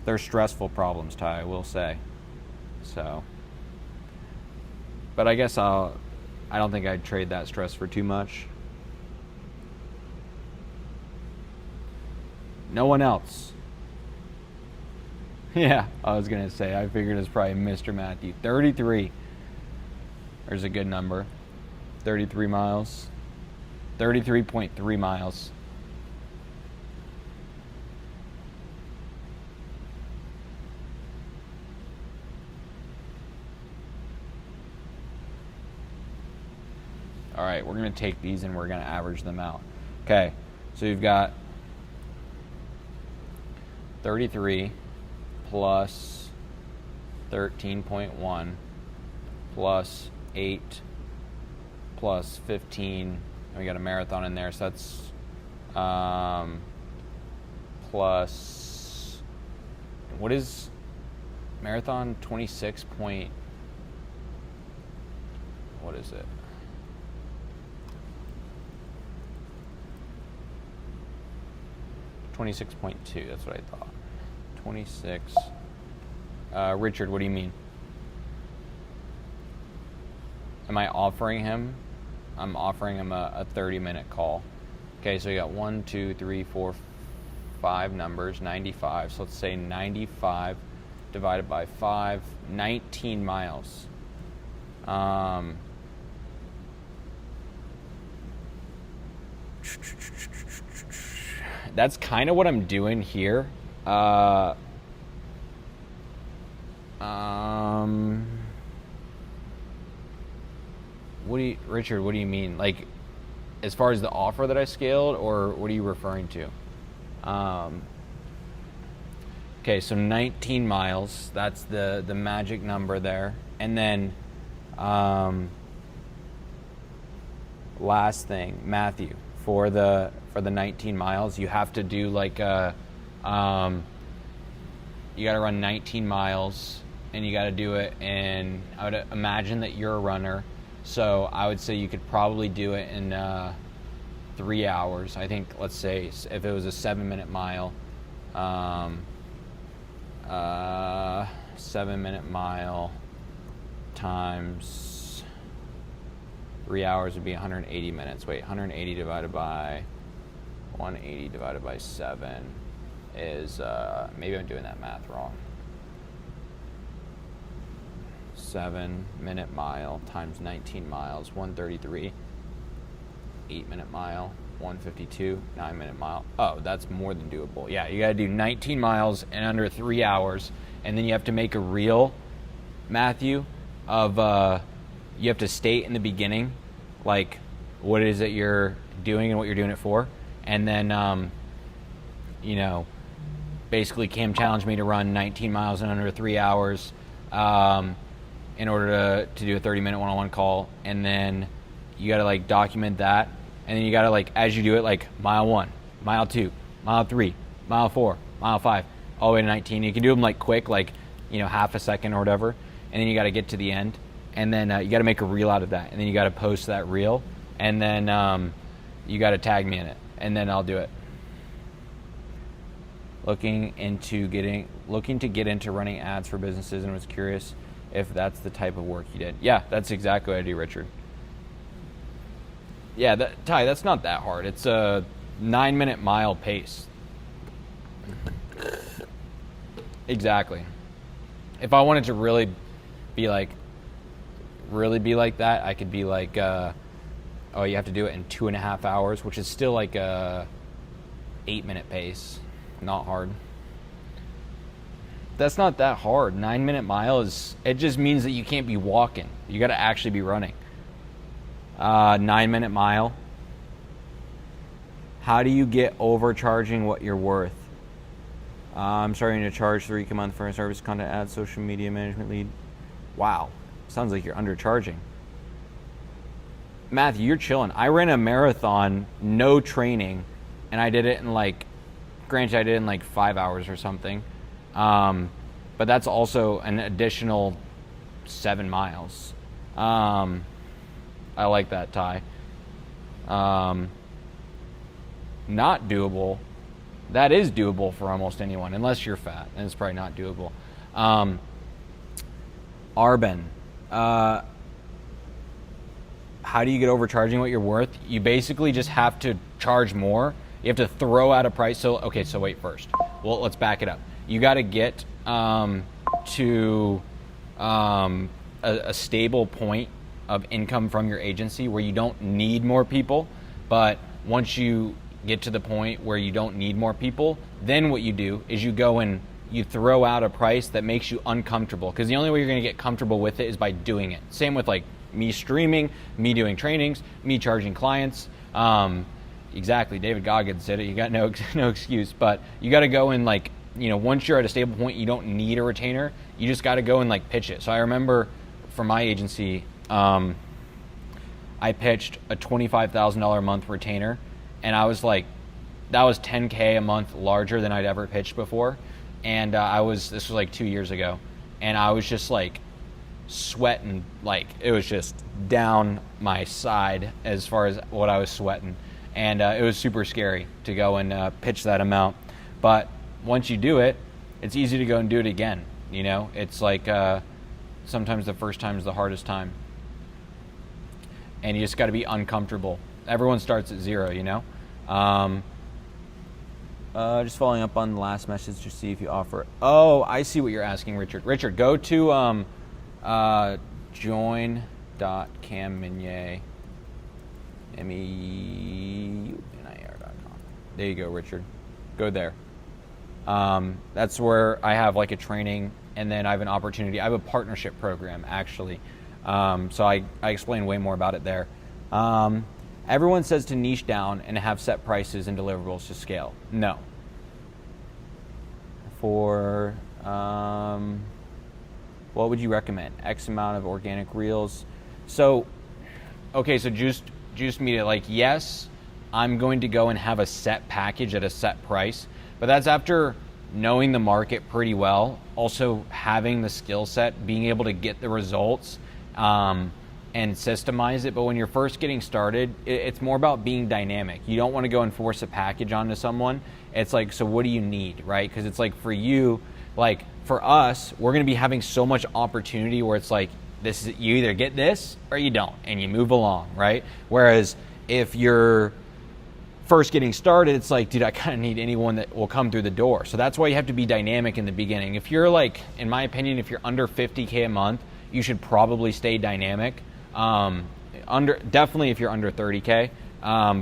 They're stressful problems, Ty, I will say. So, but I guess I don't think I'd trade that stress for too much. No one else. Yeah, I was gonna say, I figured it's probably Mr. Matthew. 33. There's a good number. 33 miles. 33.3 miles. All right, we're going to take these and we're going to average them out. Okay, so you've got 33 plus 13.1 plus 8 plus 15. And we got a marathon in there, so that's plus, what is marathon? 26 point, what is it? 26.2, that's what I thought. 26. Richard, what do you mean? Am I offering him I'm offering him a 30-minute call. Okay, so you got 1, 2, 3, 4, 5 numbers, 95. So let's say 95 divided by 5, 19 miles. That's kind of what I'm doing here. Richard, what do you mean? Like, as far as the offer that I scaled, or what are you referring to? Okay, so 19 miles, that's the magic number there. And then, last thing, Matthew, for the 19 miles, you have to do like you got to run 19 miles, and you got to do it in, I would imagine that you're a runner, so I would say you could probably do it in 3 hours. I think, let's say, if it was a 7-minute mile, 7-minute mile times 3 hours would be 180 minutes. Wait, 180 divided by 180 divided by 7 is, maybe I'm doing that math wrong. 7-minute mile times 19 miles, 133. 8-minute mile, 152. 9-minute mile. Oh, that's more than doable. Yeah, you got to do 19 miles in under 3 hours, and then you have to make a reel, Matthew, of you have to state in the beginning, like, what it is that you're doing and what you're doing it for, and then basically Cam challenged me to run 19 miles in under 3 hours in order to do a 30-minute one-on-one call, and then you got to like document that, and then you got to, like, as you do it, like mile 1, mile 2, mile 3, mile 4, mile 5, all the way to 19. You can do them like quick, like, half a second or whatever, and then you got to get to the end, and then you got to make a reel out of that, and then you got to post that reel, and then you got to tag me in it, and then I'll do it. Looking to get into running ads for businesses, and was curious if that's the type of work you did. Yeah, that's exactly what I do, Richard. Yeah, Ty, that's not that hard. It's a 9-minute mile pace. Exactly. If I wanted to really be like that, I could be like, you have to do it in 2.5 hours, which is still like a 8-minute pace. Not hard. That's not that hard. 9-minute mile it just means that you can't be walking. You got to actually be running. 9-minute mile. How do you get overcharging what you're worth? I'm starting to charge $3 a month for a service, content, ads, social media management lead. Wow, sounds like you're undercharging. Matthew, you're chilling. I ran a marathon, no training, and I did it in granted I did it in 5 hours or something. But that's also an additional 7 miles. I like that, Ty. Not doable. That is doable for almost anyone, unless you're fat, and it's probably not doable. Arben, how do you get overcharging what you're worth? You basically just have to charge more. You have to throw out a price. So wait first. Well, let's back it up. You got to get to a stable point of income from your agency where you don't need more people. But once you get to the point where you don't need more people, then what you do is you go and you throw out a price that makes you uncomfortable, because the only way you're going to get comfortable with it is by doing it. Same with me streaming, me doing trainings, me charging clients. Exactly, David Goggins said it. You got no excuse, but you got to go and once you're at a stable point, you don't need a retainer. You just got to go and pitch it. So I remember for my agency, I pitched a $25,000 a month retainer, and I was like, that was $10K a month larger than I'd ever pitched before. And this was 2 years ago, and I was just sweating, it was just down my side as far as what I was sweating. And it was super scary to go and pitch that amount. But once you do it, it's easy to go and do it again. It's sometimes the first time is the hardest time. and you just got to be uncomfortable. Everyone starts at 0, you know. Just following up on the last message to see if you offer. Oh, I see what you're asking, Richard. Richard, go to join.camminier, MEUNIR.com. There you go, Richard. Go there. That's where I have like a training, and then I have an opportunity. I have a partnership program, actually. So I explain way more about it there. Everyone says to niche down and have set prices and deliverables to scale. No. For, what would you recommend? X amount of organic reels. So, okay, so Juiced Media, like, yes, I'm going to go and have a set package at a set price, but that's after knowing the market pretty well, also having the skill set, being able to get the results, and systemize it. But when you're first getting started, it's more about being dynamic. You don't want to go and force a package onto someone. It's like, so what do you need, right? Because it's like for you, like for us, we're going to be having so much opportunity where it's like, this is, you either get this or you don't, and you move along, right? Whereas if you're first getting started, it's like, dude, I kind of need anyone that will come through the door. So that's why you have to be dynamic in the beginning. If you're like, in my opinion, if you're under 50K a month, you should probably stay dynamic. Definitely if you're under 30K,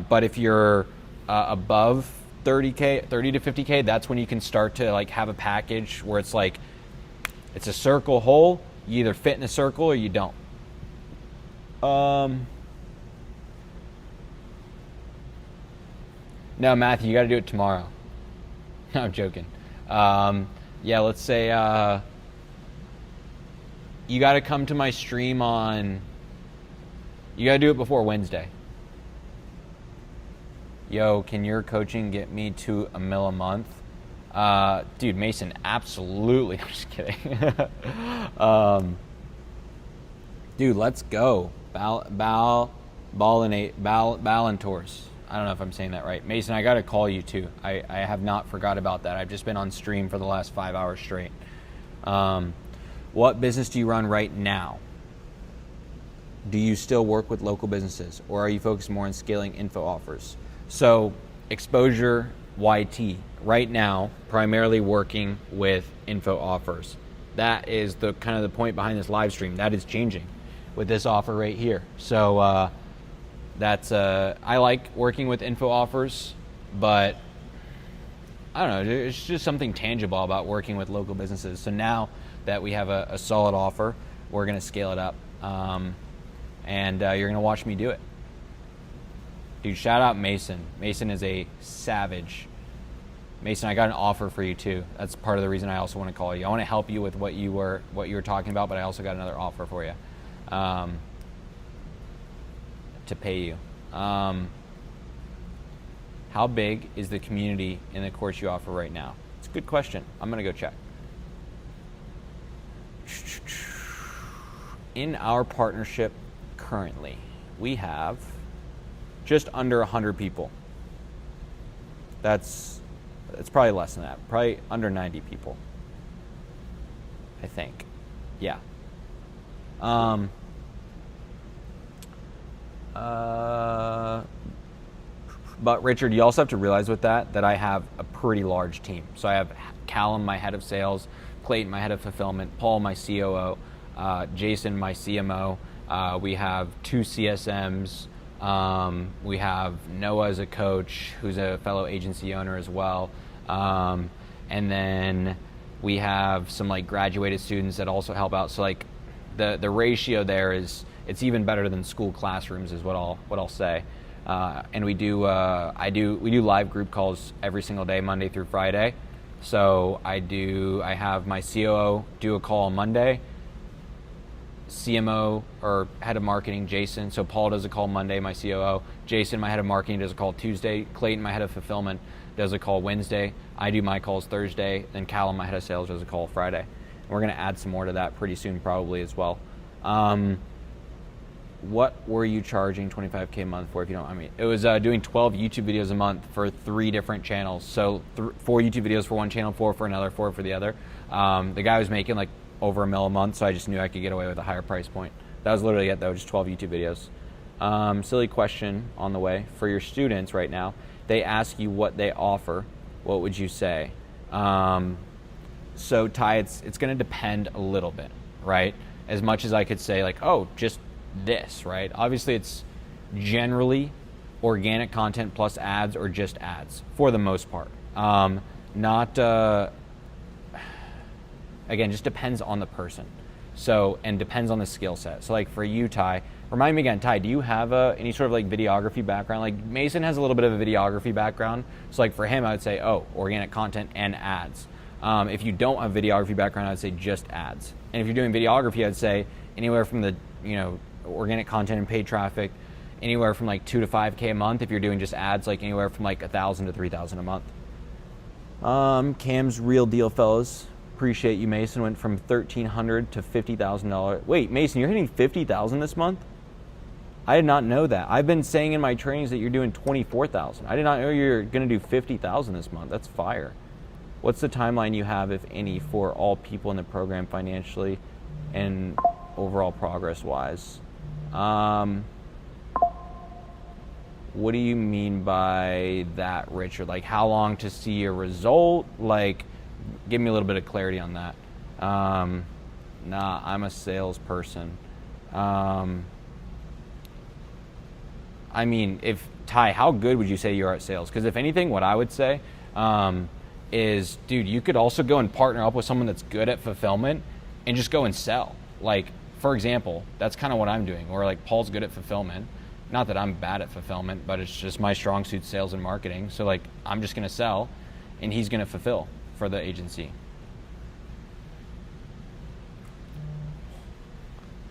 but if you're above 30K, 30 to 50K, that's when you can start to like have a package where it's like, it's a circle hole. You either fit in a circle or you don't. No, Matthew, you got to do it tomorrow. No, I'm joking. Yeah, let's say you got to come to my stream on. You got to do it before Wednesday. Yo, can your coaching get me to $1 million a month? Dude, Mason, absolutely. I'm just kidding. Dude, let's go. Ballantors. I don't know if I'm saying that right. Mason, I got to call you too. I have not forgot about that. I've just been on stream for the last 5 hours straight. What business do you run right now? Do you still work with local businesses, or are you focused more on scaling info offers? So, Exposure YT, right now, primarily working with info offers. That is the kind of the point behind this live stream. That is changing with this offer right here. So, that's I like working with info offers, but I don't know, it's just something tangible about working with local businesses. So now that we have a solid offer, we're going to scale it up. And you're going to watch me do it. Dude, shout out Mason. Mason is a savage. Mason, I got an offer for you too. That's part of the reason I also want to call you. I want to help you with what you were talking about, but I also got another offer for you to pay you. How big is the community in the course you offer right now? It's a good question. I'm going to go check. In our partnership currently, we have just under 100 people. It's probably less than that. Probably under 90 people, I think. Yeah. But Richard, you also have to realize with that I have a pretty large team. So I have Callum, my head of sales, Clayton, my head of fulfillment, Paul, my COO, Jason, my CMO. We have 2 CSMs. We have Noah as a coach, who's a fellow agency owner as well. And then we have some like graduated students that also help out. So like the ratio there is, it's even better than school classrooms is what I'll say. And we do live group calls every single day, Monday through Friday. So I have my COO do a call on Monday, CMO or head of marketing, Jason. So Paul does a call Monday, my COO. Jason, my head of marketing, does a call Tuesday. Clayton, my head of fulfillment, does a call Wednesday. I do my calls Thursday. Then Callum, my head of sales, does a call Friday. And we're going to add some more to that pretty soon probably as well. What were you charging 25K a month for, if you don't mind me? It was doing 12 YouTube videos a month for 3 different channels. So 4 YouTube videos for one channel, 4 for another, 4 for the other. The guy was making like over $1 million a month, so I just knew I could get away with a higher price point. That was literally it though, just 12 YouTube videos. silly question on the way. For your students right now, they ask you what they offer. What would you say? So Ty, it's going to depend a little bit, right? As much as I could say like, oh, just this, right? Obviously, it's generally organic content plus ads or just ads for the most part. Again, just depends on the person. So, and depends on the skill set. So like for you, Ty, remind me again, Ty, do you have any sort of like videography background? Like Mason has a little bit of a videography background. So like for him, I would say, oh, organic content and ads. If you don't have videography background, I'd say just ads. And if you're doing videography, I'd say anywhere from the, organic content and paid traffic, anywhere from like $2 to $5K a month. If you're doing just ads, like anywhere from like $1,000 to $3,000 a month. Cam's real deal, fellas. Appreciate you, Mason. Went from $1,300 to $50,000. Wait, Mason, you're hitting $50,000 this month? I did not know that. I've been saying in my trainings that you're doing $24,000. I did not know you're going to do $50,000 this month. That's fire. What's the timeline you have, if any, for all people in the program financially and overall progress-wise? What do you mean by that, Richard? Like, how long to see a result? Like, give me a little bit of clarity on that. Nah, I'm a salesperson. I mean, Ty, how good would you say you are at sales? Because if anything, what I would say is, dude, you could also go and partner up with someone that's good at fulfillment and just go and sell. Like, for example, that's kind of what I'm doing, where like Paul's good at fulfillment. Not that I'm bad at fulfillment, but it's just my strong suit, sales and marketing. So like, I'm just going to sell and he's going to fulfill for the agency.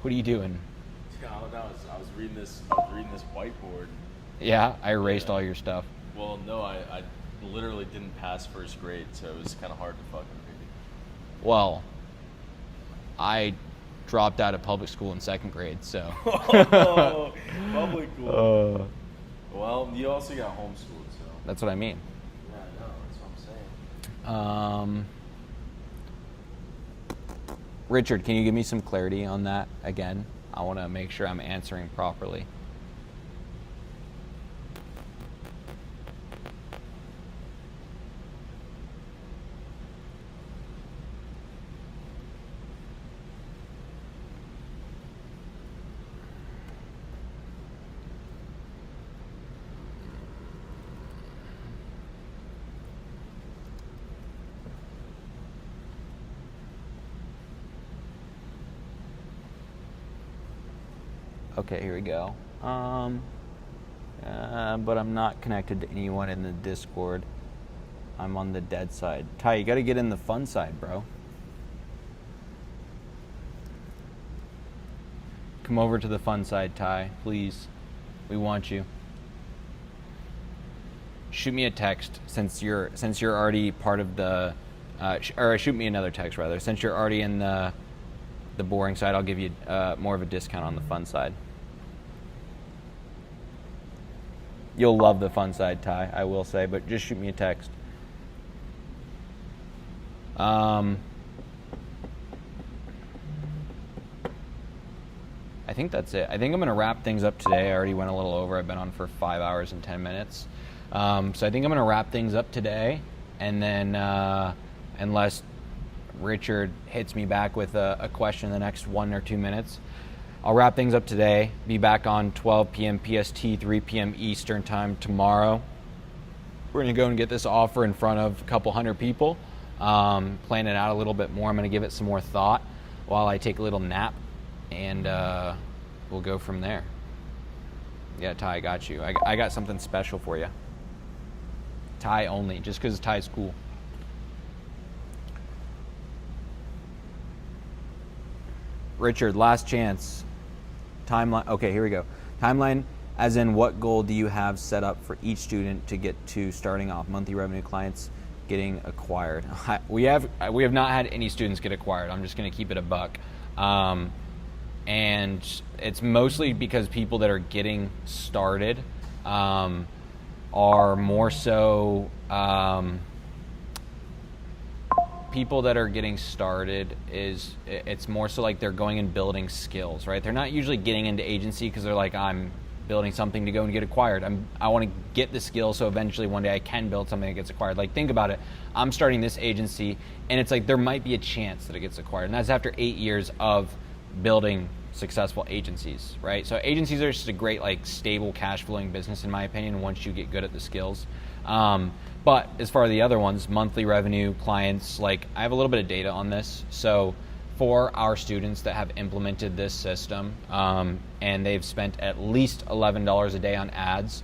What are you doing? Yeah, I was reading this whiteboard. Yeah, I erased all your stuff. Well, no, I literally didn't pass first grade, so it was kind of hard to fucking read. Well, I dropped out of public school in second grade, so. Oh, public school. Well, you also got homeschooled, so. That's what I mean. Yeah, I know. That's what I'm saying. Richard, can you give me some clarity on that again? I want to make sure I'm answering properly. Okay, here we go. But I'm not connected to anyone in the Discord. I'm on the dead side. Ty, you gotta get in the fun side, bro. Come over to the fun side, Ty, please. We want you. Shoot me a text since you're already part of the, or shoot me another text rather. Since you're already in the boring side, I'll give you more of a discount on the fun side. You'll love the fun side, Ty, I will say, but just shoot me a text. I think that's it. I think I'm going to wrap things up today. I already went a little over. I've been on for 5 hours and 10 minutes. So I think I'm going to wrap things up today. And then unless Richard hits me back with a question in the next 1 or 2 minutes, I'll wrap things up today. Be back on 12 p.m. PST, 3 p.m. Eastern time tomorrow. We're going to go and get this offer in front of a couple hundred people. Plan it out a little bit more. I'm going to give it some more thought while I take a little nap. And we'll go from there. Yeah, Ty, I got you. I got something special for you. Ty only, just because Ty's cool. Richard, last chance. Timeline. Okay, here we go. Timeline, as in what goal do you have set up for each student to get to starting off? Monthly revenue clients getting acquired. We have not had any students get acquired. I'm just going to keep it a buck. And it's mostly because people that are getting started are more so people that are getting started it's more so like they're going and building skills, right? They're not usually getting into agency because they're like, I'm building something to go and get acquired. I want to get the skill so eventually one day I can build something that gets acquired. Like, think about it. I'm starting this agency, and it's like there might be a chance that it gets acquired, and that's after 8 years of building successful agencies, right? So agencies are just a great, like, stable cash flowing business in my opinion once you get good at the skills. But as far as the other ones, monthly revenue, clients, like, I have a little bit of data on this. So for our students that have implemented this system, and they've spent at least $11 a day on ads,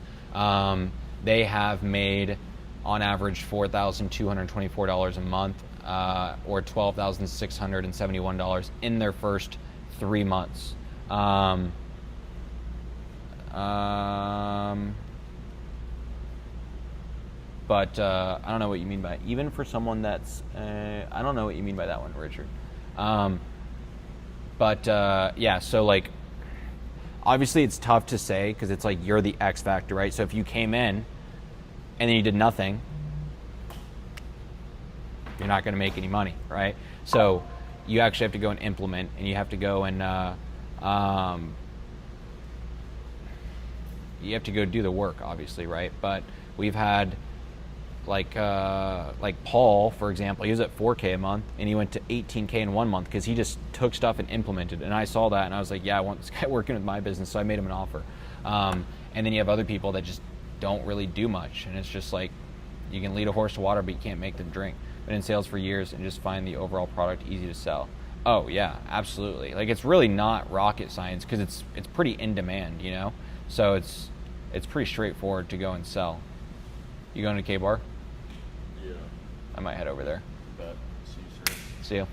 they have made on average $4,224 a month, or $12,671 in their first 3 months. But I don't know what you mean by even for someone that's I don't know what you mean by that one, Richard. Yeah, so like obviously it's tough to say because it's like you're the X factor, right? So if you came in and then you did nothing, you're not going to make any money, right? So you actually have to go and implement, and you have to go and you have to go do the work, obviously, right? But we've had like Paul, for example, he was at 4K a month, and he went to 18K in 1 month because he just took stuff and implemented. And I saw that, and I was like, yeah, I want this guy working with my business, so I made him an offer. And then you have other people that just don't really do much, and it's just like you can lead a horse to water, but you can't make them drink. Been in sales for years and just find the overall product easy to sell. Oh yeah, absolutely. Like, it's really not rocket science because it's pretty in demand, you know. So it's pretty straightforward to go and sell. You going to K-Bar? Yeah. I might head over there. Bet. See you, sir. See you.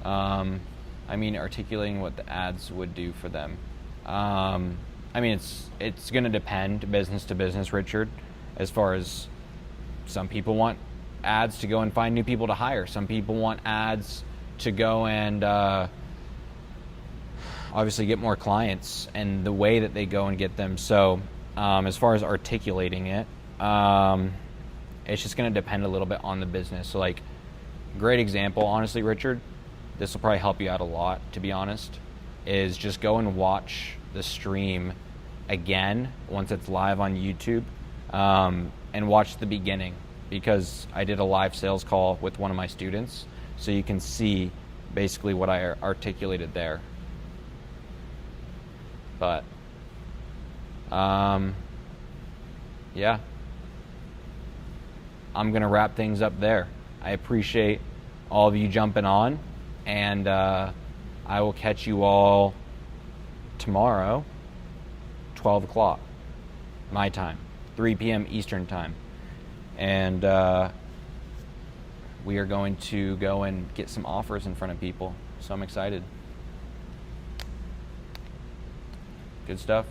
I mean, articulating what the ads would do for them. I mean, it's going to depend business to business, Richard, as far as some people want ads to go and find new people to hire. Some people want ads to go and obviously get more clients, and the way that they go and get them. So as far as articulating it, it's just going to depend a little bit on the business. So like, great example, honestly, Richard, this will probably help you out a lot, to be honest, is just go and watch the stream again once it's live on YouTube, and watch the beginning, because I did a live sales call with one of my students, so you can see basically what I articulated there. But yeah, I'm gonna wrap things up there. I appreciate all of you jumping on, and I will catch you all tomorrow, 12 o'clock my time, 3 p.m. Eastern time. And we are going to go and get some offers in front of people. So I'm excited. Good stuff.